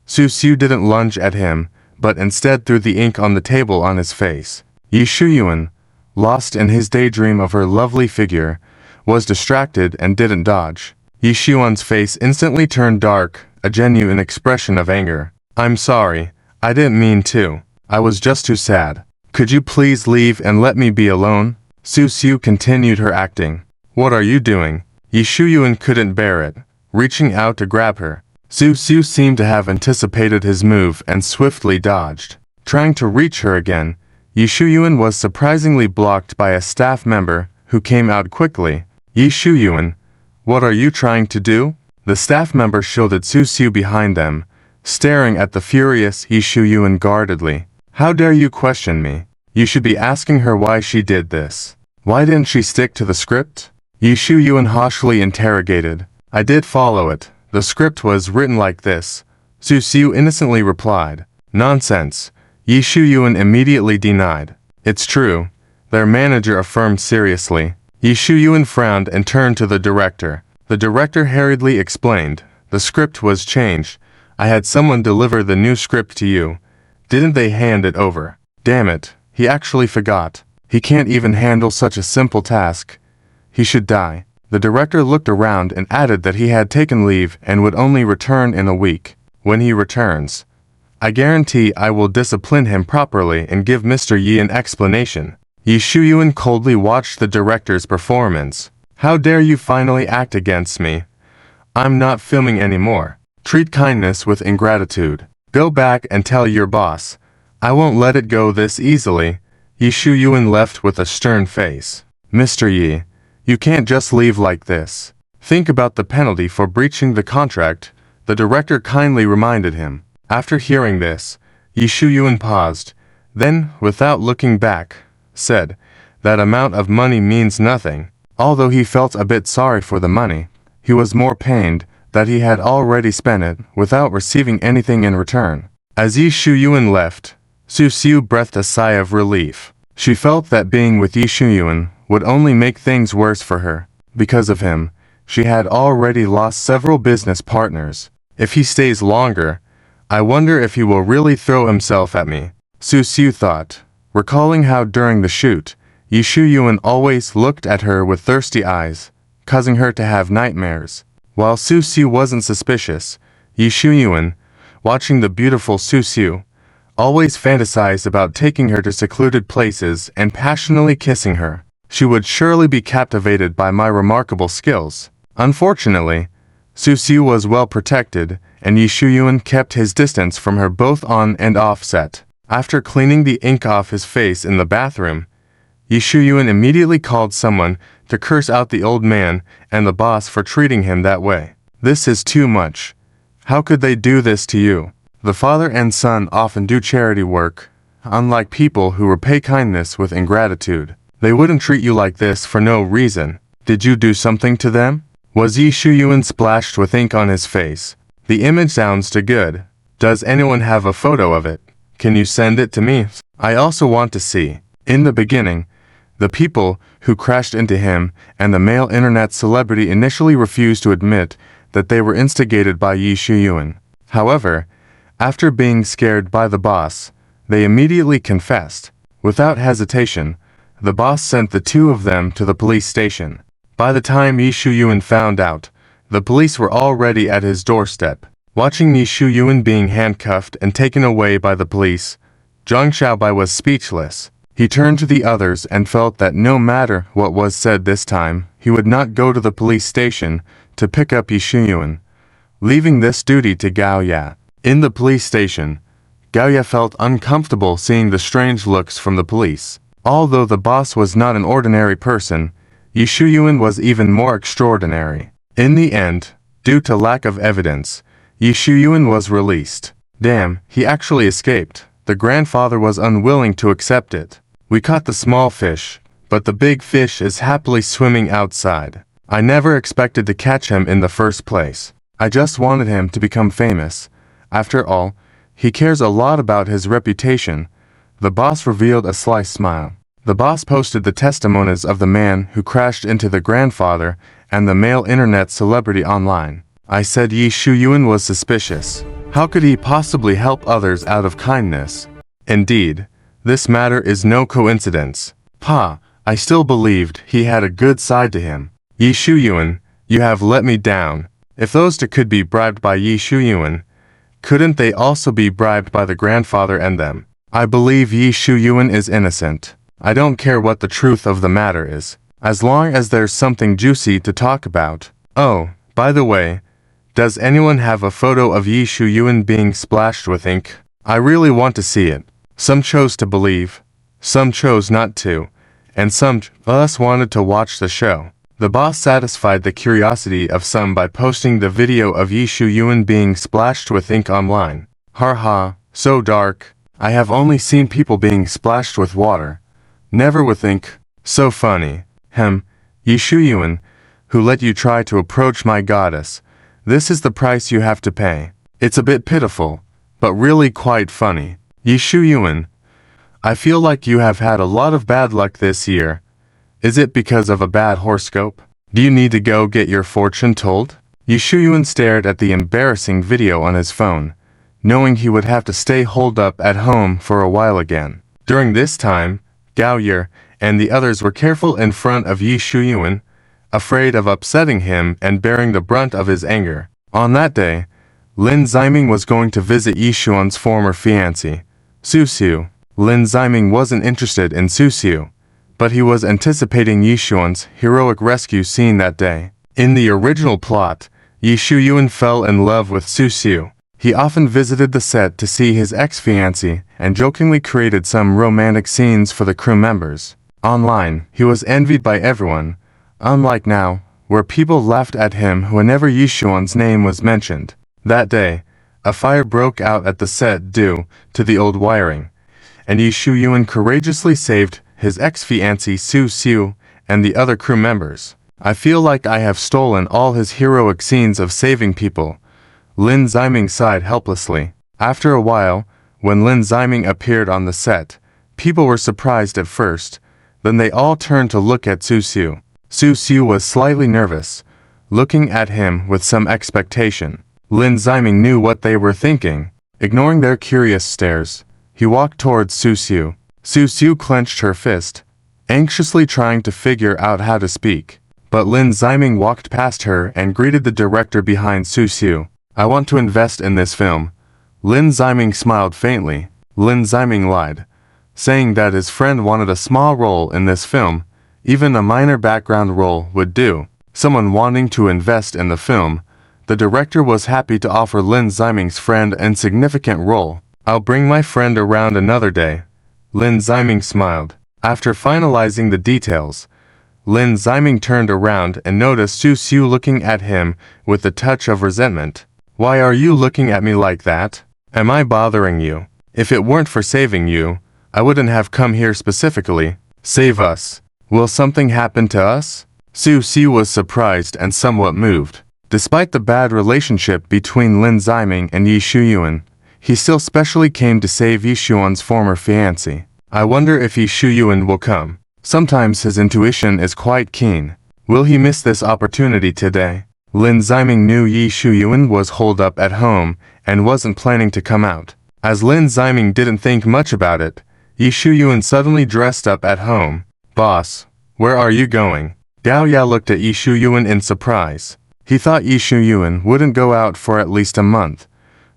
Su Xiu didn't lunge at him, but instead threw the ink on the table on his face. Yi Shuyuan, lost in his daydream of her lovely figure, was distracted and didn't dodge. Yi Shuyuan's face instantly turned dark, a genuine expression of anger. "I'm sorry, I didn't mean to. I was just too sad. Could you please leave and let me be alone?" Su Xiu continued her acting. "What are you doing?" Yi Shuyuan couldn't bear it, reaching out to grab her. Su Xiu seemed to have anticipated his move and swiftly dodged. Trying to reach her again, Yi Shuyuan was surprisingly blocked by a staff member who came out quickly. "Yi Shuyuan, what are you trying to do?" The staff member shielded Su Xiu behind them, staring at the furious Yi Shuyuan guardedly. "How dare you question me? You should be asking her why she did this. Why didn't she stick to the script?" Yi Shuyuan harshly interrogated. "I did follow it. The script was written like this," Su Xiu innocently replied. "Nonsense," Yi Shuyuan immediately denied. "It's true," their manager affirmed seriously. Yi Shuyuan frowned and turned to the director. The director hurriedly explained, "The script was changed. I had someone deliver the new script to you. Didn't they hand it over? Damn it, he actually forgot. He can't even handle such a simple task. He should die." The director looked around and added that he had taken leave and would only return in a week. "When he returns, I guarantee I will discipline him properly and give Mr. Yi an explanation." Yi Shuyuan coldly watched the director's performance. "How dare you finally act against me? I'm not filming anymore. Treat kindness with ingratitude. Go back and tell your boss. I won't let it go this easily." Yi Shuyuan left with a stern face. "Mr. Yi, you can't just leave like this. Think about the penalty for breaching the contract," the director kindly reminded him. After hearing this, Yi Shuyuan paused, then, without looking back, said, "That amount of money means nothing." Although he felt a bit sorry for the money, he was more pained that he had already spent it without receiving anything in return. As Yi Shuyuan left, Su Xiu breathed a sigh of relief. She felt that being with Yi Shuyuan would only make things worse for her. Because of him, she had already lost several business partners. "If he stays longer, I wonder if he will really throw himself at me," Su Xiu thought, recalling how during the shoot, Yi Shuyuan always looked at her with thirsty eyes, causing her to have nightmares. While Su Xiu wasn't suspicious, Yi Shuyuan, watching the beautiful Su Xiu, always fantasized about taking her to secluded places and passionately kissing her. She would surely be captivated by my remarkable skills. Unfortunately, Su Xiu was well protected, and Yi Shuyuan kept his distance from her both on and off set. After cleaning the ink off his face in the bathroom, Yi Shuyuan immediately called someone to curse out the old man and the boss for treating him that way. "This is too much. How could they do this to you?" The father and son often do charity work, unlike people who repay kindness with ingratitude. They wouldn't treat you like this for no reason. Did you do something to them? Was Yi Shuyuan splashed with ink on his face? The image sounds too good. Does anyone have a photo of it? Can you send it to me? I also want to see. In the beginning, the people who crashed into him and the male internet celebrity initially refused to admit that they were instigated by Yi Shuyuan. However, after being scared by the boss, they immediately confessed. Without hesitation, the boss sent the two of them to the police station. By the time Yi Shuyuan found out, the police were already at his doorstep. Watching Yi Shuyuan being handcuffed and taken away by the police, Zhang Xiaobai was speechless. He turned to the others and felt that no matter what was said this time, he would not go to the police station to pick up Yi Shuyuan, leaving this duty to Gao Ya. In the police station, Gao Ya felt uncomfortable seeing the strange looks from the police. Although the boss was not an ordinary person, Yi Shuyuan was even more extraordinary. In the end, due to lack of evidence, Yi Shuyuan was released. Damn, he actually escaped. The grandfather was unwilling to accept it. "We caught the small fish, but the big fish is happily swimming outside." I never expected to catch him in the first place. I just wanted him to become famous. After all, he cares a lot about his reputation." The boss revealed a sly smile. The boss posted the testimonies of the man who crashed into the grandfather and the male internet celebrity online. "I said Yi Shuyuan was suspicious. How could he possibly help others out of kindness? Indeed, this matter is no coincidence. Pa, I still believed he had a good side to him. Yi Shuyuan, you have let me down. If those two could be bribed by Yi Shuyuan, couldn't they also be bribed by the grandfather and them? I believe Yi Shuyuan is innocent. I don't care what the truth of the matter is, as long as there's something juicy to talk about. Oh, by the way, does anyone have a photo of Yi Shuyuan being splashed with ink? I really want to see it." Some chose to believe, some chose not to, and some of us wanted to watch the show. The boss satisfied the curiosity of some by posting the video of Yi Shuyuan being splashed with ink online. "Ha, so dark. I have only seen people being splashed with water, never with ink. So funny. Yi Shuyuan, who let you try to approach my goddess. This is the price you have to pay. It's a bit pitiful, but really quite funny. Yi Shuyuan, I feel like you have had a lot of bad luck this year. Is it because of a bad horoscope? Do you need to go get your fortune told?" Yi Shuyuan stared at the embarrassing video on his phone, knowing he would have to stay holed up at home for a while again. During this time, Gao Ye and the others were careful in front of Yi Shuyuan, afraid of upsetting him and bearing the brunt of his anger. On that day, Lin Ziming was going to visit Yi Shuyuan's former fiancée, Su Xiu. Lin Ziming wasn't interested in Su Xiu, but he was anticipating Yi Shuyuan's heroic rescue scene that day. In the original plot, Yi Shuyuan fell in love with Su Xiu. He often visited the set to see his ex-fiancée and jokingly created some romantic scenes for the crew members. Online, he was envied by everyone, unlike now, where people laughed at him whenever Yi Shuyuan's name was mentioned. That day, a fire broke out at the set due to the old wiring, and Yi Shuyuan courageously saved his ex-fiancée Su Xiu and the other crew members. "I feel like I have stolen all his heroic scenes of saving people." Lin Ziming sighed helplessly. After a while, when Lin Ziming appeared on the set, people were surprised at first, then they all turned to look at Su Xiu. Su Xiu was slightly nervous, looking at him with some expectation. Lin Ziming knew what they were thinking. Ignoring their curious stares, he walked towards Su Xiu. Su Xiu clenched her fist, anxiously trying to figure out how to speak. But Lin Ziming walked past her and greeted the director behind Su Xiu. "I want to invest in this film." Lin Ziming smiled faintly. Lin Ziming lied, saying that his friend wanted a small role in this film. Even a minor background role would do. Someone wanting to invest in the film, the director was happy to offer Lin Ziming's friend an insignificant role. "I'll bring my friend around another day." Lin Ziming smiled. After finalizing the details, Lin Ziming turned around and noticed Su Xiu looking at him with a touch of resentment. "Why are you looking at me like that? Am I bothering you? If it weren't for saving you, I wouldn't have come here specifically." "Save us? Will something happen to us?" Su Xiu was surprised and somewhat moved. Despite the bad relationship between Lin Ziming and Yi Shuyuan, he still specially came to save Yi Shuyuan's former fiancée. "I wonder if Yi Shuyuan will come. Sometimes his intuition is quite keen. Will he miss this opportunity today?" Lin Ziming knew Yi Shuyuan was holed up at home and wasn't planning to come out. As Lin Ziming didn't think much about it, Yi Shuyuan suddenly dressed up at home. "Boss, where are you going?" Gao Ye looked at Yi Shuyuan in surprise. He thought Yi Shuyuan wouldn't go out for at least a month,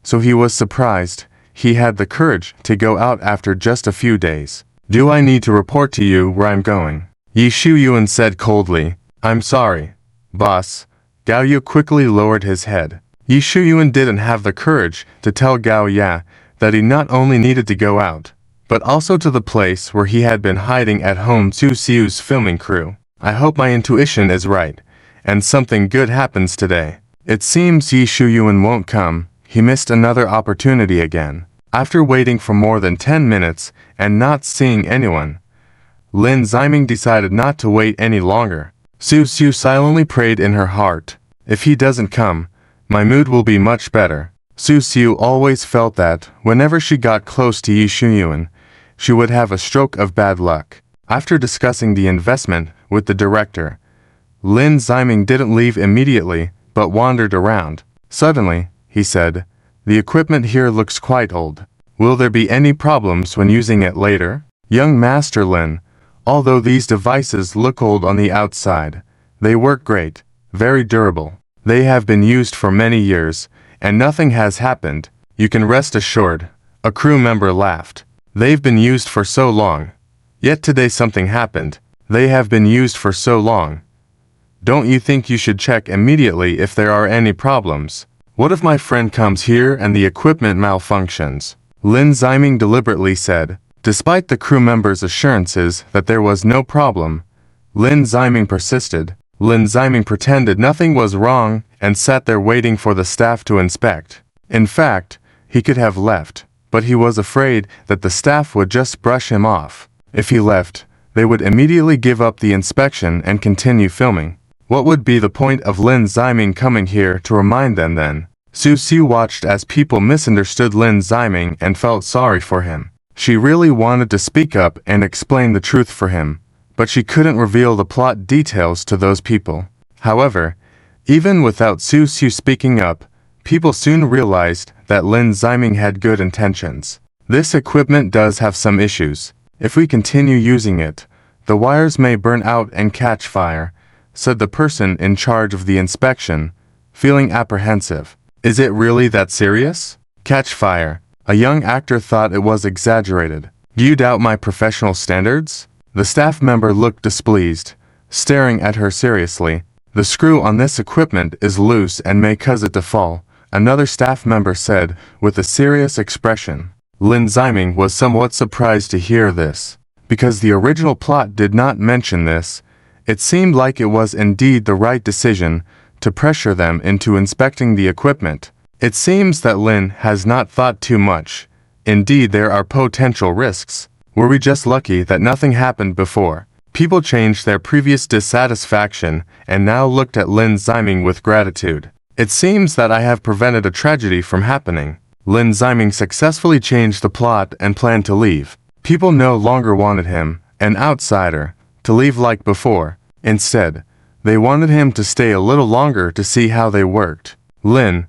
so he was surprised he had the courage to go out after just a few days. "Do I need to report to you where I'm going?" Yi Shuyuan said coldly. "I'm sorry, boss." Gao Ye quickly lowered his head. Yi Shuyuan didn't have the courage to tell Gao Ye that he not only needed to go out, but also to the place where he had been hiding at home. Su Xiu's filming crew. "I hope my intuition is right, and something good happens today." It seems Yi Shuyuan won't come. He missed another opportunity again. After waiting for more than 10 minutes and not seeing anyone, Lin Ziming decided not to wait any longer. Su Xiu silently prayed in her heart. If he doesn't come, my mood will be much better. Su Xiu always felt that, whenever she got close to Yi Shuyuan, she would have a stroke of bad luck. After discussing the investment with the director, Lin Ziming didn't leave immediately, but wandered around. Suddenly, he said, "The equipment here looks quite old. Will there be any problems when using it later?" Young Master Lin, although these devices look old on the outside, they work great, very durable. They have been used for many years, and nothing has happened, you can rest assured. A crew member laughed. They've been used for so long. Yet today something happened. They have been used for so long. Don't you think you should check immediately if there are any problems? What if my friend comes here and the equipment malfunctions? Lin Ziming deliberately said. Despite the crew members' assurances that there was no problem, Lin Ziming persisted. Lin Ziming pretended nothing was wrong and sat there waiting for the staff to inspect. In fact, he could have left, but he was afraid that the staff would just brush him off. If he left, they would immediately give up the inspection and continue filming. What would be the point of Lin Ziming coming here to remind them then? Su Xiu watched as people misunderstood Lin Ziming and felt sorry for him. She really wanted to speak up and explain the truth for him, but she couldn't reveal the plot details to those people. However, even without Su Xiu speaking up, people soon realized that Lin Ziming had good intentions. This equipment does have some issues. If we continue using it, the wires may burn out and catch fire, said the person in charge of the inspection, feeling apprehensive. Is it really that serious? Catch fire. A young actor thought it was exaggerated. Do you doubt my professional standards? The staff member looked displeased, staring at her seriously. The screw on this equipment is loose and may cause it to fall, another staff member said, with a serious expression. Lin Ziming was somewhat surprised to hear this. Because the original plot did not mention this, it seemed like it was indeed the right decision to pressure them into inspecting the equipment. It seems that Lin has not thought too much. Indeed, there are potential risks. Were we just lucky that nothing happened before? People changed their previous dissatisfaction and now looked at Lin Ziming with gratitude. It seems that I have prevented a tragedy from happening. Lin Ziming successfully changed the plot and planned to leave. People no longer wanted him, an outsider, to leave like before. Instead, they wanted him to stay a little longer to see how they worked. Lin,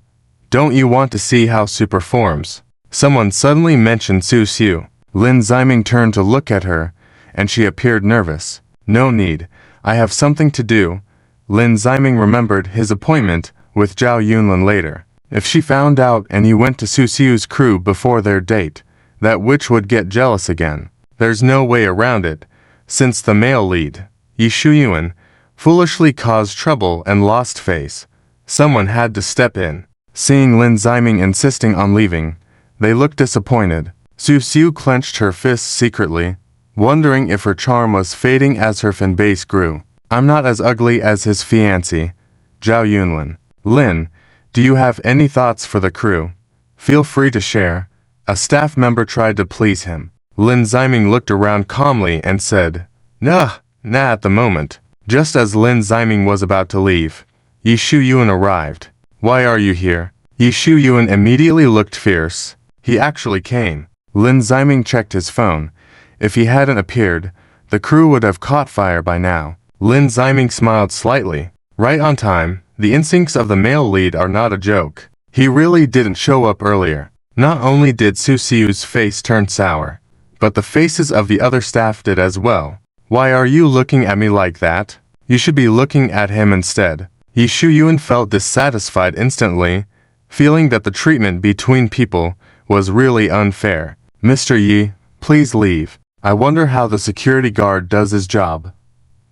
don't you want to see how Su performs? Someone suddenly mentioned Su Xiu. Lin Ziming turned to look at her, and she appeared nervous. No need, I have something to do. Lin Ziming remembered his appointment with Zhao Yunlin later. If she found out and he went to Su Xiu's crew before their date, that witch would get jealous again. There's no way around it, since the male lead, Yi Shuyuan, foolishly caused trouble and lost face. Someone had to step in. Seeing Lin Ziming insisting on leaving, they looked disappointed. Su Xiu clenched her fists secretly, wondering if her charm was fading as her fan base grew. I'm not as ugly as his fiancé, Zhao Yunlin. Lin, do you have any thoughts for the crew? Feel free to share. A staff member tried to please him. Lin Ziming looked around calmly and said, Nah at the moment. Just as Lin Ziming was about to leave, Yi Shuyuan arrived. Why are you here? Yi Shuyuan immediately looked fierce. He actually came. Lin Ziming checked his phone. If he hadn't appeared, the crew would have caught fire by now. Lin Ziming smiled slightly. Right on time. The instincts of the male lead are not a joke. He really didn't show up earlier. Not only did Su Xiu's face turn sour, but the faces of the other staff did as well. Why are you looking at me like that? You should be looking at him instead. Yi Shuyuan felt dissatisfied instantly, feeling that the treatment between people was really unfair. Mr. Yi, please leave. I wonder how the security guard does his job.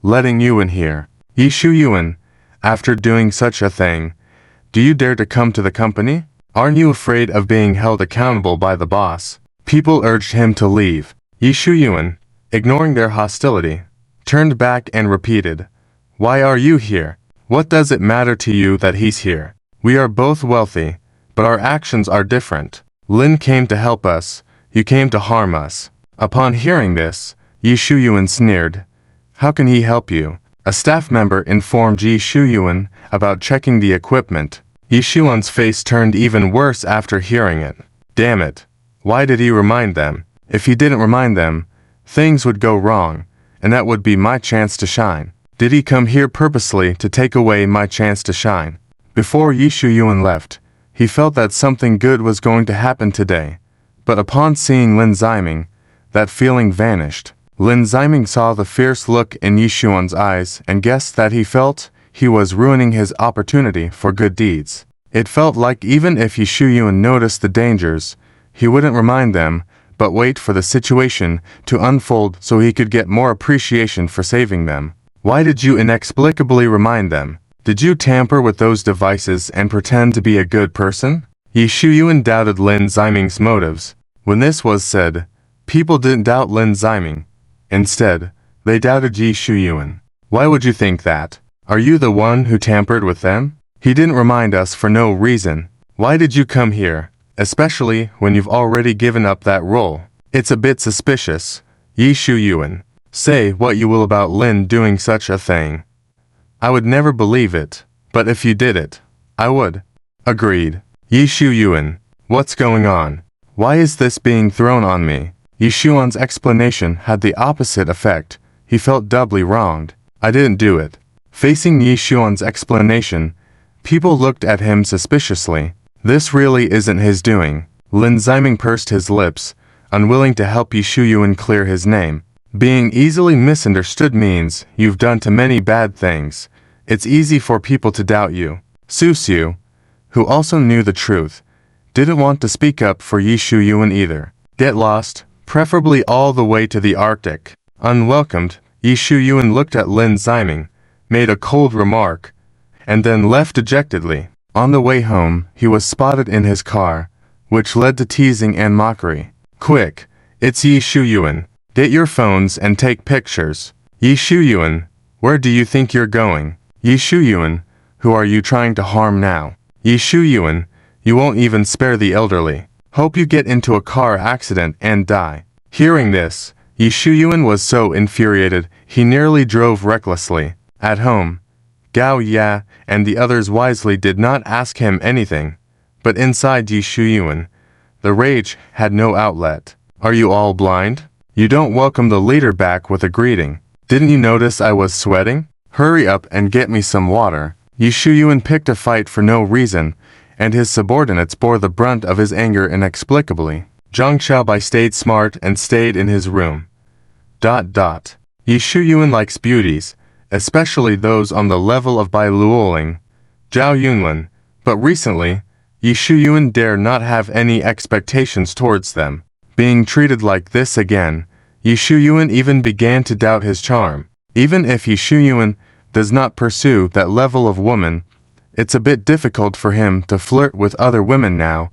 Letting you in here. Yi Shuyuan, after doing such a thing, do you dare to come to the company? Aren't you afraid of being held accountable by the boss? People urged him to leave. Yi Shuyuan, ignoring their hostility, turned back and repeated, Why are you here? What does it matter to you that he's here? We are both wealthy, but our actions are different. Lin came to help us, you came to harm us. Upon hearing this, Yi Shuyuan sneered. How can he help you? A staff member informed Yi Shuyuan about checking the equipment. Yi Shuyuan's face turned even worse after hearing it. Damn it. Why did he remind them? If he didn't remind them, things would go wrong, and that would be my chance to shine. Did he come here purposely to take away my chance to shine? Before Yi Shuyuan left, he felt that something good was going to happen today. But upon seeing Lin Ziming, that feeling vanished. Lin Ziming saw the fierce look in Yi Shuyuan's eyes and guessed that he felt he was ruining his opportunity for good deeds. It felt like even if Yi Shuyuan noticed the dangers, he wouldn't remind them, but wait for the situation to unfold so he could get more appreciation for saving them. Why did you inexplicably remind them? Did you tamper with those devices and pretend to be a good person? Yi Shuyuan doubted Lin Ziming's motives. When this was said, people didn't doubt Lin Ziming. Instead, they doubted Yi Shuyuan. Why would you think that? Are you the one who tampered with them? He didn't remind us for no reason. Why did you come here, especially when you've already given up that role? It's a bit suspicious. Yi Shuyuan, say what you will about Lin doing such a thing. I would never believe it, but if you did it, I would. Agreed. Yi Shuyuan, what's going on? Why is this being thrown on me? Yi Shuyuan's explanation had the opposite effect. He felt doubly wronged. I didn't do it. Facing Yi Shuyuan's explanation, people looked at him suspiciously. This really isn't his doing. Lin Ziming pursed his lips, unwilling to help Yi Shuyuan clear his name. Being easily misunderstood means you've done too many bad things. It's easy for people to doubt you. Su, who also knew the truth, didn't want to speak up for Yi Shuyuan either. Get lost, preferably all the way to the Arctic. Unwelcomed, Yi Shuyuan looked at Lin Ziming, made a cold remark, and then left dejectedly. On the way home, he was spotted in his car, which led to teasing and mockery. Quick, it's Yi Shuyuan. Get your phones and take pictures. Yi Shuyuan, where do you think you're going? Yi Shuyuan, who are you trying to harm now? Yi Shuyuan, you won't even spare the elderly. Hope you get into a car accident and die. Hearing this, Yi Shuyuan was so infuriated he nearly drove recklessly. At home, Gao Ya and the others wisely did not ask him anything, but inside Yi Shuyuan, the rage had no outlet. Are you all blind? You don't welcome the leader back with a greeting. Didn't you notice I was sweating? Hurry up and get me some water. Yi Shuyuan picked a fight for no reason, and his subordinates bore the brunt of his anger inexplicably. Zhang Xiaobai stayed smart and stayed in his room. Yi Shuyuan likes beauties, especially those on the level of Bai Luoling, Zhao Yunlin, but recently, Yi Shuyuan dare not have any expectations towards them. Being treated like this again, Yi Shuyuan even began to doubt his charm. Even if Yi Shuyuan does not pursue that level of woman, it's a bit difficult for him to flirt with other women now,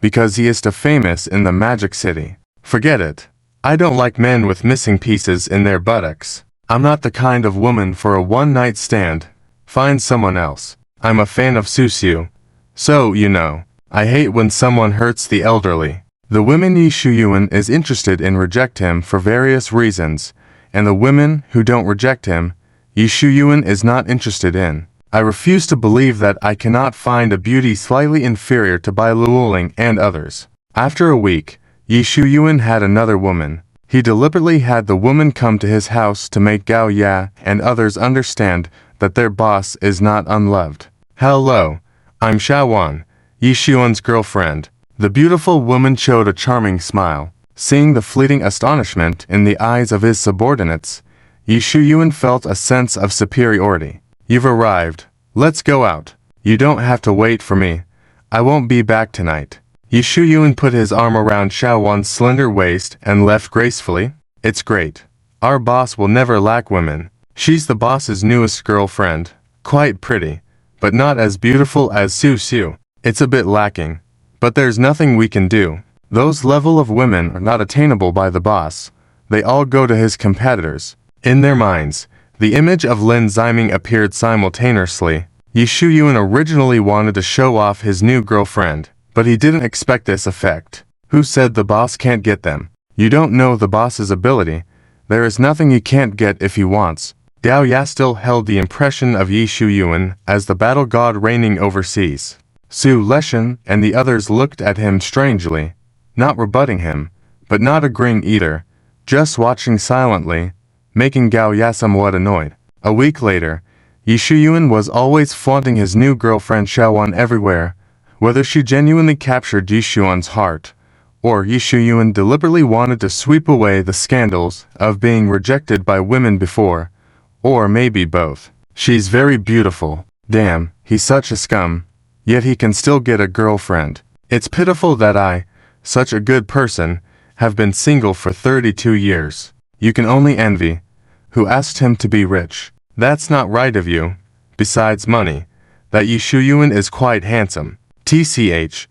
because he is too famous in the Magic City. Forget it. I don't like men with missing pieces in their buttocks. I'm not the kind of woman for a one-night stand. Find someone else. I'm a fan of Su. So, you know, I hate when someone hurts the elderly. The women Yi Shuyuan is interested in reject him for various reasons, and the women who don't reject him, Yi Shuyuan is not interested in. I refuse to believe that I cannot find a beauty slightly inferior to Bai Luoling and others. After a week, Yi Shuyuan had another woman. He deliberately had the woman come to his house to make Gao Ya and others understand that their boss is not unloved. Hello, I'm Xiaowan, Yi Shuyuan's girlfriend. The beautiful woman showed a charming smile. Seeing the fleeting astonishment in the eyes of his subordinates, Yi Shuyuan felt a sense of superiority. You've arrived. Let's go out. You don't have to wait for me. I won't be back tonight. Yi Shuyuan put his arm around Xiaowan's slender waist and left gracefully. It's great. Our boss will never lack women. She's the boss's newest girlfriend. Quite pretty, but not as beautiful as Su. It's a bit lacking. But there's nothing we can do. Those level of women are not attainable by the boss. They all go to his competitors. In their minds, the image of Lin Ziming appeared simultaneously. Yi Shuyuan originally wanted to show off his new girlfriend, but he didn't expect this effect. Who said the boss can't get them? You don't know the boss's ability. There is nothing he can't get if he wants. Gao Ya still held the impression of Yi Shuyuan as the battle god reigning overseas. Su Leshan and the others looked at him strangely, not rebutting him, but not agreeing either, just watching silently, making Gao Ya somewhat annoyed. A week later, Yi Shuyuan was always flaunting his new girlfriend Xiaowan everywhere, whether she genuinely captured Yi Xuan's heart, or Yi Shuyuan deliberately wanted to sweep away the scandals of being rejected by women before, or maybe both. She's very beautiful. Damn, he's such a scum. Yet he can still get a girlfriend. It's pitiful that I, such a good person, have been single for 32 years. You can only envy. Who asked him to be rich? That's not right of you. Besides money, that Yi Shuyuan is quite handsome. TCH.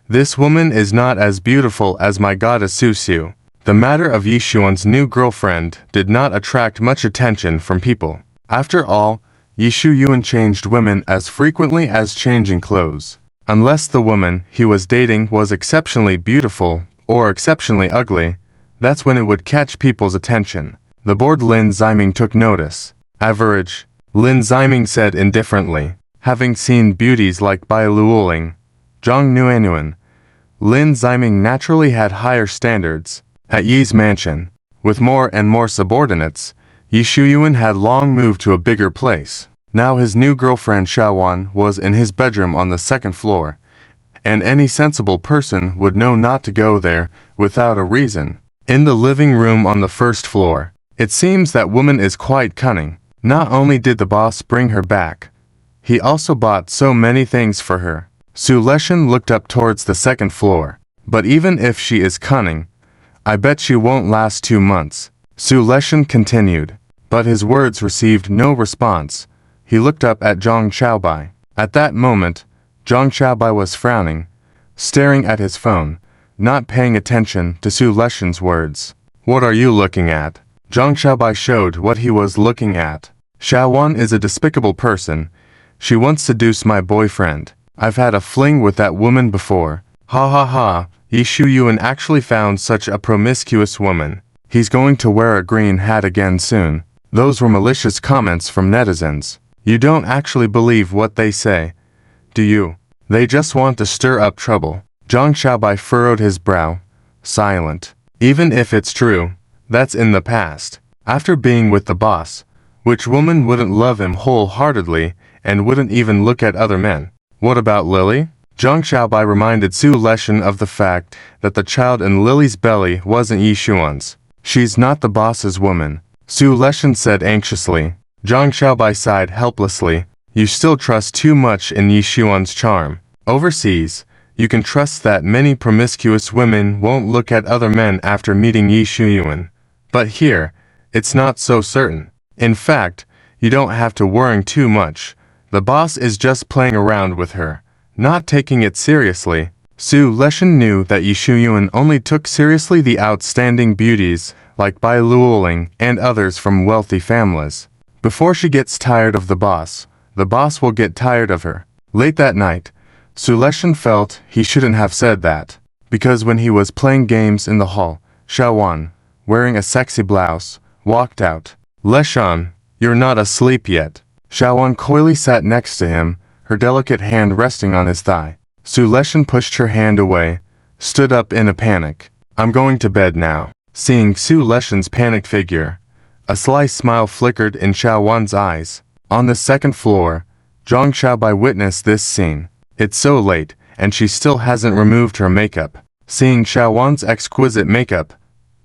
This woman is not as beautiful as my goddess Susu. The matter of Yi Xuan's new girlfriend did not attract much attention from people. After all, Yi Shuyuan changed women as frequently as changing clothes. Unless the woman he was dating was exceptionally beautiful or exceptionally ugly, that's when it would catch people's attention. The bored Lin Ziming took notice. Average, Lin Ziming said indifferently. Having seen beauties like Bai Luoling, Zhang Nuanuan, Lin Ziming naturally had higher standards. At Yi's mansion, with more and more subordinates, Yi Shuyuan had long moved to a bigger place. Now his new girlfriend Xiaowan was in his bedroom on the second floor, and any sensible person would know not to go there without a reason. In the living room on the first floor, it seems that woman is quite cunning. Not only did the boss bring her back, he also bought so many things for her. Su Leshan looked up towards the second floor. But even if she is cunning, I bet she won't last 2 months. Su Leshan continued, but his words received no response. He looked up at Zhang Xiaobai. At that moment, Zhang Xiaobai was frowning, staring at his phone, not paying attention to Su Leshan's words. What are you looking at? Zhang Xiaobai showed what he was looking at. Xiaowan is a despicable person. She once seduced my boyfriend. I've had a fling with that woman before. Ha ha ha. Yi Shuyuan actually found such a promiscuous woman. He's going to wear a green hat again soon. Those were malicious comments from netizens. You don't actually believe what they say, do you? They just want to stir up trouble. Zhang Xiaobai furrowed his brow, silent. Even if it's true, that's in the past. After being with the boss, which woman wouldn't love him wholeheartedly and wouldn't even look at other men? What about Lily? Zhang Xiaobai reminded Su Leshan of the fact that the child in Lily's belly wasn't Yi Xuan's. She's not the boss's woman, Su Leshan said anxiously. Zhang Xiaobai sighed helplessly. You still trust too much in Yi Xuan's charm. Overseas, you can trust that many promiscuous women won't look at other men after meeting Yi Shuyuan. But here, it's not so certain. In fact, you don't have to worry too much. The boss is just playing around with her, not taking it seriously. Su Leshan knew that Yi Shuyuan only took seriously the outstanding beauties like Bai Luoling and others from wealthy families. Before she gets tired of the boss will get tired of her. Late that night, Su Leshan felt he shouldn't have said that, because when he was playing games in the hall, Xiaowan, wearing a sexy blouse, walked out. Leshan, you're not asleep yet. Xiaowan coyly sat next to him, her delicate hand resting on his thigh. Su Leshan pushed her hand away, stood up in a panic. I'm going to bed now. Seeing Su Leshan's panicked figure, a sly smile flickered in Xiaowan's eyes. On the second floor, Zhang Xiaobai witnessed this scene. It's so late, and she still hasn't removed her makeup. Seeing Xiaowan's exquisite makeup,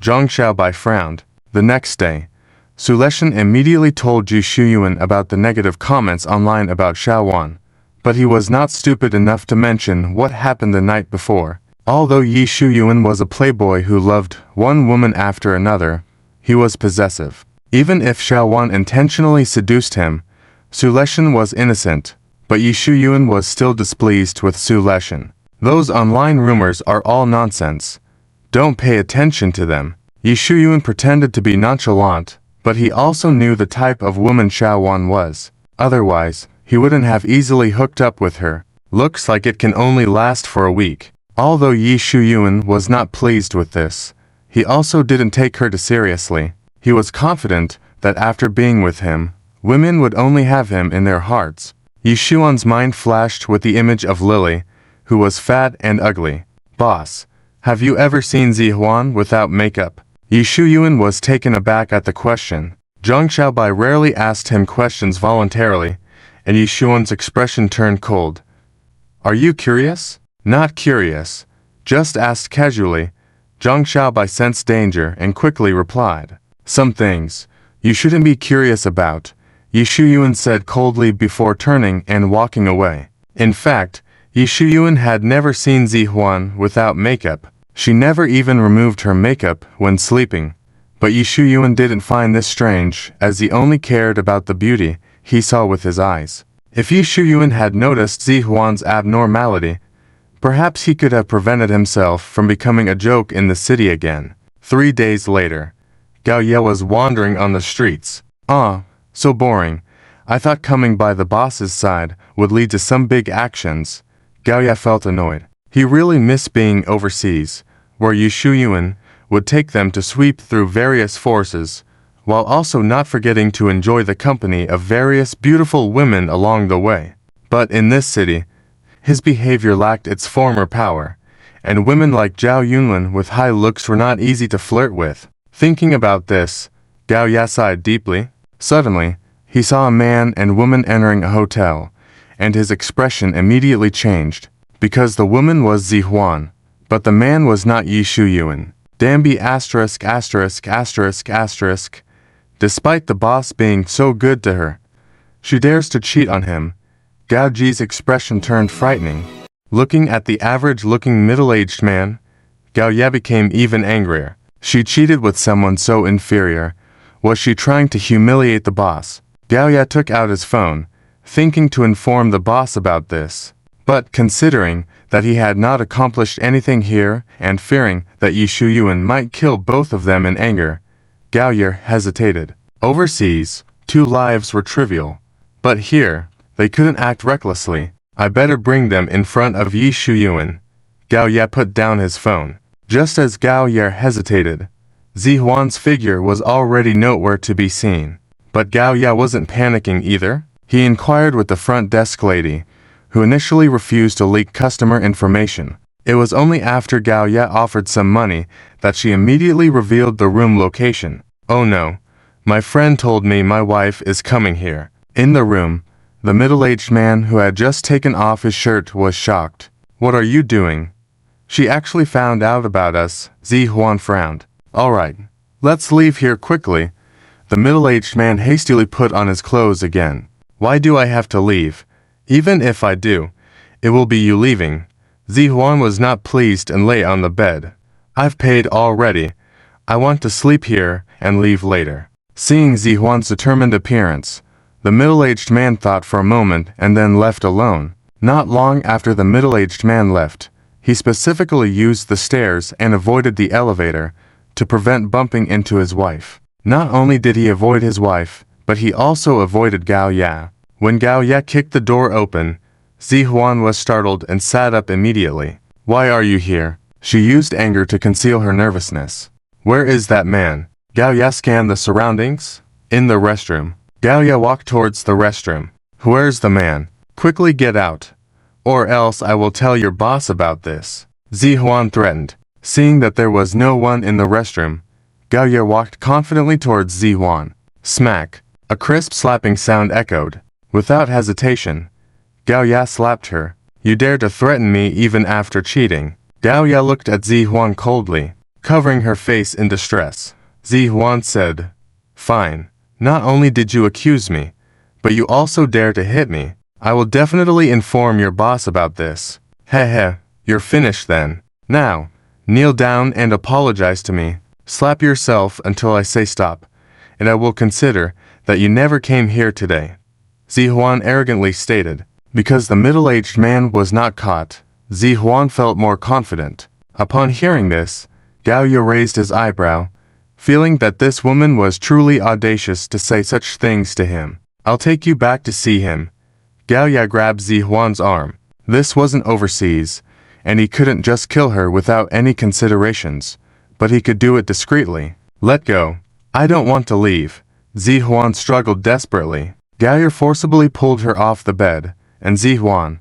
Zhang Xiaobai frowned. The next day, Su Leshan immediately told Yi Shuyuan about the negative comments online about Xiaowan. But he was not stupid enough to mention what happened the night before. Although Yi Shuyuan was a playboy who loved one woman after another, he was possessive. Even if Xiaowan intentionally seduced him, Su Leshan was innocent, but Yi Shuyuan was still displeased with Su Leshan. Those online rumors are all nonsense. Don't pay attention to them. Yi Shuyuan pretended to be nonchalant, but he also knew the type of woman Xiaowan was. Otherwise, he wouldn't have easily hooked up with her. Looks like it can only last for a week. Although Yi Shuyuan was not pleased with this, he also didn't take her too seriously. He was confident that after being with him, Women would only have him in their hearts. Yi Xuan's mind flashed with the image of Lily, who was fat and ugly. Boss, have you ever seen Zi Huan without makeup? Yi Shuyuan was taken aback at the question. Zhang Xiaobai rarely asked him questions voluntarily, and Yi Xuan's expression turned cold. Are you curious? Not curious. Just asked casually. Zhang Xiaobai sensed danger and quickly replied. Some things you shouldn't be curious about, Yi Shuyuan said coldly before turning and walking away. In fact, Yi Shuyuan had never seen Zi Huan without makeup. She never even removed her makeup when sleeping. But Yi Shuyuan didn't find this strange, as he only cared about the beauty he saw with his eyes. If Yi Shuyuan had noticed Zi Huan's abnormality, perhaps he could have prevented himself from becoming a joke in the city again. 3 days later, Gao Ye was wandering on the streets. So boring. I thought coming by the boss's side would lead to some big actions. Gao Ye felt annoyed. He really missed being overseas, where Yi Shuyuan would take them to sweep through various forces, while also not forgetting to enjoy the company of various beautiful women along the way. But in this city, his behavior lacked its former power, and women like Zhao Yunlin with high looks were not easy to flirt with. Thinking about this, Gao Ya sighed deeply. Suddenly, he saw a man and woman entering a hotel, and his expression immediately changed, because the woman was Zi Huan, but the man was not Yi Shuyuan. Dambi ******. Despite the boss being so good to her, she dares to cheat on him. Gao Ji's expression turned frightening. Looking at the average-looking middle-aged man, Gao Ya became even angrier. She cheated with someone so inferior. Was she trying to humiliate the boss? Gao Ya took out his phone, thinking to inform the boss about this. But considering that he had not accomplished anything here and fearing that Yi Shuyuan might kill both of them in anger, Gao Ye hesitated. Overseas, 2 lives were trivial. But here, they couldn't act recklessly. I better bring them in front of Yi Shuyuan. Gao Ye put down his phone. Just as Gao Ye hesitated, Zi Huan's figure was already nowhere to be seen. But Gao Ye wasn't panicking either. He inquired with the front desk lady, who initially refused to leak customer information. It was only after Gao Ye offered some money that she immediately revealed the room location. Oh no, my friend told me my wife is coming here. In the room, the middle-aged man who had just taken off his shirt was shocked. What are you doing? She actually found out about us. Zi Huan frowned. All right, let's leave here quickly. The middle-aged man hastily put on his clothes again. Why do I have to leave? Even if I do, it will be you leaving. Zi Huan was not pleased and lay on the bed. I've paid already. I want to sleep here and leave later. Seeing Zi Huan's determined appearance, the middle-aged man thought for a moment and then left alone. Not long after the middle-aged man left, he specifically used the stairs and avoided the elevator to prevent bumping into his wife. Not only did he avoid his wife, but he also avoided Gao Ya. When Gao Ya kicked the door open, Zi Huan was startled and sat up immediately. Why are you here? She used anger to conceal her nervousness. Where is that man? Gao Ya scanned the surroundings. In the restroom. Gao Ya walked towards the restroom. Where's the man? Quickly get out, or else I will tell your boss about this. Zi Huan threatened. Seeing that there was no one in the restroom, Gao Ya walked confidently towards Zi Huan. Smack! A crisp slapping sound echoed. Without hesitation, Gao Ya slapped her. You dare to threaten me even after cheating. Gao Ya looked at Zi Huan coldly, covering her face in distress. Zi Huan said, Fine. Not only did you accuse me, but you also dare to hit me. I will definitely inform your boss about this. Heh, you're finished then. Now, kneel down and apologize to me. Slap yourself until I say stop, and I will consider that you never came here today. Zi Huan arrogantly stated. Because the middle-aged man was not caught, Zi Huan felt more confident. Upon hearing this, Gao Ya raised his eyebrow, feeling that this woman was truly audacious to say such things to him. I'll take you back to see him. Gao Ya grabbed Zi Huan's arm. This wasn't overseas, and he couldn't just kill her without any considerations, but he could do it discreetly. Let go. I don't want to leave. Zihuan struggled desperately. Gao forcibly pulled her off the bed, and Zihuan,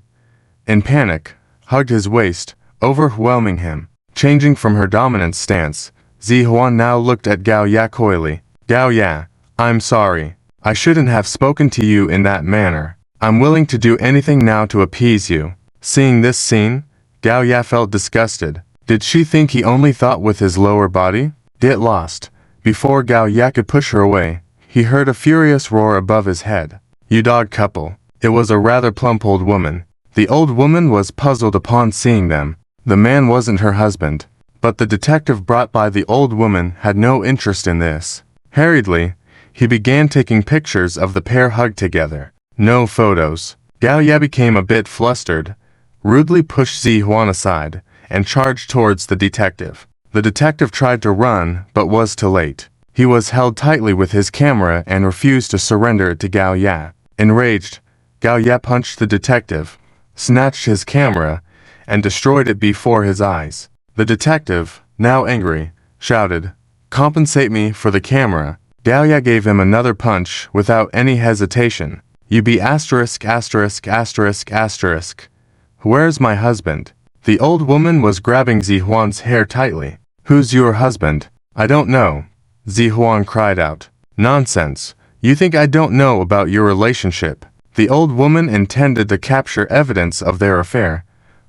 in panic, hugged his waist, overwhelming him. Changing from her dominant stance, Zihuan now looked at Gao Ya coyly. Gao Ya, I'm sorry. I shouldn't have spoken to you in that manner. I'm willing to do anything now to appease you. Seeing this scene, Gao Ya felt disgusted. Did she think he only thought with his lower body? Get lost. Before Gao Ya could push her away, he heard a furious roar above his head. You dog couple. It was a rather plump old woman. The old woman was puzzled upon seeing them. The man wasn't her husband, but the detective brought by the old woman had no interest in this. Hurriedly, he began taking pictures of the pair hugged together. No photos. Gao Ya became a bit flustered, rudely pushed Zihuan aside, and charged towards the detective. The detective tried to run, but was too late. He was held tightly with his camera and refused to surrender it to Gao Ya. Enraged, Gao Ya punched the detective, snatched his camera, and destroyed it before his eyes. The detective, now angry, shouted, "Compensate me for the camera." Gao Ya gave him another punch without any hesitation. You be asterisk asterisk asterisk asterisk. Where's my husband? The old woman was grabbing Zihuan's hair tightly. Who's your husband? I don't know. Zihuan cried out. Nonsense. You think I don't know about your relationship? The old woman intended to capture evidence of their affair,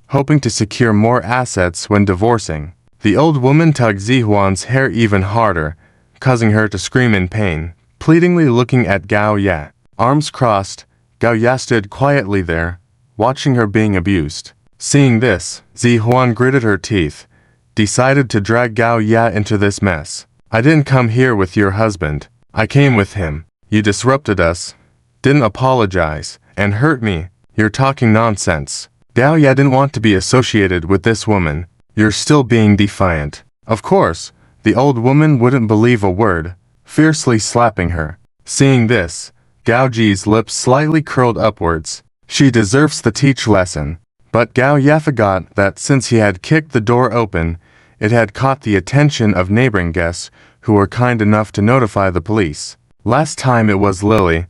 hoping to secure more assets when divorcing. The old woman tugged Zihuan's hair even harder, causing her to scream in pain, pleadingly looking at Gao Ya. Arms crossed, Gao Ya stood quietly there, watching her being abused. Seeing this, Zihuan gritted her teeth, decided to drag Gao Ya into this mess. I didn't come here with your husband. I came with him. You disrupted us, didn't apologize, and hurt me. You're talking nonsense. Gao Ya didn't want to be associated with this woman. You're still being defiant. Of course, the old woman wouldn't believe a word, fiercely slapping her. Seeing this, Gao Ji's lips slightly curled upwards. She deserves the teach lesson. But Gao Ya forgot that since he had kicked the door open, it had caught the attention of neighboring guests who were kind enough to notify the police. Last time it was Lily.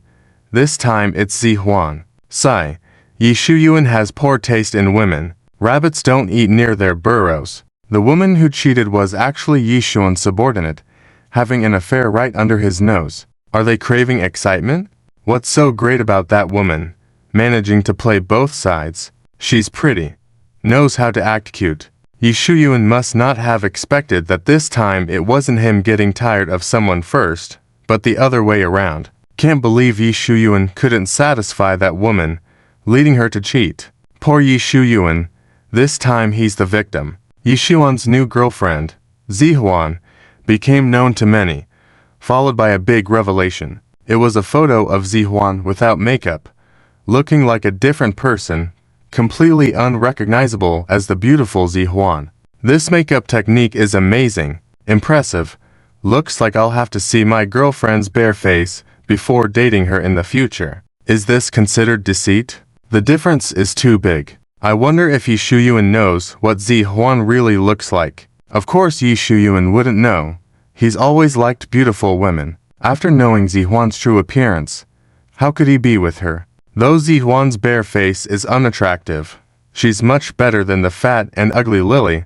This time it's Zihuan. Sigh. Yi Shuyuan has poor taste in women. Rabbits don't eat near their burrows. The woman who cheated was actually Yi Shuyuan's subordinate, having an affair right under his nose. Are they craving excitement? What's so great about that woman? Managing to play both sides. She's pretty. Knows how to act cute. Yi Shuyuan must not have expected that this time it wasn't him getting tired of someone first, but the other way around. Can't believe Yi Shuyuan couldn't satisfy that woman, leading her to cheat. Poor Yi Shuyuan. This time he's the victim. Yi Shuyuan's new girlfriend, Zihuan, became known to many, followed by a big revelation. It was a photo of Zihuan without makeup, looking like a different person, completely unrecognizable as the beautiful Zihuan. This makeup technique is amazing, impressive. Looks like I'll have to see my girlfriend's bare face before dating her in the future. Is this considered deceit? The difference is too big. I wonder if Yi Shuyuan knows what Zihuan really looks like. Of course Yi Shuyuan wouldn't know. He's always liked beautiful women. After knowing Zihuan's true appearance, how could he be with her? Though Zihuan's bare face is unattractive, she's much better than the fat and ugly Lily.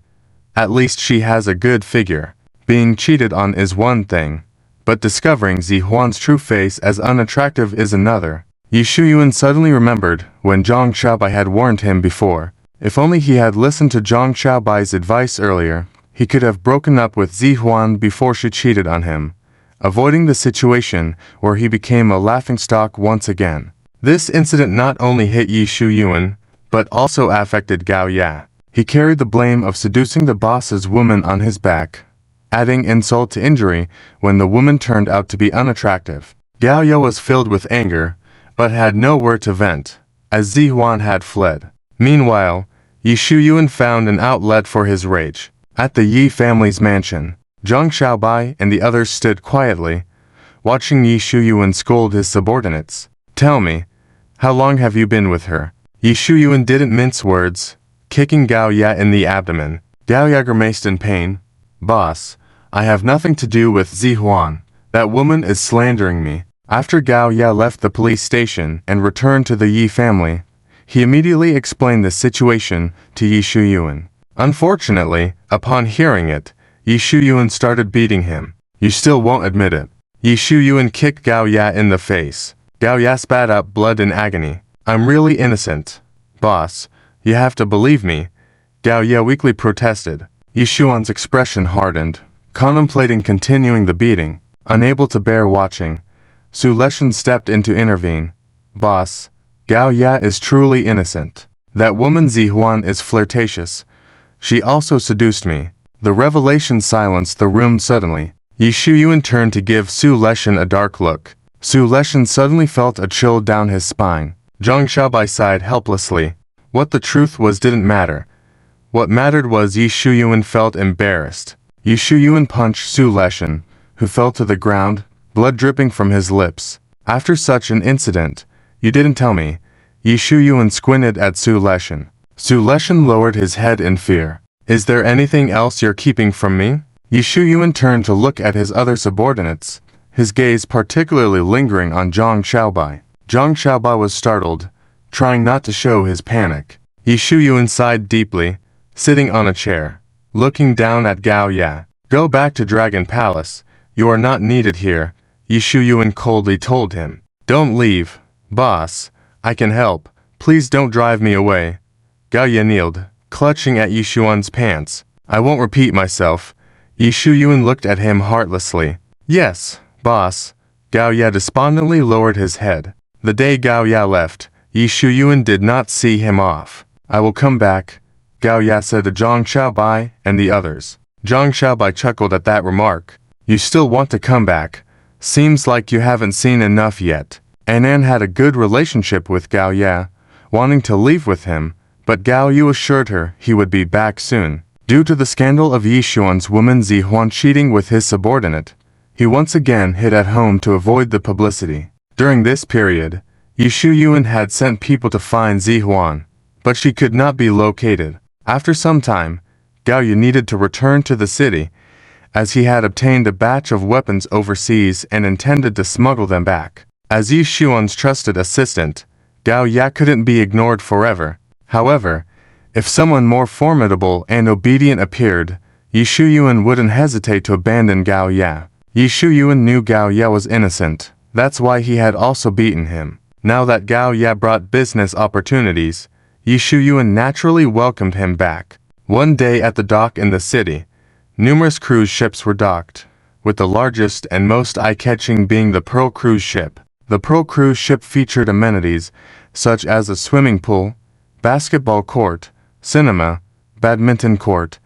At least she has a good figure. Being cheated on is one thing, but discovering Zihuan's true face as unattractive is another. Yi Shuyuan suddenly remembered when Zhang Xiaobai had warned him before. If only he had listened to Zhang Xiaobai's advice earlier, he could have broken up with Zihuan before she cheated on him, avoiding the situation where he became a laughingstock once again. This incident not only hit Yi Shuyuan, but also affected Gao Ya. He carried the blame of seducing the boss's woman on his back, adding insult to injury when the woman turned out to be unattractive. Gao Ya was filled with anger, but had nowhere to vent, as Zihuan had fled. Meanwhile, Yi Shuyuan found an outlet for his rage. At the Yi family's mansion, Zhang Xiaobai and the others stood quietly, watching Yi Shuyuan scold his subordinates. Tell me, how long have you been with her? Yi Shuyuan didn't mince words, kicking Gao Ya in the abdomen. Gao Ya grimaced in pain. Boss, I have nothing to do with Zihuan. That woman is slandering me. After Gao Ya left the police station and returned to the Yi family, he immediately explained the situation to Yi Shuyuan. Unfortunately, upon hearing it, Yi Shuyuan started beating him. You still won't admit it. Yi Shuyuan kicked Gao Ya in the face. Gao Ya spat out blood in agony. I'm really innocent. Boss, you have to believe me. Gao Ya weakly protested. Yi Shuyuan's expression hardened, contemplating continuing the beating. Unable to bear watching, Su Leshan stepped in to intervene. Boss, Gao Ya is truly innocent. That woman Zihuan is flirtatious. She also seduced me. The revelation silenced the room suddenly. Yi Shuyuan turned to give Su Leshan a dark look. Su Leshan suddenly felt a chill down his spine. Zhang Xiaobai sighed helplessly. What the truth was didn't matter. What mattered was Yi Shuyuan felt embarrassed. Yi Shuyuan punched Su Leshan, who fell to the ground, blood dripping from his lips. After such an incident, you didn't tell me. Yi Shuyuan squinted at Su Leshan. Su Leshan lowered his head in fear. Is there anything else you're keeping from me? Yi Shuyuan turned to look at his other subordinates, his gaze particularly lingering on Zhang Xiaobai. Zhang Xiaobai was startled, trying not to show his panic. Yi Shuyuan sighed deeply, sitting on a chair, looking down at Gao Ya. Go back to Dragon Palace. You are not needed here, Yi Shuyuan coldly told him. Don't leave, boss. I can help. Please don't drive me away. Gao Ya kneeled, clutching at Yi Shuyuan's pants. I won't repeat myself. Yi Shuyuan looked at him heartlessly. Yes, boss. Gao Ya despondently lowered his head. The day Gao Ya left, Yi Shuyuan did not see him off. I will come back, Gao Ya said to Zhang Xiaobai and the others. Zhang Xiaobai chuckled at that remark. You still want to come back? Seems like you haven't seen enough yet. Anan had a good relationship with Gao Ya, wanting to leave with him, but Gao Yu assured her he would be back soon. Due to the scandal of Yi Xuan's woman Zihuan cheating with his subordinate, he once again hid at home to avoid the publicity. During this period, Yi Shuyuan had sent people to find Zihuan, but she could not be located. After some time, Gao Yu needed to return to the city, as he had obtained a batch of weapons overseas and intended to smuggle them back. As Yi Xuan's trusted assistant, Gao Ya couldn't be ignored forever. However, if someone more formidable and obedient appeared, Yi Shuyuan wouldn't hesitate to abandon Gao Ya. Yi Shuyuan knew Gao Ya was innocent. That's why he had also beaten him. Now that Gao Ya brought business opportunities, Yi Shuyuan naturally welcomed him back. One day at the dock in the city, numerous cruise ships were docked, with the largest and most eye-catching being the Pearl cruise ship. The Pearl cruise ship featured amenities such as a swimming pool, basketball court, cinema, badminton court,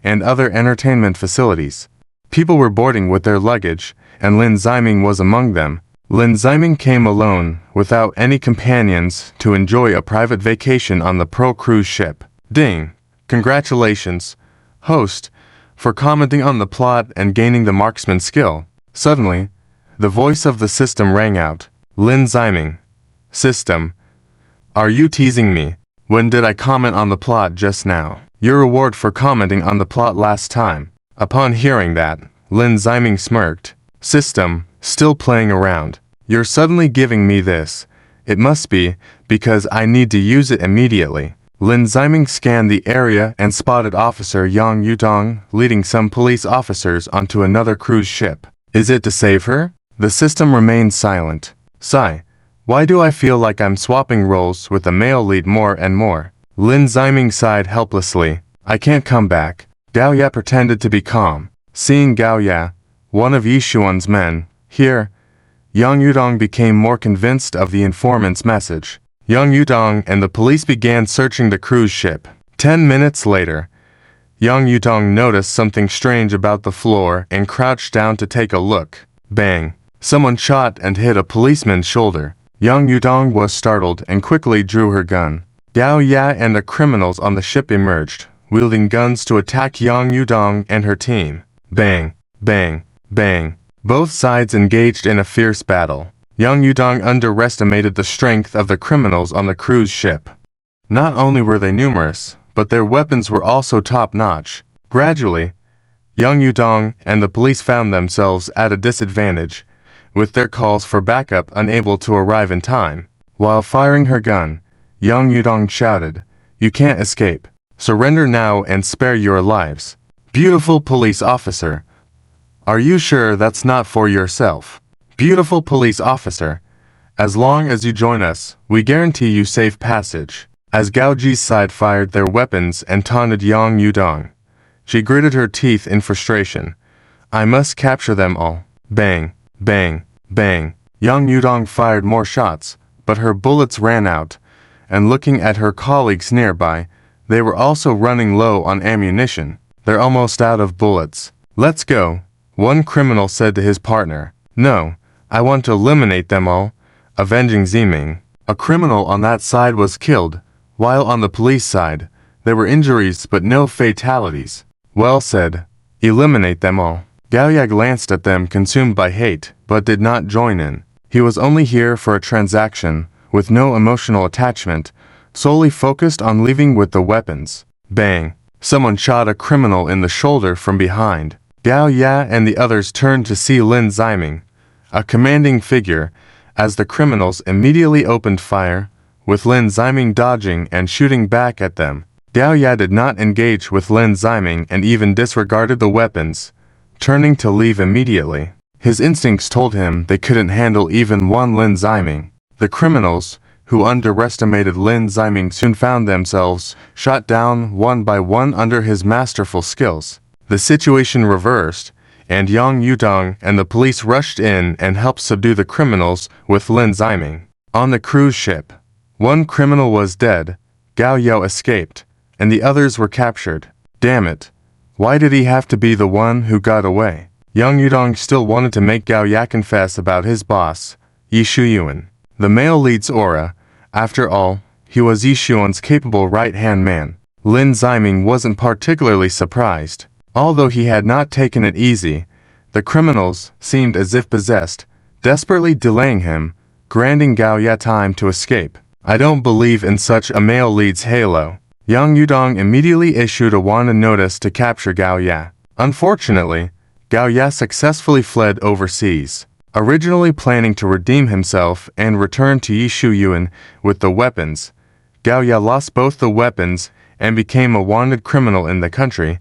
and other entertainment facilities. People were boarding with their luggage, and Lin Ziming was among them. Lin Ziming came alone, without any companions, to enjoy a private vacation on the Pearl cruise ship. Ding! Congratulations, host, for commenting on the plot and gaining the marksman skill. Suddenly, the voice of the system rang out. Lin Ziming. System. Are you teasing me? When did I comment on the plot just now? Your reward for commenting on the plot last time. Upon hearing that, Lin Ziming smirked. System, still playing around. You're suddenly giving me this. It must be, because I need to use it immediately. Lin Ziming scanned the area and spotted Officer Yang Yudong leading some police officers onto another cruise ship. Is it to save her? The system remained silent. Sigh. Why do I feel like I'm swapping roles with the male lead more and more? Lin Ziming sighed helplessly. I can't come back. Gao Ya pretended to be calm. Seeing Gao Ya, one of Yi Xuan's men, here, Yang Yudong became more convinced of the informant's message. Yang Yudong and the police began searching the cruise ship. 10 minutes later, Yang Yudong noticed something strange about the floor and crouched down to take a look. Bang! Someone shot and hit a policeman's shoulder. Yang Yudong was startled and quickly drew her gun. Gao Ya and the criminals on the ship emerged, wielding guns to attack Yang Yudong and her team. Bang! Bang! Bang! Both sides engaged in a fierce battle. Yang Yudong underestimated the strength of the criminals on the cruise ship. Not only were they numerous, but their weapons were also top-notch. Gradually, Yang Yudong and the police found themselves at a disadvantage, with their calls for backup unable to arrive in time. While firing her gun, Yang Yudong shouted, "You can't escape. Surrender now and spare your lives." Beautiful police officer. Are you sure that's not for yourself? Beautiful police officer. As long as you join us, we guarantee you safe passage. As Gao Ji's side fired their weapons and taunted Yang Yudong, she gritted her teeth in frustration. I must capture them all. Bang, bang, bang. Yang Yudong fired more shots, but her bullets ran out, and looking at her colleagues nearby, they were also running low on ammunition. They're almost out of bullets. Let's go, one criminal said to his partner. No, I want to eliminate them all, avenging Ziming. A criminal on that side was killed, while on the police side, there were injuries but no fatalities. Well said. Eliminate them all. Gao Ya glanced at them consumed by hate, but did not join in. He was only here for a transaction, with no emotional attachment, solely focused on leaving with the weapons. Bang! Someone shot a criminal in the shoulder from behind. Gao Ya and the others turned to see Lin Ziming, a commanding figure, as the criminals immediately opened fire, with Lin Ziming dodging and shooting back at them. Gao Ya did not engage with Lin Ziming and even disregarded the weapons, turning to leave immediately. His instincts told him they couldn't handle even one Lin Ziming. The criminals, who underestimated Lin Ziming, soon found themselves shot down one by one under his masterful skills. The situation reversed, and Yang Yudong and the police rushed in and helped subdue the criminals with Lin Ziming. On the cruise ship, one criminal was dead, Gao Yao escaped, and the others were captured. Damn it. Why did he have to be the one who got away? Yang Yudong still wanted to make Gao Ya confess about his boss, Yi Shuyuan. The male lead's aura. After all, he was Yi Shuyuan's capable right-hand man. Lin Ziming wasn't particularly surprised. Although he had not taken it easy, the criminals seemed as if possessed, desperately delaying him, granting Gao Ya time to escape. I don't believe in such a male lead's halo. Yang Yudong immediately issued a wanted notice to capture Gao Ya. Unfortunately, Gao Ya successfully fled overseas, originally planning to redeem himself and return to Yi Shuyuan with the weapons. Gao Ya lost both the weapons and became a wanted criminal in the country,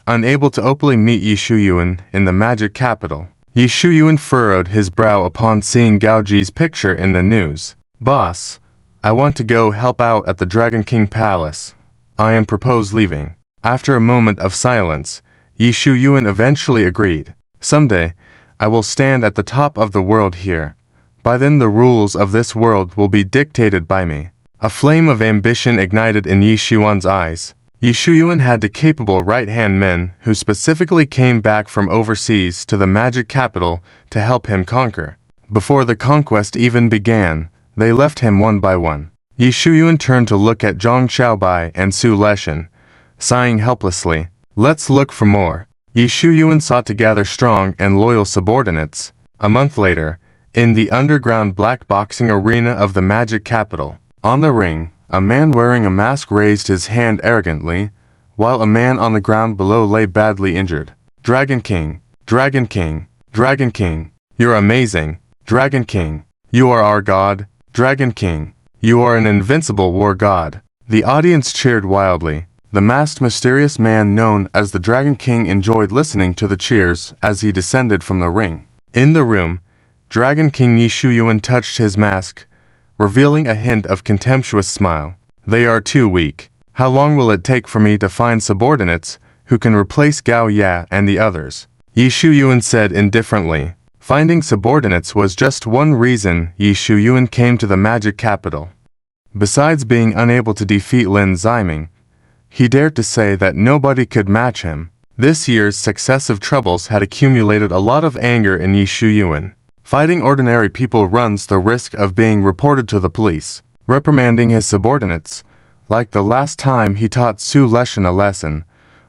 unable to openly meet Yi Shuyuan in the magic capital. Yi Shuyuan furrowed his brow upon seeing Gao Ji's picture in the news. Boss, I want to go help out at the Dragon King Palace. I am propose leaving. After a moment of silence, Yi Shuyuan eventually agreed. Someday, I will stand at the top of the world here. By then the rules of this world will be dictated by me. A flame of ambition ignited in Yi Shuyuan's eyes. Yi Shuyuan had the capable right-hand men who specifically came back from overseas to the magic capital to help him conquer. Before the conquest even began, they left him one by one. Yi Shuyuan turned to look at Zhang Xiaobai and Su Leshan, sighing helplessly. Let's look for more. Yi Shuyuan sought to gather strong and loyal subordinates. A month later, in the underground black boxing arena of the magic capital, on the ring, a man wearing a mask raised his hand arrogantly, while a man on the ground below lay badly injured. Dragon King, Dragon King, Dragon King, you're amazing. Dragon King, you are our god. Dragon King, you are an invincible war god. The audience cheered wildly. The masked mysterious man known as the Dragon King enjoyed listening to the cheers as he descended from the ring. In the room, Dragon King Yi Shuyuan touched his mask, revealing a hint of contemptuous smile. They are too weak. How long will it take for me to find subordinates who can replace Gao Ya and the others? Yi Shuyuan said indifferently. Finding subordinates was just one reason Yi Shuyuan came to the magic capital. Besides being unable to defeat Lin Ziming, he dared to say that nobody could match him. This year's successive troubles had accumulated a lot of anger in Yi Shuyuan. Fighting ordinary people runs the risk of being reported to the police. Reprimanding his subordinates, like the last time he taught Su Leshan a lesson,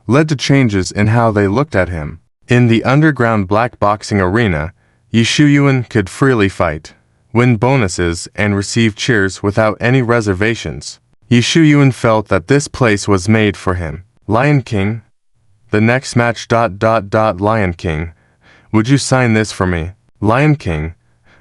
led to changes in how they looked at him. In the underground black boxing arena, Yi Shuyuan could freely fight, win bonuses, and receive cheers without any reservations. Yi Shuyuan felt that this place was made for him. Lion King, The next match ... Lion King. Would you sign this for me? Lion King.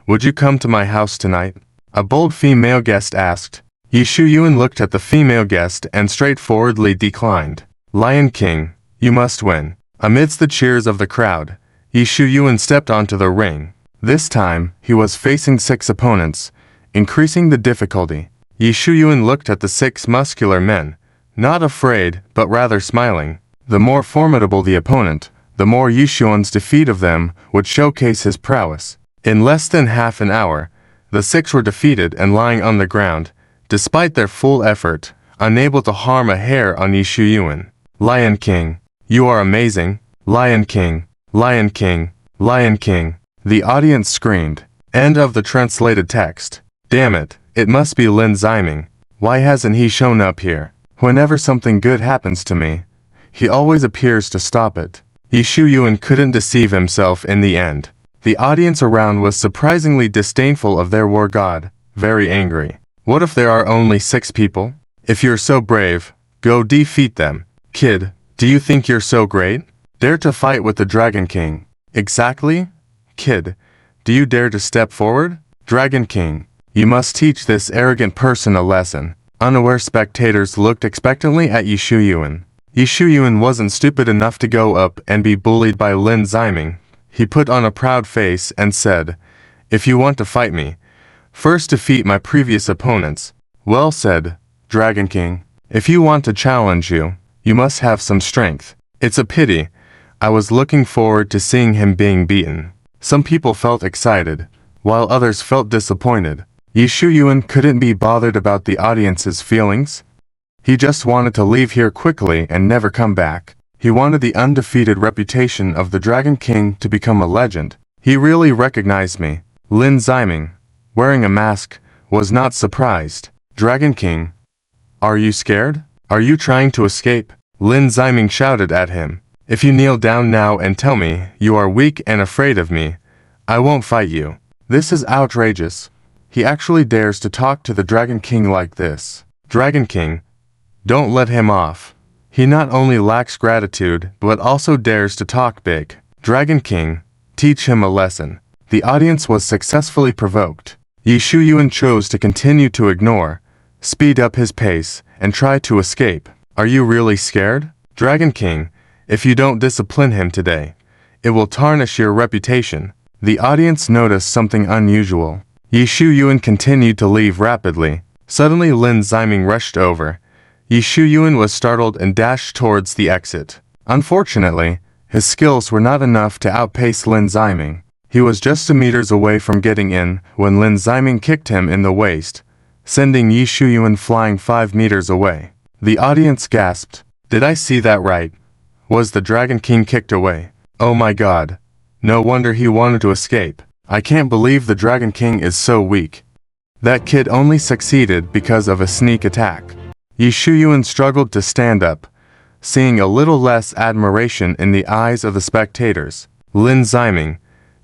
Would you come to my house tonight? A bold female guest asked. Yi Shu-yuan looked at the female guest and straightforwardly declined. Lion King, you must win. Amidst the cheers of the crowd, Yi Shu-yuan stepped onto the ring. This time, he was facing 6 opponents, increasing the difficulty. Yi Shu-yuan looked at the 6 muscular men, not afraid, but rather smiling. The more formidable the opponent, the more Yi Shu-yuan's defeat of them would showcase his prowess. In less than half an hour, the 6 were defeated and lying on the ground, despite their full effort, unable to harm a hair on Yi Shu-yuan. Lion King, you are amazing. Lion King, Lion King, Lion King. The audience screamed. End of the translated text. Damn it, it must be Lin Ziming. Why hasn't he shown up here? Whenever something good happens to me, he always appears to stop it. Yi Shu-yuan couldn't deceive himself in the end. The audience around was surprisingly disdainful of their war god, very angry. What if there are only 6 people? If you're so brave, go defeat them. Kid, do you think you're so great? Dare to fight with the Dragon King. Exactly? Kid, do you dare to step forward? Dragon King, you must teach this arrogant person a lesson. Unaware spectators looked expectantly at Yi Shu-yuan. Yi Shu-yuan wasn't stupid enough to go up and be bullied by Lin Ziming. He put on a proud face and said, if you want to fight me, first defeat my previous opponents. Well said, Dragon King. If you want to challenge you, you must have some strength. It's a pity. I was looking forward to seeing him being beaten. Some people felt excited, while others felt disappointed. Yi Shu-yuan couldn't be bothered about the audience's feelings. He just wanted to leave here quickly and never come back. He wanted the undefeated reputation of the Dragon King to become a legend. He really recognized me. Lin Ziming, wearing a mask, was not surprised. Dragon King, are you scared? Are you trying to escape? Lin Ziming shouted at him. If you kneel down now and tell me you are weak and afraid of me, I won't fight you. This is outrageous. He actually dares to talk to the Dragon King like this. Dragon King, don't let him off. He not only lacks gratitude, but also dares to talk big. Dragon King, teach him a lesson. The audience was successfully provoked. Yi Shu-yuan chose to continue to ignore, speed up his pace, and try to escape. Are you really scared? Dragon King, if you don't discipline him today, it will tarnish your reputation. The audience noticed something unusual. Yi Shu-yuan continued to leave rapidly. Suddenly Lin Ziming rushed over. Yi Shu-yuan was startled and dashed towards the exit. Unfortunately, his skills were not enough to outpace Lin Ziming. He was just meters away from getting in when Lin Ziming kicked him in the waist, sending Yi Shu-yuan flying 5 meters away. The audience gasped. Did I see that right? Was the Dragon King kicked away? Oh my god. No wonder he wanted to escape. I can't believe the Dragon King is so weak. That kid only succeeded because of a sneak attack. Yi Shu-yuan struggled to stand up, seeing a little less admiration in the eyes of the spectators. Lin Ziming,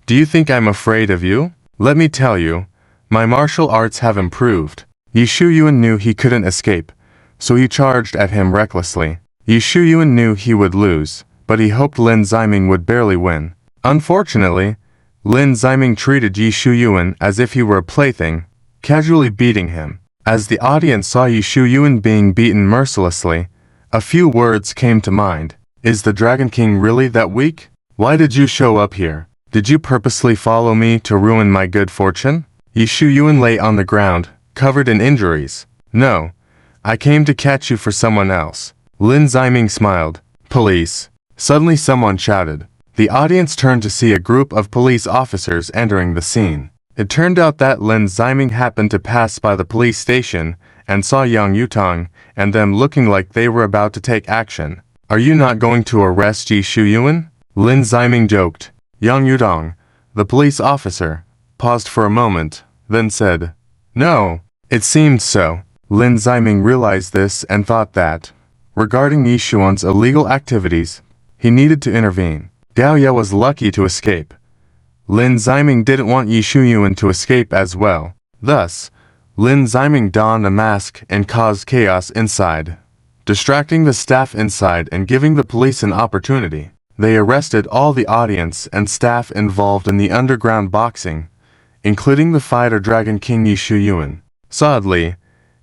do you think I'm afraid of you? Let me tell you, my martial arts have improved. Yi Shu-yuan knew he couldn't escape, so he charged at him recklessly. Yi Shu-yuan knew he would lose, but he hoped Lin Ziming would barely win. Unfortunately, Lin Ziming treated Yi Shu-yuan as if he were a plaything, casually beating him. As the audience saw Yi Shu-yuan being beaten mercilessly, a few words came to mind. Is the Dragon King really that weak? Why did you show up here? Did you purposely follow me to ruin my good fortune? Yi Shu-yuan lay on the ground, covered in injuries. No, I came to catch you for someone else. Lin Ziming smiled. Police. Suddenly someone shouted. The audience turned to see a group of police officers entering the scene. It turned out that Lin Ziming happened to pass by the police station and saw Yang Yutong and them looking like they were about to take action. Are you not going to arrest Yi Shu-yuan? Lin Ziming joked. Yang Yutong, the police officer, paused for a moment, then said, No, it seemed so. Lin Ziming realized this and thought that, regarding Yi Shu-yuan's illegal activities, he needed to intervene. Gao Ye was lucky to escape. Lin Ziming didn't want Yi Shu-yuan to escape as well. Thus, Lin Ziming donned a mask and caused chaos inside. distracting the staff inside and giving the police an opportunity. They arrested all the audience and staff involved in the underground boxing, including the fighter Dragon King Yi Shuyuan. Sadly,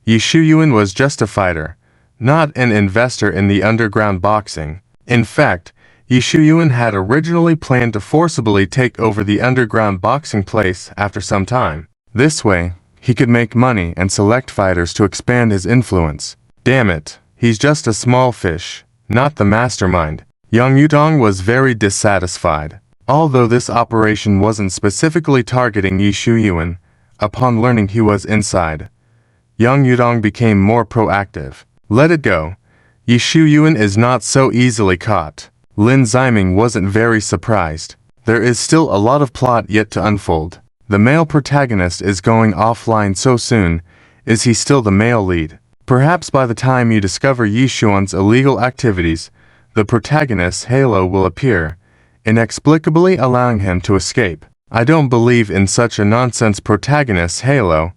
Yi Shuyuan was just a fighter, not an investor in the underground boxing. In fact, Yi Shuyuan had originally planned to forcibly take over the underground boxing place after some time. This way, he could make money and select fighters to expand his influence. Damn it, he's just a small fish, not the mastermind. Yang Yudong was very dissatisfied. Although this operation wasn't specifically targeting Yi Shuyuan, upon learning he was inside, Yang Yudong became more proactive. Let it go. Yi Shuyuan is not so easily caught. Lin Ziming wasn't very surprised. There is still a lot of plot yet to unfold. The male protagonist is going offline so soon. Is he still the male lead? Perhaps by the time you discover Yi Shuyuan's illegal activities, the protagonist's halo will appear, inexplicably allowing him to escape. I don't believe in such a nonsense protagonist's halo.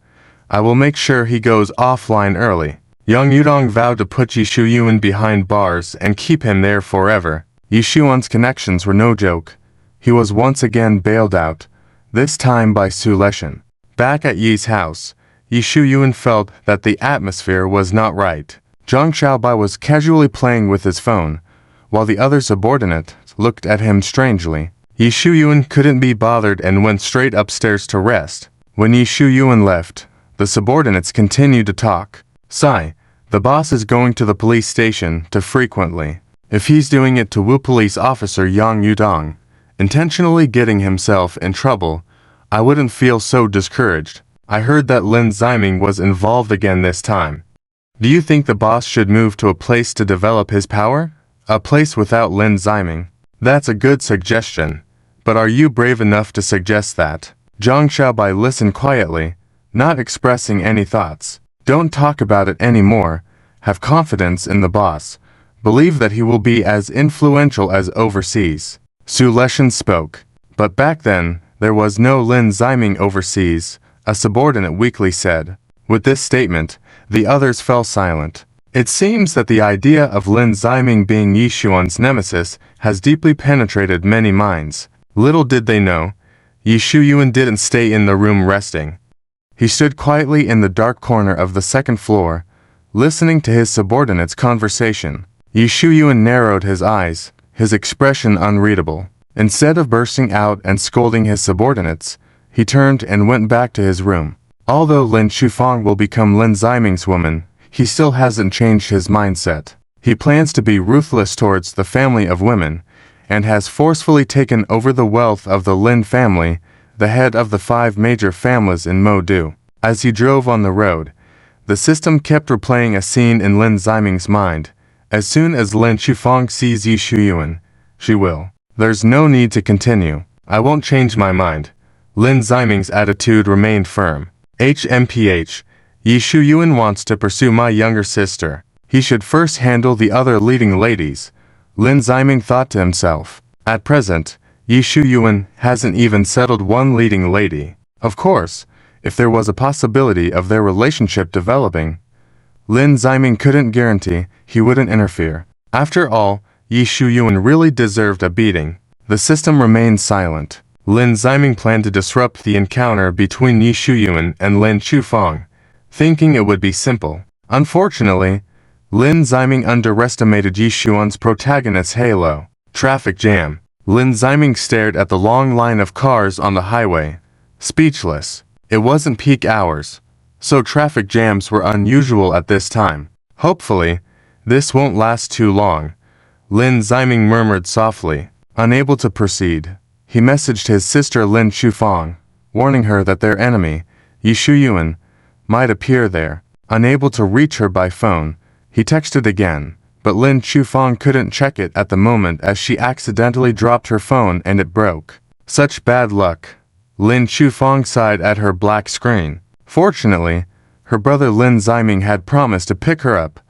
I will make sure he goes offline early. Yang Yudong vowed to put Yi Shuyuan behind bars and keep him there forever. Yi Shuyuan's connections were no joke. He was once again bailed out, this time by Su Leshan. Back at Yi's house, Yi Shuyuan felt that the atmosphere was not right. Zhang Xiaobai was casually playing with his phone, while the other subordinate looked at him strangely. Yi Shuyuan couldn't be bothered and went straight upstairs to rest. When Yi Shuyuan left, the subordinates continued to talk. Sai, the boss is going to the police station too frequently. If he's doing it to Wu police officer Yang Yudong, intentionally getting himself in trouble, I wouldn't feel so discouraged. I heard that Lin Ziming was involved again this time. Do you think the boss should move to a place to develop his power? A place without Lin Ziming? That's a good suggestion. But are you brave enough to suggest that? Zhang Xiaobai listened quietly, not expressing any thoughts. Don't talk about it anymore. Have confidence in the boss. Believe that he will be as influential as overseas. Su Leshan spoke. But back then, there was no Lin Ziming overseas, a subordinate weakly said. With this statement, the others fell silent. It seems that the idea of Lin Ziming being Yi Shuyuan's nemesis has deeply penetrated many minds. Little did they know, Yi Shuyuan didn't stay in the room resting. He stood quietly in the dark corner of the second floor, listening to his subordinate's conversation. Yi Shuyuan narrowed his eyes, his expression unreadable. Instead of bursting out and scolding his subordinates, he turned and went back to his room. Although Lin Shufang will become Lin Ziming's woman, he still hasn't changed his mindset. He plans to be ruthless towards the family of women, and has forcefully taken over the wealth of the Lin family, the head of the 5 major families in Modu. As he drove on the road, the system kept replaying a scene in Lin Ziming's mind. As soon as Lin Shufang sees Yi Shuyuan, she will. There's no need to continue. I won't change my mind. Lin Ziming's attitude remained firm. HMPH, Yi Shuyuan wants to pursue my younger sister. He should first handle the other leading ladies, Lin Ziming thought to himself. At present, Yi Shuyuan hasn't even settled one leading lady. Of course, if there was a possibility of their relationship developing, Lin Ziming couldn't guarantee he wouldn't interfere. After all, Yi Shuyuan really deserved a beating. The system remained silent. Lin Ziming planned to disrupt the encounter between Yi Shuyuan and Lin Shufang, thinking it would be simple. Unfortunately, Lin Ziming underestimated Yi Shuyuan's protagonist's halo. Traffic jam. Lin Ziming stared at the long line of cars on the highway, speechless. It wasn't peak hours, so traffic jams were unusual at this time. Hopefully, this won't last too long, Lin Ziming murmured softly. Unable to proceed, he messaged his sister Lin Shufang, warning her that their enemy, Yi Shuyuan, might appear there. Unable to reach her by phone, he texted again, but Lin Shufang couldn't check it at the moment as she accidentally dropped her phone and it broke. Such bad luck. Lin Shufang sighed at her black screen. Fortunately, her brother Lin Ziming had promised to pick her up,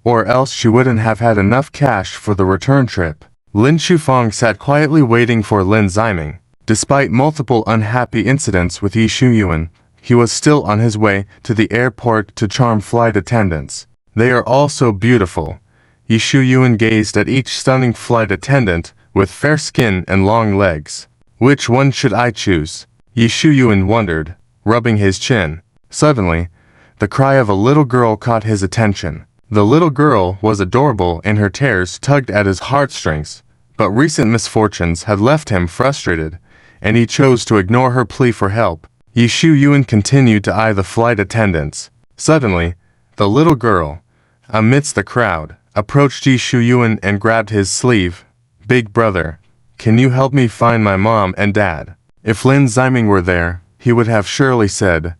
or else she wouldn't have had enough cash for the return trip. Lin Shufang sat quietly waiting for Lin Ziming. Despite multiple unhappy incidents with Yi Shuyuan, he was still on his way to the airport to charm flight attendants. They are all so beautiful. Yi Shuyuan gazed at each stunning flight attendant with fair skin and long legs. Which one should I choose? Yi Shuyuan wondered, rubbing his chin. Suddenly, the cry of a little girl caught his attention. The little girl was adorable and her tears tugged at his heartstrings, but recent misfortunes had left him frustrated, and he chose to ignore her plea for help. Yi Shuyuan continued to eye the flight attendants. Suddenly, the little girl, amidst the crowd, approached Yi Shuyuan and grabbed his sleeve. "Big brother, can you help me find my mom and dad?" If Lin Ziming were there, he would have surely said,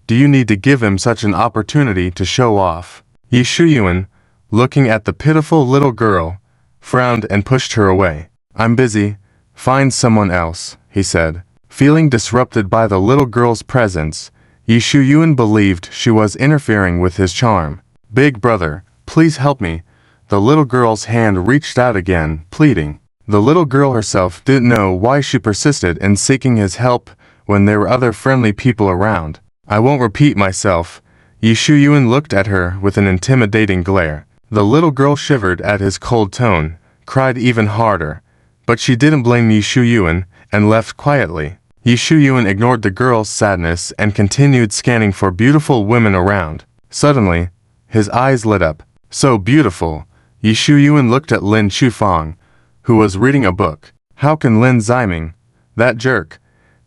"Do you need to give him such an opportunity to show off?" Yi Shuyuan, looking at the pitiful little girl, frowned and pushed her away. "I'm busy. Find someone else," he said. Feeling disrupted by the little girl's presence, Yi Shuyuan believed she was interfering with his charm. "Big brother, please help me." The little girl's hand reached out again, pleading. The little girl herself didn't know why she persisted in seeking his help when there were other friendly people around. "I won't repeat myself." Yi Shuyuan looked at her with an intimidating glare. The little girl shivered at his cold tone, cried even harder, but she didn't blame Yi Shuyuan and left quietly. Yi Shuyuan ignored the girl's sadness and continued scanning for beautiful women around. Suddenly, his eyes lit up. "So beautiful." Yi Shuyuan looked at Lin Chufang, who was reading a book. How can Lin Ziming, that jerk,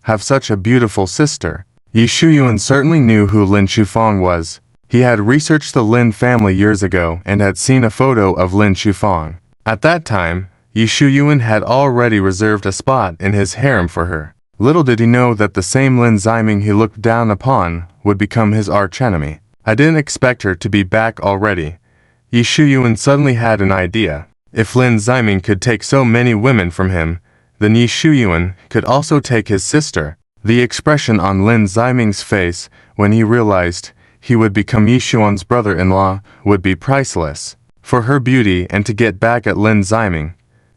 have such a beautiful sister? Yi Shuyuan certainly knew who Lin Chufang was. He had researched the Lin family years ago and had seen a photo of Lin Chufang. At that time, Yi Shuyuan had already reserved a spot in his harem for her. Little did he know that the same Lin Ziming he looked down upon would become his archenemy. "I didn't expect her to be back already." Yi Shuyuan suddenly had an idea. If Lin Ziming could take so many women from him, then Yi Shuyuan could also take his sister. The expression on Lin Ziming's face when he realized he would become Yi Shuyuan's brother-in-law would be priceless. For her beauty and to get back at Lin Ziming,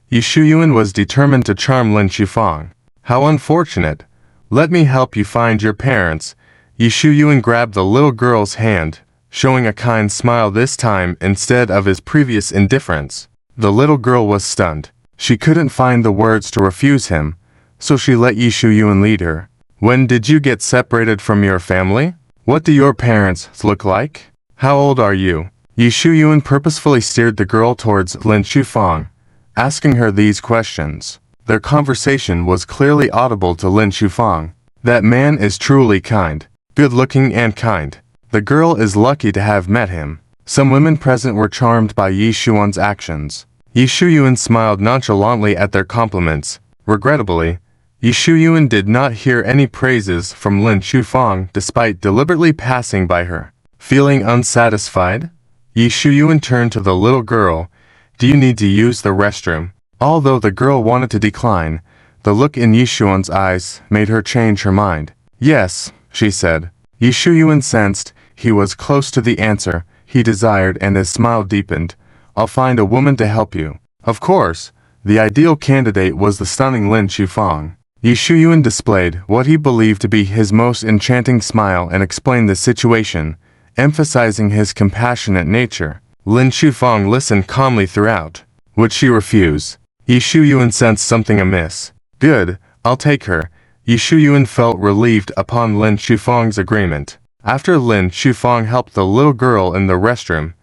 Yi Shuyuan was determined to charm Lin Chufang. "How unfortunate. Let me help you find your parents." Yi Shuyuan grabbed the little girl's hand, showing a kind smile this time instead of his previous indifference. The little girl was stunned. She couldn't find the words to refuse him, so she let Yi Shuyuan lead her. "When did you get separated from your family? What do your parents look like? How old are you?" Yi Shuyuan purposefully steered the girl towards Lin Chufang, asking her these questions. Their conversation was clearly audible to Lin Chufang. "That man is truly kind, good-looking and kind. The girl is lucky to have met him." Some women present were charmed by Yi Shuyuan's actions. Yi Shuyuan smiled nonchalantly at their compliments. Regrettably, Yi Shuyuan did not hear any praises from Lin Chufang despite deliberately passing by her. Feeling unsatisfied, Yi Shuyuan turned to the little girl. "Do you need to use the restroom?" Although the girl wanted to decline, the look in Yi Shuyuan's eyes made her change her mind. "Yes," she said. Yi Shuyuan sensed he was close to the answer he desired and his smile deepened. "I'll find a woman to help you." Of course, the ideal candidate was the stunning Lin Chufang. Yi Shuyuan displayed what he believed to be his most enchanting smile and explained the situation, emphasizing his compassionate nature. Lin Chufang listened calmly throughout. Would she refuse? Yi Shuyuan sensed something amiss. "Good, I'll take her." Yi Shuyuan felt relieved upon Lin Chufang's agreement. After Lin Chufang helped the little girl in the restroom,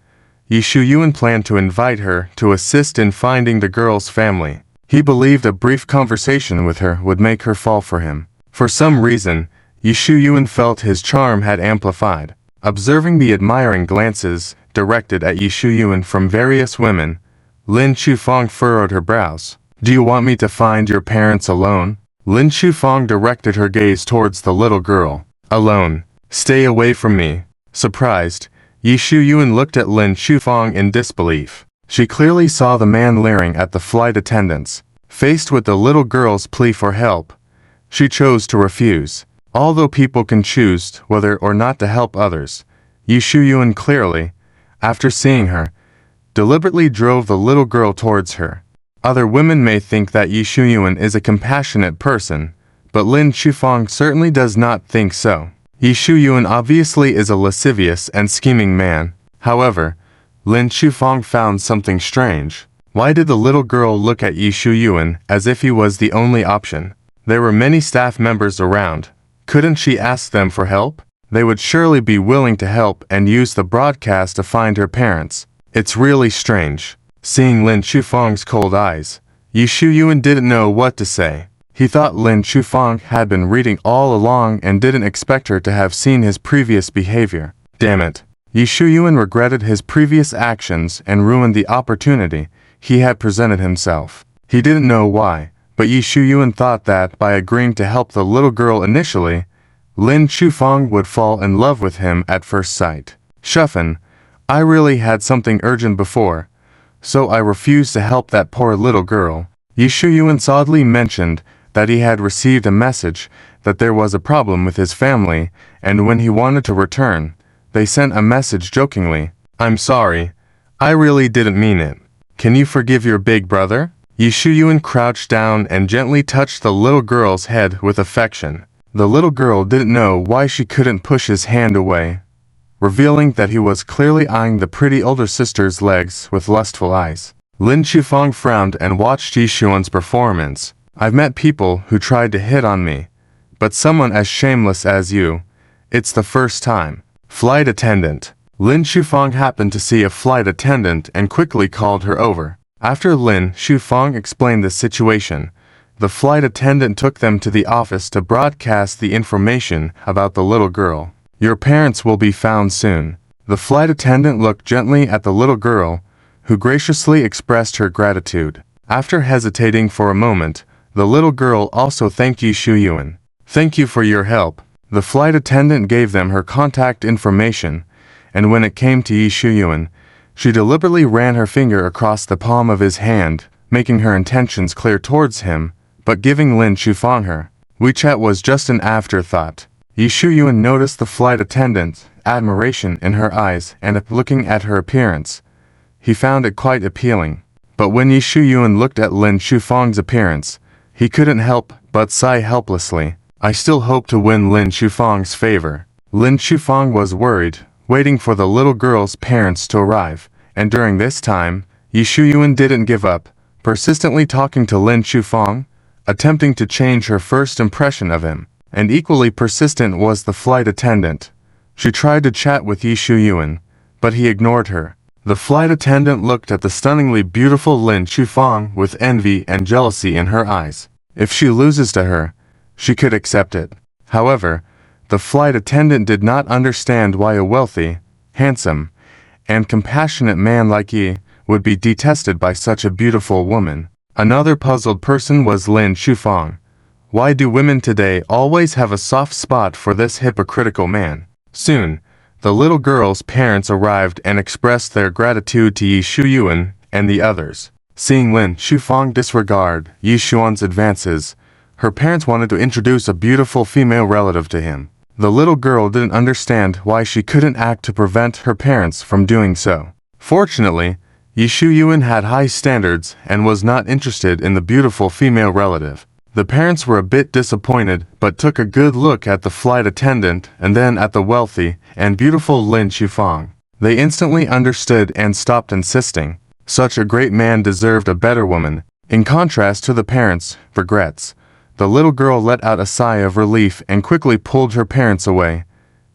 Yi Shuyuan planned to invite her to assist in finding the girl's family. He believed a brief conversation with her would make her fall for him. For some reason, Yi Shuyuan felt his charm had amplified. Observing the admiring glances directed at Yi Shuyuan from various women, Lin Chufang furrowed her brows. "Do you want me to find your parents alone?" Lin Chufang directed her gaze towards the little girl. "Alone. Stay away from me." Surprised, Yi Shuyuan looked at Lin Chufang in disbelief. She clearly saw the man leering at the flight attendants. Faced with the little girl's plea for help, she chose to refuse. Although people can choose whether or not to help others, Yi Shuyuan clearly, after seeing her, deliberately drove the little girl towards her. Other women may think that Yi Shuyuan is a compassionate person, but Lin Chufang certainly does not think so. Yi Shuyuan obviously is a lascivious and scheming man. However, Lin Shufang found something strange. Why did the little girl look at Yi Shuyuan as if he was the only option? There were many staff members around. Couldn't she ask them for help? They would surely be willing to help and use the broadcast to find her parents. It's really strange. Seeing Lin Shufang's cold eyes, Yi Shuyuan didn't know what to say. He thought Lin Shufang had been reading all along and didn't expect her to have seen his previous behavior. Damn it. Yi Shuyuan regretted his previous actions and ruined the opportunity he had presented himself. He didn't know why, but Yi Shuyuan thought that by agreeing to help the little girl initially, Lin Shufang would fall in love with him at first sight. Shuffen, I really had something urgent before, so I refused to help that poor little girl. Yi Shuyuan sadly mentioned that he had received a message that there was a problem with his family, and when he wanted to return, they sent a message jokingly. I'm sorry. I really didn't mean it. Can you forgive your big brother? Yi Shuyuan crouched down and gently touched the little girl's head with affection. The little girl didn't know why she couldn't push his hand away, revealing that he was clearly eyeing the pretty older sister's legs with lustful eyes. Lin Shufang frowned and watched Yi Shuyuan's performance. I've met people who tried to hit on me, but someone as shameless as you, it's the first time. Flight attendant. Lin Shufang happened to see a flight attendant and quickly called her over. After Lin Shufang explained the situation, the flight attendant took them to the office to broadcast the information about the little girl. Your parents will be found soon. The flight attendant looked gently at the little girl, who graciously expressed her gratitude. After hesitating for a moment, the little girl also thanked Yi Shuyuan. Thank you for your help. The flight attendant gave them her contact information, and when it came to Yi Shuyuan, she deliberately ran her finger across the palm of his hand, making her intentions clear towards him, but giving Lin Shufang her WeChat was just an afterthought. Yi Shuyuan noticed the flight attendant's admiration in her eyes, and looking at her appearance, he found it quite appealing. But when Yi Shuyuan looked at Lin Shufang's appearance, he couldn't help but sigh helplessly. I still hope to win Lin Shufang's favor. Lin Shufang was worried, waiting for the little girl's parents to arrive, and during this time, Yi Shuyuan didn't give up, persistently talking to Lin Shufang, attempting to change her first impression of him. And equally persistent was the flight attendant. She tried to chat with Yi Shuyuan, but he ignored her. The flight attendant looked at the stunningly beautiful Lin Shufang with envy and jealousy in her eyes. If she loses to her, she could accept it. However, the flight attendant did not understand why a wealthy, handsome, and compassionate man like Yi would be detested by such a beautiful woman. Another puzzled person was Lin Shufang. Why do women today always have a soft spot for this hypocritical man? Soon, the little girl's parents arrived and expressed their gratitude to Yi Shuyuan and the others. Seeing Lin Shufang disregard Yi Shuyuan's advances, her parents wanted to introduce a beautiful female relative to him. The little girl didn't understand why she couldn't act to prevent her parents from doing so. Fortunately, Yi Shuyuan had high standards and was not interested in the beautiful female relative. The parents were a bit disappointed, but took a good look at the flight attendant and then at the wealthy and beautiful Lin Shufang. They instantly understood and stopped insisting. Such a great man deserved a better woman. In contrast to the parents' regrets, the little girl let out a sigh of relief and quickly pulled her parents away,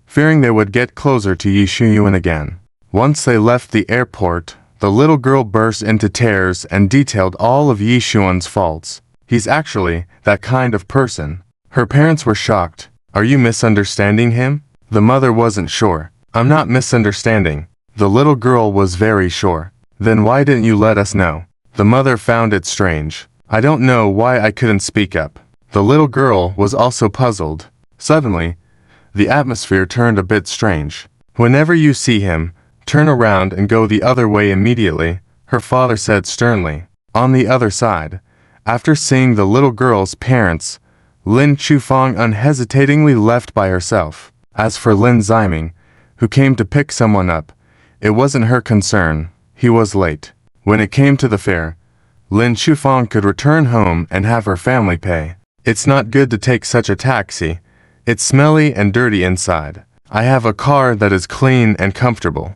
fearing they would get closer to Yi Shuyuan again. Once they left the airport, the little girl burst into tears and detailed all of Yi Shuyuan's faults. He's actually that kind of person. Her parents were shocked. Are you misunderstanding him? The mother wasn't sure. I'm not misunderstanding. The little girl was very sure. Then why didn't you let us know? The mother found it strange. I don't know why I couldn't speak up. The little girl was also puzzled. Suddenly, the atmosphere turned a bit strange. Whenever you see him, turn around and go the other way immediately, her father said sternly. On the other side, after seeing the little girl's parents, Lin Shufang unhesitatingly left by herself. As for Lin Ziming, who came to pick someone up, it wasn't her concern. He was late. When it came to the fare, Lin Shufang could return home and have her family pay. It's not good to take such a taxi. It's smelly and dirty inside. I have a car that is clean and comfortable.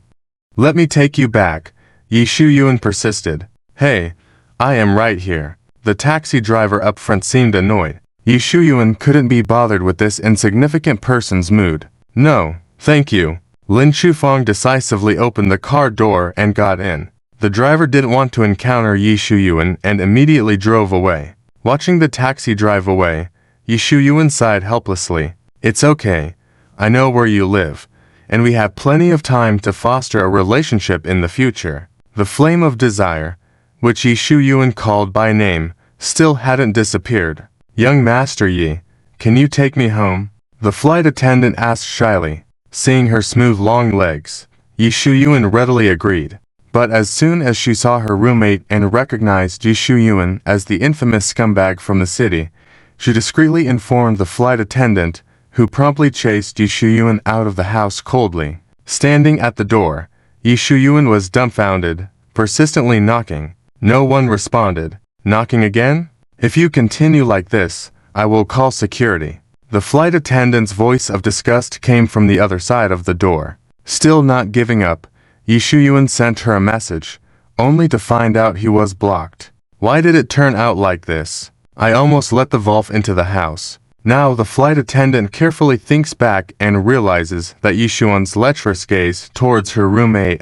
Let me take you back, Yi Shuyuan persisted. Hey, I am right here. The taxi driver up front seemed annoyed. Yi Shuyuan couldn't be bothered with this insignificant person's mood. No, thank you. Lin Shufang decisively opened the car door and got in. The driver didn't want to encounter Yi Shuyuan and immediately drove away. Watching the taxi drive away, Yi Shuyuan sighed helplessly. It's okay. I know where you live, and we have plenty of time to foster a relationship in the future. The flame of desire, which Yi Shuyuan called by name, still hadn't disappeared. Young Master Yi, can you take me home? The flight attendant asked shyly. Seeing her smooth long legs, Yi Shuyuan readily agreed. But as soon as she saw her roommate and recognized Yi Shuyuan as the infamous scumbag from the city, she discreetly informed the flight attendant, who promptly chased Yi Shuyuan out of the house coldly. Standing at the door, Yi Shuyuan was dumbfounded, persistently knocking. No one responded. Knocking again? If you continue like this, I will call security. The flight attendant's voice of disgust came from the other side of the door. Still not giving up, Yi Shuyuan sent her a message, only to find out he was blocked. Why did it turn out like this? I almost let the Wolf into the house. Now the flight attendant carefully thinks back and realizes that Yi Shuyuan's lecherous gaze towards her roommate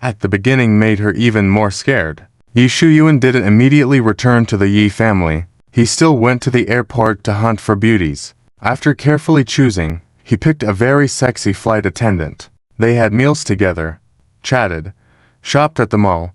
at the beginning made her even more scared. Yi Shuyuan didn't immediately return to the Yi family. He still went to the airport to hunt for beauties. After carefully choosing, he picked a very sexy flight attendant. They had meals together, chatted, shopped at the mall,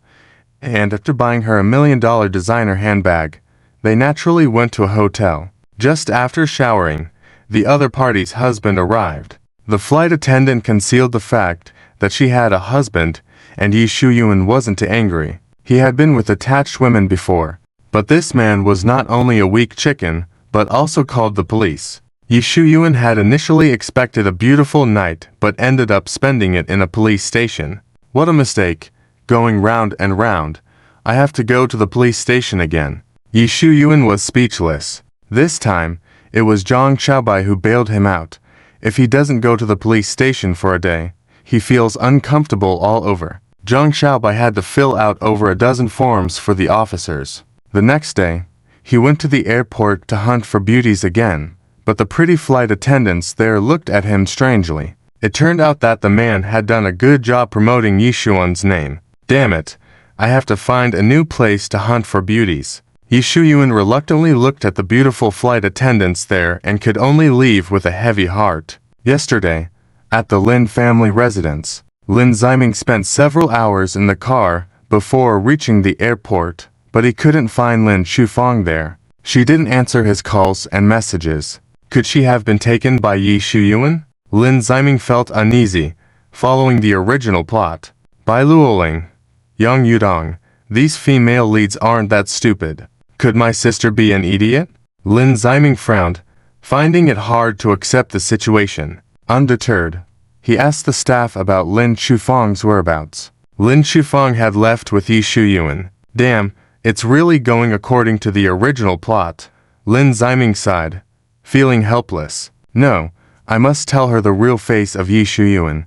and after buying her $1 million designer handbag, they naturally went to a hotel. Just after showering, the other party's husband arrived. The flight attendant concealed the fact that she had a husband, and Yi Shuyuan wasn't angry. He had been with attached women before, but this man was not only a weak chicken, but also called the police. Yi Shuyuan had initially expected a beautiful night but ended up spending it in a police station. What a mistake, going round and round. I have to go to the police station again. Yi Shuyuan was speechless. This time, it was Zhang Xiaobai who bailed him out. If he doesn't go to the police station for a day, he feels uncomfortable all over. Zhang Xiaobai had to fill out over a dozen forms for the officers. The next day, he went to the airport to hunt for beauties again, but the pretty flight attendants there looked at him strangely. It turned out that the man had done a good job promoting Yi Shuyuan's name. Damn it, I have to find a new place to hunt for beauties. Yi Shuyuan reluctantly looked at the beautiful flight attendants there and could only leave with a heavy heart. Yesterday, at the Lin family residence, Lin Ziming spent several hours in the car before reaching the airport, but he couldn't find Lin Shufang there. She didn't answer his calls and messages. Could she have been taken by Yi Shuyuan? Lin Ziming felt uneasy, following the original plot. Bai Luoling, Yang Yudong, these female leads aren't that stupid. Could my sister be an idiot? Lin Ziming frowned, finding it hard to accept the situation. Undeterred, he asked the staff about Lin Shufang's whereabouts. Lin Shufang had left with Yi Shuyuan. Damn, it's really going according to the original plot. Lin Ziming sighed, feeling helpless. No, I must tell her the real face of Yi Shuyuan.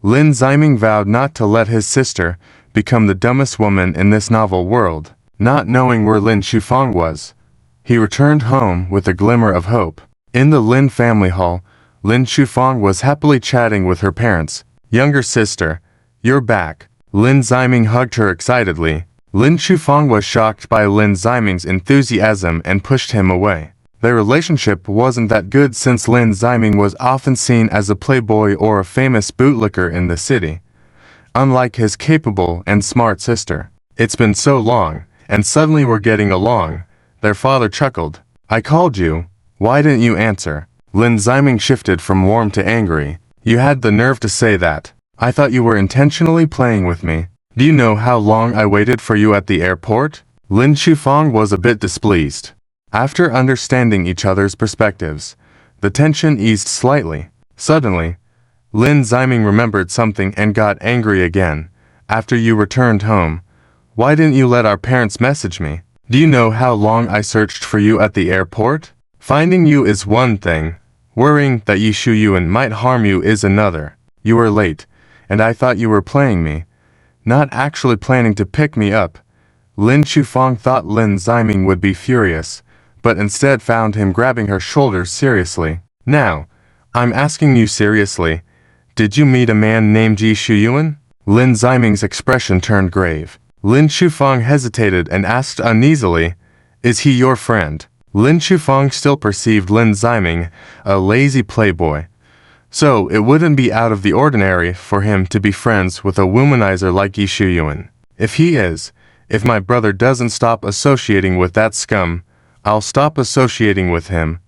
Lin Ziming vowed not to let his sister become the dumbest woman in this novel world. Not knowing where Lin Shufang was, he returned home with a glimmer of hope. In the Lin family hall, Lin Shufang was happily chatting with her parents. Younger sister, you're back. Lin Ziming hugged her excitedly. Lin Shufang was shocked by Lin Ziming's enthusiasm and pushed him away. Their relationship wasn't that good since Lin Ziming was often seen as a playboy or a famous bootlicker in the city, unlike his capable and smart sister. It's been so long, and suddenly we're getting along. Their father chuckled. I called you. Why didn't you answer? Lin Ziming shifted from warm to angry. You had the nerve to say that. I thought you were intentionally playing with me. Do you know how long I waited for you at the airport? Lin Shufang was a bit displeased. After understanding each other's perspectives, the tension eased slightly. Suddenly, Lin Ziming remembered something and got angry again. After you returned home, why didn't you let our parents message me? Do you know how long I searched for you at the airport? Finding you is one thing. Worrying that Yi Shuyuan might harm you is another. You were late, and I thought you were playing me, not actually planning to pick me up. Lin Chufang thought Lin Ziming would be furious, but instead found him grabbing her shoulders seriously. Now, I'm asking you seriously, did you meet a man named Yi Shuyuan? Lin Ziming's expression turned grave. Lin Chufang hesitated and asked uneasily, is he your friend? Lin Chufang still perceived Lin Ziming a lazy playboy, so it wouldn't be out of the ordinary for him to be friends with a womanizer like Yi Shuyuan. If my brother doesn't stop associating with that scum, I'll stop associating with him.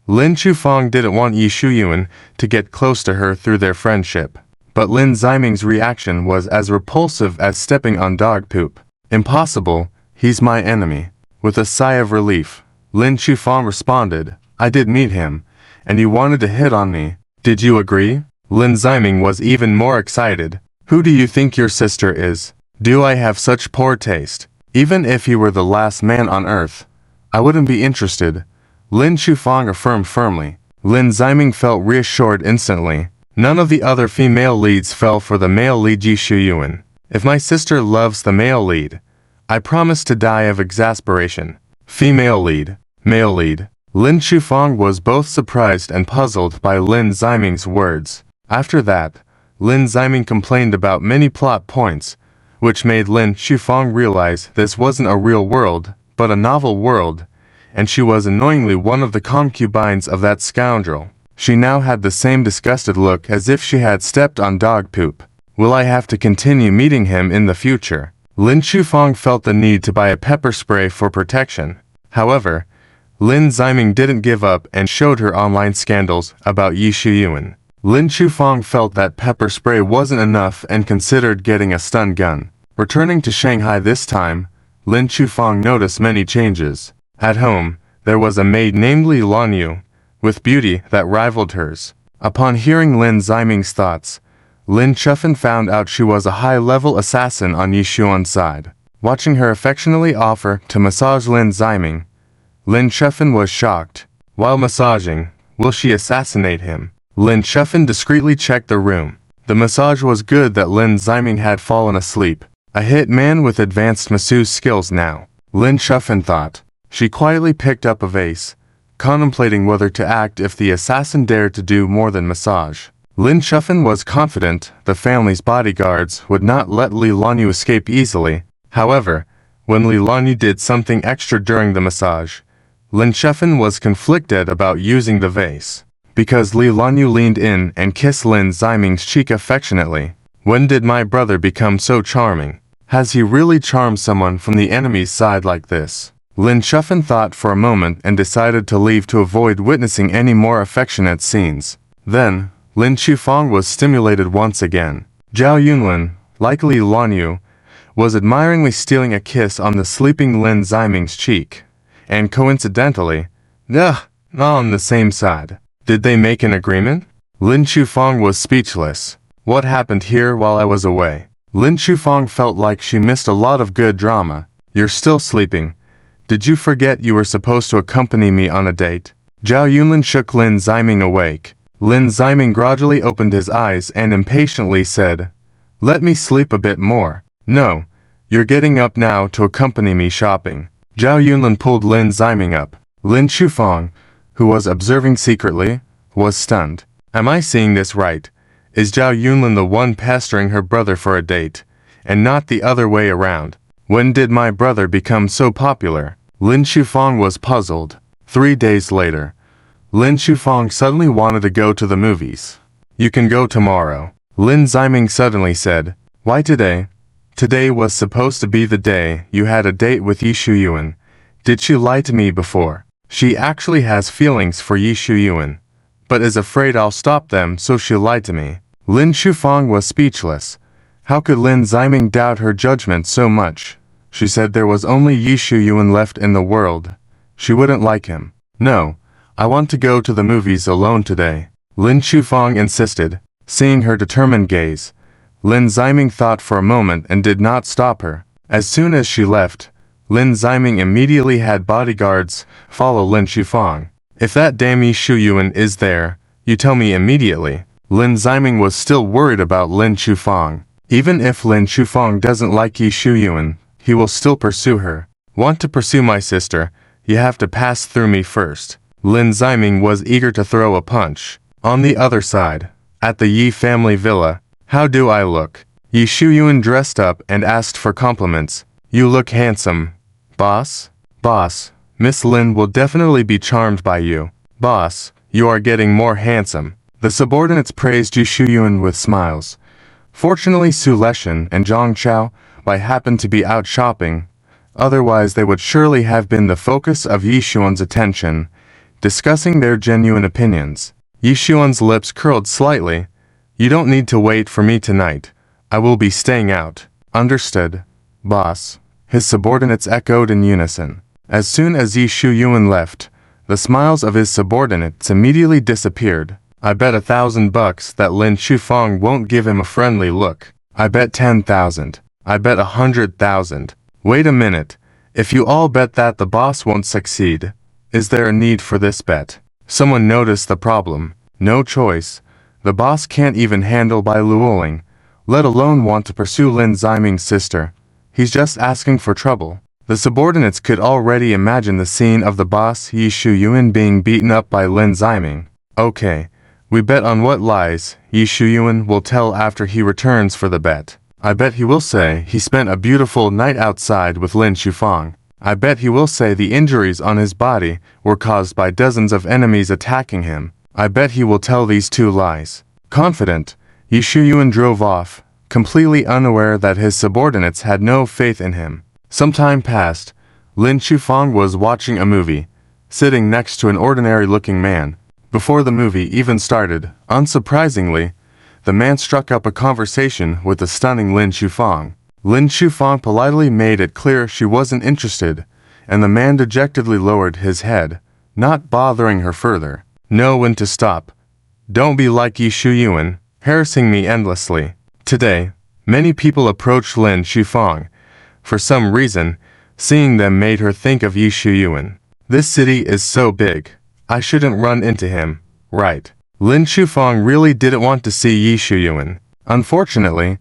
Lin Chufang didn't want Yi Shuyuan to get close to her through their friendship, but Lin Ziming's reaction was as repulsive as stepping on dog poop. Impossible, he's my enemy. With a sigh of relief, Lin Chufang responded, I did meet him, and he wanted to hit on me. Did you agree? Lin Ziming was even more excited. Who do you think your sister is? Do I have such poor taste? Even if he were the last man on earth, I wouldn't be interested. Lin Chufang affirmed firmly. Lin Ziming felt reassured instantly. None of the other female leads fell for the male lead Yi Shuyuan. If my sister loves the male lead, I promise to die of exasperation. Female lead, male lead. Lin Chufang was both surprised and puzzled by Lin Ziming's words. After that, Lin Ziming complained about many plot points, which made Lin Chufang realize this wasn't a real world, but a novel world, and she was annoyingly one of the concubines of that scoundrel. She now had the same disgusted look as if she had stepped on dog poop. Will I have to continue meeting him in the future? Lin Chufang felt the need to buy a pepper spray for protection. However, Lin Ziming didn't give up and showed her online scandals about Yi Shuyuan. Lin Chufang felt that pepper spray wasn't enough and considered getting a stun gun. Returning to Shanghai this time, Lin Chufang noticed many changes. At home, there was a maid named Li Lanyu, with beauty that rivaled hers. Upon hearing Lin Ziming's thoughts, Lin Chufan found out she was a high-level assassin on Yi Shuyuan's side. Watching her affectionately offer to massage Lin Ziming, Lin Chufan was shocked. While massaging, will she assassinate him? Lin Chufan discreetly checked the room. The massage was good that Lin Ziming had fallen asleep. A hit man with advanced masseuse skills now, Lin Chufan thought. She quietly picked up a vase, contemplating whether to act if the assassin dared to do more than massage. Lin Chufan was confident the family's bodyguards would not let Li Lanyu escape easily. However, when Li Lanyu did something extra during the massage, Lin Chufan was conflicted about using the vase, because Li Lanyu leaned in and kissed Lin Ziming's cheek affectionately. When did my brother become so charming? Has he really charmed someone from the enemy's side like this? Lin Chufan thought for a moment and decided to leave to avoid witnessing any more affectionate scenes. Then, Lin Chufang was stimulated once again. Zhao Yunlin, like Li Lanyu, was admiringly stealing a kiss on the sleeping Lin Ziming's cheek. And coincidentally, on the same side. Did they make an agreement? Lin Chufang was speechless. What happened here while I was away? Lin Chufang felt like she missed a lot of good drama. You're still sleeping. Did you forget you were supposed to accompany me on a date? Zhao Yunlin shook Lin Ziming awake. Lin Ziming gradually opened his eyes and impatiently said, let me sleep a bit more. No, you're getting up now to accompany me shopping. Zhao Yunlin pulled Lin Ziming up. Lin Chufang, who was observing secretly, was stunned. Am I seeing this right? Is Zhao Yunlin the one pestering her brother for a date, and not the other way around? When did my brother become so popular? Lin Chufang was puzzled. 3 days later, Lin Chufang suddenly wanted to go to the movies. You can go tomorrow. Lin Ziming suddenly said. Why today? Today was supposed to be the day you had a date with Yi Shuyuan. Did she lie to me before? She actually has feelings for Yi Shuyuan, but is afraid I'll stop them, so she lied to me. Lin Chufang was speechless. How could Lin Ziming doubt her judgment so much? She said there was only Yi Shuyuan left in the world. She wouldn't like him. No, I want to go to the movies alone today. Lin Chufang insisted. Seeing her determined gaze, Lin Ziming thought for a moment and did not stop her. As soon as she left, Lin Ziming immediately had bodyguards follow Lin Chufang. If that damn Yi Shuyuan is there, you tell me immediately. Lin Ziming was still worried about Lin Chufang. Even if Lin Chufang doesn't like Yi Shuyuan, he will still pursue her. Want to pursue my sister? You have to pass through me first. Lin Ziming was eager to throw a punch. On the other side, at the Yi family villa, how do I look? Yi Shuyuan dressed up and asked for compliments. You look handsome. Boss? Boss, Miss Lin will definitely be charmed by you. Boss, you are getting more handsome. The subordinates praised Yi Shuyuan with smiles. Fortunately, Su Leshan and Zhang Chao happened to be out shopping. Otherwise, they would surely have been the focus of Yi Xuan's attention, discussing their genuine opinions. Yi Xuan's lips curled slightly. You don't need to wait for me tonight. I will be staying out. Understood, boss. His subordinates echoed in unison. As soon as Yi Shuyuan left, the smiles of his subordinates immediately disappeared. I bet $1,000 that Lin Chufang won't give him a friendly look. I bet 10,000. I bet 100,000. Wait a minute. If you all bet that the boss won't succeed, is there a need for this bet? Someone noticed the problem. No choice. The boss can't even handle Bai Luoling, let alone want to pursue Lin Ziming's sister. He's just asking for trouble. The subordinates could already imagine the scene of the boss Yi Shuyuan being beaten up by Lin Ziming. Okay. We bet on what lies Yi Shuyuan will tell after he returns for the bet. I bet he will say he spent a beautiful night outside with Lin Chufang. I bet he will say the injuries on his body were caused by dozens of enemies attacking him. I bet he will tell these two lies. Confident, Yi Shuyuan drove off, completely unaware that his subordinates had no faith in him. Some time passed. Lin Chufang was watching a movie, sitting next to an ordinary-looking man. Before the movie even started, unsurprisingly, the man struck up a conversation with the stunning Lin Chufang. Lin Chufang politely made it clear she wasn't interested, and the man dejectedly lowered his head, not bothering her further. Know when to stop. Don't be like Yi Shuyuan, harassing me endlessly. Today, many people approached Lin Chufang. For some reason, seeing them made her think of Yi Shuyuan. This city is so big. I shouldn't run into him, right? Lin Chufang really didn't want to see Yi Shuyuan. Unfortunately,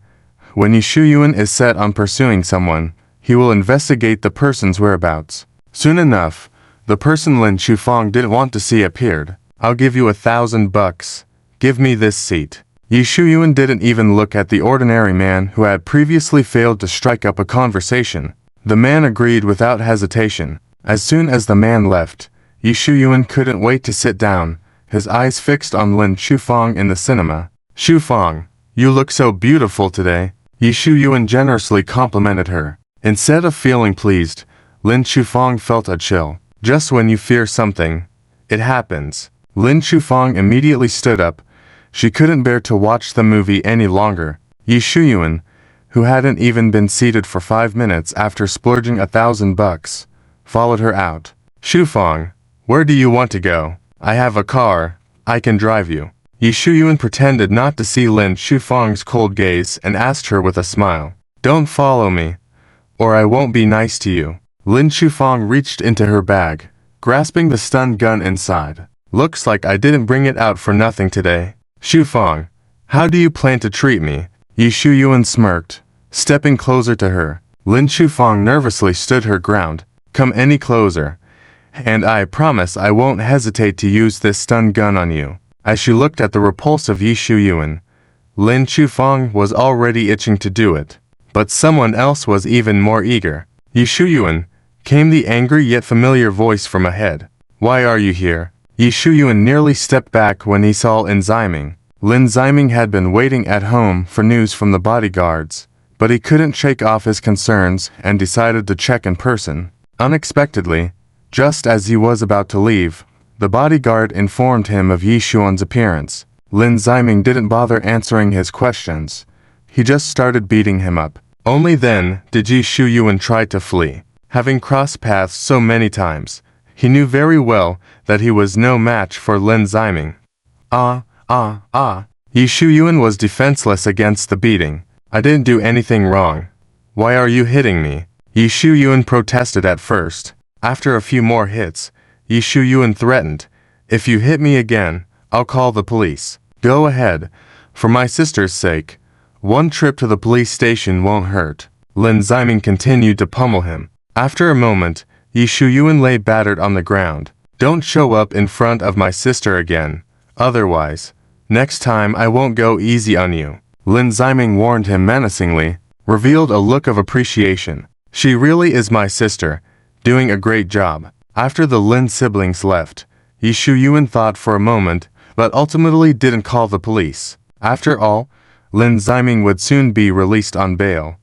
when Yi Shuyuan is set on pursuing someone, he will investigate the person's whereabouts. Soon enough, the person Lin Chufang didn't want to see appeared. I'll give you $1,000. Give me this seat. Yi Shuyuan didn't even look at the ordinary man who had previously failed to strike up a conversation. The man agreed without hesitation. As soon as the man left, Yi Shuyuan couldn't wait to sit down, his eyes fixed on Lin Chufang in the cinema. Chufang, you look so beautiful today. Yi Shuyuan generously complimented her. Instead of feeling pleased, Lin Chufang felt a chill. Just when you fear something, it happens. Lin Chufang immediately stood up. She couldn't bear to watch the movie any longer. Yi Shuyuan, who hadn't even been seated for 5 minutes after splurging $1,000, followed her out. Chufang, where do you want to go? I have a car. I can drive you. Yi Shuyuan pretended not to see Lin Chufang's cold gaze and asked her with a smile. Don't follow me, or I won't be nice to you. Lin Chufang reached into her bag, grasping the stun gun inside. Looks like I didn't bring it out for nothing today. Chufang, how do you plan to treat me? Yi Shuyuan smirked, stepping closer to her. Lin Chufang nervously stood her ground. Come any closer, and I promise I won't hesitate to use this stun gun on you. As she looked at the repulsive Yi Shuyuan, Lin Chufang was already itching to do it. But someone else was even more eager. Yi Shuyuan, came the angry yet familiar voice from ahead. Why are you here? Yi Shuyuan nearly stepped back when he saw Lin Ziming. Lin Ziming had been waiting at home for news from the bodyguards, but he couldn't shake off his concerns and decided to check in person. Unexpectedly, just as he was about to leave, the bodyguard informed him of Yi Xuan's appearance. Lin Ziming didn't bother answering his questions. He just started beating him up. Only then did Yi Shuyuan try to flee. Having crossed paths so many times, he knew very well that he was no match for Lin Ziming. Yi Shuyuan was defenseless against the beating. I didn't do anything wrong. Why are you hitting me? Yi Shuyuan protested at first. After a few more hits, Yi Shuyuan threatened, if you hit me again, I'll call the police. Go ahead. For my sister's sake. One trip to the police station won't hurt. Lin Ziming continued to pummel him. After a moment, Yi Shuyuan lay battered on the ground. Don't show up in front of my sister again. Otherwise, next time I won't go easy on you. Lin Ziming warned him menacingly, revealed a look of appreciation. She really is my sister, doing a great job. After the Lin siblings left, Yi Shuyuan thought for a moment, but ultimately didn't call the police. After all, Lin Ziming would soon be released on bail.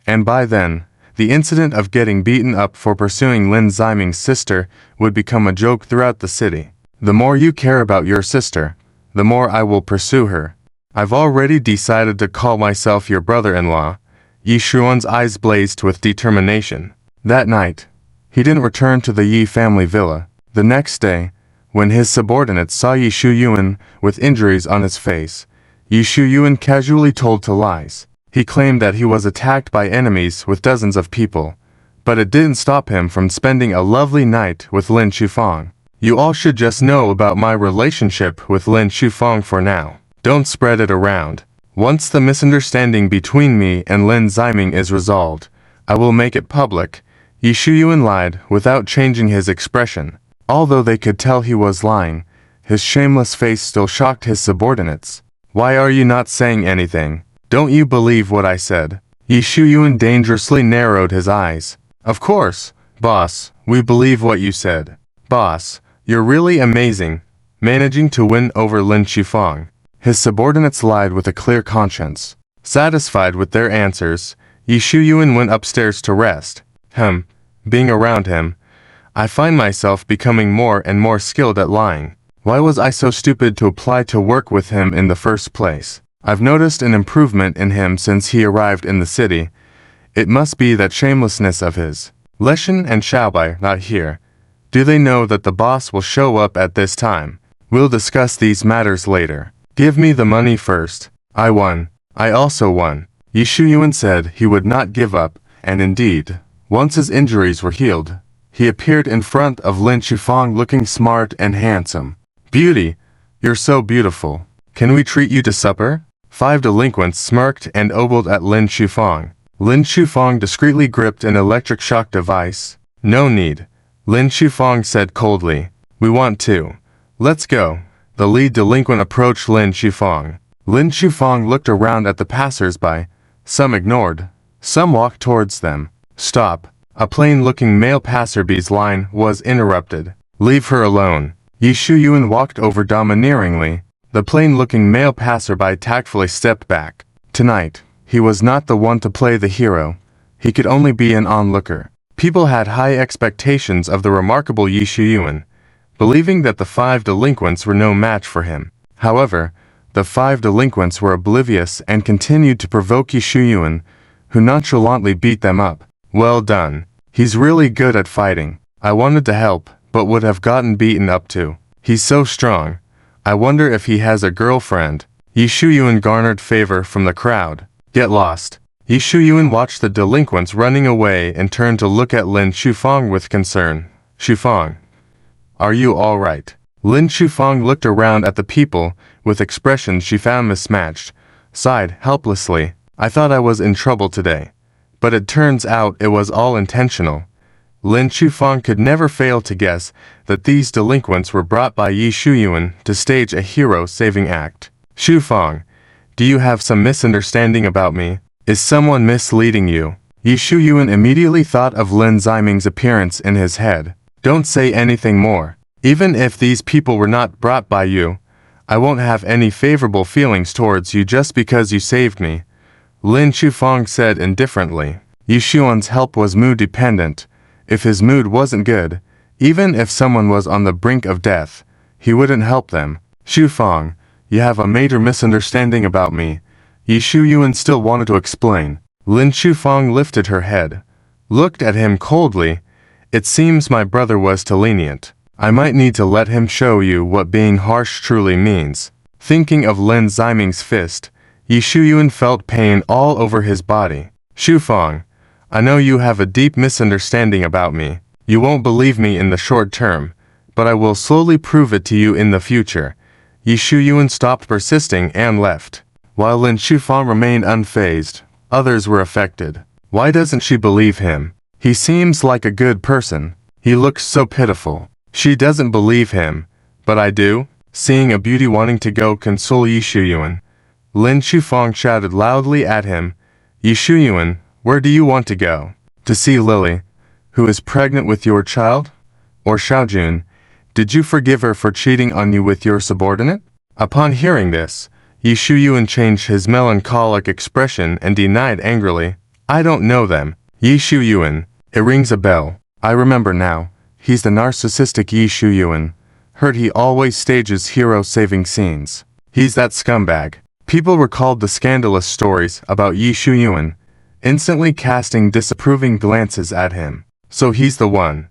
And by then, the incident of getting beaten up for pursuing Lin Ziming's sister would become a joke throughout the city. The more you care about your sister, the more I will pursue her. I've already decided to call myself your brother-in-law. Yi Shuyuan's eyes blazed with determination. That night, he didn't return to the Yi family villa. The next day, when his subordinates saw Yi Shuyuan with injuries on his face, Yi Shuyuan casually told to lies. He claimed that he was attacked by enemies with dozens of people, but it didn't stop him from spending a lovely night with Lin Shufang. You all should just know about my relationship with Lin Shufang for now. Don't spread it around. Once the misunderstanding between me and Lin Ziming is resolved, I will make it public. Yi Shuyuan lied without changing his expression. Although they could tell he was lying, his shameless face still shocked his subordinates. Why are you not saying anything? Don't you believe what I said? Yi Shuyuan dangerously narrowed his eyes. Of course, boss, we believe what you said. Boss, you're really amazing, managing to win over Lin Shufang. His subordinates lied with a clear conscience. Satisfied with their answers, Yi Shuyuan went upstairs to rest. Being around him, I find myself becoming more and more skilled at lying. Why was I so stupid to apply to work with him in the first place? I've noticed an improvement in him since he arrived in the city. It must be that shamelessness of his. Leshan and Xiaobai not here. Do they know that the boss will show up at this time? We'll discuss these matters later. Give me the money first. I won. I also won. Yi Shuyuan said he would not give up, and indeed, once his injuries were healed, he appeared in front of Lin Shufang looking smart and handsome. Beauty, you're so beautiful. Can we treat you to supper? 5 delinquents smirked and ogled at Lin Shufang. Lin Shufang discreetly gripped an electric shock device. No need. Lin Shufang said coldly. We want to. Let's go. The lead delinquent approached Lin Shufang. Lin Shufang looked around at the passers-by. Some ignored. Some walked towards them. Stop. A plain-looking male passerby's line was interrupted. Leave her alone. Yi Shuyuan walked over domineeringly. The plain-looking male passerby tactfully stepped back. Tonight, he was not the one to play the hero. He could only be an onlooker. People had high expectations of the remarkable Yi Shuyuan, believing that the 5 delinquents were no match for him. However, the 5 delinquents were oblivious and continued to provoke Yi Shuyuan, who nonchalantly beat them up. Well done. He's really good at fighting. I wanted to help, but would have gotten beaten up too. He's so strong. I wonder if he has a girlfriend. Yi Shuyuan garnered favor from the crowd. Get lost. Yi Shuyuan watched the delinquents running away and turned to look at Lin Shufang with concern. Shufang, are you all right? Lin Shufang looked around at the people with expressions she found mismatched, sighed helplessly. I thought I was in trouble today. But it turns out it was all intentional. Lin Shufang could never fail to guess that these delinquents were brought by Yi Shuyuan to stage a hero-saving act. Shufang, do you have some misunderstanding about me? Is someone misleading you? Yi Shuyuan immediately thought of Lin Ziming's appearance in his head. Don't say anything more. Even if these people were not brought by you, I won't have any favorable feelings towards you just because you saved me. Lin Shufang said indifferently. Yi Shuyuan's help was mood-dependent. If his mood wasn't good, even if someone was on the brink of death, he wouldn't help them. Shufang, you have a major misunderstanding about me. Yi Shuyuan still wanted to explain. Lin Shufang lifted her head, looked at him coldly. It seems my brother was too lenient. I might need to let him show you what being harsh truly means. Thinking of Lin Ziming's fist, Yi Shuyuan felt pain all over his body. Shufang, I know you have a deep misunderstanding about me. You won't believe me in the short term, but I will slowly prove it to you in the future. Yi Shuyuan stopped persisting and left. While Lin Shufang remained unfazed, others were affected. Why doesn't she believe him? He seems like a good person. He looks so pitiful. She doesn't believe him, but I do. Seeing a beauty wanting to go console Yi Shuyuan, Lin Shufang shouted loudly at him, Yi Shuyuan, where do you want to go? To see Lily, who is pregnant with your child? Or Xiaojun, did you forgive her for cheating on you with your subordinate? Upon hearing this, Yi Shuyuan changed his melancholic expression and denied angrily, I don't know them. Yi Shuyuan, it rings a bell. I remember now. He's the narcissistic Yi Shuyuan. Heard he always stages hero-saving scenes. He's that scumbag. People recalled the scandalous stories about Yi Shuyuan, instantly casting disapproving glances at him. So he's the one.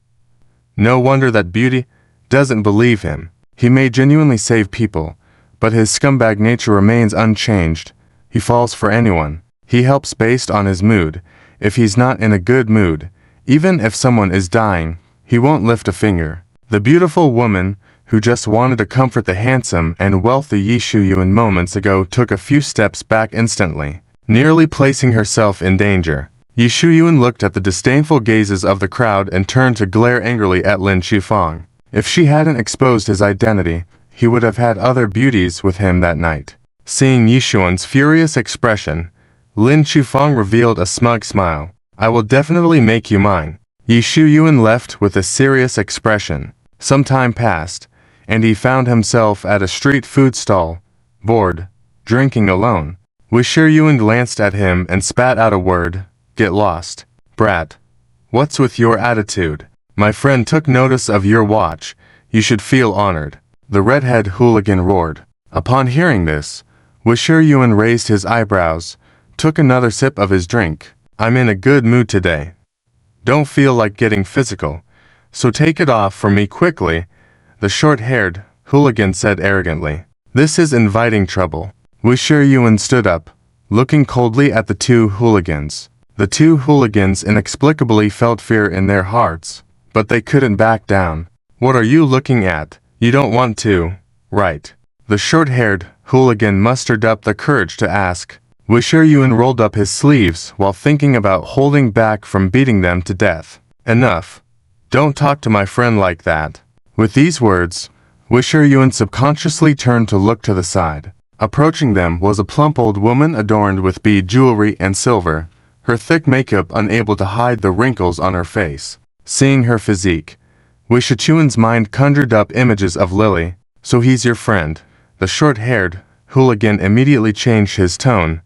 No wonder that beauty doesn't believe him. He may genuinely save people, but his scumbag nature remains unchanged. He falls for anyone. He helps based on his mood. If he's not in a good mood, even if someone is dying, he won't lift a finger. The beautiful woman, who just wanted to comfort the handsome and wealthy Yi Shuyuan moments ago, took a few steps back instantly, nearly placing herself in danger. Yi Shuyuan looked at the disdainful gazes of the crowd and turned to glare angrily at Lin Shufang. If she hadn't exposed his identity, he would have had other beauties with him that night. Seeing Yi Shuyuan's furious expression, Lin Shufang revealed a smug smile. I will definitely make you mine. Yi Shuyuan left with a serious expression. Some time passed, and he found himself at a street food stall, bored, drinking alone. Yi Shuyuan glanced at him and spat out a word, get lost. Brat. What's with your attitude? My friend took notice of your watch. You should feel honored. The redhead hooligan roared. Upon hearing this, Yi Shuyuan raised his eyebrows, took another sip of his drink. I'm in a good mood today. Don't feel like getting physical, so take it off for me quickly, the short-haired hooligan said arrogantly. This is inviting trouble. Yi Shuyuan stood up, looking coldly at the two hooligans. The two hooligans inexplicably felt fear in their hearts, but they couldn't back down. What are you looking at? You don't want to, right? The short-haired hooligan mustered up the courage to ask. Yi Shuyuan rolled up his sleeves while thinking about holding back from beating them to death. Enough. Don't talk to my friend like that. With these words, Yi Shuyuan subconsciously turned to look to the side. Approaching them was a plump old woman adorned with bead jewelry and silver, her thick makeup unable to hide the wrinkles on her face. Seeing her physique, Yi Shuyuan's mind conjured up images of Lily. So he's your friend. The short-haired hooligan immediately changed his tone.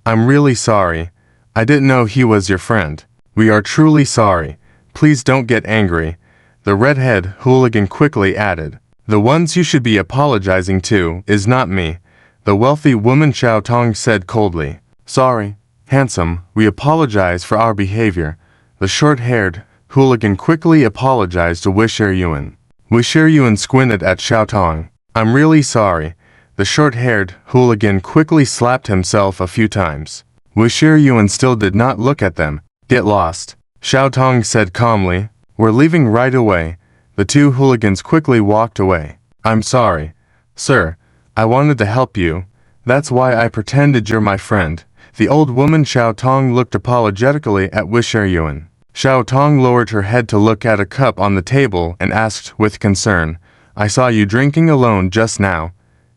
I'm really sorry. I didn't know he was your friend. We are truly sorry. Please don't get angry. The redhead hooligan quickly added. The ones you should be apologizing to is not me. The wealthy woman Xiao Tong said coldly. Sorry, handsome, we apologize for our behavior. The short-haired hooligan quickly apologized to Yi Shuyuan. Yi Shuyuan squinted at Xiao Tong. I'm really sorry. The short-haired hooligan quickly slapped himself a few times. Yi Shuyuan still did not look at them. Get lost. Xiao Tong said calmly. We're leaving right away. The two hooligans quickly walked away. I'm sorry. Sir, I wanted to help you. That's why I pretended you're my friend. The old woman Xiao Tong looked apologetically at Yi Shuyuan. Xiao Tong lowered her head to look at a cup on the table and asked with concern, I saw you drinking alone just now.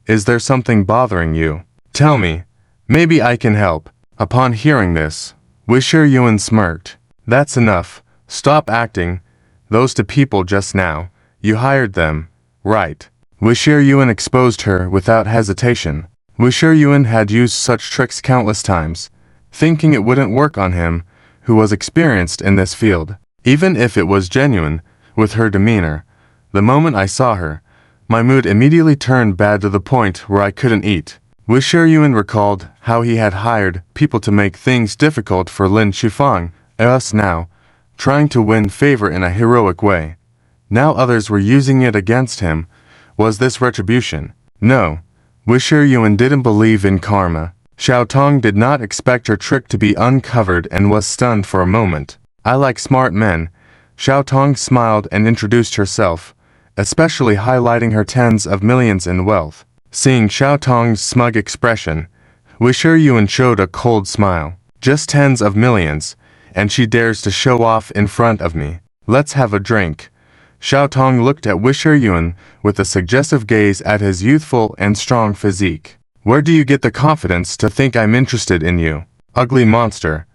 Is there something bothering you? Tell me. Maybe I can help. Upon hearing this, Yi Shuyuan smirked. That's enough. Stop acting. Those two people just now. You hired them, right? Yi Shuyuan exposed her without hesitation. Yi Shuyuan had used such tricks countless times, thinking it wouldn't work on him, who was experienced in this field. Even if it was genuine, with her demeanor. The moment I saw her, my mood immediately turned bad to the point where I couldn't eat. Yi Shuyuan recalled how he had hired people to make things difficult for Lin Shufang, us now, trying to win favor in a heroic way. Now others were using it against him. Was this retribution? No. Yi Shuyuan didn't believe in karma. Xiao Tong did not expect her trick to be uncovered and was stunned for a moment. I like smart men. Xiao Tong smiled and introduced herself, especially highlighting her tens of millions in wealth. Seeing Xiao Tong's smug expression, Wisher Yuan showed a cold smile. Just tens of millions, and she dares to show off in front of me. Let's have a drink. Xiao Tong looked at Wisher Yuan with a suggestive gaze at his youthful and strong physique. Where do you get the confidence to think I'm interested in you? Ugly monster.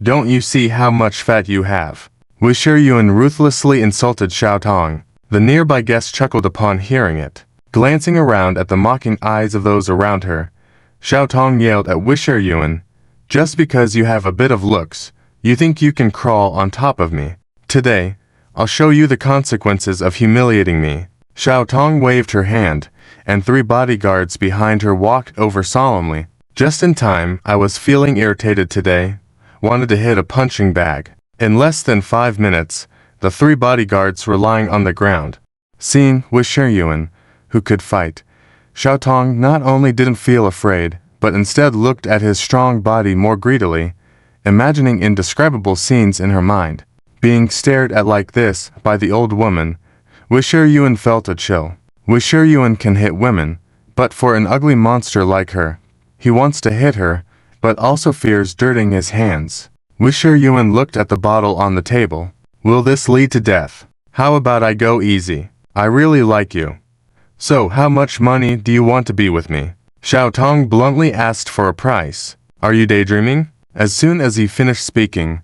Don't you see how much fat you have? Wisher Yuan ruthlessly insulted Xiao Tong. The nearby guest chuckled upon hearing it. Glancing around at the mocking eyes of those around her, Xiao Tong yelled at Wisher Yuan, just because you have a bit of looks, you think you can crawl on top of me. Today, I'll show you the consequences of humiliating me. Xiao Tong waved her hand, and 3 bodyguards behind her walked over solemnly. Just in time, I was feeling irritated today, wanted to hit a punching bag. In less than 5 minutes, the 3 bodyguards were lying on the ground. Seeing Wisher Yuan, who could fight, Xiao Tong not only didn't feel afraid, but instead looked at his strong body more greedily, imagining indescribable scenes in her mind. Being stared at like this by the old woman, Wisher Yuan felt a chill. Wisher Yuan can hit women, but for an ugly monster like her, he wants to hit her, but also fears dirtying his hands. Wisher Yuan looked at the bottle on the table. Will this lead to death? How about I go easy? I really like you. So how much money do you want to be with me? Xiao Tong bluntly asked for a price. Are you daydreaming? As soon as he finished speaking,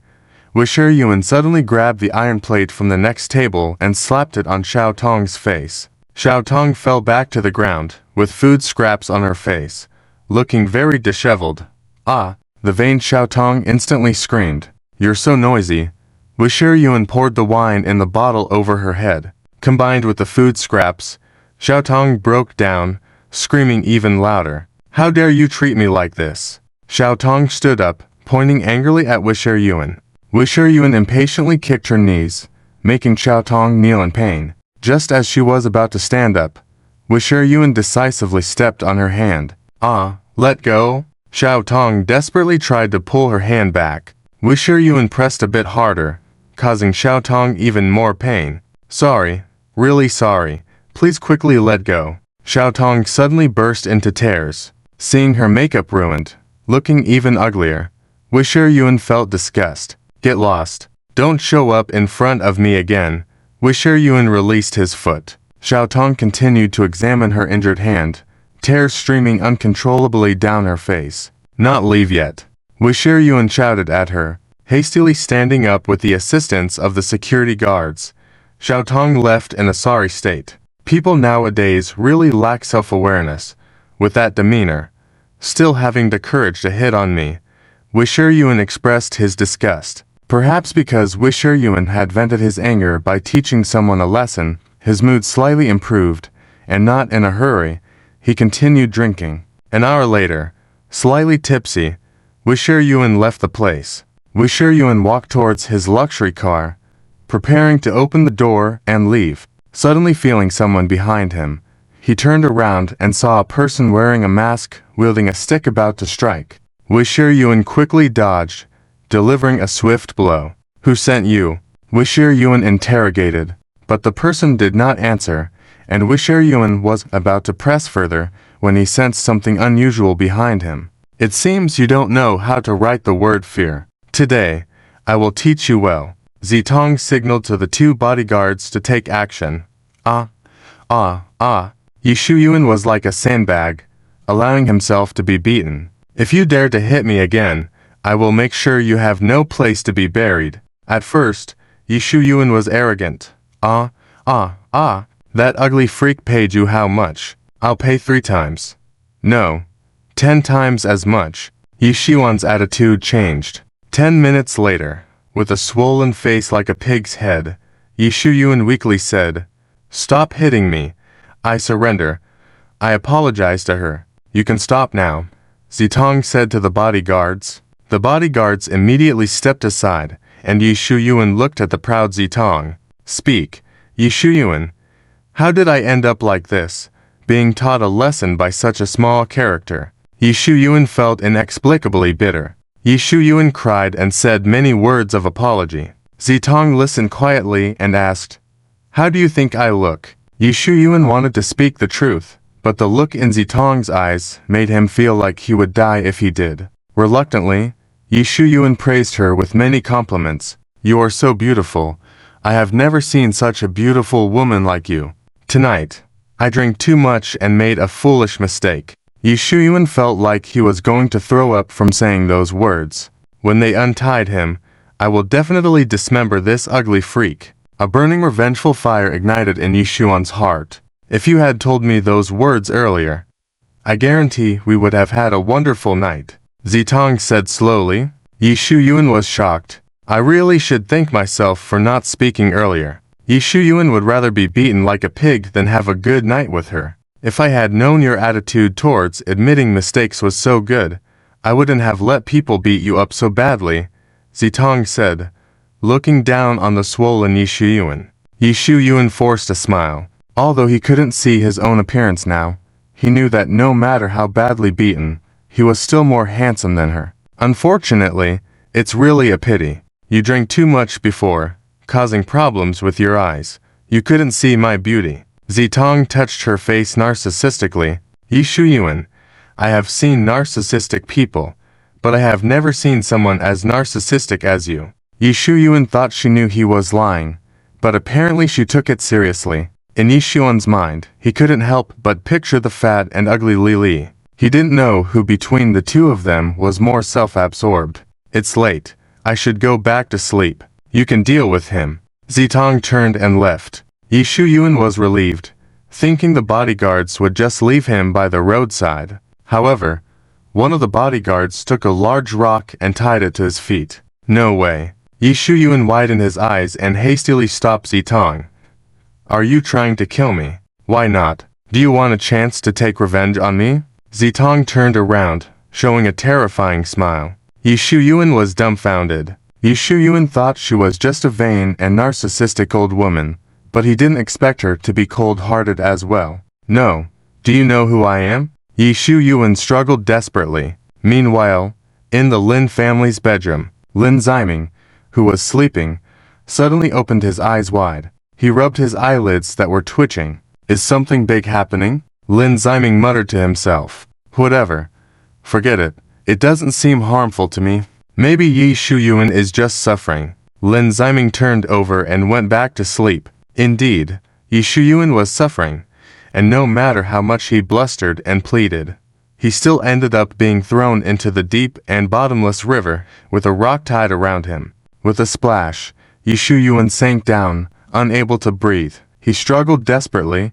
Wisher Yuan suddenly grabbed the iron plate from the next table and slapped it on Xiao Tong's face. Xiao Tong fell back to the ground, with food scraps on her face, looking very disheveled. Ah! The vain Xiao Tong instantly screamed. You're so noisy. Wisher Yuan poured the wine in the bottle over her head. Combined with the food scraps, Xiao Tong broke down, screaming even louder. How dare you treat me like this? Xiao Tong stood up, pointing angrily at Wisher Yuan. Wisher Yuan impatiently kicked her knees, making Xiao Tong kneel in pain. Just as she was about to stand up, Wisher Yuan decisively stepped on her hand. Ah, let go. Xiao Tong desperately tried to pull her hand back. Wisher Yuan pressed a bit harder, causing Xiao Tong even more pain. Sorry, really sorry. Please quickly let go. Xiao Tong suddenly burst into tears. Seeing her makeup ruined, looking even uglier, Wisher Yuan felt disgust. Get lost. Don't show up in front of me again. Wisher Yuan released his foot. Xiao Tong continued to examine her injured hand, tears streaming uncontrollably down her face. Not leave yet. Wisher Yuan shouted at her, hastily standing up with the assistance of the security guards. Xiao Tong left in a sorry state. People nowadays really lack self-awareness. With that demeanor, still having the courage to hit on me. Wisher Yuan expressed his disgust. Perhaps because Wisher Yuan had vented his anger by teaching someone a lesson, his mood slightly improved, and not in a hurry, he continued drinking. An hour later, slightly tipsy, Wisher Yuan left the place. Wisher Yuan walked towards his luxury car, preparing to open the door and leave. Suddenly feeling someone behind him, he turned around and saw a person wearing a mask wielding a stick about to strike. Wisher Yuan quickly dodged, delivering a swift blow. Who sent you? Wisher Yuan interrogated, but the person did not answer, and Wisher Yuan was about to press further when he sensed something unusual behind him. It seems you don't know how to write the word fear. Today, I will teach you well. Zitong signaled to the 2 bodyguards to take action. Yishu Yuan was like a sandbag, allowing himself to be beaten. If you dare to hit me again, I will make sure you have no place to be buried. At first, Yishu Yuan was arrogant. That ugly freak paid you how much? I'll pay 3 times. No, 10 times as much. Yishu Yuan's attitude changed. 10 minutes later, with a swollen face like a pig's head, Yishu Yuan weakly said, Stop hitting me. I surrender. I apologize to her. You can stop now, Zitong said to the bodyguards. The bodyguards immediately stepped aside, and Yishu Yuan looked at the proud Zitong. Speak, Yishu Yuan. How did I end up like this, being taught a lesson by such a small character? Yishu Yuan felt inexplicably bitter. Yishu Yuan cried and said many words of apology. Zitong listened quietly and asked, How do you think I look? Yishu Yuan wanted to speak the truth, but the look in Zitong's eyes made him feel like he would die if he did. Reluctantly, Yi Shuyuan praised her with many compliments. "You are so beautiful. I have never seen such a beautiful woman like you. Tonight, I drank too much and made a foolish mistake." Yi Shuyuan felt like he was going to throw up from saying those words. When they untied him, "I will definitely dismember this ugly freak." A burning revengeful fire ignited in Yi Shuyuan's heart. "If you had told me those words earlier, I guarantee we would have had a wonderful night," Zitong said slowly. Yi Shuyuan was shocked. "I really should thank myself for not speaking earlier." Yi Shuyuan would rather be beaten like a pig than have a good night with her. "If I had known your attitude towards admitting mistakes was so good, I wouldn't have let people beat you up so badly," Zitong said, looking down on the swollen Yi Shuyuan. Yi Shuyuan forced a smile. Although he couldn't see his own appearance now, he knew that no matter how badly beaten, he was still more handsome than her. "Unfortunately, it's really a pity. You drank too much before, causing problems with your eyes. You couldn't see my beauty." Zitong touched her face narcissistically. "Yi Shuyuan, I have seen narcissistic people, but I have never seen someone as narcissistic as you." Yi Shuyuan thought she knew he was lying, but apparently she took it seriously. In Yi Shuyuan's mind, he couldn't help but picture the fat and ugly Li Li. He didn't know who between the two of them was more self-absorbed. "It's late. I should go back to sleep. You can deal with him." Zitong turned and left. Yi Shuyuan was relieved, thinking the bodyguards would just leave him by the roadside. However, one of the bodyguards took a large rock and tied it to his feet. "No way." Yi Shuyuan widened his eyes and hastily stopped Zitong. "Are you trying to kill me?" "Why not? Do you want a chance to take revenge on me?" Zitong turned around, showing a terrifying smile. Yi Shuyuan was dumbfounded. Yi Shuyuan thought she was just a vain and narcissistic old woman, but he didn't expect her to be cold-hearted as well. "No. Do you know who I am?" Yi Shuyuan struggled desperately. Meanwhile, in the Lin family's bedroom, Lin Ziming, who was sleeping, suddenly opened his eyes wide. He rubbed his eyelids that were twitching. "Is something big happening?" Lin Ziming muttered to himself. "Whatever. Forget it. It doesn't seem harmful to me. Maybe Yi Shuyuan is just suffering." Lin Ziming turned over and went back to sleep. Indeed, Yi Shuyuan was suffering, and no matter how much he blustered and pleaded, he still ended up being thrown into the deep and bottomless river with a rock tied around him. With a splash, Yi Shuyuan sank down, unable to breathe. He struggled desperately,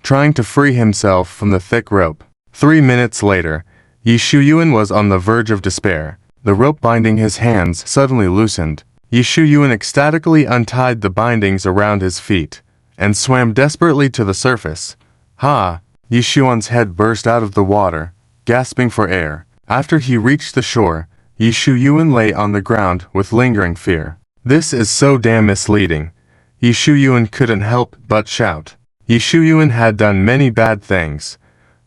trying to free himself from the thick rope. 3 minutes later, Yi Shuyuan was on the verge of despair. The rope binding his hands suddenly loosened. Yi Shuyuan ecstatically untied the bindings around his feet, and swam desperately to the surface. "Ha!" Yi Shuyuan's head burst out of the water, gasping for air. After he reached the shore, Yi Shuyuan lay on the ground with lingering fear. "This is so damn misleading." Yi Shuyuan couldn't help but shout. Yi Shuyuan had done many bad things,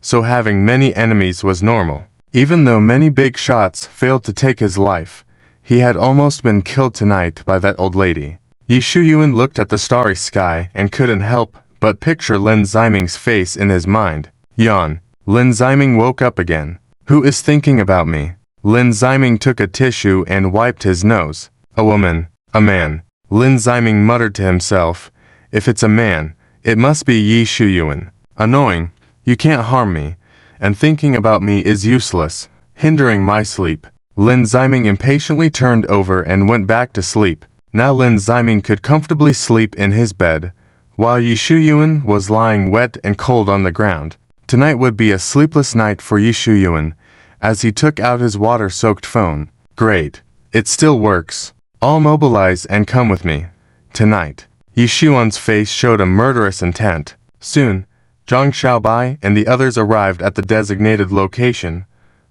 so having many enemies was normal. Even though many big shots failed to take his life, he had almost been killed tonight by that old lady. Yi Shuyuan looked at the starry sky and couldn't help but picture Lin Ziming's face in his mind. Yawn. Lin Ziming woke up again. "Who is thinking about me?" Lin Ziming took a tissue and wiped his nose. "A woman. A man." Lin Ziming muttered to himself. "If it's a man, it must be Yi Shuyuan. Annoying. You can't harm me, and thinking about me is useless, hindering my sleep." Lin Ziming impatiently turned over and went back to sleep. Now Lin Ziming could comfortably sleep in his bed, while Yi Shuyuan was lying wet and cold on the ground. Tonight would be a sleepless night for Yi Shuyuan, as he took out his water-soaked phone. "Great. It still works. All mobilize and come with me. Tonight." Yi Shuyuan's face showed a murderous intent. Soon, Zhang Xiaobai and the others arrived at the designated location.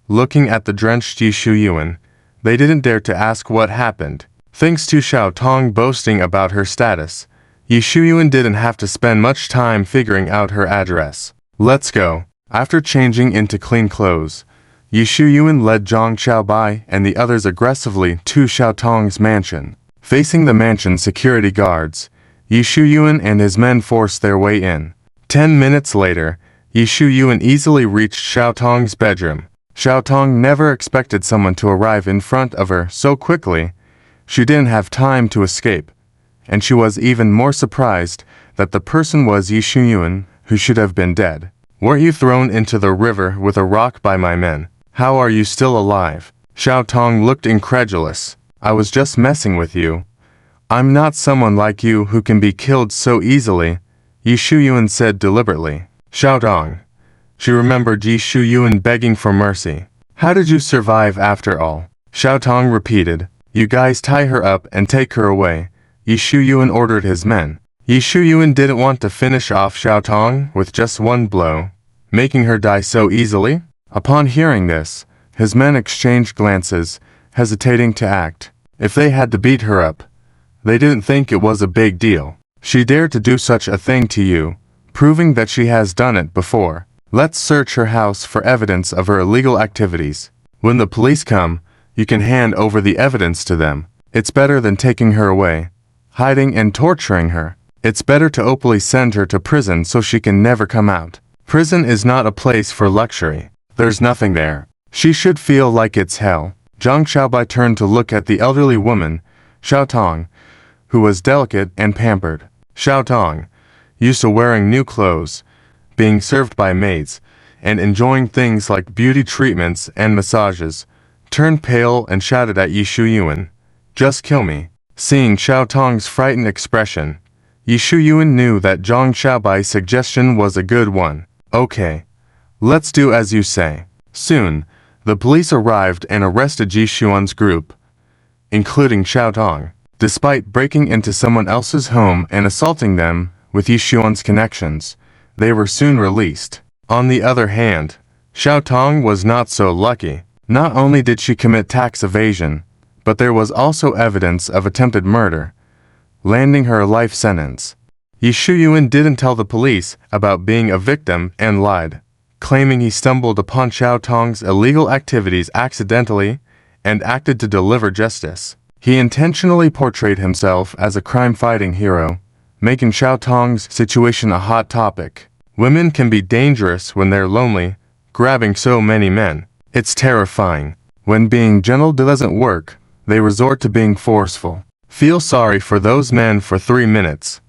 Looking at the drenched Yi Shuyuan, they didn't dare to ask what happened. Thanks to Xiao Tong boasting about her status, Yi Shuyuan didn't have to spend much time figuring out her address. "Let's go." After changing into clean clothes, Yi Shuyuan led Zhang Xiaobai and the others aggressively to Xiao Tong's mansion. Facing the mansion's security guards, Yi Shuyuan and his men forced their way in. 10 minutes later, Yi Shuyuan easily reached Xiaotong's bedroom. Xiaotong never expected someone to arrive in front of her so quickly. She didn't have time to escape, and she was even more surprised that the person was Yi Shuyuan, who should have been dead. Weren't you thrown into the river with a rock by my men? How are you still alive? Xiaotong looked incredulous. I was just messing with you. I'm not someone like you who can be killed so easily, Yi Shuyuan said deliberately. Xiaotong. She remembered Yi Shuyuan begging for mercy. How did you survive after all? Xiaotong repeated. You guys tie her up and take her away, Yi Shuyuan ordered his men. Yi Shuyuan didn't want to finish off Xiaotong with just one blow, making her die so easily. Upon hearing this, his men exchanged glances, hesitating to act. If they had to beat her up, they didn't think it was a big deal. She dared to do such a thing to you, proving that she has done it before. Let's search her house for evidence of her illegal activities. When the police come, you can hand over the evidence to them. It's better than taking her away, hiding and torturing her. It's better to openly send her to prison so she can never come out. Prison is not a place for luxury. There's nothing there. She should feel like it's hell. Zhang Xiaobai turned to look at the elderly woman, Xiaotong, who was delicate and pampered. Xiaotong, used to wearing new clothes, being served by maids, and enjoying things like beauty treatments and massages, turned pale and shouted at Yi Shuyuan, "Just kill me." Seeing Xiaotong's frightened expression, Yi Shuyuan knew that Zhang Xiaobai's suggestion was a good one. Okay, let's do as you say. Soon, the police arrived and arrested Yi Shuyuan's group, including Xiaotong. Despite breaking into someone else's home and assaulting them with Yi Shuyuan's connections, they were soon released. On the other hand, Xiaotong was not so lucky. Not only did she commit tax evasion, but there was also evidence of attempted murder, landing her a life sentence. Yi Shuyuan didn't tell the police about being a victim and lied, claiming he stumbled upon Xiaotong's illegal activities accidentally and acted to deliver justice. He intentionally portrayed himself as a crime-fighting hero, making Xiaotong's situation a hot topic. Women can be dangerous when they're lonely, grabbing so many men. It's terrifying. When being gentle doesn't work, they resort to being forceful. Feel sorry for those men for 3 minutes.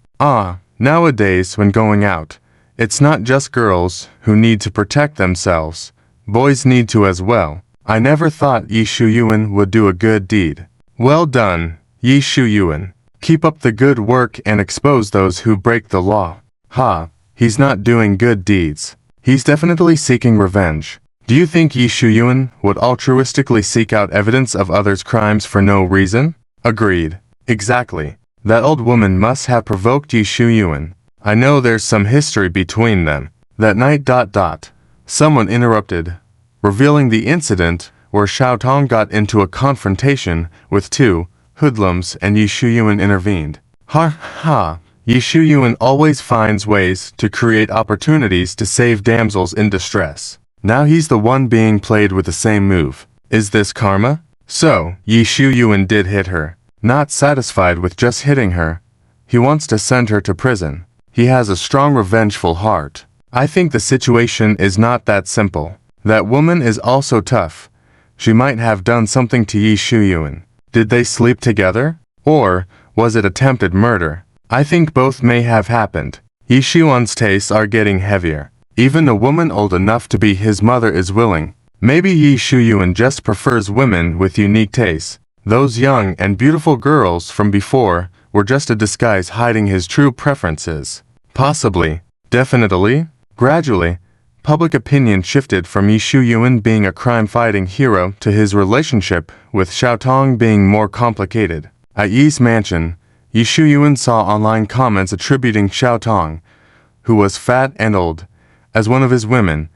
Nowadays when going out, it's not just girls who need to protect themselves. Boys need to as well. I never thought Yi Shuyuan would do a good deed. Well done, Yi Shuyuan. Keep up the good work and expose those who break the law. He's not doing good deeds. He's definitely seeking revenge. Do you think Yi Shuyuan would altruistically seek out evidence of others' crimes for no reason? Agreed. Exactly. That old woman must have provoked Yi Shuyuan. I know there's some history between them. That night ... Someone interrupted, revealing the incident where Xiaotong got into a confrontation with 2 hoodlums and Yi Shuyuan intervened. Yi Shuyuan always finds ways to create opportunities to save damsels in distress. Now he's the one being played with the same move. Is this karma? So, Yi Shuyuan did hit her. Not satisfied with just hitting her, he wants to send her to prison. He has a strong revengeful heart. I think the situation is not that simple. That woman is also tough. She might have done something to Yi Shuyuan. Did they sleep together? Or was it attempted murder? I think both may have happened. Yi Shuyuan's tastes are getting heavier. Even a woman old enough to be his mother is willing. Maybe Yi Shuyuan just prefers women with unique tastes. Those young and beautiful girls from before were just a disguise hiding his true preferences. Possibly. Definitely. Gradually, public opinion shifted from Yi Shuyuan being a crime-fighting hero to his relationship with Xiaotong being more complicated. At Yi's mansion, Yi Shuyuan saw online comments attributing Xiaotong, who was fat and old, as one of his women,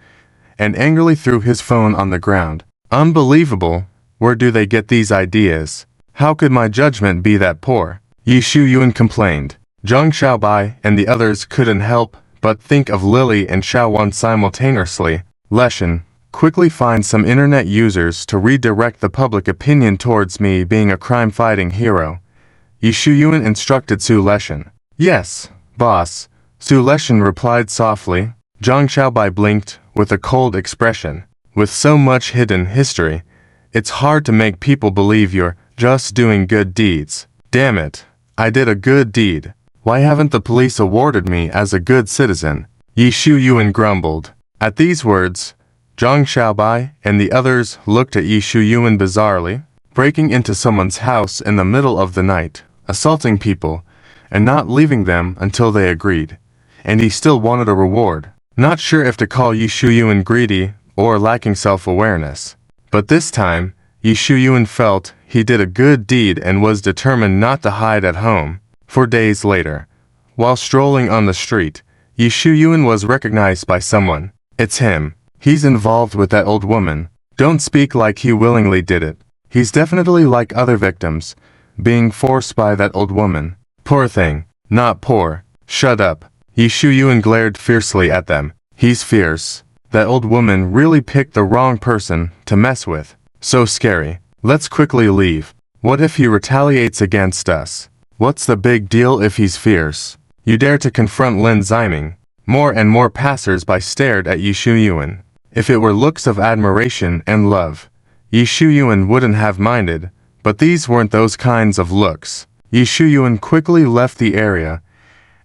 and angrily threw his phone on the ground. Unbelievable. Where do they get these ideas? How could my judgment be that poor? Yi Shuyuan complained. Zhang Xiaobai and the others couldn't help but think of Lily and Xiaowan simultaneously. Leshan, quickly find some internet users to redirect the public opinion towards me being a crime-fighting hero. Yi Shuyuan instructed Su Leshan. Yes, boss. Su Leshan replied softly. Zhang Xiaobai blinked with a cold expression. With so much hidden history, it's hard to make people believe you're just doing good deeds. Damn it, I did a good deed. Why haven't the police awarded me as a good citizen? Yi Shuyuan grumbled. At these words, Zhang Xiaobai and the others looked at Yi Shuyuan bizarrely. Breaking into someone's house in the middle of the night, assaulting people, and not leaving them until they agreed. And he still wanted a reward. Not sure if to call Yi Shuyuan greedy or lacking self-awareness. But this time, Yi Shuyuan felt he did a good deed and was determined not to hide at home. 4 days later, while strolling on the street, Yi Shuyuan was recognized by someone. It's him. He's involved with that old woman. Don't speak like he willingly did it. He's definitely like other victims, being forced by that old woman. Poor thing. Not poor. Shut up. Yi Shuyuan glared fiercely at them. He's fierce. That old woman really picked the wrong person to mess with. So scary. Let's quickly leave. What if he retaliates against us? What's the big deal if he's fierce? You dare to confront Lin Ziming? More and more passers-by stared at Yi Shuyuan. If it were looks of admiration and love, Yi Shuyuan wouldn't have minded, but these weren't those kinds of looks. Yi Shuyuan quickly left the area,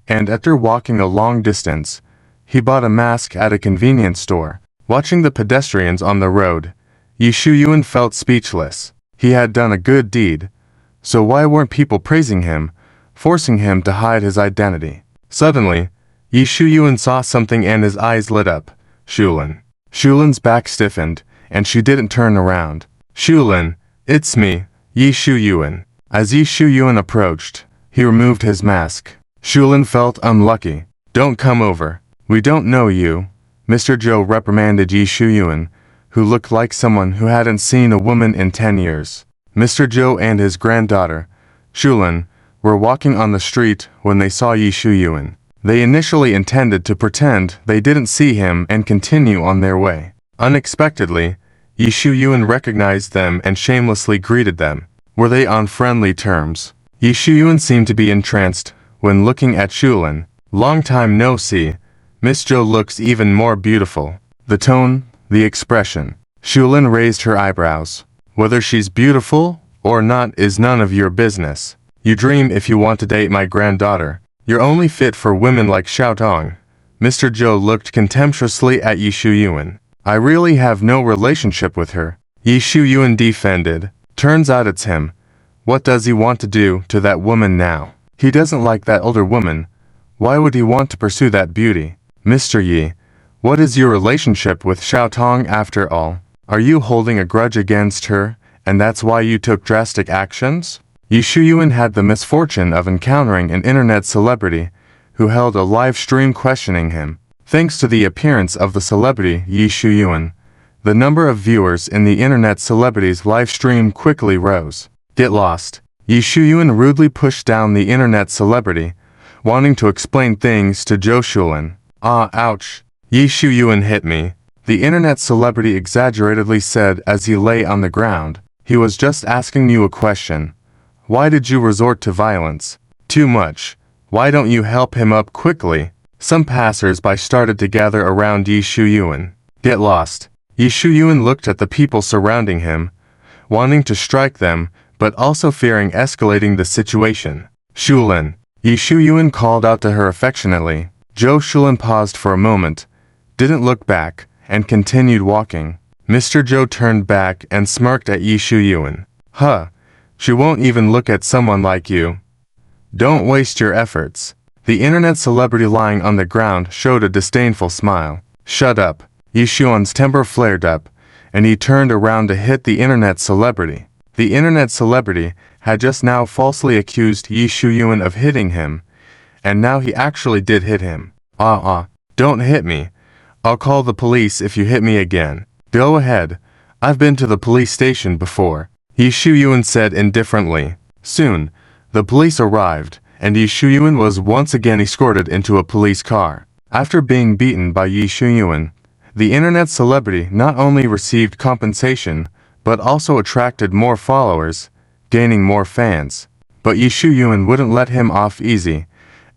and after walking a long distance, he bought a mask at a convenience store. Watching the pedestrians on the road, Yi Shuyuan felt speechless. He had done a good deed, so why weren't people praising him, forcing him to hide his identity? Suddenly, Yi Shuyuan saw something and his eyes lit up. Shulin. Shulin's back stiffened, and she didn't turn around. Shulin, it's me, Yi Shuyuan. As Yi Shuyuan approached, he removed his mask. Shulin felt unlucky. Don't come over. We don't know you. Mr. Zhou reprimanded Yi Shuyuan, who looked like someone who hadn't seen a woman in 10 years. Mr. Zhou and his granddaughter, Shulin, were walking on the street when they saw Yi Shuyuan. They initially intended to pretend they didn't see him and continue on their way. Unexpectedly, Yi Shuyuan recognized them and shamelessly greeted them. Were they on friendly terms? Yi Shuyuan seemed to be entranced when looking at Shulin. Long time no see. Miss Zhou looks even more beautiful. The tone, the expression. Shulin raised her eyebrows. Whether she's beautiful or not is none of your business. You dream if you want to date my granddaughter. You're only fit for women like Xiaotong. Mr. Zhou looked contemptuously at Yi Shuyuan. I really have no relationship with her. Yi Shuyuan defended. Turns out it's him. What does he want to do to that woman now? He doesn't like that older woman. Why would he want to pursue that beauty? Mr. Yi, what is your relationship with Xiaotong after all? Are you holding a grudge against her, and that's why you took drastic actions? Yi Shuyuan had the misfortune of encountering an internet celebrity who held a live stream questioning him. Thanks to the appearance of the celebrity Yi Shuyuan, the number of viewers in the internet celebrity's live stream quickly rose. Get lost. Yi Shuyuan rudely pushed down the internet celebrity, wanting to explain things to Zhou Shulin. Ah, ouch. Yi Shuyuan hit me, the internet celebrity exaggeratedly said as he lay on the ground. He was just asking you a question. Why did you resort to violence? Too much. Why don't you help him up quickly? Some passers-by started to gather around Yi Shuyuan. Get lost. Yi Shuyuan looked at the people surrounding him, wanting to strike them, but also fearing escalating the situation. Shulin. Yi Shuyuan called out to her affectionately. Zhou Shulin paused for a moment, didn't look back, and continued walking. Mr. Zhou turned back and smirked at Yi Shuyuan. Huh. She won't even look at someone like you. Don't waste your efforts. The internet celebrity lying on the ground showed a disdainful smile. Shut up. Yi Shuyuan's temper flared up, and he turned around to hit the internet celebrity. The internet celebrity had just now falsely accused Yi Shuyuan of hitting him, and now he actually did hit him. Don't hit me. I'll call the police if you hit me again. Go ahead. I've been to the police station before. Yi Shuyuan said indifferently. Soon, the police arrived, and Yi Shuyuan was once again escorted into a police car. After being beaten by Yi Shuyuan, the internet celebrity not only received compensation, but also attracted more followers, gaining more fans. But Yi Shuyuan wouldn't let him off easy,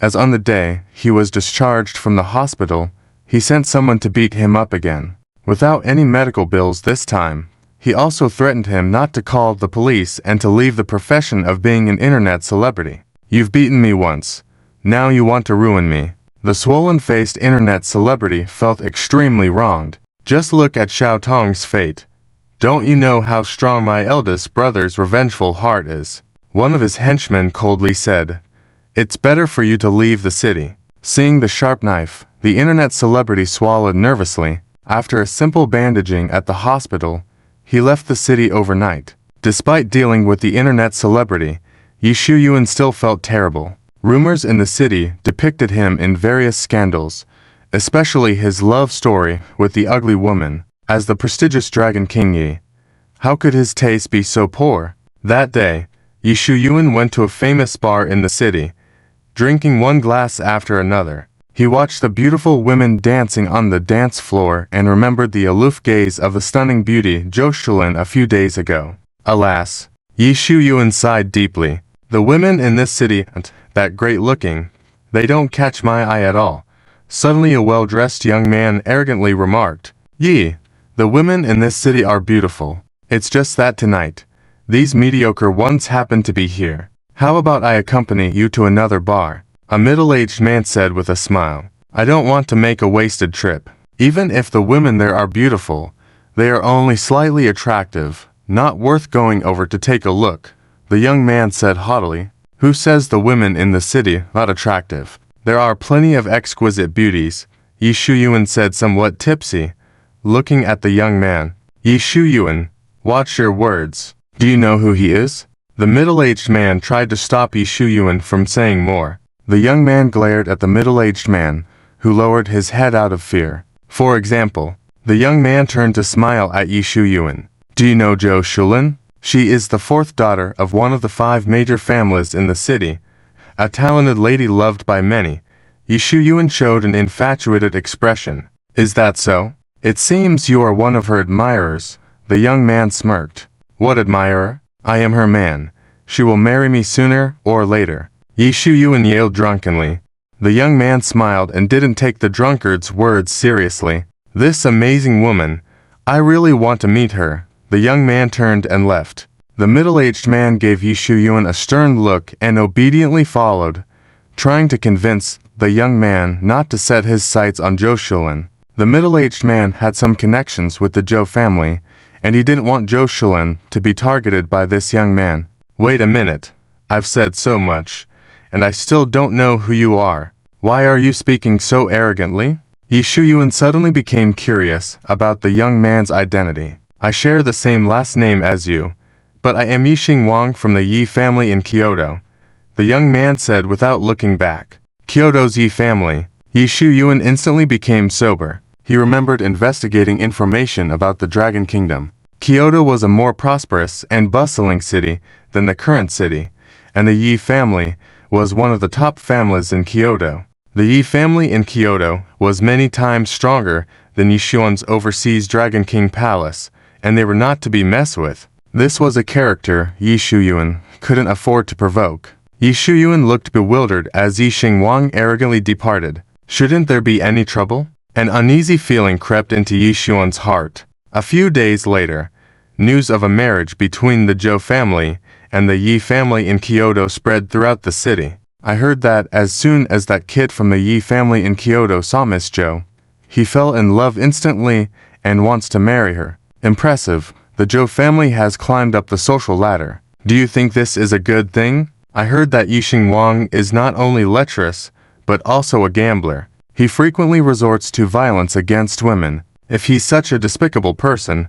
as on the day he was discharged from the hospital, he sent someone to beat him up again. Without any medical bills this time. He also threatened him not to call the police and to leave the profession of being an internet celebrity. You've beaten me once. Now you want to ruin me. The swollen-faced internet celebrity felt extremely wronged. Just look at Xiao Tong's fate. Don't you know how strong my eldest brother's revengeful heart is? One of his henchmen coldly said, "It's better for you to leave the city." Seeing the sharp knife, the internet celebrity swallowed nervously. After a simple bandaging at the hospital, he left the city overnight. Despite dealing with the internet celebrity, Yi Shuyuan still felt terrible. Rumors in the city depicted him in various scandals, especially his love story with the ugly woman, as the prestigious Dragon King Yi. How could his taste be so poor? That day, Yi Shuyuan went to a famous bar in the city, drinking one glass after another. He watched the beautiful women dancing on the dance floor and remembered the aloof gaze of the stunning beauty Zhou Shulin a few days ago. Alas, Yi Shuyuan sighed deeply. The women in this city aren't that great looking. They don't catch my eye at all. Suddenly a well-dressed young man arrogantly remarked, "Yi, the women in this city are beautiful. It's just that tonight, these mediocre ones happen to be here. How about I accompany you to another bar?" A middle-aged man said with a smile, "I don't want to make a wasted trip. Even if the women there are beautiful, they are only slightly attractive, not worth going over to take a look." The young man said haughtily, "Who says the women in the city not attractive? There are plenty of exquisite beauties," Yi Shuyuan said somewhat tipsy, looking at the young man. "Yi Shuyuan, watch your words. Do you know who he is?" The middle-aged man tried to stop Yi Shuyuan from saying more. The young man glared at the middle-aged man, who lowered his head out of fear. For example, the young man turned to smile at Yi Shuyuan. "Do you know Zhou Shulin? She is the fourth daughter of one of the 5 major families in the city, a talented lady loved by many." Yi Shuyuan showed an infatuated expression. "Is that so? It seems you are one of her admirers." The young man smirked. "What admirer? I am her man. She will marry me sooner or later." Yi Shuyuan yelled drunkenly. The young man smiled and didn't take the drunkard's words seriously. "This amazing woman. I really want to meet her." The young man turned and left. The middle-aged man gave Yi Shuyuan a stern look and obediently followed, trying to convince the young man not to set his sights on Zhou Shulin. The middle-aged man had some connections with the Zhou family, and he didn't want Zhou Shulin to be targeted by this young man. "Wait a minute. I've said so much, and I still don't know who you are. Why are you speaking so arrogantly?" Yi Shuyuan suddenly became curious about the young man's identity. "I share the same last name as you, but I am Yi Xingwang from the Yi family in Kyoto," the young man said without looking back. Kyoto's Yi family. Yi Shuyuan instantly became sober. He remembered investigating information about the Dragon Kingdom. Kyoto was a more prosperous and bustling city than the current city, and the Yi family was one of the top families in Kyoto. The Yi family in Kyoto was many times stronger than Yi Xuan's overseas Dragon King Palace, and they were not to be messed with. This was a character Yi Shuyuan couldn't afford to provoke. Yi Shuyuan looked bewildered as Yi Xingwang arrogantly departed. Shouldn't there be any trouble? An uneasy feeling crept into Yi Xuan's heart. A few days later, news of a marriage between the Zhou family and the Yi family in Kyoto spread throughout the city. "I heard that as soon as that kid from the Yi family in Kyoto saw Miss Zhou, he fell in love instantly and wants to marry her. Impressive. The Zhou family has climbed up the social ladder. Do you think this is a good thing? I heard that Yi Xingwang is not only lecherous, but also a gambler. He frequently resorts to violence against women. If he's such a despicable person,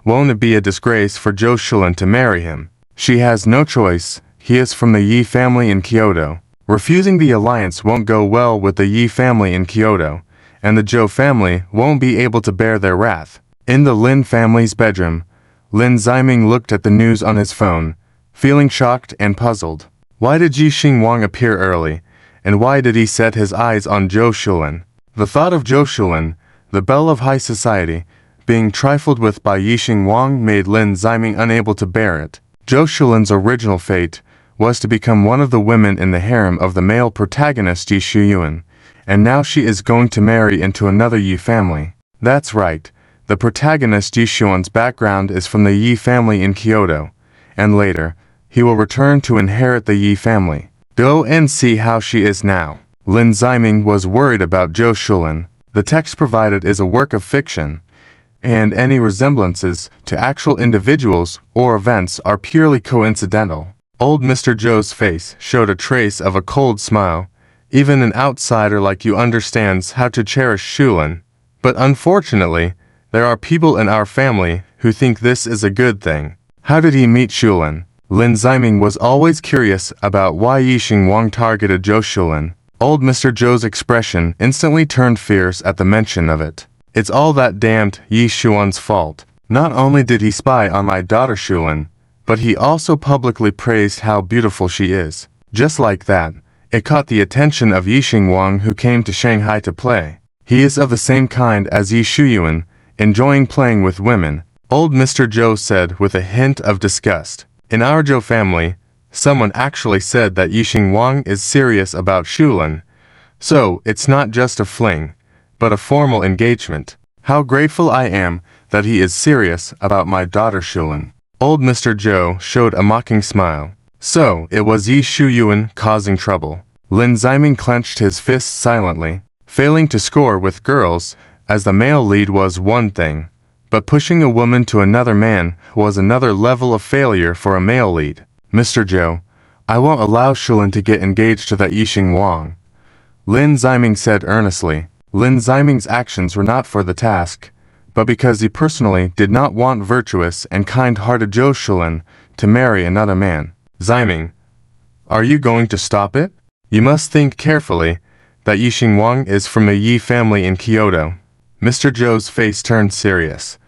won't it be a disgrace for Zhou Shulin to marry him? She has no choice. He is from the Yi family in Kyoto. Refusing the alliance won't go well with the Yi family in Kyoto, and the Zhou family won't be able to bear their wrath." In the Lin family's bedroom, Lin Ziming looked at the news on his phone, feeling shocked and puzzled. Why did Yi Xingwang appear early, and why did he set his eyes on Zhou Shulin? The thought of Zhou Shulin, the belle of high society, being trifled with by Yi Xingwang made Lin Ziming unable to bear it. Zhou Shulin's original fate was to become one of the women in the harem of the male protagonist Yi Shuyuan, and now she is going to marry into another Yi family. That's right, the protagonist Yi Xuan's background is from the Yi family in Kyoto, and later, he will return to inherit the Yi family. Go and see how she is now. Lin Ziming was worried about Zhou Shulin. The text provided is a work of fiction, and any resemblances to actual individuals or events are purely coincidental. Old Mr. Zhou's face showed a trace of a cold smile. Even an outsider like you understands how to cherish Shulin. But unfortunately, there are people in our family who think this is a good thing. How did he meet Shulin? Lin Ziming was always curious about why Yixing Wang targeted Zhou Shulin. Old Mr. Zhou's expression instantly turned fierce at the mention of it. It's all that damned Yi Xuan's fault. Not only did he spy on my daughter Shulin, but he also publicly praised how beautiful she is. Just like that, it caught the attention of Yixing Wang, who came to Shanghai to play. He is of the same kind as Yi Shuyuan, enjoying playing with women, old Mr. Zhou said with a hint of disgust. In our Zhou family, someone actually said that Yixing Wang is serious about Shulin. So, it's not just a fling, but a formal engagement. How grateful I am that he is serious about my daughter Shulin. Old Mr. Zhou showed a mocking smile. So, it was Yi Shuyuan causing trouble. Lin Ziming clenched his fists silently. Failing to score with girls as the male lead was one thing, but pushing a woman to another man was another level of failure for a male lead. Mr. Zhou, I won't allow Shulin to get engaged to that Yixing Wang. Lin Ziming said earnestly. Lin Ziming's actions were not for the task, but because he personally did not want virtuous and kind-hearted Zhou Shulin to marry another man. Ziming, are you going to stop it? You must think carefully that Yixing Wang is from a Yi family in Kyoto. Mr. Zhou's face turned serious.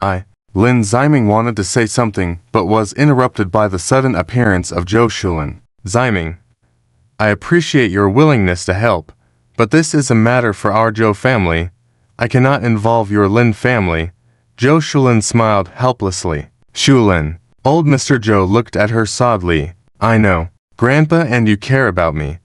Lin Ziming wanted to say something but was interrupted by the sudden appearance of Zhou Shulin. Ziming, I appreciate your willingness to help, but this is a matter for our Zhou family. I cannot involve your Lin family. Zhou Shulin smiled helplessly. Shulin. Old Mr. Zhou looked at her sadly. I know, Grandpa and you care about me,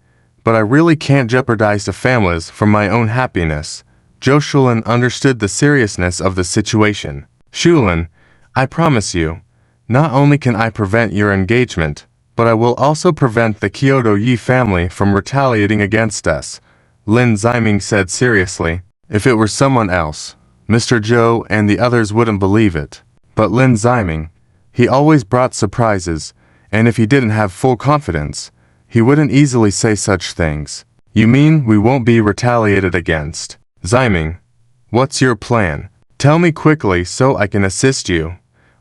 but I really can't jeopardize the families for my own happiness. Zhou Shulin understood the seriousness of the situation. Shulin, I promise you, not only can I prevent your engagement, but I will also prevent the Kyoto Yi family from retaliating against us, Lin Ziming said seriously. If it were someone else, Mr. Zhou and the others wouldn't believe it. But Lin Ziming, he always brought surprises, and if he didn't have full confidence, he wouldn't easily say such things. You mean we won't be retaliated against? Ziming, what's your plan? Tell me quickly so I can assist you.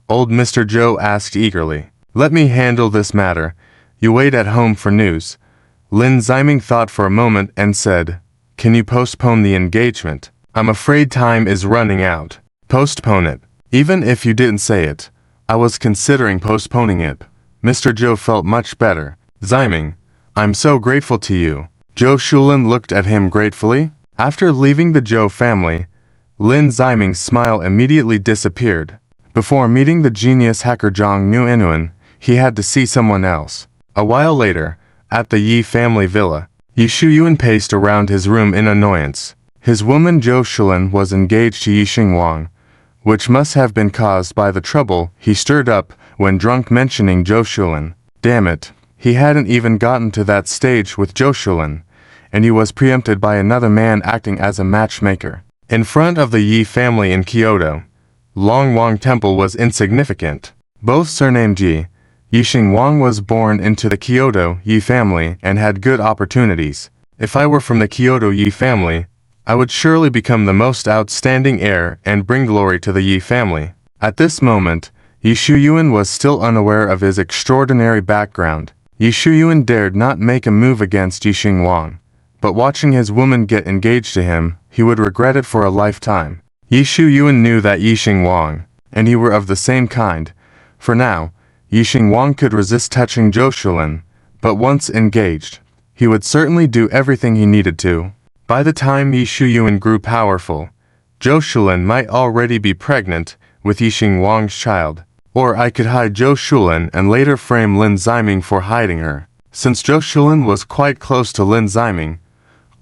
Old Mr. Zhou asked eagerly. Let me handle this matter. You wait at home for news. Lin Ziming thought for a moment and said, Can you postpone the engagement? I'm afraid time is running out. Postpone it. Even if you didn't say it, I was considering postponing it. Mr. Zhou felt much better. Ziming, I'm so grateful to you. Zhou Shulin looked at him gratefully. After leaving the Zhou family, Lin Ziming's smile immediately disappeared. Before meeting the genius hacker Zhang Nuenuan, he had to see someone else. A while later, at the Yi family villa, Yi Shuyuan paced around his room in annoyance. His woman Zhou Shulin was engaged to Yixing Wang, which must have been caused by the trouble he stirred up when drunk mentioning Zhou Shulin. Damn it, he hadn't even gotten to that stage with Zhou Shulin, and he was preempted by another man acting as a matchmaker. In front of the Yi family in Kyoto, Longwang Temple was insignificant. Both surnamed Yi, Yixing Wang was born into the Kyoto Yi family and had good opportunities. If I were from the Kyoto Yi family, I would surely become the most outstanding heir and bring glory to the Yi family. At this moment, Yi Shuyuan was still unaware of his extraordinary background. Yi Shuyuan dared not make a move against Yixing Wang, but watching his woman get engaged to him, he would regret it for a lifetime. Yi Shuyuan knew that Yixing Wang and he were of the same kind. For now, Yixing Wang could resist touching Zhou Shulin, but once engaged, he would certainly do everything he needed to. By the time Yi Shuyuan grew powerful, Zhou Shulin might already be pregnant with Yixing Wang's child. Or I could hide Zhou Shulin and later frame Lin Ziming for hiding her. Since Zhou Shulin was quite close to Lin Ziming,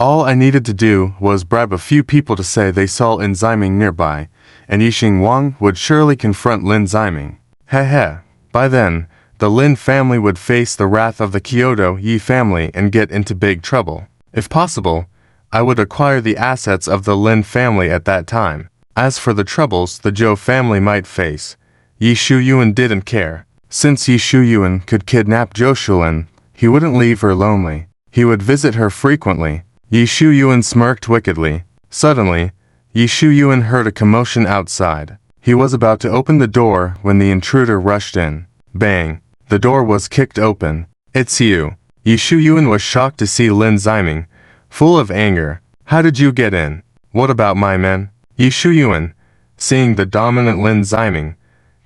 All I needed to do was bribe a few people to say they saw Lin Ziming nearby, and Yixing Wang would surely confront Lin Ziming. Heh. By then, the Lin family would face the wrath of the Kyoto Yi family and get into big trouble. If possible, I would acquire the assets of the Lin family at that time. As for the troubles the Zhou family might face, Yi Shuyuan didn't care. Since Yi Shuyuan could kidnap Zhou Shulin, he wouldn't leave her lonely. He would visit her frequently. Yi Shuyuan smirked wickedly. Suddenly, Yi Shuyuan heard a commotion outside. He was about to open the door when the intruder rushed in. Bang! The door was kicked open. It's you. Yi Shuyuan was shocked to see Lin Ziming, full of anger. How did you get in? What about my men? Yi Shuyuan, seeing the dominant Lin Ziming,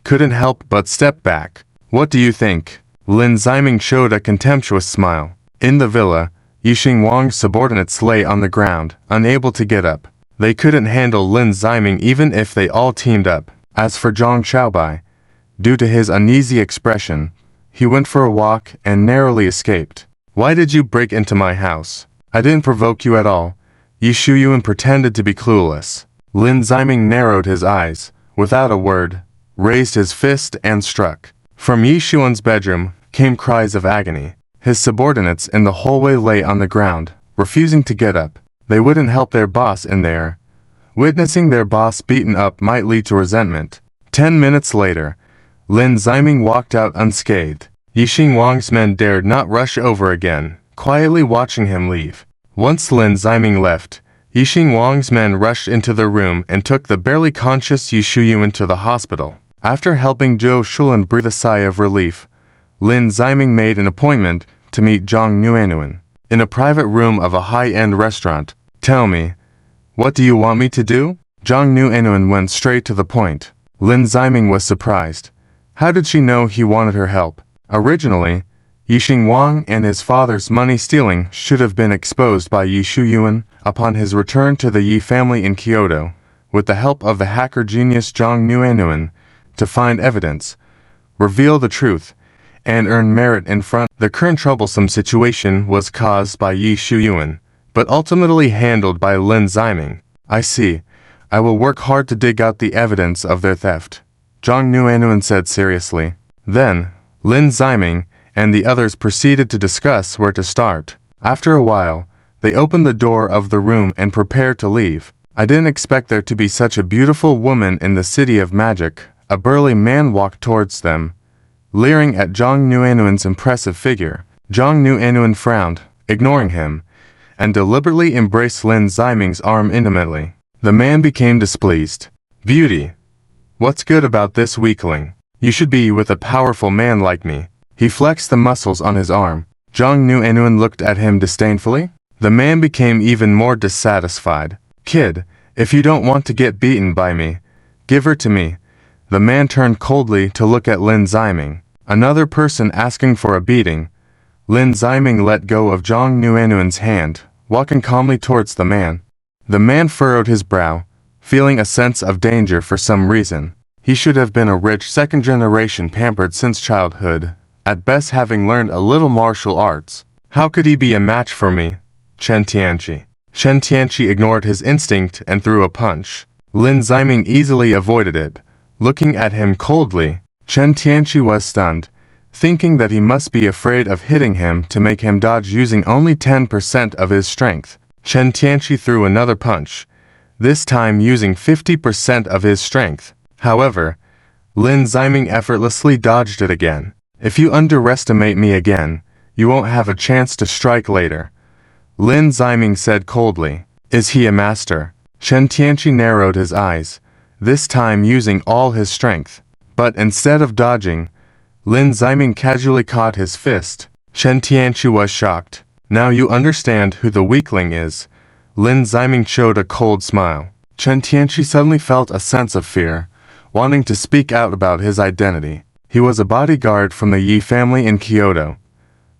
couldn't help but step back. What do you think? Lin Ziming showed a contemptuous smile. In the villa, Yixing Wang's subordinates lay on the ground, unable to get up. They couldn't handle Lin Ziming even if they all teamed up. As for Zhang Xiaobai, due to his uneasy expression, he went for a walk and narrowly escaped. Why did you break into my house? I didn't provoke you at all. Yi Shuyuan pretended to be clueless. Lin Ziming narrowed his eyes, without a word, raised his fist and struck. From Yi Shuyuan's bedroom came cries of agony. His subordinates in the hallway lay on the ground, refusing to get up. They wouldn't help their boss in there. Witnessing their boss beaten up might lead to resentment. 10 minutes later, Lin Ziming walked out unscathed. Yixing Wang's men dared not rush over again, quietly watching him leave. Once Lin Ziming left, Yixing Wang's men rushed into the room and took the barely conscious Yi Shuyuan to the hospital. After helping Zhou Shulin breathe a sigh of relief, Lin Ziming made an appointment to meet Zhang Nuanuan in a private room of a high-end restaurant. Tell me, what do you want me to do? Zhang Nuanuan went straight to the point. Lin Ziming was surprised. How did she know he wanted her help? Originally, Yixing Wang and his father's money stealing should have been exposed by Yi Shuyuan upon his return to the Yi family in Kyoto, with the help of the hacker genius Zhang Nuanuan, to find evidence, reveal the truth, and earn merit in front. The current troublesome situation was caused by Yi Shuyuan, but ultimately handled by Lin Ziming. I see. I will work hard to dig out the evidence of their theft, Zhang Nuanuan said seriously. Then, Lin Ziming and the others proceeded to discuss where to start. After a while, they opened the door of the room and prepared to leave. I didn't expect there to be such a beautiful woman in the city of magic. A burly man walked towards them, leering at Zhang Nuanuan's impressive figure. Zhang Nuanuan frowned, ignoring him, and deliberately embraced Lin Ziming's arm intimately. The man became displeased. Beauty. What's good about this weakling? You should be with a powerful man like me. He flexed the muscles on his arm. Zhang Nuanuan looked at him disdainfully. The man became even more dissatisfied. Kid, if you don't want to get beaten by me, give her to me. The man turned coldly to look at Lin Ziming. Another person asking for a beating. Lin Ziming let go of Zhang Nuanuan's hand, walking calmly towards the man. The man furrowed his brow, feeling a sense of danger for some reason. He should have been a rich second-generation pampered since childhood, at best having learned a little martial arts. How could he be a match for me? Chen Tianqi. Chen Tianqi ignored his instinct and threw a punch. Lin Ziming easily avoided it. Looking at him coldly, Chen Tianqi was stunned, thinking that he must be afraid of hitting him to make him dodge using only 10% of his strength. Chen Tianqi threw another punch, this time using 50% of his strength. However, Lin Ziming effortlessly dodged it again. If you underestimate me again, you won't have a chance to strike later, Lin Ziming said coldly. Is he a master? Chen Tianqi narrowed his eyes, this time using all his strength. But instead of dodging, Lin Ziming casually caught his fist. Chen Tianqi was shocked. Now you understand who the weakling is. Lin Ziming showed a cold smile. Chen Tianqi suddenly felt a sense of fear, wanting to speak out about his identity. He was a bodyguard from the Yi family in Kyoto,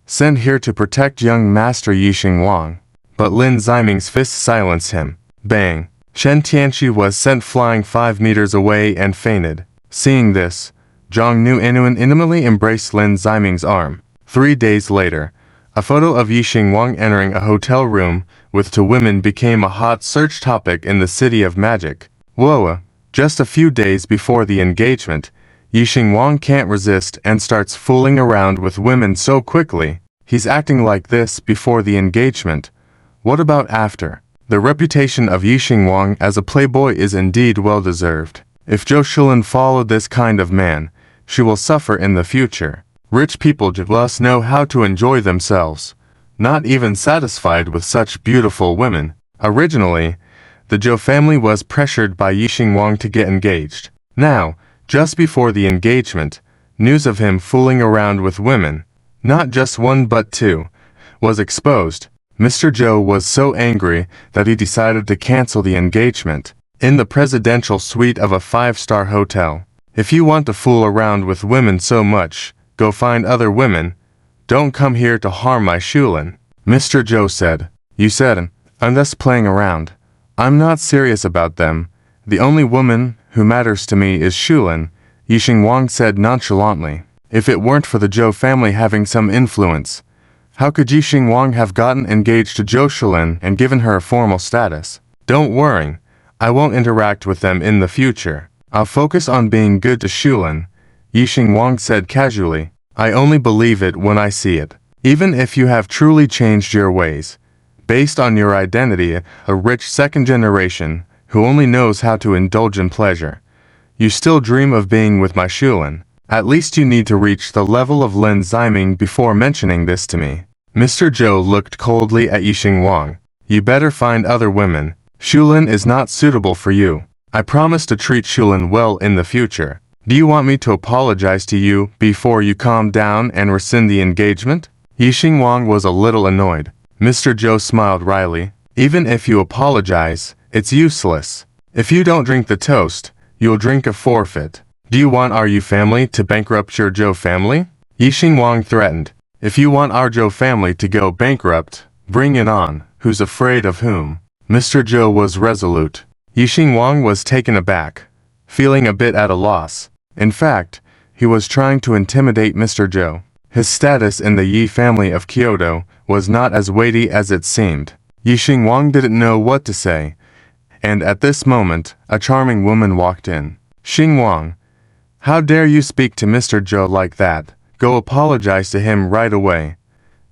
sent here to protect young Master Yixing Wang. But Lin Ziming's fist silenced him. Bang! Chen Tianqi was sent flying 5 meters away and fainted. Seeing this, Zhang Nuanuan intimately embraced Lin Ziming's arm. 3 days later, A photo of Yixing Wang entering a hotel room with two women became a hot search topic in the city of magic. Whoa, just a few days before the engagement, Yixing Wang can't resist and starts fooling around with women so quickly. He's acting like this before the engagement. What about after? The reputation of Yixing Wang as a playboy is indeed well-deserved. If Zhou Shilin followed this kind of man, she will suffer in the future. Rich people just know how to enjoy themselves, not even satisfied with such beautiful women. Originally, the Zhou family was pressured by Yixing Wang to get engaged. Now, just before the engagement, news of him fooling around with women, not just one but two, was exposed. Mr. Zhou was so angry that he decided to cancel the engagement in the presidential suite of a five-star hotel. If you want to fool around with women so much, go find other women. Don't come here to harm my Shulin. Mr. Zhou said. You said, I'm just playing around. I'm not serious about them. The only woman who matters to me is Shulin, Yixing Wang said nonchalantly. If it weren't for the Zhou family having some influence, how could Yixing Wang have gotten engaged to Zhou Shilin and given her a formal status? Don't worry, I won't interact with them in the future. I'll focus on being good to Shulin, Yixing Wang said casually. I only believe it when I see it. Even if you have truly changed your ways, based on your identity, a rich second generation who only knows how to indulge in pleasure, you still dream of being with my Shulin. At least you need to reach the level of Lin Ziming before mentioning this to me. Mr. Zhou looked coldly at Yixing Wang. You better find other women. Shulin is not suitable for you. I promise to treat Shulin well in the future. Do you want me to apologize to you before you calm down and rescind the engagement? Yixing Wang was a little annoyed. Mr. Zhou smiled wryly. Even if you apologize, it's useless. If you don't drink the toast, you'll drink a forfeit. Do you want our Yu family to bankrupt your Zhou family? Yixing Wang threatened. If you want our Zhou family to go bankrupt, bring it on. Who's afraid of whom? Mr. Zhou was resolute. Yixing Wang was taken aback, feeling a bit at a loss. In fact, he was trying to intimidate Mr. Zhou. His status in the Yi family of Kyoto was not as weighty as it seemed. Yixing Wang didn't know what to say, and at this moment, a charming woman walked in. Xing Wang, how dare you speak to Mr. Zhou like that? Go apologize to him right away.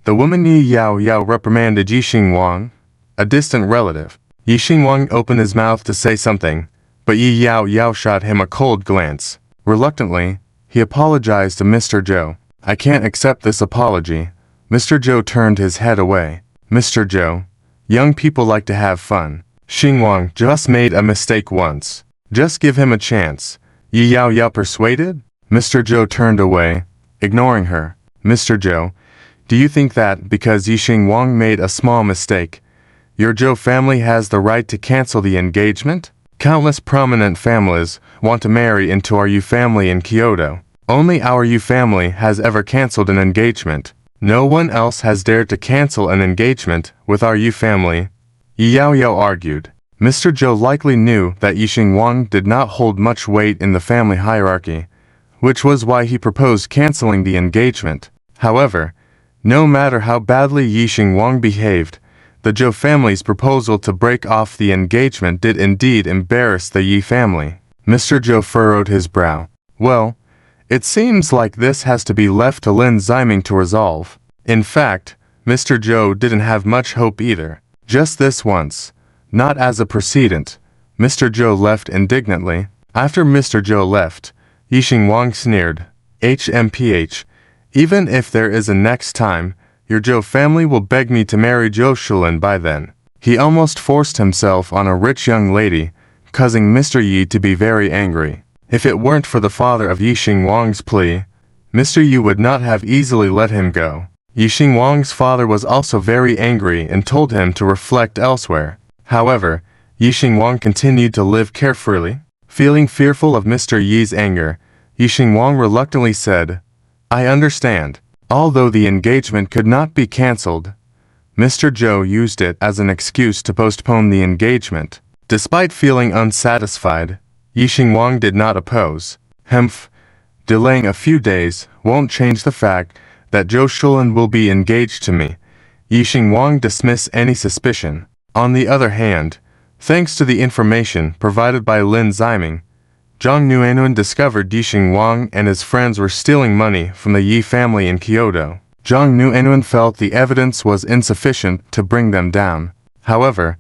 The woman Yi Yao Yao reprimanded Yixing Wang, a distant relative. Yixing Wang opened his mouth to say something, but Yi Yao Yao shot him a cold glance. Reluctantly, he apologized to Mr. Zhou. I can't accept this apology. Mr. Zhou turned his head away. Mr. Zhou, young people like to have fun. Xing Wang just made a mistake once. Just give him a chance. Yi Yao Yao persuaded? Mr. Zhou turned away, ignoring her. Mr. Zhou, do you think that because Yixing Wang made a small mistake, your Zhou family has the right to cancel the engagement? Countless prominent families want to marry into our Yu family in Kyoto. Only our Yu family has ever canceled an engagement. No one else has dared to cancel an engagement with our Yu family, Yi Yao Yao argued. Mr. Zhou likely knew that Yixing Wang did not hold much weight in the family hierarchy, which was why he proposed canceling the engagement. However, no matter how badly Yixing Wang behaved, the Zhou family's proposal to break off the engagement did indeed embarrass the Yi family. Mr. Zhou furrowed his brow. Well, it seems like this has to be left to Lin Ziming to resolve. In fact, Mr. Zhou didn't have much hope either. Just this once. Not as a precedent. Mr. Zhou left indignantly. After Mr. Zhou left, Yixing Wang sneered. HMPH. Even if there is a next time, your Zhou family will beg me to marry Zhou Shilin by then. He almost forced himself on a rich young lady, causing Mr. Yi to be very angry. If it weren't for the father of Yixing Wang's plea, Mr. Yi would not have easily let him go. Yixing Wang's father was also very angry and told him to reflect elsewhere. However, Yixing Wang continued to live carefree. Feeling fearful of Mr. Yi's anger, Yixing Wang reluctantly said, I understand. Although the engagement could not be cancelled, Mr. Zhou used it as an excuse to postpone the engagement. Despite feeling unsatisfied, Yixing Wang did not oppose. Delaying a few days won't change the fact that Zhou Shulin will be engaged to me. Yixing Wang dismissed any suspicion. On the other hand, thanks to the information provided by Lin Ziming, Zhang Nuanun discovered Yixing Wang and his friends were stealing money from the Yi family in Kyoto. Zhang Nuanun felt the evidence was insufficient to bring them down. However,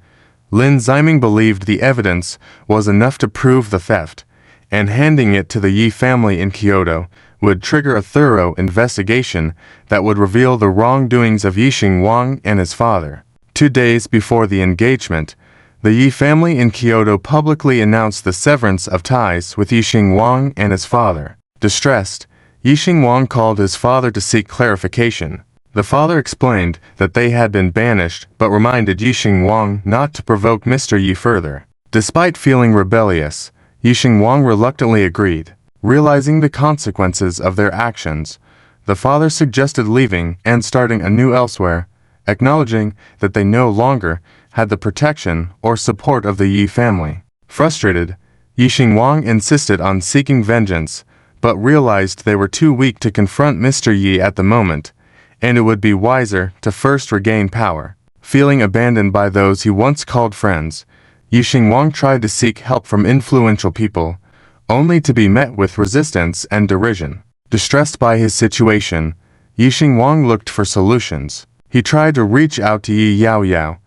Lin Ziming believed the evidence was enough to prove the theft, and handing it to the Yi family in Kyoto would trigger a thorough investigation that would reveal the wrongdoings of Yixing Wang and his father. 2 days before the engagement, the Yi family in Kyoto publicly announced the severance of ties with Yixing Wang and his father. Distressed, Yixing Wang called his father to seek clarification. The father explained that they had been banished but reminded Yixing Wang not to provoke Mr. Yi further. Despite feeling rebellious, Yixing Wang reluctantly agreed. Realizing the consequences of their actions, the father suggested leaving and starting anew elsewhere, acknowledging that they no longer had the protection or support of the Yi family. Frustrated, Yixing Wang insisted on seeking vengeance, but realized they were too weak to confront Mr. Yi at the moment, and it would be wiser to first regain power. Feeling abandoned by those he once called friends, Yixing Wang tried to seek help from influential people, only to be met with resistance and derision. Distressed by his situation, Yixing Wang looked for solutions. He tried to reach out to Yi Yaoyao,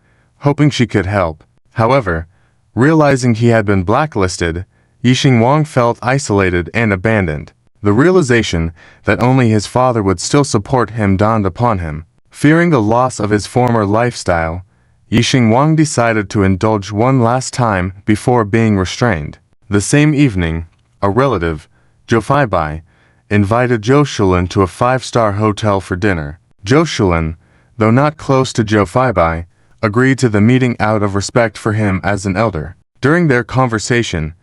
hoping she could help. However, realizing he had been blacklisted, Yixing Wang felt isolated and abandoned. The realization that only his father would still support him dawned upon him. Fearing the loss of his former lifestyle, Yixing Wang decided to indulge one last time before being restrained. The same evening, a relative, Zhou Feibai, invited Zhou Shulin to a 5-star hotel for dinner. Zhou Shulin, though not close to Zhou Feibai, agreed to the meeting out of respect for him as an elder. During their conversation,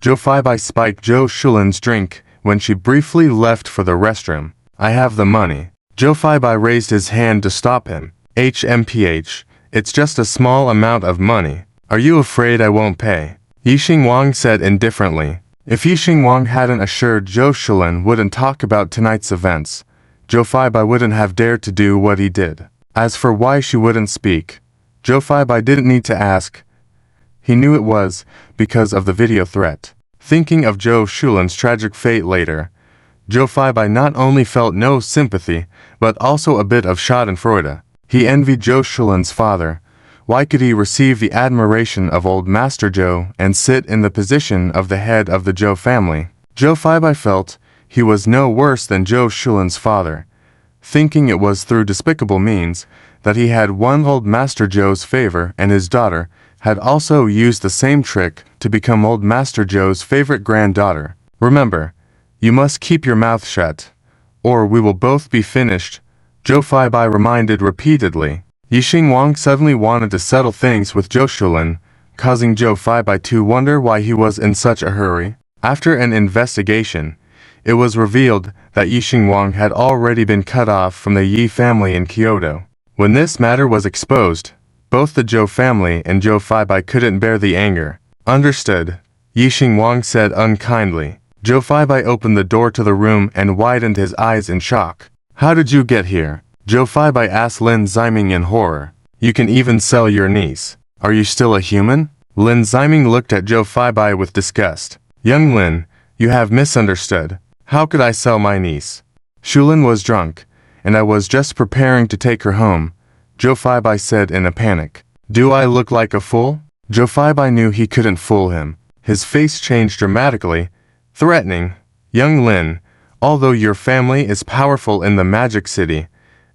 Zhou Feibai spiked Zhou Shulin's drink when she briefly left for the restroom. "I have the money." Zhou Feibai raised his hand to stop him. "HMPH, it's just a small amount of money. Are you afraid I won't pay?" Yixing Wang said indifferently. If Yixing Wang hadn't assured Zhou Shulin wouldn't talk about tonight's events, Zhou Feibai wouldn't have dared to do what he did. As for why she wouldn't speak, Zhou Feibai didn't need to ask. He knew it was because of the video threat. Thinking of Zhou Shulin's tragic fate later, Zhou Feibai not only felt no sympathy, but also a bit of schadenfreude. He envied Zhou Shulin's father. Why could he receive the admiration of old Master Zhou and sit in the position of the head of the Zhou family? Zhou Feibai felt he was no worse than Zhou Shulin's father, thinking it was through despicable means that he had won old Master Zhou's favor, and his daughter had also used the same trick to become old Master Zhou's favorite granddaughter. "Remember, you must keep your mouth shut, or we will both be finished," Zhou Feibai reminded repeatedly. Yixing Wang suddenly wanted to settle things with Zhou Shulin, causing Zhou Feibai to wonder why he was in such a hurry. After an investigation, it was revealed that Yixing Wang had already been cut off from the Yi family in Kyoto. When this matter was exposed, both the Zhou family and Zhou Feibai couldn't bear the anger. "Understood," Yixing Wang said unkindly. Zhou Feibai opened the door to the room and widened his eyes in shock. "How did you get here?" Zhou Feibai asked Lin Ziming in horror. "You can even sell your niece. Are you still a human?" Lin Ziming looked at Zhou Feibai with disgust. "Young Lin, you have misunderstood. How could I sell my niece? Shulin was drunk, and I was just preparing to take her home," Zhou Feibai said in a panic. "Do I look like a fool?" Zhou Feibai knew he couldn't fool him. His face changed dramatically, threatening. "Young Lin, although your family is powerful in the Magic City,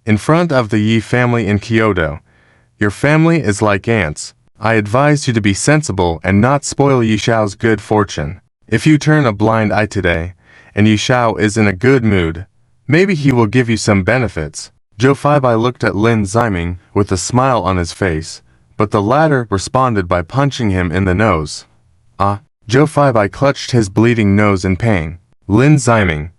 in front of the Yi family in Kyoto, your family is like ants. I advise you to be sensible and not spoil Yi Xiao's good fortune. If you turn a blind eye today, and Yi Xiao is in a good mood, maybe he will give you some benefits." Zhou Feibai looked at Lin Ziming with a smile on his face, but the latter responded by punching him in the nose. "Ah!" Zhou Feibai clutched his bleeding nose in pain. "Lin Ziming,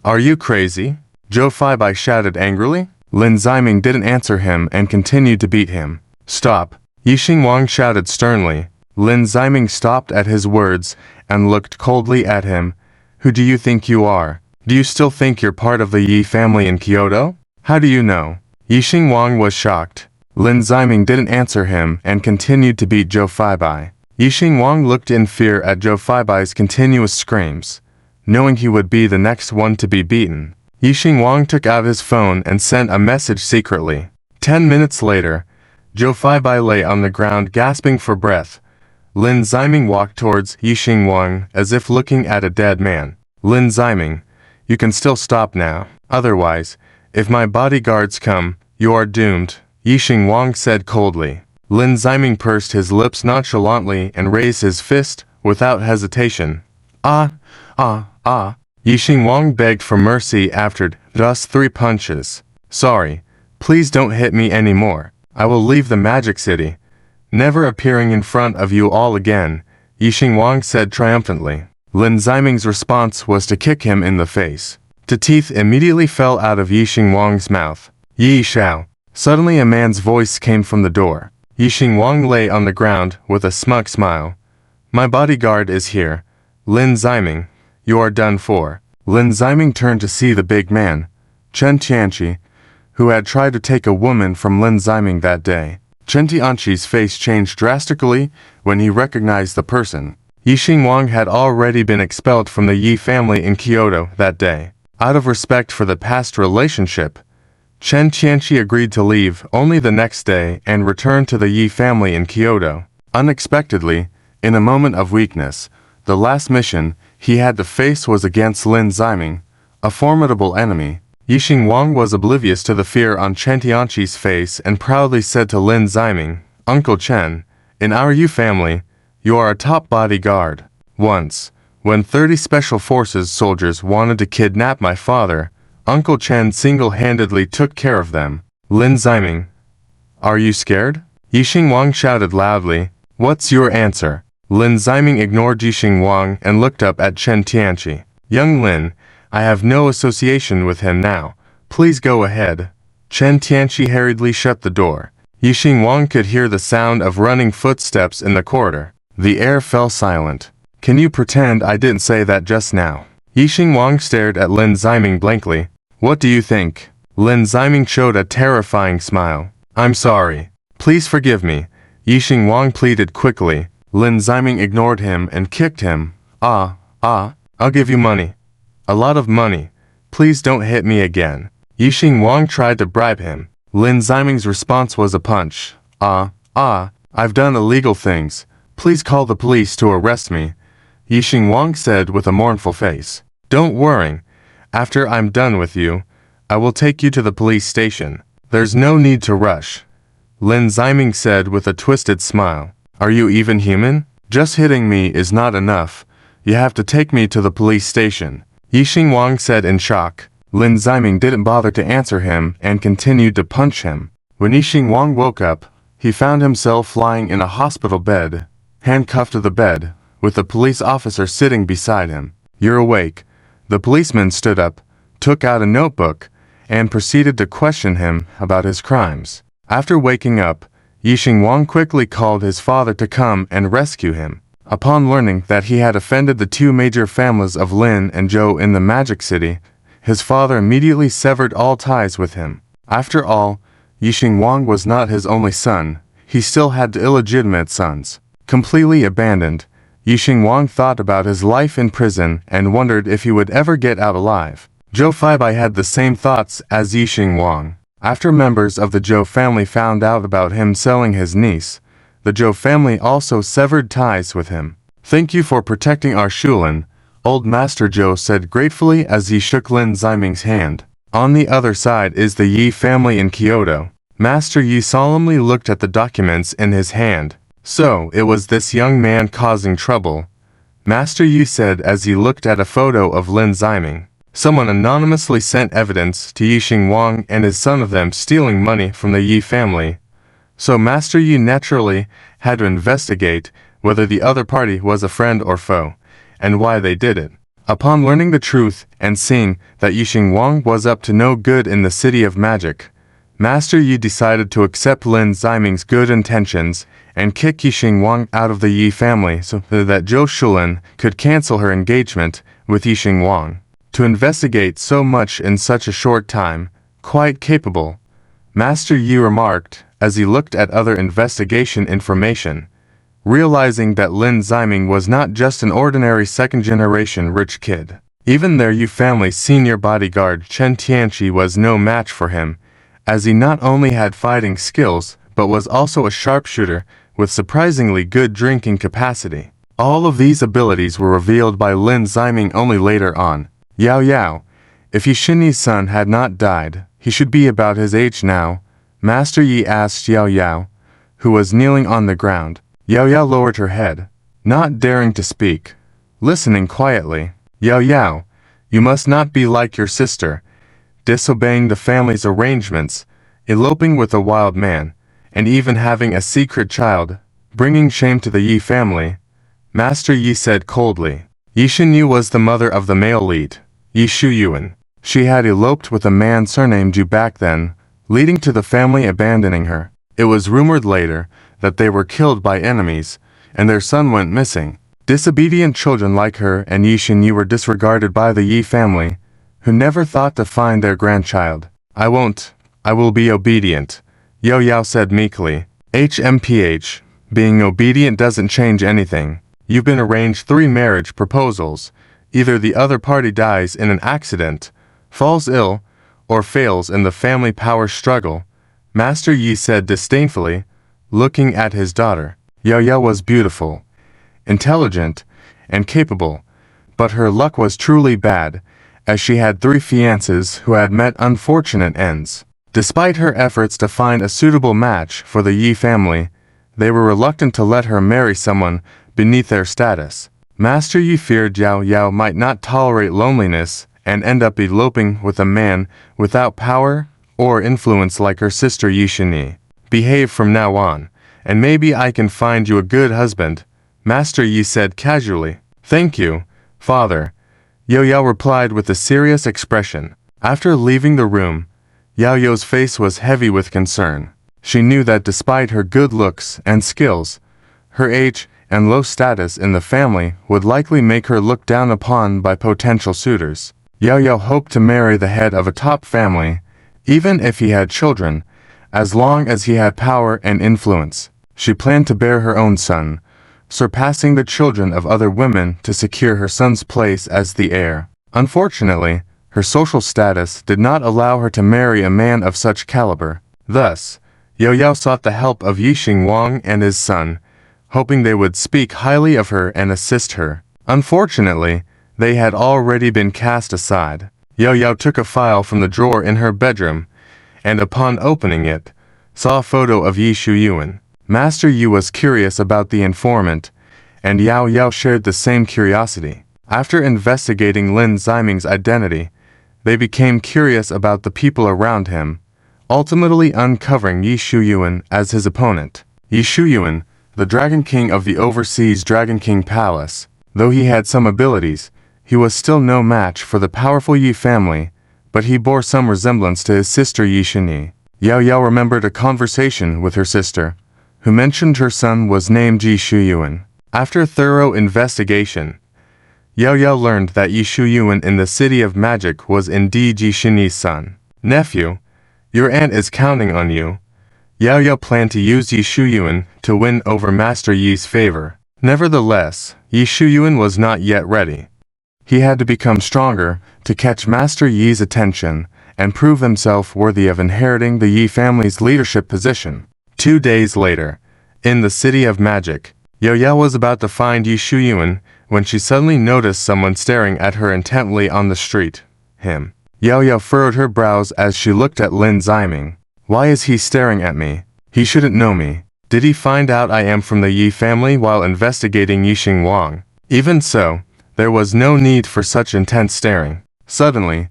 are you crazy?" Zhou Feibai shouted angrily. Lin Ziming didn't answer him and continued to beat him. "Stop!" Yixing Wang shouted sternly. Lin Ziming stopped at his words and looked coldly at him. "Who do you think you are? Do you still think you're part of the Yi family in Kyoto? How do you know? Yixing Wang was shocked. Lin Ziming didn't answer him and continued to beat Zhou Feibai. Yixing Wang looked in fear at Zhou Feibai's continuous screams, knowing he would be the next one to be beaten. Yixing Wang took out his phone and sent a message secretly. 10 minutes later, Zhou Feibai lay on the ground gasping for breath. Lin Ziming walked towards Yixing Wang as if looking at a dead man. Lin Ziming, you can still stop now. Otherwise, if my bodyguards come, you are doomed, Yixing Wang said coldly. Lin Ziming pursed his lips nonchalantly and raised his fist without hesitation. Yixing Wang begged for mercy after just 3 punches. Sorry, please don't hit me anymore. I will leave the Magic City, never appearing in front of you all again, Yixing Wang said triumphantly. Lin Ziming's response was to kick him in the face. The teeth immediately fell out of Yixing Wang's mouth. Yi Xiao. Suddenly a man's voice came from the door. Yixing Wang lay on the ground with a smug smile. My bodyguard is here. Lin Ziming, you are done for. Lin Ziming turned to see the big man, Chen Tianqi, who had tried to take a woman from Lin Ziming that day. Chen Tianqi's face changed drastically when he recognized the person. Yixing Wang had already been expelled from the Yi family in Kyoto that day. Out of respect for the past relationship, Chen Tianqi agreed to leave only the next day and return to the Yi family in Kyoto. Unexpectedly, in a moment of weakness, the last mission he had to face was against Lin Ziming, a formidable enemy. Yixing Wang was oblivious to the fear on Chen Tianqi's face and proudly said to Lin Ziming, Uncle Chen, in our Yi family, you are a top bodyguard. Once, when 30 Special Forces soldiers wanted to kidnap my father, Uncle Chen single-handedly took care of them. Lin Ziming, are you scared? Yixing Wang shouted loudly. What's your answer? Lin Ziming ignored Yixing Wang and looked up at Chen Tianqi. Young Lin, I have no association with him now. Please go ahead. Chen Tianqi hurriedly shut the door. Yixing Wang could hear the sound of running footsteps in the corridor. The air fell silent. Can you pretend I didn't say that just now? Yixing Wang stared at Lin Ziming blankly. What do you think? Lin Ziming showed a terrifying smile. I'm sorry. Please forgive me. Yixing Wang pleaded quickly. Lin Ziming ignored him and kicked him. I'll give you money. A lot of money. Please don't hit me again. Yixing Wang tried to bribe him. Lin Ziming's response was a punch. I've done illegal things. Please call the police to arrest me, Yixing Wang said with a mournful face. Don't worry. After I'm done with you, I will take you to the police station. There's no need to rush, Lin Ziming said with a twisted smile. Are you even human? Just hitting me is not enough. You have to take me to the police station, Yixing Wang said in shock. Lin Ziming didn't bother to answer him and continued to punch him. When Yixing Wang woke up, he found himself lying in a hospital bed, handcuffed to the bed, with a police officer sitting beside him. You're awake. The policeman stood up, took out a notebook, and proceeded to question him about his crimes. After waking up, Yixing Wang quickly called his father to come and rescue him. Upon learning that he had offended the 2 major families of Lin and Zhou in the Magic City, his father immediately severed all ties with him. After all, Yixing Wang was not his only son. He still had illegitimate sons. Completely abandoned, Yixing Wang thought about his life in prison and wondered if he would ever get out alive. Zhou Feibai had the same thoughts as Yixing Wang. After members of the Zhou family found out about him selling his niece, the Zhou family also severed ties with him. Thank you for protecting our Shulin, Old Master Zhou said gratefully as he shook Lin Ziming's hand. On the other side is the Yi family in Kyoto. Master Yi solemnly looked at the documents in his hand. So, it was this young man causing trouble, Master Yi said as he looked at a photo of Lin Ziming. Someone anonymously sent evidence to Yixing Wang and his son of them stealing money from the Yi family. So Master Yi naturally had to investigate whether the other party was a friend or foe, and why they did it. Upon learning the truth and seeing that Yixing Wang was up to no good in the City of Magic, Master Yi decided to accept Lin Ziming's good intentions and kick Yixing Wang out of the Yi family so that Zhou Shulin could cancel her engagement with Yixing Wang. To investigate so much in such a short time, quite capable, Master Yi remarked as he looked at other investigation information, realizing that Lin Ziming was not just an ordinary second-generation rich kid. Even their Yu family's senior bodyguard Chen Tianqi was no match for him, as he not only had fighting skills but was also a sharpshooter with surprisingly good drinking capacity. All of these abilities were revealed by Lin Ziming only later on. Yao Yao, if Yishini's son had not died, he should be about his age now, Master Yi asked Yao Yao, who was kneeling on the ground. Yao Yao lowered her head, not daring to speak, listening quietly. Yao Yao, you must not be like your sister, disobeying the family's arrangements, eloping with a wild man, and even having a secret child, bringing shame to the Yi family, Master Yi said coldly. Yi Xinyu was the mother of the male lead, Yi Shuyuan. She had eloped with a man surnamed Yu back then, leading to the family abandoning her. It was rumored later that they were killed by enemies, and their son went missing. Disobedient children like her and Yi Xinyu were disregarded by the Yi family, who never thought to find their grandchild. I will be obedient, Yao Yao said meekly. HMPH, being obedient doesn't change anything. You've been arranged 3 marriage proposals. Either the other party dies in an accident, falls ill, or fails in the family power struggle, Master Yi said disdainfully, looking at his daughter. Yao Yao was beautiful, intelligent, and capable, but her luck was truly bad, as she had 3 fiancés who had met unfortunate ends. Despite her efforts to find a suitable match for the Yi family, they were reluctant to let her marry someone beneath their status. Master Yi feared Yao Yao might not tolerate loneliness and end up eloping with a man without power or influence like her sister Yi Xinyi. Behave from now on, and maybe I can find you a good husband, Master Yi said casually. Thank you, father, Yao Yao replied with a serious expression. After leaving the room, Yao Yao's face was heavy with concern. She knew that despite her good looks and skills, her age and low status in the family would likely make her looked down upon by potential suitors. Yao Yao hoped to marry the head of a top family, even if he had children, as long as he had power and influence. She planned to bear her own son, surpassing the children of other women to secure her son's place as the heir. Unfortunately, her social status did not allow her to marry a man of such caliber. Thus, Yao Yao sought the help of Yixing Wang and his son, hoping they would speak highly of her and assist her. Unfortunately, they had already been cast aside. Yao Yao took a file from the drawer in her bedroom, and upon opening it, saw a photo of Yi Shuyuan. Master Yi was curious about the informant, and Yao Yao shared the same curiosity. After investigating Lin Ziming's identity, they became curious about the people around him, ultimately uncovering Yi Shuyuan as his opponent. Yi Shuyuan, the Dragon King of the overseas Dragon King Palace, though he had some abilities, he was still no match for the powerful Yi family, but he bore some resemblance to his sister Yi Xinyi. Yao Yao remembered a conversation with her sister, who mentioned her son was named Yi Shuyuan. After thorough investigation, Yao Yao learned that Yi Shuyuan in the City of Magic was indeed Yi Xinyi's son. Nephew, your aunt is counting on you. Yao Yao planned to use Yi Shuyuan to win over Master Yi's favor. Nevertheless, Yi Shuyuan was not yet ready. He had to become stronger to catch Master Yi's attention and prove himself worthy of inheriting the Yi family's leadership position. 2 days later, in the City of Magic, Yao Yao was about to find Yi Shuyuan when she suddenly noticed someone staring at her intently on the street. Him. Yao Yao furrowed her brows as she looked at Lin Ziming. Why is he staring at me? He shouldn't know me. Did he find out I am from the Yi family while investigating Yixing Wang? Even so, there was no need for such intense staring. Suddenly,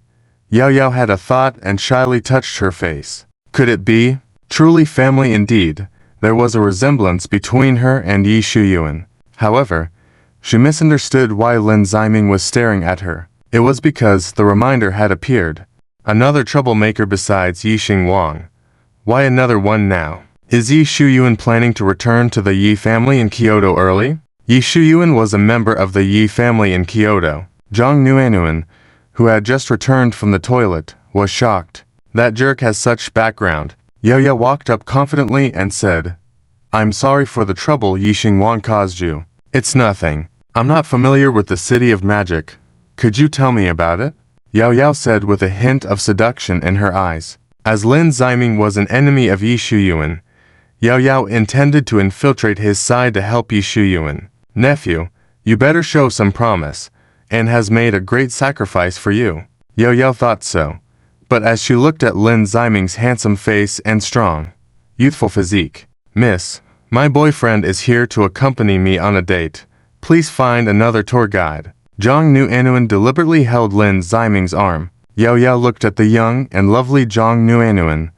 Yao Yao had a thought and shyly touched her face. Could it be? Truly family indeed. There was a resemblance between her and Yi Shuyuan. However, she misunderstood why Lin Ziming was staring at her. It was because the reminder had appeared. Another troublemaker besides Yixing Wang. Why another one now? Is Yi Shuyuan planning to return to the Yi family in Kyoto early? Yi Shuyuan was a member of the Yi family in Kyoto. Zhang Nuanuan, who had just returned from the toilet, was shocked. That jerk has such background. Yo-Yo walked up confidently and said, I'm sorry for the trouble Yi Xingwan caused you. It's nothing. I'm not familiar with the City of Magic. Could you tell me about it? Yao Yao said with a hint of seduction in her eyes. As Lin Ziming was an enemy of Yi Shuyuan, Yao Yao intended to infiltrate his side to help Yi Shuyuan. Nephew, you better show some promise, and has made a great sacrifice for you. Yao Yao thought so. But as she looked at Lin Ziming's handsome face and strong, youthful physique, Miss, my boyfriend is here to accompany me on a date. Please find another tour guide. Zhang Nuanuan deliberately held Lin Ziming's arm. Yao Yao looked at the young and lovely Zhang Nuanuan,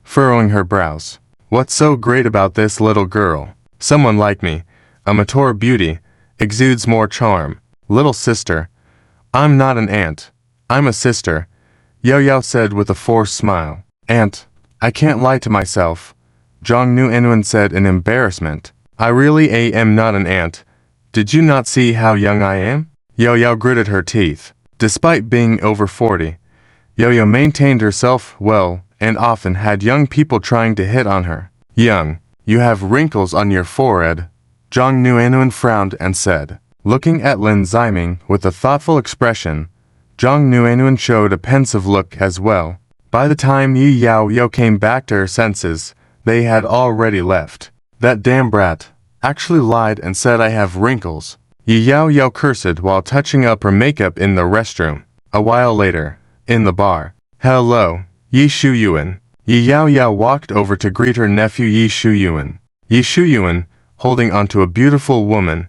furrowing her brows. What's so great about this little girl? Someone like me, a mature beauty, exudes more charm. Little sister. I'm not an aunt. I'm a sister, Yao Yao said with a forced smile. Aunt, I can't lie to myself, Zhang Nuanuan said in embarrassment. I really am not an aunt. Did you not see how young I am? Yao Yao gritted her teeth. Despite being over 40, Yao Yao maintained herself well and often had young people trying to hit on her. Young, you have wrinkles on your forehead, Zhang Nuanuan frowned and said. Looking at Lin Ziming with a thoughtful expression, Zhang Nuanuan showed a pensive look as well. By the time Yi Yao Yao came back to her senses, they had already left. That damn brat actually lied and said I have wrinkles. Yi Yao Yao cursed while touching up her makeup in the restroom. A while later, in the bar. Hello, Yi Shuyuan. Yi Yao Yao walked over to greet her nephew Yi Shuyuan. Yi Shuyuan, holding onto a beautiful woman,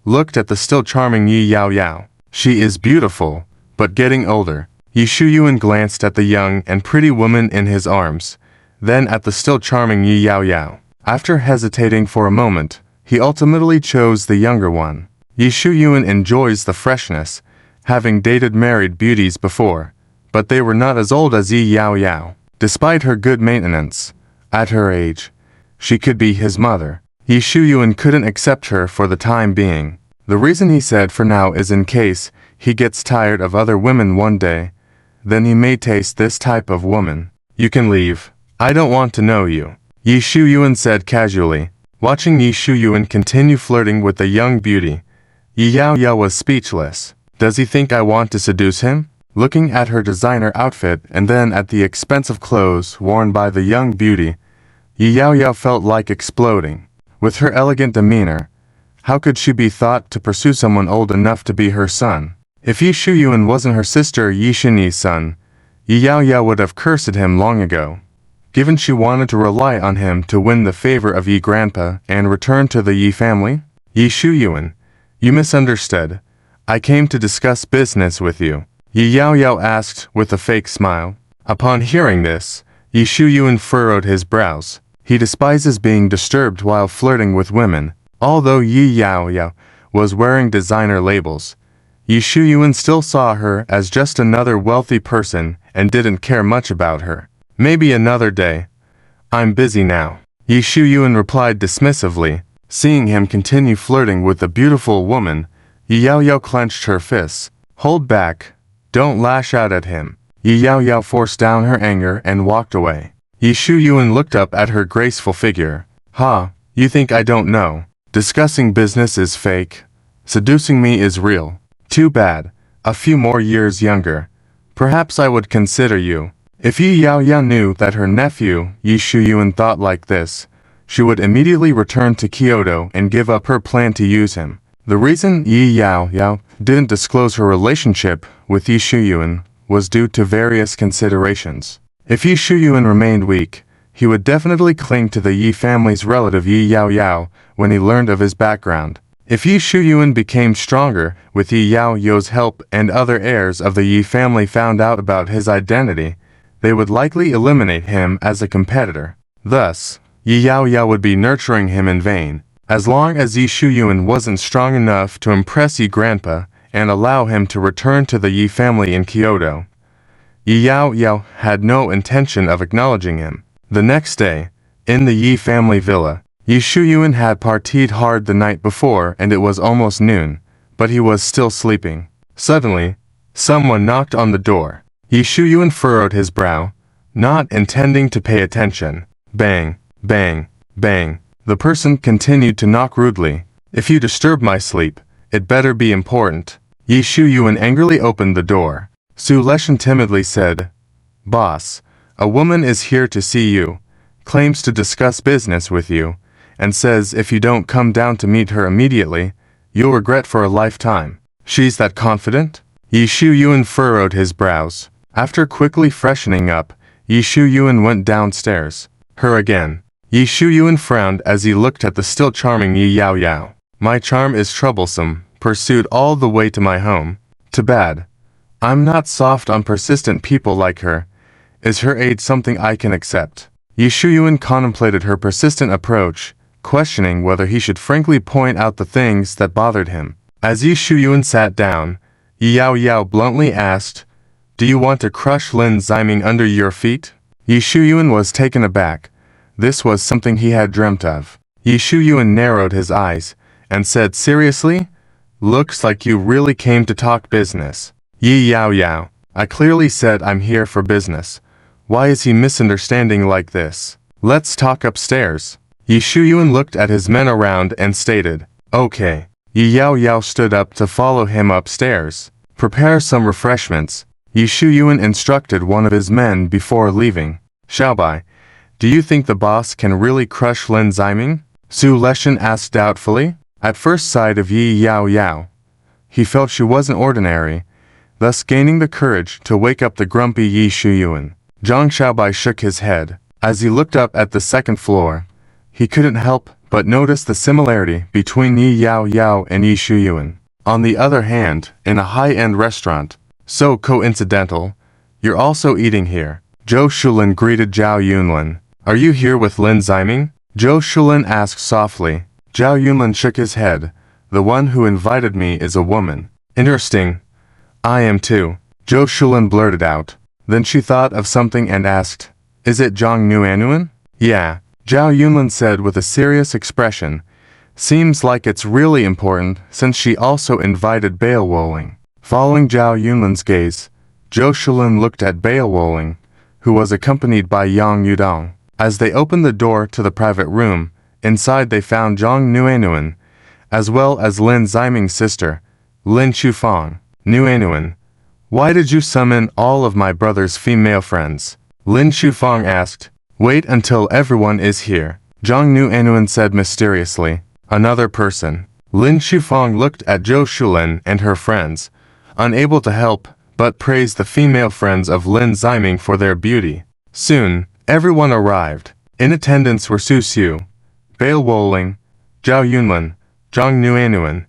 looked at the still charming Yi Yao Yao. She is beautiful, but getting older. Yi Shuyuan glanced at the young and pretty woman in his arms, then at the still charming Yi Yao Yao. After hesitating for a moment, he ultimately chose the younger one. Yi Shuyuan enjoys the freshness, having dated married beauties before, but they were not as old as Yi Yao Yao. Despite her good maintenance, at her age, she could be his mother. Yi Shuyuan couldn't accept her for the time being. The reason he said for now is in case he gets tired of other women one day, then he may taste this type of woman. You can leave. I don't want to know you, Yi Shuyuan said casually. Watching Yi Shuyuan continue flirting with the young beauty, Yi Yao Yao was speechless. Does he think I want to seduce him? Looking at her designer outfit and then at the expensive clothes worn by the young beauty, Yi Yao Yao felt like exploding. With her elegant demeanor, how could she be thought to pursue someone old enough to be her son? If Yi Shuyuan wasn't her sister Yi Shini's son, Yi Yao Yao would have cursed him long ago. Given she wanted to rely on him to win the favor of Yi Grandpa and return to the Yi family? Yi Shuyuan, you misunderstood. I came to discuss business with you, Yi Yao Yao asked with a fake smile. Upon hearing this, Yi Shuyuan furrowed his brows. He despises being disturbed while flirting with women. Although Yi Yao Yao was wearing designer labels, Yi Shuyuan still saw her as just another wealthy person and didn't care much about her. Maybe another day. I'm busy now, Yi Shuyuan replied dismissively. Seeing him continue flirting with the beautiful woman, Yi Yao Yao clenched her fists. Hold back. Don't lash out at him. Yi Yao Yao forced down her anger and walked away. Yi Shuyuan looked up at her graceful figure. You think I don't know? Discussing business is fake. Seducing me is real. Too bad. A few more years younger. Perhaps I would consider you. If Yi Yao Yao knew that her nephew, Yi Shuyuan, thought like this, she would immediately return to Kyoto and give up her plan to use him. The reason Yi Yao Yao didn't disclose her relationship with Yi Shuyuan was due to various considerations. If Yi Shuyuan remained weak, he would definitely cling to the Yi family's relative Yi Yao Yao when he learned of his background. If Yi Shuyuan became stronger with Yi Yao Yao's help and other heirs of the Yi family found out about his identity, they would likely eliminate him as a competitor. Thus, Yi Yao Yao would be nurturing him in vain. As long as Yi Shuyuan wasn't strong enough to impress Yi Grandpa and allow him to return to the Yi family in Kyoto, Yi Yao Yao had no intention of acknowledging him. The next day, in the Yi family villa, Yi Shuyuan had partied hard the night before and it was almost noon, but he was still sleeping. Suddenly, Someone knocked on the door. Yi Shuyuan furrowed his brow, not intending to pay attention. Bang, bang, bang. The person continued to knock rudely. If you disturb my sleep, it better be important. Yi Shuyuan angrily opened the door. Su Leshan timidly said, Boss, a woman is here to see you, claims to discuss business with you, and says if you don't come down to meet her immediately, you'll regret for a lifetime. She's that confident? Yi Shuyuan furrowed his brows. After quickly freshening up, Yi Shuyuan went downstairs. Her again. Yi Shuyuan frowned as he looked at the still charming Yi Yao Yao. My charm is troublesome, pursued all the way to my home. Too bad. I'm not soft on persistent people like her. Is her aid something I can accept? Yi Shuyuan contemplated her persistent approach, questioning whether he should frankly point out the things that bothered him. As Yi Shuyuan sat down, Yi Yao Yao bluntly asked, Do you want to crush Lin Ziming under your feet? Yi Shuyuan was taken aback. This was something he had dreamt of. Yi Shuyuan narrowed his eyes, and said seriously, Looks like you really came to talk business. Yi Yao Yao, I clearly said I'm here for business. Why is he misunderstanding like this? Let's talk upstairs. Yi Shuyuan looked at his men around and stated, Okay. Yi Yao Yao stood up to follow him upstairs. Prepare some refreshments. Yi Shuyuan instructed one of his men before leaving. Xiaobai, do you think the boss can really crush Lin Ziming? Su Leshan asked doubtfully. At first sight of Yi Yao Yao, he felt she wasn't ordinary, thus gaining the courage to wake up the grumpy Yi Shuyuan. Zhang Xiaobai shook his head. As he looked up at the second floor, he couldn't help but notice the similarity between Yi Yao Yao and Yi Shuyuan. On the other hand, in a high-end restaurant, so coincidental, you're also eating here. Zhou Shulin greeted Zhao Yunlin. Are you here with Lin Ziming? Zhou Shulin asked softly. Zhao Yunlin shook his head. The one who invited me is a woman. Interesting. I am too. Zhou Shulin blurted out. Then she thought of something and asked, Is it Zhang Nuanuan? Yeah, Zhao Yunlin said with a serious expression. Seems like it's really important since she also invited Bale Woling. Following Zhao Yunlin's gaze, Zhou Shulin looked at Bale Woling, who was accompanied by Yang Yudong. As they opened the door to the private room, inside they found Zhang Nuanuan, as well as Lin Ziming's sister, Lin Chufang. Nuanuan, why did you summon all of my brother's female friends? Lin Chufang asked. Wait until everyone is here, Zhang Nuanuan said mysteriously. Another person. Lin Chufang looked at Zhou Shulin and her friends, unable to help but praise the female friends of Lin Ziming for their beauty. Soon, everyone arrived. In attendance were Su Xiu, Bale Woling, Zhao Yunlin, Zhang Nuanuan,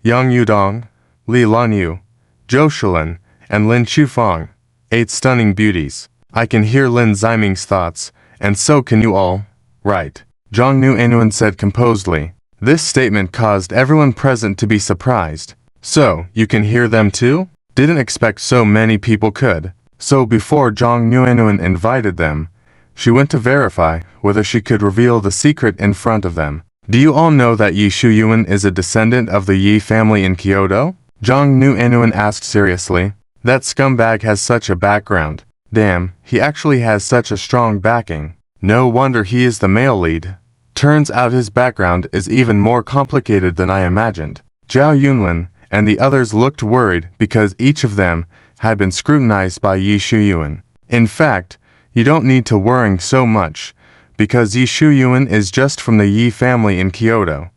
Yang Yudong, Li Lanyu, Zhou Shulin, and Lin Chufang, 8 stunning beauties. I can hear Lin Ziming's thoughts, and so can you all, right? Zhang Nuanuan said composedly. This statement caused everyone present to be surprised. So, you can hear them too? Didn't expect so many people could. So before Zhang Nuanuan invited them, she went to verify whether she could reveal the secret in front of them. Do you all know that Yi Shuyuan is a descendant of the Yi family in Kyoto? Zhang Nuanuan asked seriously. That scumbag has such a background. Damn, he actually has such a strong backing. No wonder he is the male lead. Turns out his background is even more complicated than I imagined. Zhao Yunlin and the others looked worried because each of them had been scrutinized by Yi Shuyuan. In fact, you don't need to worry so much, because Yi Shuyuan is just from the Yi family in Kyoto.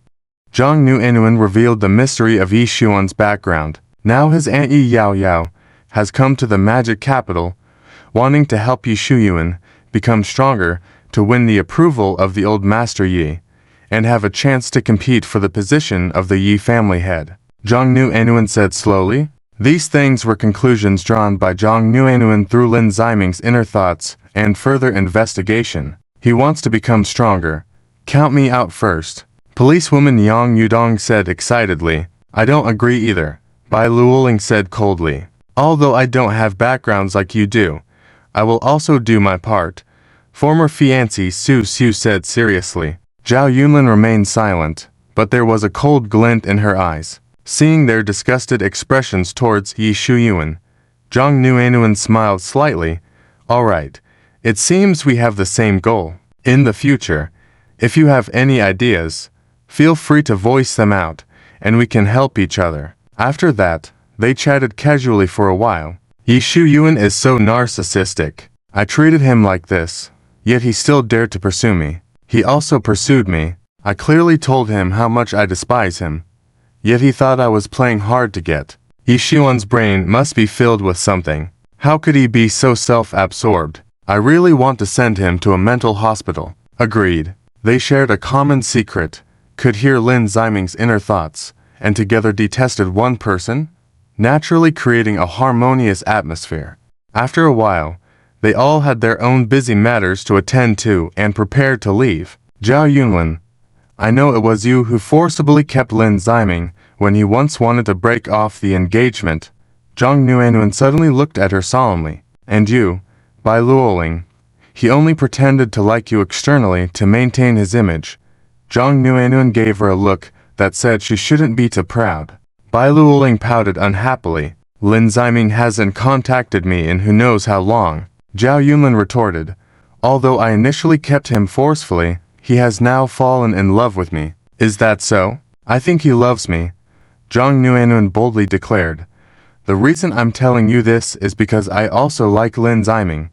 Zhang Nuanuan revealed the mystery of Yi Shuyuan's background. Now his aunt Yi Yao Yao has come to the magic capital, wanting to help Yi Shuyuan become stronger to win the approval of the old master Yi, and have a chance to compete for the position of the Yi family head. Zhang Nuanuan said slowly. These things were conclusions drawn by Zhang Nuanuan through Lin Ziming's inner thoughts and further investigation. He wants to become stronger. Count me out first. Policewoman Yang Yudong said excitedly. I don't agree either, Bai Luoling said coldly. Although I don't have backgrounds like you do, I will also do my part. Former fiancée Su Xiu said seriously. Zhao Yunlin remained silent, but there was a cold glint in her eyes. Seeing their disgusted expressions towards Yi Shuyuan, Zhang Nuanyuan smiled slightly. All right. It seems we have the same goal. In the future, if you have any ideas, feel free to voice them out, and we can help each other. After that, they chatted casually for a while. Yi Shuyuan is so narcissistic. I treated him like this, yet he still dared to pursue me. He also pursued me. I clearly told him how much I despise him, yet he thought I was playing hard to get. Yi Shuyuan's brain must be filled with something. How could he be so self-absorbed? I really want to send him to a mental hospital. Agreed. They shared a common secret, could hear Lin Ziming's inner thoughts, and together detested one person, naturally creating a harmonious atmosphere. After a while, they all had their own busy matters to attend to and prepared to leave. Zhao Yunlin, I know it was you who forcibly kept Lin Ziming when he once wanted to break off the engagement. Zhang Nuanyuan suddenly looked at her solemnly. And you, Bai Luoling, he only pretended to like you externally to maintain his image. Zhang Nuanyuan gave her a look that said she shouldn't be too proud. Bai Luoling pouted unhappily. Lin Ziming hasn't contacted me in who knows how long. Zhao Yunlin retorted. Although I initially kept him forcefully, he has now fallen in love with me. Is that so? I think he loves me, Zhang Nuanyuan boldly declared. The reason I'm telling you this is because I also like Lin Ziming,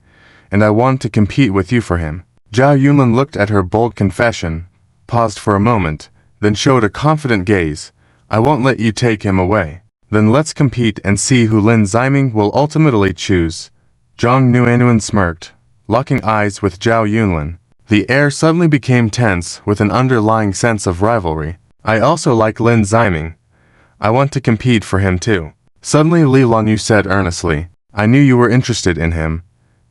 and I want to compete with you for him. Zhao Yunlin looked at her bold confession, paused for a moment, then showed a confident gaze. I won't let you take him away. Then let's compete and see who Lin Ziming will ultimately choose. Zhang Nuanyuan smirked, locking eyes with Zhao Yunlin. The air suddenly became tense with an underlying sense of rivalry. I also like Lin Ziming. I want to compete for him too. Suddenly Li Lanyu said earnestly, I knew you were interested in him.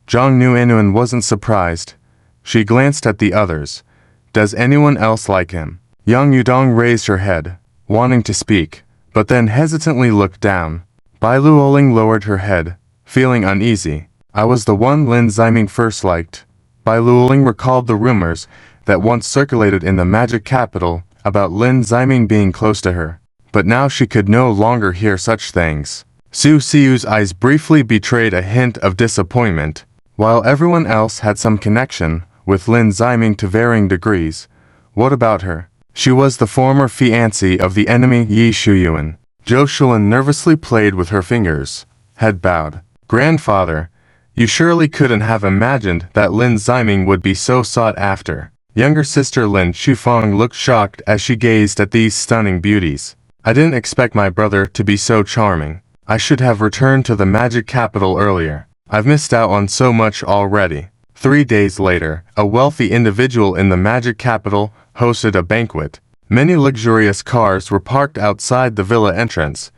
Zhang Nuanyuan wasn't surprised. She glanced at the others. Does anyone else like him? Yang Yudong raised her head, wanting to speak, but then hesitantly looked down. Bai Luoling lowered her head, feeling uneasy. I was the one Lin Ziming first liked. Bai Luoling recalled the rumors that once circulated in the magic capital about Lin Ziming being close to her. But now she could no longer hear such things. Su Xiu's eyes briefly betrayed a hint of disappointment. While everyone else had some connection with Lin Ziming to varying degrees, what about her? She was the former fiancée of the enemy Yi Shuyuan. Zhou Shulin nervously played with her fingers, head bowed. Grandfather, you surely couldn't have imagined that Lin Ziming would be so sought after. Younger sister Lin Shufang looked shocked as she gazed at these stunning beauties. I didn't expect my brother to be so charming. I should have returned to the magic capital earlier. I've missed out on so much already. 3 days later, a wealthy individual in the magic capital hosted a banquet. Many luxurious cars were parked outside the villa entrance,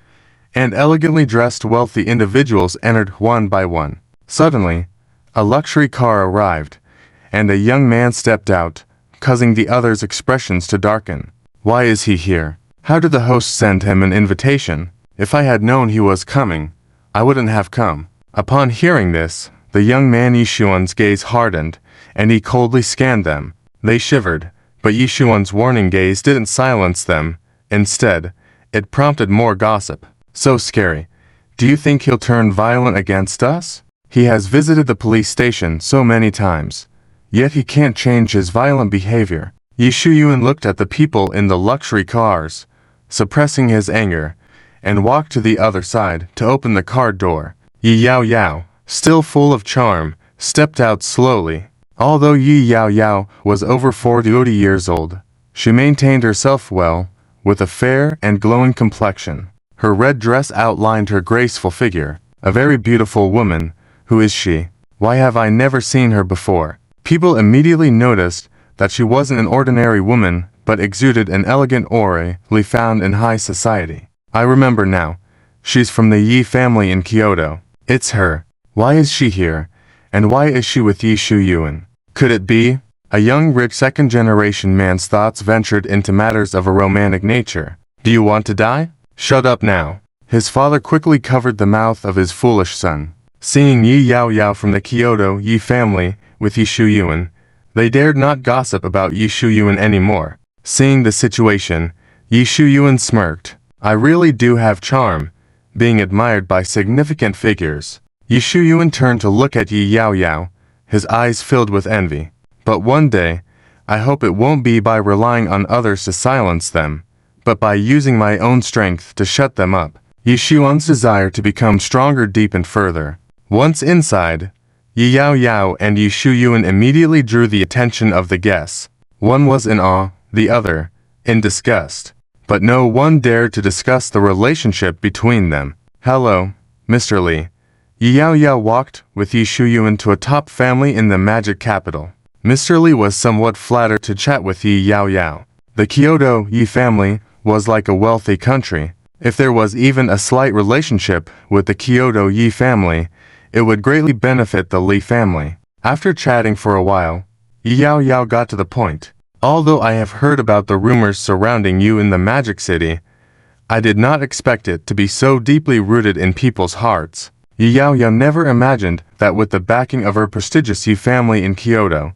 and elegantly dressed wealthy individuals entered one by one. Suddenly, a luxury car arrived, and a young man stepped out, causing the others' expressions to darken. Why is he here? How did the host send him an invitation? If I had known he was coming, I wouldn't have come. Upon hearing this, the young man Yishuan's gaze hardened, and he coldly scanned them. They shivered, but Yishuan's warning gaze didn't silence them. Instead, it prompted more gossip. So scary. Do you think he'll turn violent against us? He has visited the police station so many times, yet he can't change his violent behavior. Yishuyuan looked at the people in the luxury cars, suppressing his anger, and walked to the other side to open the car door. Yi Yao Yao, still full of charm, stepped out slowly. Although Yi Yao Yao was over 40 years old, she maintained herself well, with a fair and glowing complexion. Her red dress outlined her graceful figure. A very beautiful woman. Who is she? Why have I never seen her before? People immediately noticed that she wasn't an ordinary woman, but exuded an elegant aura found in high society. I remember now. She's from the Yi family in Kyoto. It's her. Why is she here? And why is she with Yi Shuyuan? Could it be? A young rich second-generation man's thoughts ventured into matters of a romantic nature. Do you want to die? Shut up now. His father quickly covered the mouth of his foolish son. Seeing Yi Yao Yao from the Kyoto Yi family with Yi Shuyuan, they dared not gossip about Yi Shuyuan anymore. Seeing the situation, Yi Shuyuan smirked. I really do have charm. being admired by significant figures. Yi Shuyuan turned to look at Yi Yaoyao, his eyes filled with envy. But one day, I hope it won't be by relying on others to silence them, but by using my own strength to shut them up. Yi Shuyuan's desire to become stronger deepened further. Once inside, Yi Yaoyao and Yi Shuyuan immediately drew the attention of the guests. One was in awe, the other in disgust. But no one dared to discuss the relationship between them. "Hello, Mr. Li." Yi Yaoyao walked with Yi Shuyuan to a top family in the magic capital. Mr. Li was somewhat flattered to chat with Yi Yaoyao. The Kyoto Yi family was like a wealthy country. If there was even a slight relationship with the Kyoto Yi family, it would greatly benefit the Li family. After chatting for a while, Yi Yaoyao got to the point. "Although I have heard about the rumors surrounding you in the Magic City, I did not expect it to be so deeply rooted in people's hearts." Yi Yaoyao never imagined that with the backing of her prestigious Yi family in Kyoto,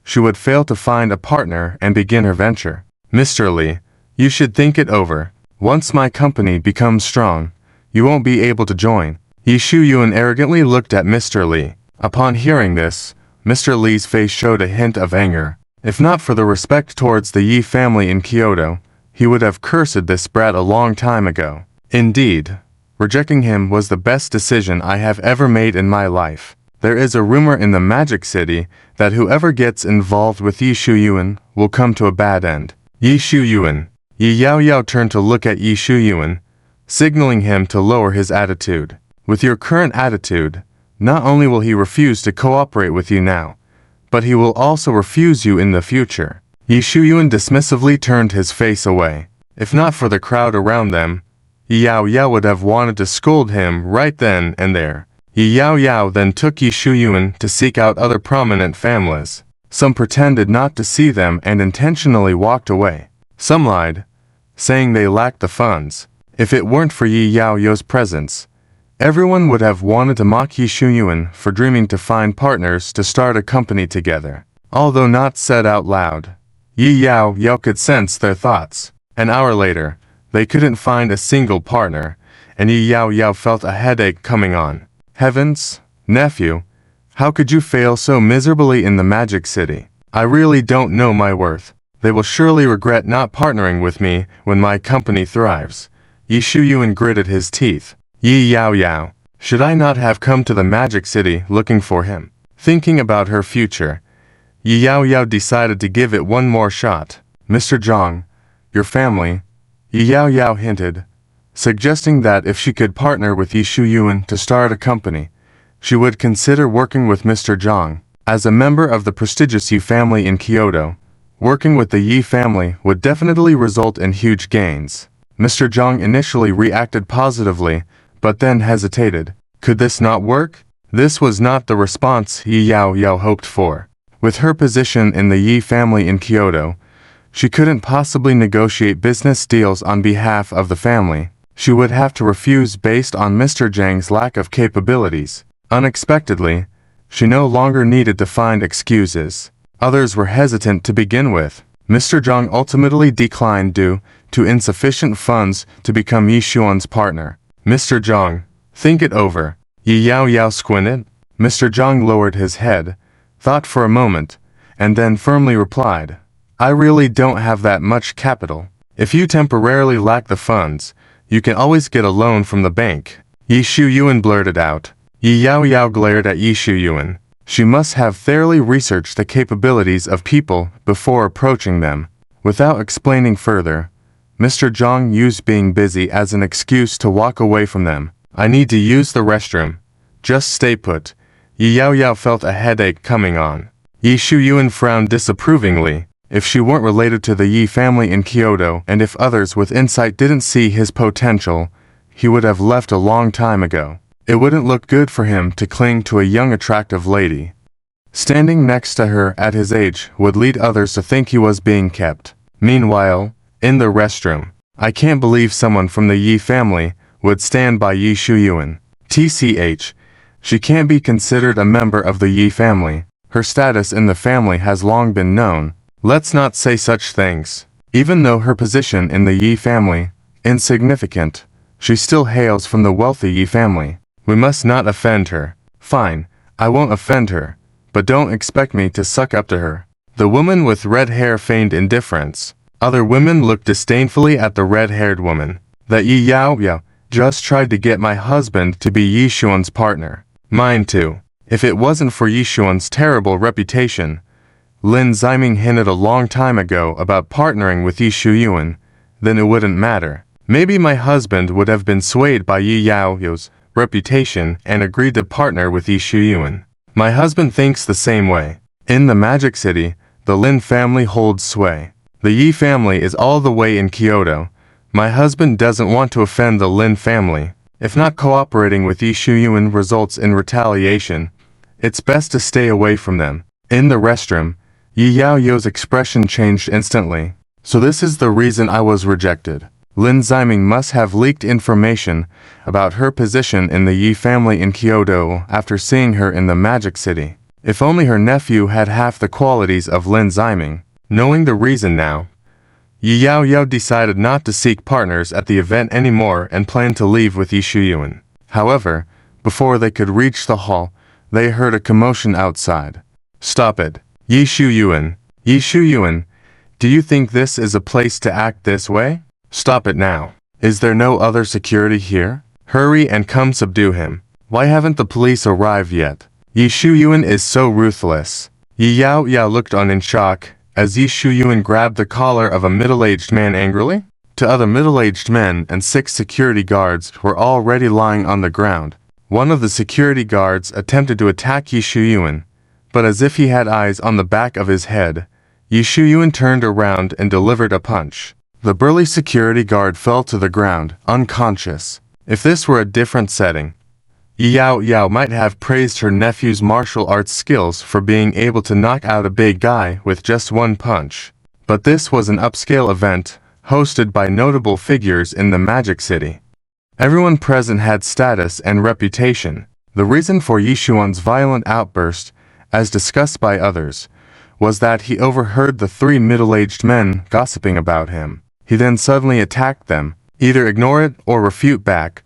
she would fail to find a partner and begin her venture. "Mr. Li, you should think it over. Once my company becomes strong, you won't be able to join." Yi Shuyuan arrogantly looked at Mr. Li. Upon hearing this, Mr. Li's face showed a hint of anger. If not for the respect towards the Yi family in Kyoto, he would have cursed this brat a long time ago. Indeed, rejecting him was the best decision I have ever made in my life. There is a rumor in the Magic City that whoever gets involved with Yi Shuyuan will come to a bad end. Yi Shuyuan. Yi Yaoyao turned to look at Yi Shuyuan, signaling him to lower his attitude. "With your current attitude, not only will he refuse to cooperate with you now, but he will also refuse you in the future." Yi Shuyuan dismissively turned his face away. If not for the crowd around them, Yi Yaoyao would have wanted to scold him right then and there. Yi Yaoyao then took Yi Shuyuan to seek out other prominent families. Some pretended not to see them and intentionally walked away. Some lied, saying they lacked the funds. If it weren't for Yi Yaoyao's presence, everyone would have wanted to mock Yi Shuyuan for dreaming to find partners to start a company together. Although not said out loud, Yi Yaoyao could sense their thoughts. An hour later, they couldn't find a single partner, and Yi Yaoyao felt a headache coming on. "Heavens, nephew, how could you fail so miserably in the Magic City? I really don't know my worth. They will surely regret not partnering with me when my company thrives." Yi Shuyuan gritted his teeth. "Yi Yaoyao, should I not have come to the Magic City looking for him?" Thinking about her future, Yi Yaoyao decided to give it one more shot. "Mr. Zhang, your family," Yi Yaoyao hinted, suggesting that if she could partner with Yi Shuyuan to start a company, she would consider working with Mr. Zhang. As a member of the prestigious Yi family in Kyoto, working with the Yi family would definitely result in huge gains. Mr. Zhang initially reacted positively, but then hesitated. Could this not work? This was not the response Yi Yaoyao hoped for. With her position in the Yi family in Kyoto, she couldn't possibly negotiate business deals on behalf of the family. She would have to refuse based on Mr. Zhang's lack of capabilities. Unexpectedly, she no longer needed to find excuses. Others were hesitant to begin with. Mr. Zhang ultimately declined due to insufficient funds to become Yi Shuyuan's partner. "Mr. Zhang, think it over." Yi Yaoyao squinted. Mr. Zhang lowered his head, thought for a moment, and then firmly replied, "I really don't have that much capital. If you temporarily lack the funds, you can always get a loan from the bank." Yi Shuyuan blurted out. Yi Yaoyao glared at Yi Shuyuan. She must have thoroughly researched the capabilities of people before approaching them. Without explaining further, Mr. Zhang used being busy as an excuse to walk away from them. "I need to use the restroom. Just stay put." Yi Yaoyao felt a headache coming on. Yi Shuyuan frowned disapprovingly. If she weren't related to the Yi family in Kyoto and if others with insight didn't see his potential, he would have left a long time ago. It wouldn't look good for him to cling to a young attractive lady. Standing next to her at his age would lead others to think he was being kept. Meanwhile, in the restroom, I can't believe someone from the Yi family would stand by Yi Shuyuan. TCH, she can't be considered a member of the Yi family. Her status in the family has long been known. Let's not say such things. Even though her position in the Yi family, insignificant, She still hails from the wealthy Yi family. We must not offend her. Fine, I won't offend her, but don't expect me to suck up to her. The woman with red hair feigned indifference. Other women looked disdainfully at the red-haired woman. That Yi Yao just tried to get my husband to be Yi Xuan's partner. Mine too. If it wasn't for Yi Xuan's terrible reputation, Lin Ziming hinted a long time ago about partnering with Yi Shuyuan, then it wouldn't matter. Maybe my husband would have been swayed by Yi Yao's reputation and agreed to partner with Yi Shuyuan. My husband thinks the same way. In the Magic City, the Lin family holds sway. The Yi family is all the way in Kyoto. My husband doesn't want to offend the Lin family. If not cooperating with Yi Shuyuan results in retaliation, it's best to stay away from them. In the restroom, Yi Yao's expression changed instantly. So this is the reason I was rejected. Lin Ziming must have leaked information about her position in the Yi family in Kyoto after seeing her in the Magic City. If only her nephew had half the qualities of Lin Ziming. Knowing the reason now, Yi Yao decided not to seek partners at the event anymore and planned to leave with Yi Shuyuan. However, before they could reach the hall, they heard a commotion outside. Stop it. Yi Shuyuan. Yi Shuyuan, do you think this is a place to act this way? Stop it now. Is there no other security here? Hurry and come subdue him. Why haven't the police arrived yet? Yi Shuyuan is so ruthless. Yi Yao looked on in shock as Yi Shuyuan grabbed the collar of a middle-aged man angrily. Two other middle-aged men and 6 security guards were already lying on the ground. One of the security guards attempted to attack Yi Shuyuan, but as if he had eyes on the back of his head, Yi Shuyuan turned around and delivered a punch. The burly security guard fell to the ground, unconscious. If this were a different setting, Yi Yao might have praised her nephew's martial arts skills for being able to knock out a big guy with just one punch. But this was an upscale event, hosted by notable figures in the Magic City. Everyone present had status and reputation. The reason for Yi Xuan's violent outburst, as discussed by others, was that he overheard the 3 middle-aged men gossiping about him. He then suddenly attacked them. Either ignore it or refute back.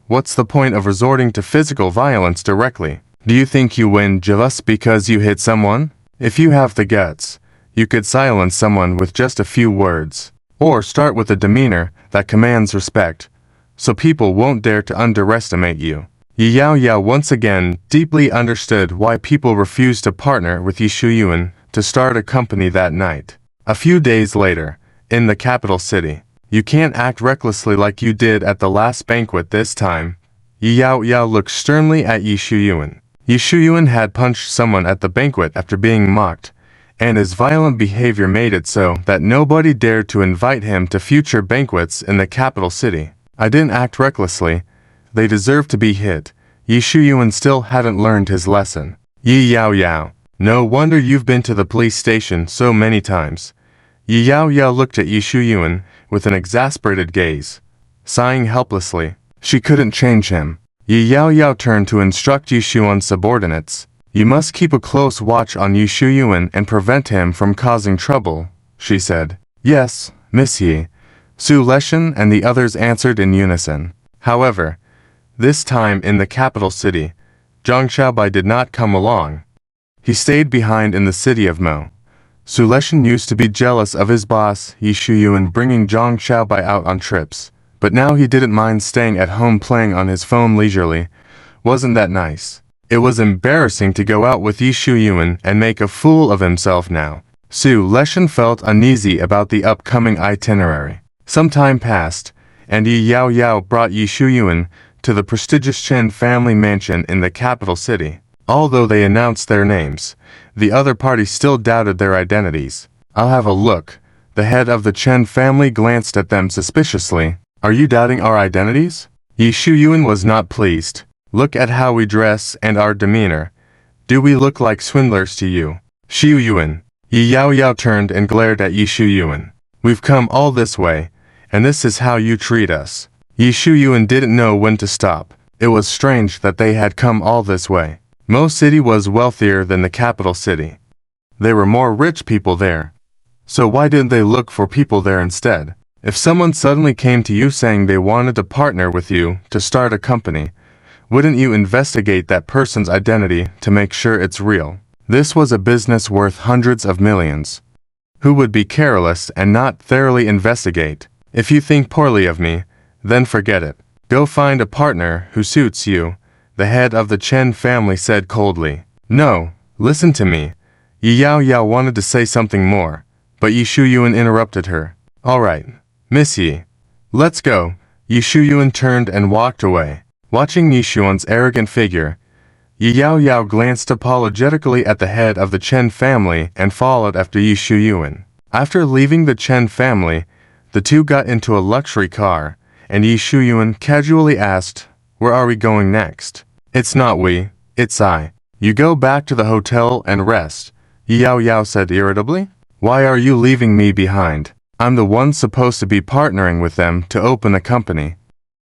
What's the point of resorting to physical violence directly? Do you think you win just because you hit someone? If you have the guts, you could silence someone with just a few words. Or start with a demeanor that commands respect, so people won't dare to underestimate you. Yi Yao once again deeply understood why people refused to partner with Yi Shuyuan to start a company that night. A few days later, in the capital city, you can't act recklessly like you did at the last banquet this time. Yi Yao looked sternly at Yi Shuyuan. Yi Shuyuan had punched someone at the banquet after being mocked, and his violent behavior made it so that nobody dared to invite him to future banquets in the capital city. I didn't act recklessly. They deserve to be hit. Yi Shuyuan still hadn't learned his lesson. Yi Yao, no wonder you've been to the police station so many times. Yi Yao looked at Yi Shuyuan with an exasperated gaze. Sighing helplessly, she couldn't change him. Yi Yao turned to instruct Yi Xuan's subordinates. You must keep a close watch on Yi Shuyuan and prevent him from causing trouble, she said. Yes, Miss Yi. Su Leshan and the others answered in unison. However, this time in the capital city, Zhang Xiaobai did not come along. He stayed behind in the city of Mo. Su Leshan used to be jealous of his boss, Yi Shuyuan, bringing Zhang Xiaobai out on trips, but now he didn't mind staying at home playing on his phone leisurely. Wasn't that nice? It was embarrassing to go out with Yi Shuyuan and make a fool of himself now. Su Leshan felt uneasy about the upcoming itinerary. Some time passed, and Yi Yao brought Yi Shuyuan to the prestigious Chen family mansion in the capital city. Although they announced their names, the other party still doubted their identities. I'll have a look. The head of the Chen family glanced at them suspiciously. Are you doubting our identities? Yi Shuyuan was not pleased. Look at how we dress and our demeanor. Do we look like swindlers to you? Shuyuan. Yi Yao turned and glared at Yi Shuyuan. We've come all this way, and this is how you treat us. Yi Shuyuan didn't know when to stop. It was strange that they had come all this way. Mo City was wealthier than the capital city. There were more rich people there. So why didn't they look for people there instead? If someone suddenly came to you saying they wanted to partner with you to start a company, wouldn't you investigate that person's identity to make sure it's real? This was a business worth hundreds of millions. Who would be careless and not thoroughly investigate? If you think poorly of me, then forget it. Go find a partner who suits you, the head of the Chen family said coldly. No, listen to me. Yi Yao Yao wanted to say something more, but Yi Shuyuan interrupted her. All right, Miss Yi. Let's go. Yi Shuyuan turned and walked away. Watching Yi Xuan's arrogant figure, Yi Yao Yao glanced apologetically at the head of the Chen family and followed after Yi Shuyuan. After leaving the Chen family, the two got into a luxury car, and Yi Shuyuan casually asked, "Where are we going next?" "It's not we, it's I. You go back to the hotel and rest," Yi Yao Yao said irritably. "Why are you leaving me behind? I'm the one supposed to be partnering with them to open a company.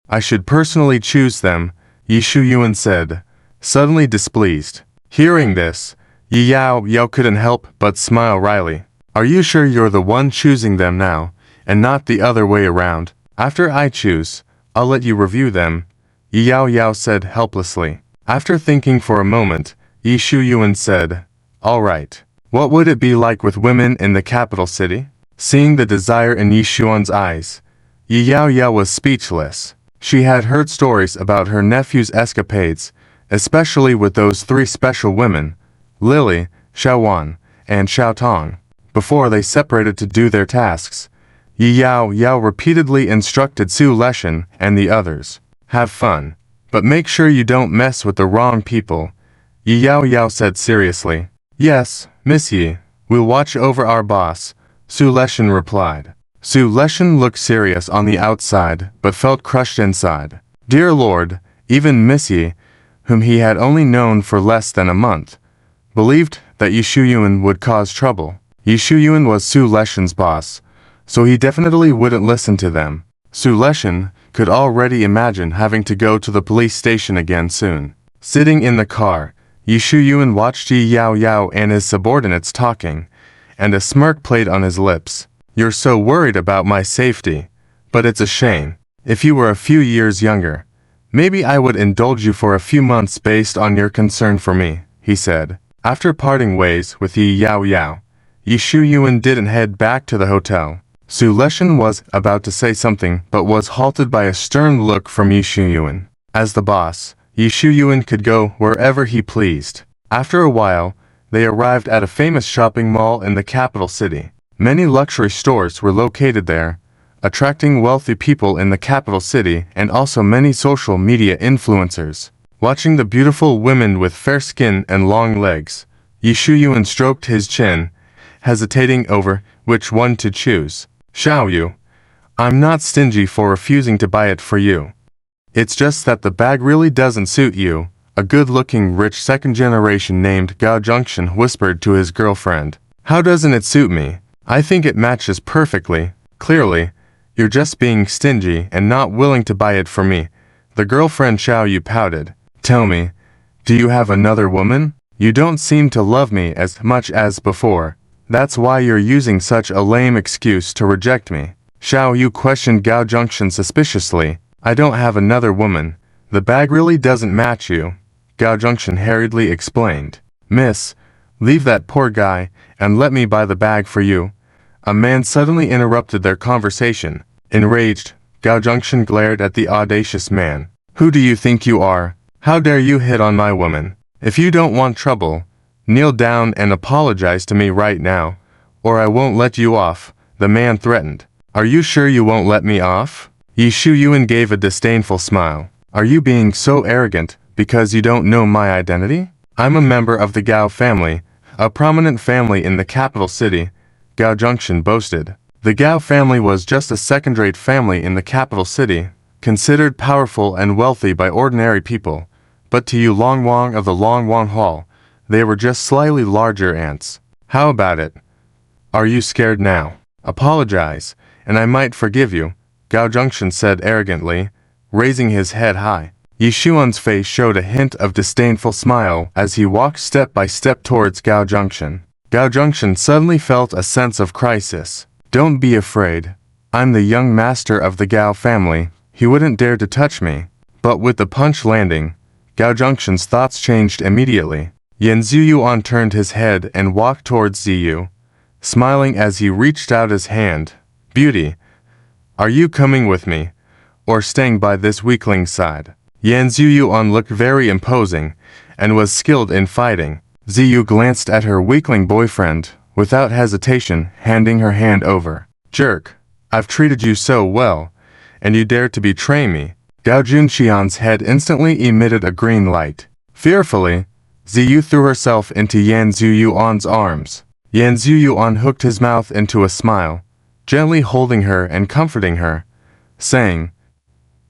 I should personally choose them," Yi Shuyuan said, suddenly displeased. Hearing this, Yi Yao Yao couldn't help but smile wryly. "Are you sure you're the one choosing them now, and not the other way around? After I choose, I'll let you review them," Yi Yao Yao said helplessly. After thinking for a moment, Yi Shuyuan said, "All right. What would it be like with women in the capital city?" Seeing the desire in Yi Xuan's eyes, Yi Yao Yao was speechless. She had heard stories about her nephew's escapades, especially with those three special women, Lily, Xiaowan, and Xiaotong. Before they separated to do their tasks, Yi Yao Yao repeatedly instructed Su Leshan and the others. "Have fun, but make sure you don't mess with the wrong people," Yi Yao Yao said seriously. "Yes, Miss Yi, we'll watch over our boss," Su Leshan replied. Su Leshan looked serious on the outside but felt crushed inside. Dear Lord, even Miss Yi, whom he had only known for less than a month, believed that Yi Shuyuan would cause trouble. Yi Shuyuan was Su Leshan's boss, so he definitely wouldn't listen to them. Su Leshan could already imagine having to go to the police station again soon. Sitting in the car, Yi Shuyuan watched Yi Yao Yao and his subordinates talking, and a smirk played on his lips. "You're so worried about my safety, but it's a shame. If you were a few years younger, maybe I would indulge you for a few months based on your concern for me," he said. After parting ways with Yi Yao Yao, Yi Shuyuan didn't head back to the hotel. Su Leshan was about to say something but was halted by a stern look from Yi Shuyuan. As the boss, Yi Shuyuan could go wherever he pleased. After a while, they arrived at a famous shopping mall in the capital city. Many luxury stores were located there, attracting wealthy people in the capital city and also many social media influencers. Watching the beautiful women with fair skin and long legs, Yi Shuyuan stroked his chin, hesitating over which one to choose. "Xiaoyu, I'm not stingy for refusing to buy it for you. It's just that the bag really doesn't suit you," a good-looking rich second-generation named Gao Junction whispered to his girlfriend. "How doesn't it suit me? I think it matches perfectly. Clearly, you're just being stingy and not willing to buy it for me." The girlfriend Xiaoyu pouted. "Tell me, do you have another woman? You don't seem to love me as much as before. That's why you're using such a lame excuse to reject me." Xiaoyu questioned Gao Junction suspiciously. "I don't have another woman. The bag really doesn't match you," Gao Junction hurriedly explained. "Miss, leave that poor guy and let me buy the bag for you." A man suddenly interrupted their conversation. Enraged, Gao Junction glared at the audacious man. "Who do you think you are? How dare you hit on my woman? If you don't want trouble, kneel down and apologize to me right now, or I won't let you off," the man threatened. "Are you sure you won't let me off?" Yi Shuyuan gave a disdainful smile. "Are you being so arrogant because you don't know my identity? I'm a member of the Gao family, a prominent family in the capital city," Gao Junction boasted. The Gao family was just a second-rate family in the capital city, considered powerful and wealthy by ordinary people, but to you Longwang of the Longwang Hall, they were just slightly larger ants. How about it? Are you scared now? Apologize, and I might forgive you, Gao Junction said arrogantly, raising his head high. Yi Xuan's face showed a hint of disdainful smile as he walked step by step towards Gao Junction. Gao Junction suddenly felt a sense of crisis. "Don't be afraid. I'm the young master of the Gao family. He wouldn't dare to touch me. But with the punch landing, Gao Zhengxin's thoughts changed immediately. Yan Ziyuan turned his head and walked towards Ziyu, smiling as he reached out his hand. Beauty, are you coming with me, or staying by this weakling's side? Yan Ziyuan looked very imposing, and was skilled in fighting. Ziyu glanced at her weakling boyfriend, without hesitation, handing her hand over. Jerk, I've treated you so well, and you dare to betray me. Gao Junqian's head instantly emitted a green light. Fearfully, Ziyu threw herself into Yan Ziyuan's arms. Yan Ziyuan hooked his mouth into a smile, gently holding her and comforting her, saying,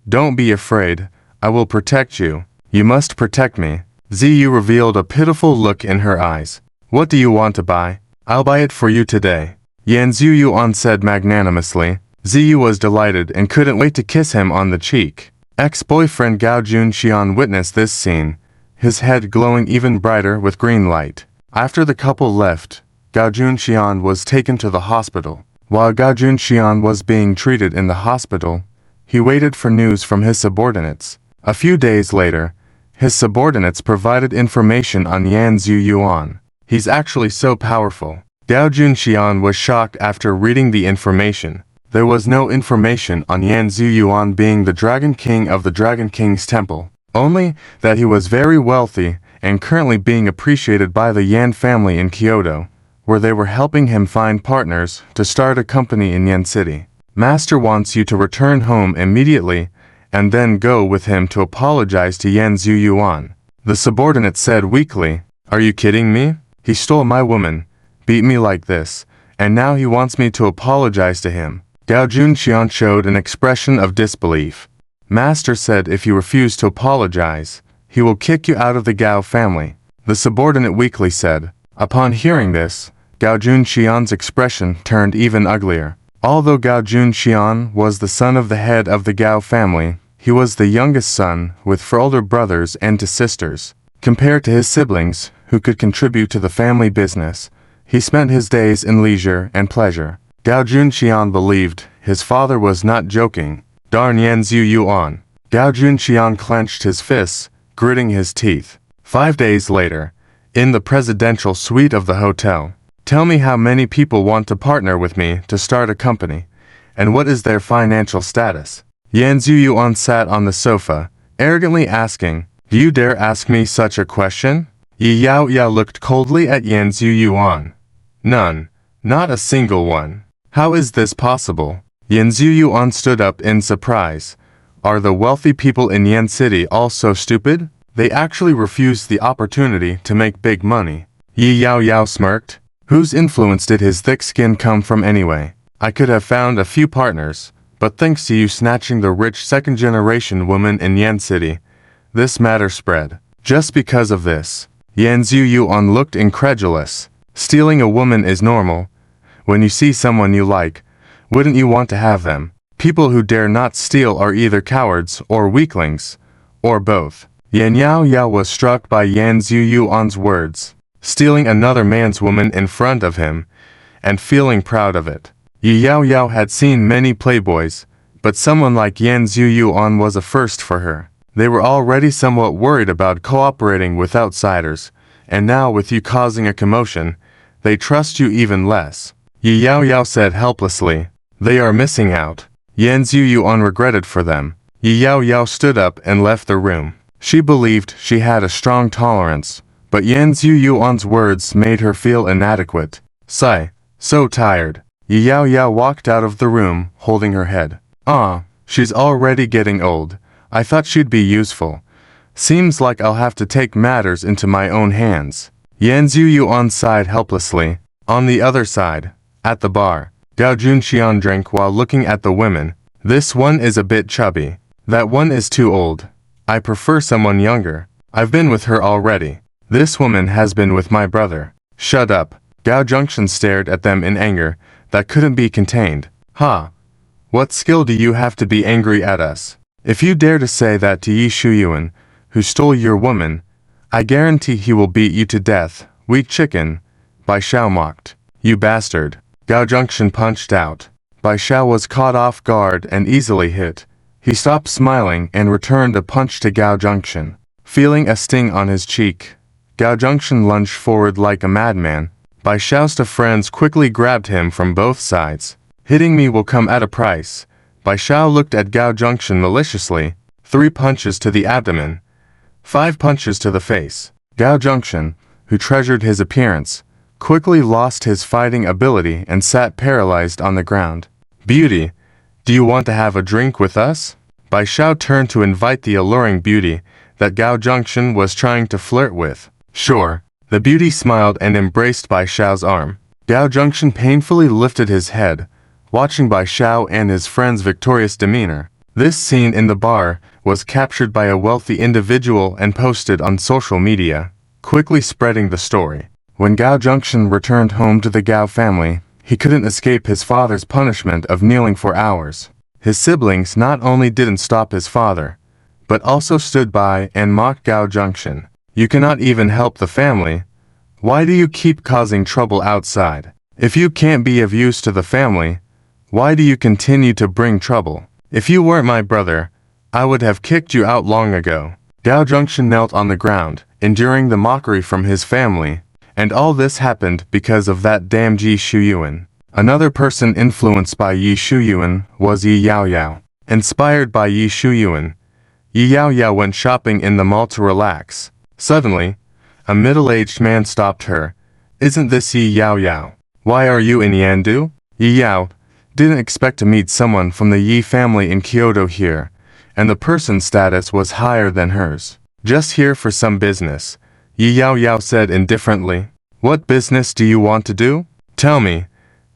Don't be afraid, I will protect you. You must protect me. Ziyu revealed a pitiful look in her eyes. What do you want to buy? I'll buy it for you today. Yan Ziyuan said magnanimously. Ziyu was delighted and couldn't wait to kiss him on the cheek. Ex-boyfriend Gao Junqian witnessed this scene, his head glowing even brighter with green light. After the couple left, Gao Junqian was taken to the hospital. While Gao Junqian was being treated in the hospital, he waited for news from his subordinates. A few days later, his subordinates provided information on Yan Ziyuan. He's actually so powerful. Gao Junqian was shocked after reading the information. There was no information on Yan Ziyuan being the Dragon King of the Dragon King's temple, only that he was very wealthy and currently being appreciated by the Yan family in Kyoto, where they were helping him find partners to start a company in Yan City. Master wants you to return home immediately and then go with him to apologize to Yan Ziyuan. The subordinate said weakly, Are you kidding me? He stole my woman, beat me like this, and now he wants me to apologize to him. Gao Junqian showed an expression of disbelief. Master said if you refuse to apologize, he will kick you out of the Gao family. The subordinate weakly said. Upon hearing this, Gao Junqian's expression turned even uglier. Although Gao Junqian was the son of the head of the Gao family, he was the youngest son with 4 older brothers and 2 sisters. Compared to his siblings, who could contribute to the family business, he spent his days in leisure and pleasure. Gao Junqian believed his father was not joking. Darn Yan Ziyuan. Gao Junqian clenched his fists, gritting his teeth. 5 days later, in the presidential suite of the hotel. Tell me how many people want to partner with me to start a company, and what is their financial status? Yan Ziyuan sat on the sofa, arrogantly asking, Do you dare ask me such a question? Yi Yao Yao looked coldly at Yan Ziyuan. None. Not a single one. How is this possible? Yan Ziyuan stood up in surprise. Are the wealthy people in Yan City all so stupid? They actually refused the opportunity to make big money. Yi Yao Yao smirked. Whose influence did his thick skin come from anyway? I could have found a few partners, but thanks to you snatching the rich second-generation woman in Yan City, this matter spread. Just because of this, Yan Ziyuan looked incredulous. Stealing a woman is normal. When you see someone you like, wouldn't you want to have them? People who dare not steal are either cowards or weaklings, or both. Yan Yao Yao was struck by Yan Ziyuan's words. Stealing another man's woman in front of him, and feeling proud of it. Yi Yao Yao had seen many playboys, but someone like Yan Ziyuan was a first for her. They were already somewhat worried about cooperating with outsiders, and now with you causing a commotion, they trust you even less. Yi Yao Yao said helplessly. They are missing out. Yan Ziyuan regretted for them. Yi Yao Yao stood up and left the room. She believed she had a strong tolerance, but Yan Ziyuan's words made her feel inadequate. Sigh, so tired. Yi Yao Yao walked out of the room, holding her head. She's already getting old. I thought she'd be useful. Seems like I'll have to take matters into my own hands. Yan Ziyuan sighed helplessly. On the other side, at the bar, Gao Junqian drank while looking at the women. This one is a bit chubby. That one is too old. I prefer someone younger. I've been with her already. This woman has been with my brother. Shut up. Gao Junqian stared at them in anger that couldn't be contained. What skill do you have to be angry at us? If you dare to say that to Yi Shuyuan, who stole your woman, I guarantee he will beat you to death, weak chicken. Bai Shao mocked. You bastard. Gao Junqian punched out. Bai Xiao was caught off guard and easily hit. He stopped smiling and returned a punch to Gao Zhengchen. Feeling a sting on his cheek, Gao Zhengchen lunged forward like a madman. Bai Xiao's two friends quickly grabbed him from both sides. Hitting me will come at a price. Bai Xiao looked at Gao Zhengchen maliciously. 3 punches to the abdomen, 5 punches to the face. Gao Zhengchen, who treasured his appearance, quickly lost his fighting ability and sat paralyzed on the ground. Beauty, do you want to have a drink with us? Bai Xiao turned to invite the alluring beauty that Gao Zhengchen was trying to flirt with. Sure. The beauty smiled and embraced Bai Xiao's arm. Gao Zhengchen painfully lifted his head, watching Bai Xiao and his friend's victorious demeanor. This scene in the bar was captured by a wealthy individual and posted on social media, quickly spreading the story. When Gao Zhengchen returned home to the Gao family, he couldn't escape his father's punishment of kneeling for hours. His siblings not only didn't stop his father, but also stood by and mocked Gao Zhengchen. You cannot even help the family. Why do you keep causing trouble outside? If you can't be of use to the family, why do you continue to bring trouble? If you weren't my brother, I would have kicked you out long ago. Gao Zhengchen knelt on the ground, enduring the mockery from his family, and all this happened because of that damn Yi Shuyuan. Another person influenced by Yi Shuyuan was Yi Yaoyao. Inspired by Yi Shuyuan, Yi Yaoyao went shopping in the mall to relax. Suddenly, a middle-aged man stopped her. Isn't this Yi Yaoyao? Why are you in Yandu? Yi Yao didn't expect to meet someone from the Yi family in Kyoto here, and the person's status was higher than hers. Just here for some business, Yi Yaoyao said indifferently. What business do you want to do? Tell me.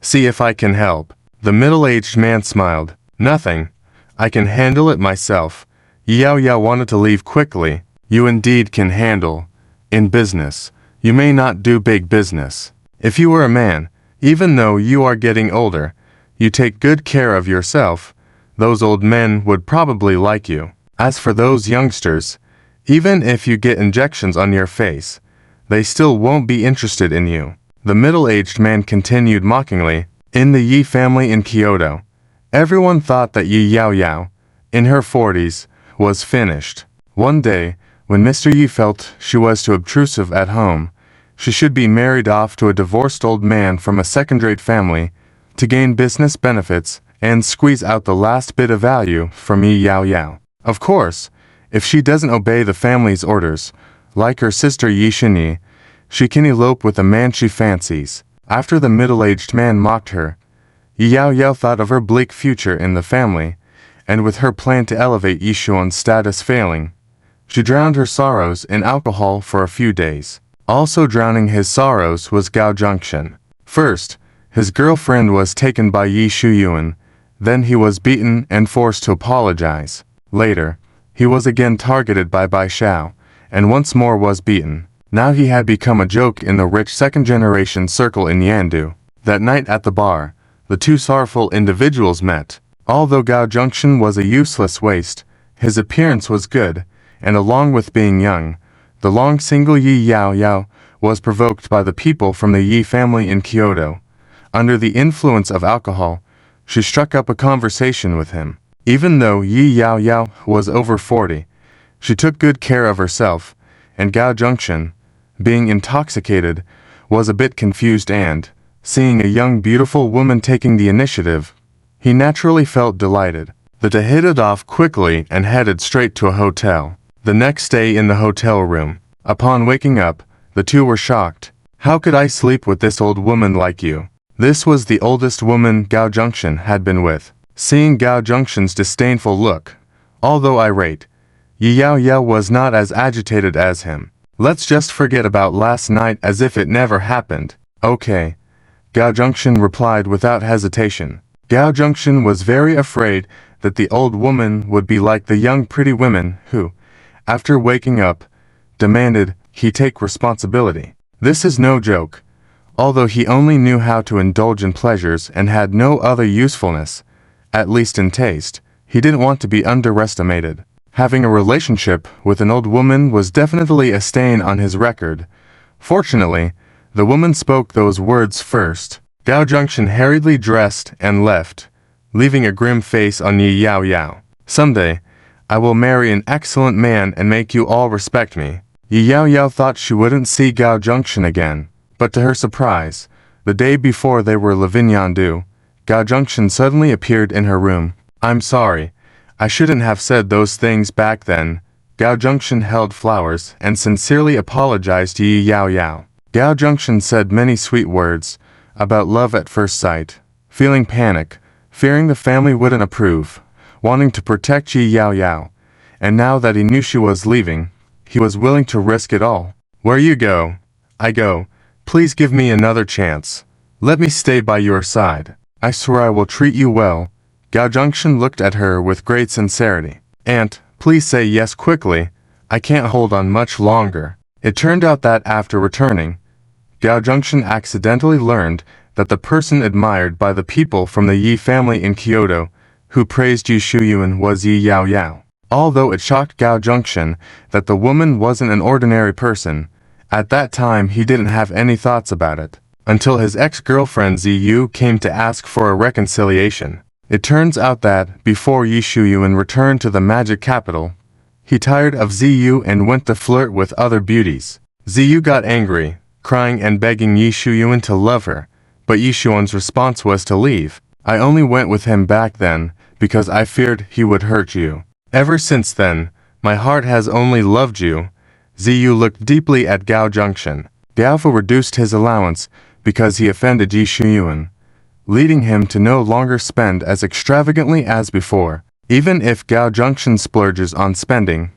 See if I can help. The middle-aged man smiled. Nothing. I can handle it myself. Yi Yaoyao wanted to leave quickly. You indeed can handle. In business, you may not do big business. If you were a man, even though you are getting older, you take good care of yourself, those old men would probably like you. As for those youngsters, even if you get injections on your face, they still won't be interested in you. The middle-aged man continued mockingly. In the Yi family in Kyoto, everyone thought that Yi Yaoyao, in her 40s, was finished. One day, when Mr. Yi felt she was too obtrusive at home, she should be married off to a divorced old man from a second-rate family to gain business benefits and squeeze out the last bit of value from Yi Yaoyao. Of course, if she doesn't obey the family's orders, like her sister Yi Xinyi, she can elope with a man she fancies. After the middle-aged man mocked her, Yi Yaoyao thought of her bleak future in the family, and with her plan to elevate Yi Xuan's status failing, she drowned her sorrows in alcohol for a few days. Also drowning his sorrows was Gao Zhengchen. First, his girlfriend was taken by Yi Shuyuan, then he was beaten and forced to apologize. Later, he was again targeted by Bai Xiao, and once more was beaten. Now he had become a joke in the rich second-generation circle in Yandu. That night at the bar, the two sorrowful individuals met. Although Gao Zhengchen was a useless waste, his appearance was good, and along with being young, the long single Yi Yaoyao was provoked by the people from the Yi family in Kyoto. Under the influence of alcohol, she struck up a conversation with him. Even though Yi Yaoyao was over 40, she took good care of herself, and Gao Zhengchen, being intoxicated, was a bit confused and, seeing a young beautiful woman taking the initiative, he naturally felt delighted. The two hit it off quickly and headed straight to a hotel. The next day in the hotel room, upon waking up, the two were shocked. How could I sleep with this old woman like you? This was the oldest woman Gao Zhengchen had been with. Seeing Gao Zhengchen's disdainful look, although irate, Yi Yaoyao was not as agitated as him. Let's just forget about last night as if it never happened. Okay. Gao Zhengchen replied without hesitation. Gao Zhengchen was very afraid that the old woman would be like the young pretty women who, after waking up, demanded he take responsibility. This is no joke. Although he only knew how to indulge in pleasures and had no other usefulness, at least in taste, he didn't want to be underestimated. Having a relationship with an old woman was definitely a stain on his record. Fortunately, the woman spoke those words first. Gao Zhengchen hurriedly dressed and left, leaving a grim face on Yi Yao Yao. "Someday, I will marry an excellent man and make you all respect me." Yi Yao Yao thought she wouldn't see Gao Junction again, but to her surprise, the day before they were leaving Yandu, Gao Junction suddenly appeared in her room. "I'm sorry, I shouldn't have said those things back then." Gao Junction held flowers and sincerely apologized to Yi Yao Yao. Gao Junction said many sweet words about love at first sight, feeling panic, fearing the family wouldn't approve, wanting to protect Yi Yao Yao, and now that he knew she was leaving, he was willing to risk it all. "Where you go, I go. Please give me another chance. Let me stay by your side. I swear I will treat you well." Gao Junction looked at her with great sincerity. "Aunt, please say yes quickly. I can't hold on much longer." It turned out that after returning, Gao Junction accidentally learned that the person admired by the people from the Yi family in Kyoto who praised Yi Shuyuan was Yi Yao Yao. Although it shocked Gao Junction that the woman wasn't an ordinary person, at that time he didn't have any thoughts about it, until his ex-girlfriend Ziyu came to ask for a reconciliation. It turns out that, before Yi Shuyuan returned to the magic capital, he tired of Ziyu and went to flirt with other beauties. Ziyu got angry, crying and begging Yi Shuyuan to love her, but Yi Shuyuan's response was to leave. "I only went with him back then, because I feared he would hurt you. Ever since then, my heart has only loved you." Ziyu looked deeply at Gao Junction. Gaofu reduced his allowance because he offended Yi Shuyuan, leading him to no longer spend as extravagantly as before. Even if Gao Junction splurges on spending,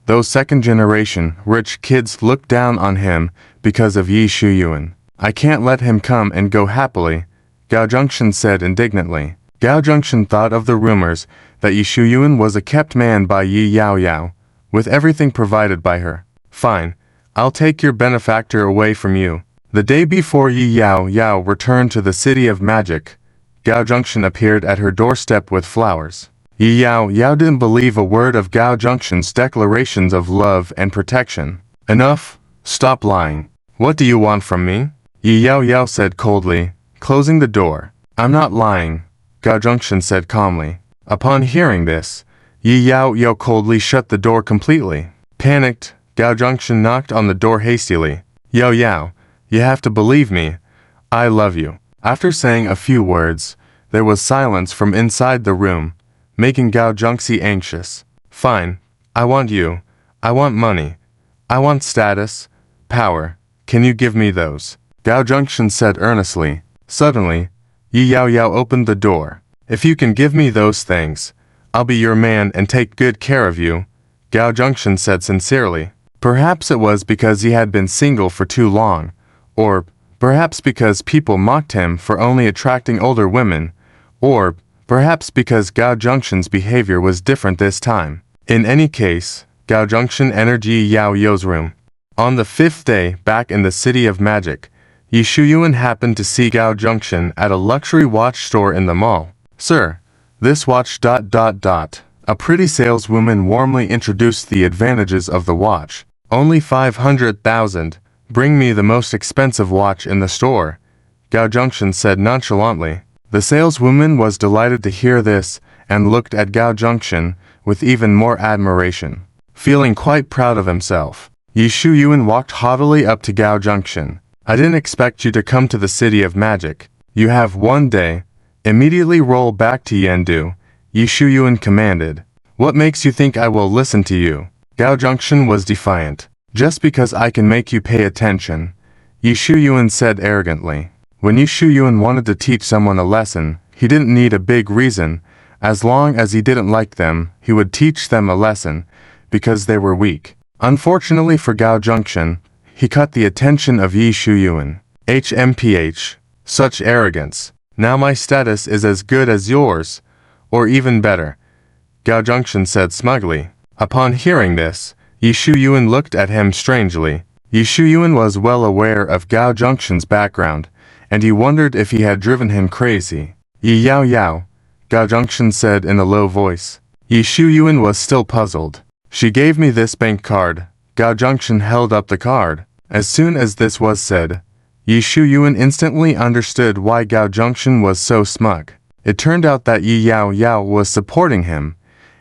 those second-generation rich kids look down on him because of Yi Shuyuan. "I can't let him come and go happily," Gao Junction said indignantly. Gao Junction thought of the rumors that Yi Shuyuan was a kept man by Yi Yao Yao, with everything provided by her. "Fine, I'll take your benefactor away from you." The day before Yi Yao Yao returned to the City of Magic, Gao Junction appeared at her doorstep with flowers. Yi Yao Yao didn't believe a word of Gao Junction's declarations of love and protection. "Enough, stop lying. What do you want from me?" Yi Yao Yao said coldly, closing the door. "I'm not lying," Gao Junction said calmly. Upon hearing this, Yi Yao Yao coldly shut the door completely. Panicked, Gao Junction knocked on the door hastily. "Yao Yao, you have to believe me. I love you." After saying a few words, there was silence from inside the room, making Gao Junxi anxious. "Fine, I want you. I want money. I want status, power. Can you give me those?" Gao Junction said earnestly. Suddenly, Yi Yao Yao opened the door. "If you can give me those things, I'll be your man and take good care of you," Gao Junction said sincerely. Perhaps it was because he had been single for too long, or perhaps because people mocked him for only attracting older women, or perhaps because Gao Junction's behavior was different this time. In any case, Gao Junction entered Yi Yao Yao's room. On the 5th day back in the City of Magic, Yi Shuyuan happened to see Gao Junction at a luxury watch store in the mall. "Sir, this watch ... A pretty saleswoman warmly introduced the advantages of the watch. "Only 500,000. Bring me the most expensive watch in the store," Gao Junction said nonchalantly. The saleswoman was delighted to hear this and looked at Gao Junction with even more admiration. Feeling quite proud of himself, Yi Shuyuan walked haughtily up to Gao Junction. "I didn't expect you to come to the City of Magic. You have one day. Immediately roll back to Yandu," Yi Shuyuan commanded. "What makes you think I will listen to you?" Gao Junction was defiant. "Just because I can make you pay attention," Yi Shuyuan said arrogantly. When Yi Shuyuan wanted to teach someone a lesson, he didn't need a big reason. As long as he didn't like them, he would teach them a lesson, because they were weak. Unfortunately for Gao Junction, he caught the attention of Yi Shuyuan. "HMPH. Such arrogance. Now my status is as good as yours, or even better," Gao Junction said smugly. Upon hearing this, Yi Shuyuan looked at him strangely. Yi Shuyuan was well aware of Gao Junction's background, and he wondered if he had driven him crazy. "Yi Yao Yao," Gao Junction said in a low voice. Yi Shuyuan was still puzzled. "She gave me this bank card." Gao Junction held up the card. As soon as this was said, Yi Shuyuan instantly understood why Gao Junction was so smug. It turned out that Yi Yao Yao was supporting him,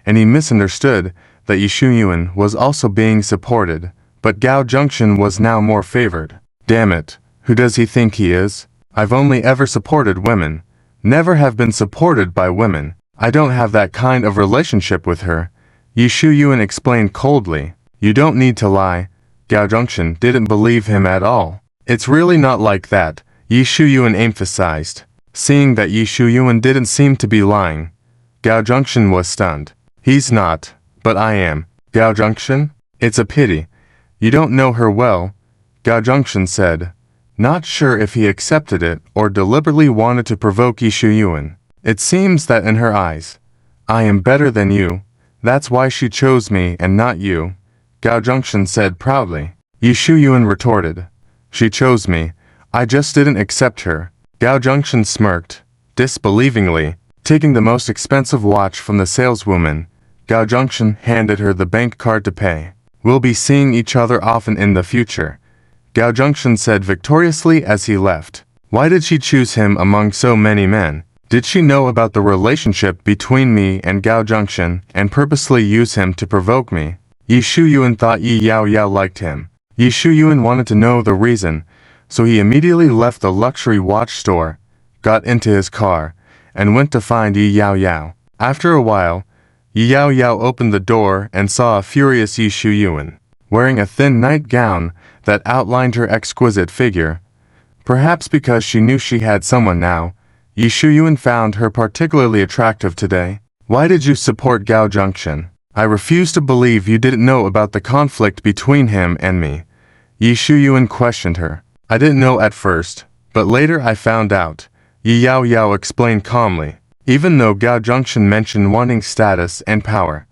and he misunderstood that Yi Shuyuan was also being supported, but Gao Junction was now more favored. Damn it, who does he think he is? I've only ever supported women, never have been supported by women. I don't have that kind of relationship with her, Yi Shuyuan explained coldly. You don't need to lie. Gao Junction didn't believe him at all. It's really not like that, Yi Shuyuan emphasized. Seeing that Yi Shuyuan didn't seem to be lying, Gao Junction was stunned. He's not, but I am. Gao Junction? It's a pity. You don't know her well, Gao Junction said, not sure if he accepted it or deliberately wanted to provoke Yi Shuyuan. It seems that in her eyes, I am better than you. That's why she chose me and not you, Gao Junction said proudly. Yi Shuyuan retorted. She chose me. I just didn't accept her. Gao Junction smirked, disbelievingly. Taking the most expensive watch from the saleswoman, Gao Junction handed her the bank card to pay. We'll be seeing each other often in the future, Gao Junction said victoriously as he left. Why did she choose him among so many men? Did she know about the relationship between me and Gao Junction and purposely use him to provoke me? Yi Shuyuan thought Yi Yao Yao liked him. Yi Shuyuan wanted to know the reason, so he immediately left the luxury watch store, got into his car, and went to find Yi Yao Yao. After a while, Yi Yao Yao opened the door and saw a furious Yi Shuyuan, wearing a thin nightgown that outlined her exquisite figure. Perhaps because she knew she had someone now, Yi Shuyuan found her particularly attractive today. Why did you support Gao Junction? I refuse to believe you didn't know about the conflict between him and me, Yi Shuyuan questioned her. I didn't know at first, but later I found out, Yi Yao Yao explained calmly. Even though Gao Junction mentioned wanting status and power,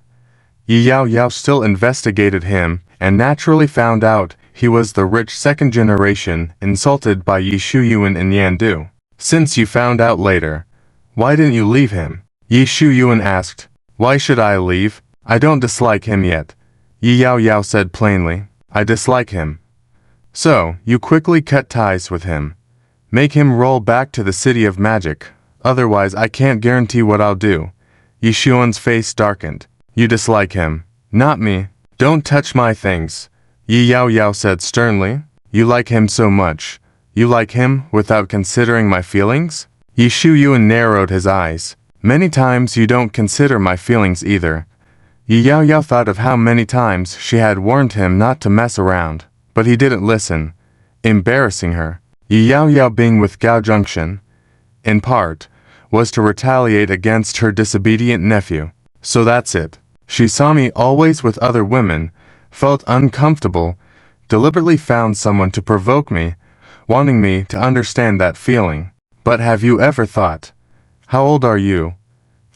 Yi Yao Yao still investigated him and naturally found out he was the rich second generation insulted by Yi Shuyuan in Yandu. Since you found out later, why didn't you leave him? Yi Shuyuan asked. Why should I leave? I don't dislike him yet, Yi Yao Yao said plainly. I dislike him. So, you quickly cut ties with him. Make him roll back to the city of magic. Otherwise I can't guarantee what I'll do. Yi Shuyuan's face darkened. You dislike him. Not me. Don't touch my things, Yi Yao Yao said sternly. You like him so much. You like him without considering my feelings? Yi Shuyuan narrowed his eyes. Many times you don't consider my feelings either. Yi Yao Yao thought of how many times she had warned him not to mess around, but he didn't listen, embarrassing her. Yi Yao Yao being with Gao Junction, in part, was to retaliate against her disobedient nephew. So that's it. She saw me always with other women, felt uncomfortable, deliberately found someone to provoke me, wanting me to understand that feeling. But have you ever thought, how old are you?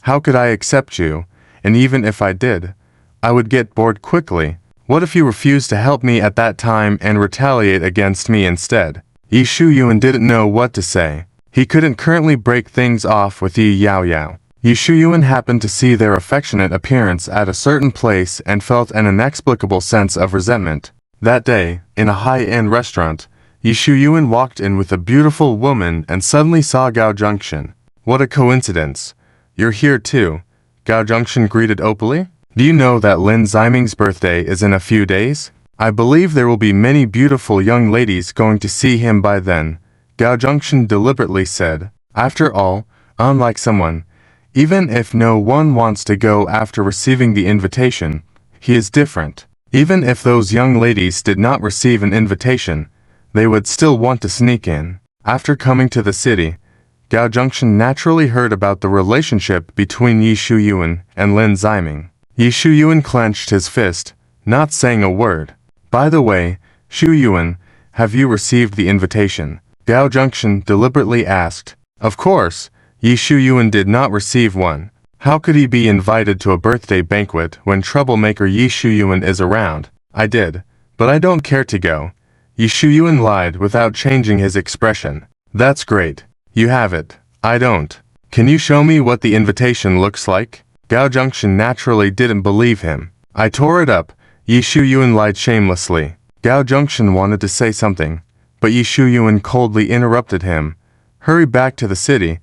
How could I accept you? And even if I did, I would get bored quickly. What if you refused to help me at that time and retaliate against me instead? Yi Shuyuan didn't know what to say. He couldn't currently break things off with Yi Yao Yao. Yi Shuyuan happened to see their affectionate appearance at a certain place and felt an inexplicable sense of resentment. That day, in a high-end restaurant, Yi Shuyuan walked in with a beautiful woman and suddenly saw Gao Junction. What a coincidence. You're here too, Gao Junction greeted opally. Do you know that Lin Ziming's birthday is in a few days? I believe there will be many beautiful young ladies going to see him by then, Gao Junction deliberately said. After all, unlike someone, even if no one wants to go after receiving the invitation, he is different. Even if those young ladies did not receive an invitation, they would still want to sneak in. After coming to the city, Gao Junction naturally heard about the relationship between Yi Shuyuan and Lin Ziming. Yi Shuyuan clenched his fist, not saying a word. By the way, Shuyuan, have you received the invitation? Gao Junction deliberately asked. Of course, Yi Shuyuan did not receive one. How could he be invited to a birthday banquet when troublemaker Yi Shuyuan is around? I did, but I don't care to go. Yi Shuyuan lied without changing his expression. That's great. You have it. I don't. Can you show me what the invitation looks like? Gao Junction naturally didn't believe him. I tore it up, Yi Shuyuan lied shamelessly. Gao Junction wanted to say something, but Yi Shuyuan coldly interrupted him. Hurry back to the city,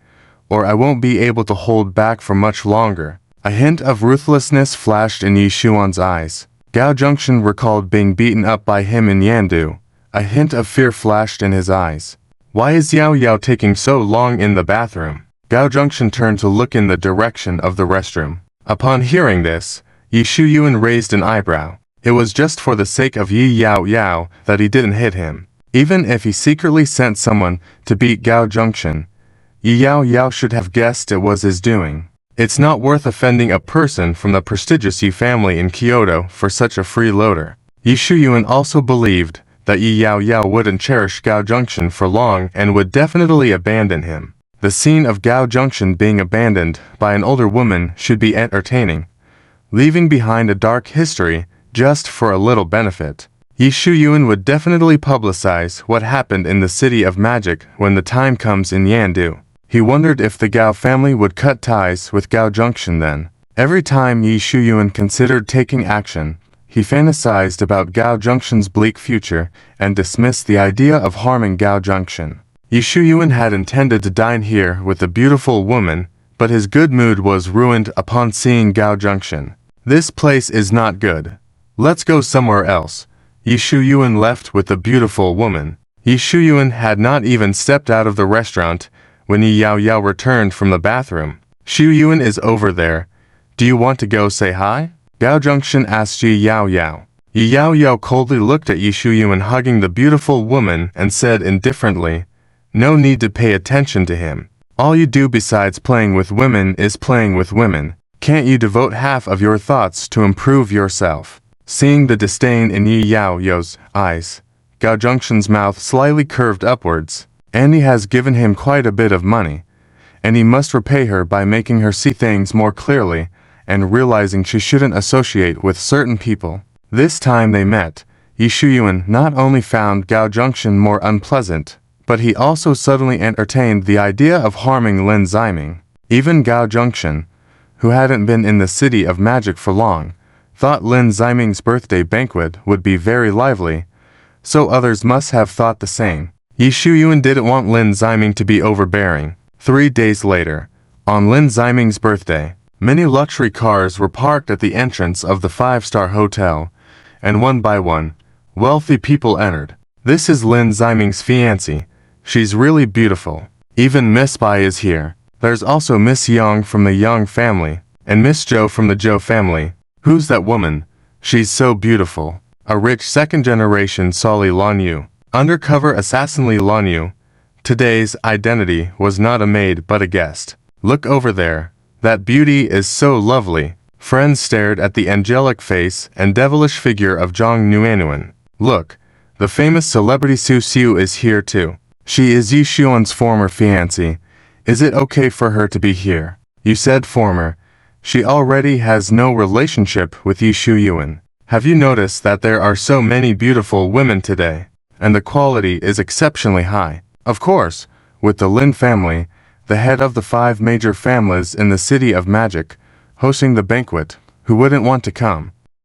or I won't be able to hold back for much longer. A hint of ruthlessness flashed in Yi Xuan's eyes. Gao Zhengxin recalled being beaten up by him in Yandu. A hint of fear flashed in his eyes. Why is Yao Yao taking so long in the bathroom? Gao Zhengxin turned to look in the direction of the restroom. Upon hearing this, Yi Shuyuan raised an eyebrow. It was just for the sake of Yi Yao Yao that he didn't hit him. Even if he secretly sent someone to beat Gao Zhengxin, Yi Yao Yao should have guessed it was his doing. It's not worth offending a person from the prestigious Yi family in Kyoto for such a freeloader. Yi Shuyuan also believed that Yi Yao Yao wouldn't cherish Gao Zhengxin for long and would definitely abandon him. The scene of Gao Zhengxin being abandoned by an older woman should be entertaining, leaving behind a dark history just for a little benefit. Yi Shuyuan would definitely publicize what happened in the City of Magic when the time comes in Yandu. He wondered if the Gao family would cut ties with Gao Zhengxin then. Every time Yi Shuyuan considered taking action, he fantasized about Gao Zhengxin's bleak future and dismissed the idea of harming Gao Zhengxin. Yi Shuyuan had intended to dine here with the beautiful woman, but his good mood was ruined upon seeing Gao Zhengxin. This place is not good. Let's go somewhere else. Yi Shuyuan left with the beautiful woman. Yi Shuyuan had not even stepped out of the restaurant when Yi Yao Yao returned from the bathroom. Shuyuan is over there. Do you want to go say hi? Gao Zhengxin asked Yi Yao Yao. Yi Yao Yao coldly looked at Yi Shuyuan hugging the beautiful woman and said indifferently, "No need to pay attention to him. All you do besides playing with women is playing with women. Can't you devote half of your thoughts to improve yourself?" Seeing the disdain in Yi Yao Yao's eyes, Gao Zhengxin's mouth slightly curved upwards. Annie has given him quite a bit of money, and he must repay her by making her see things more clearly and realizing she shouldn't associate with certain people. This time they met, Yi Shuyuan not only found Gao Zhengxin more unpleasant, but he also suddenly entertained the idea of harming Lin Ziming. Even Gao Zhengxin, who hadn't been in the City of Magic for long, thought Lin Ziming's birthday banquet would be very lively, so others must have thought the same. Yi Shuyuan didn't want Lin Ziming to be overbearing. 3 days later, on Lin Ziming's birthday, many luxury cars were parked at the entrance of the 5-star hotel, and one by one, wealthy people entered. This is Lin Ziming's fiancée. She's really beautiful. Even Miss Bai is here. There's also Miss Yang from the Yang family, and Miss Zhou from the Zhou family. Who's that woman? She's so beautiful. A rich second-generation Sali Lanyu. Undercover assassin Li Lanyu. Today's identity was not a maid but a guest. Look over there. That beauty is so lovely. Friends stared at the angelic face and devilish figure of Zhang Nuanuan. Look, the famous celebrity Su Xiu is here too. She is Yi Xuan's former fiancée. Is it okay for her to be here? You said former. She already has no relationship with Yi Shuyuan. Have you noticed that there are so many beautiful women today? And the quality is exceptionally high. Of course, with the Lin family, the head of the 5 major families in the City of Magic, hosting the banquet, who wouldn't want to come?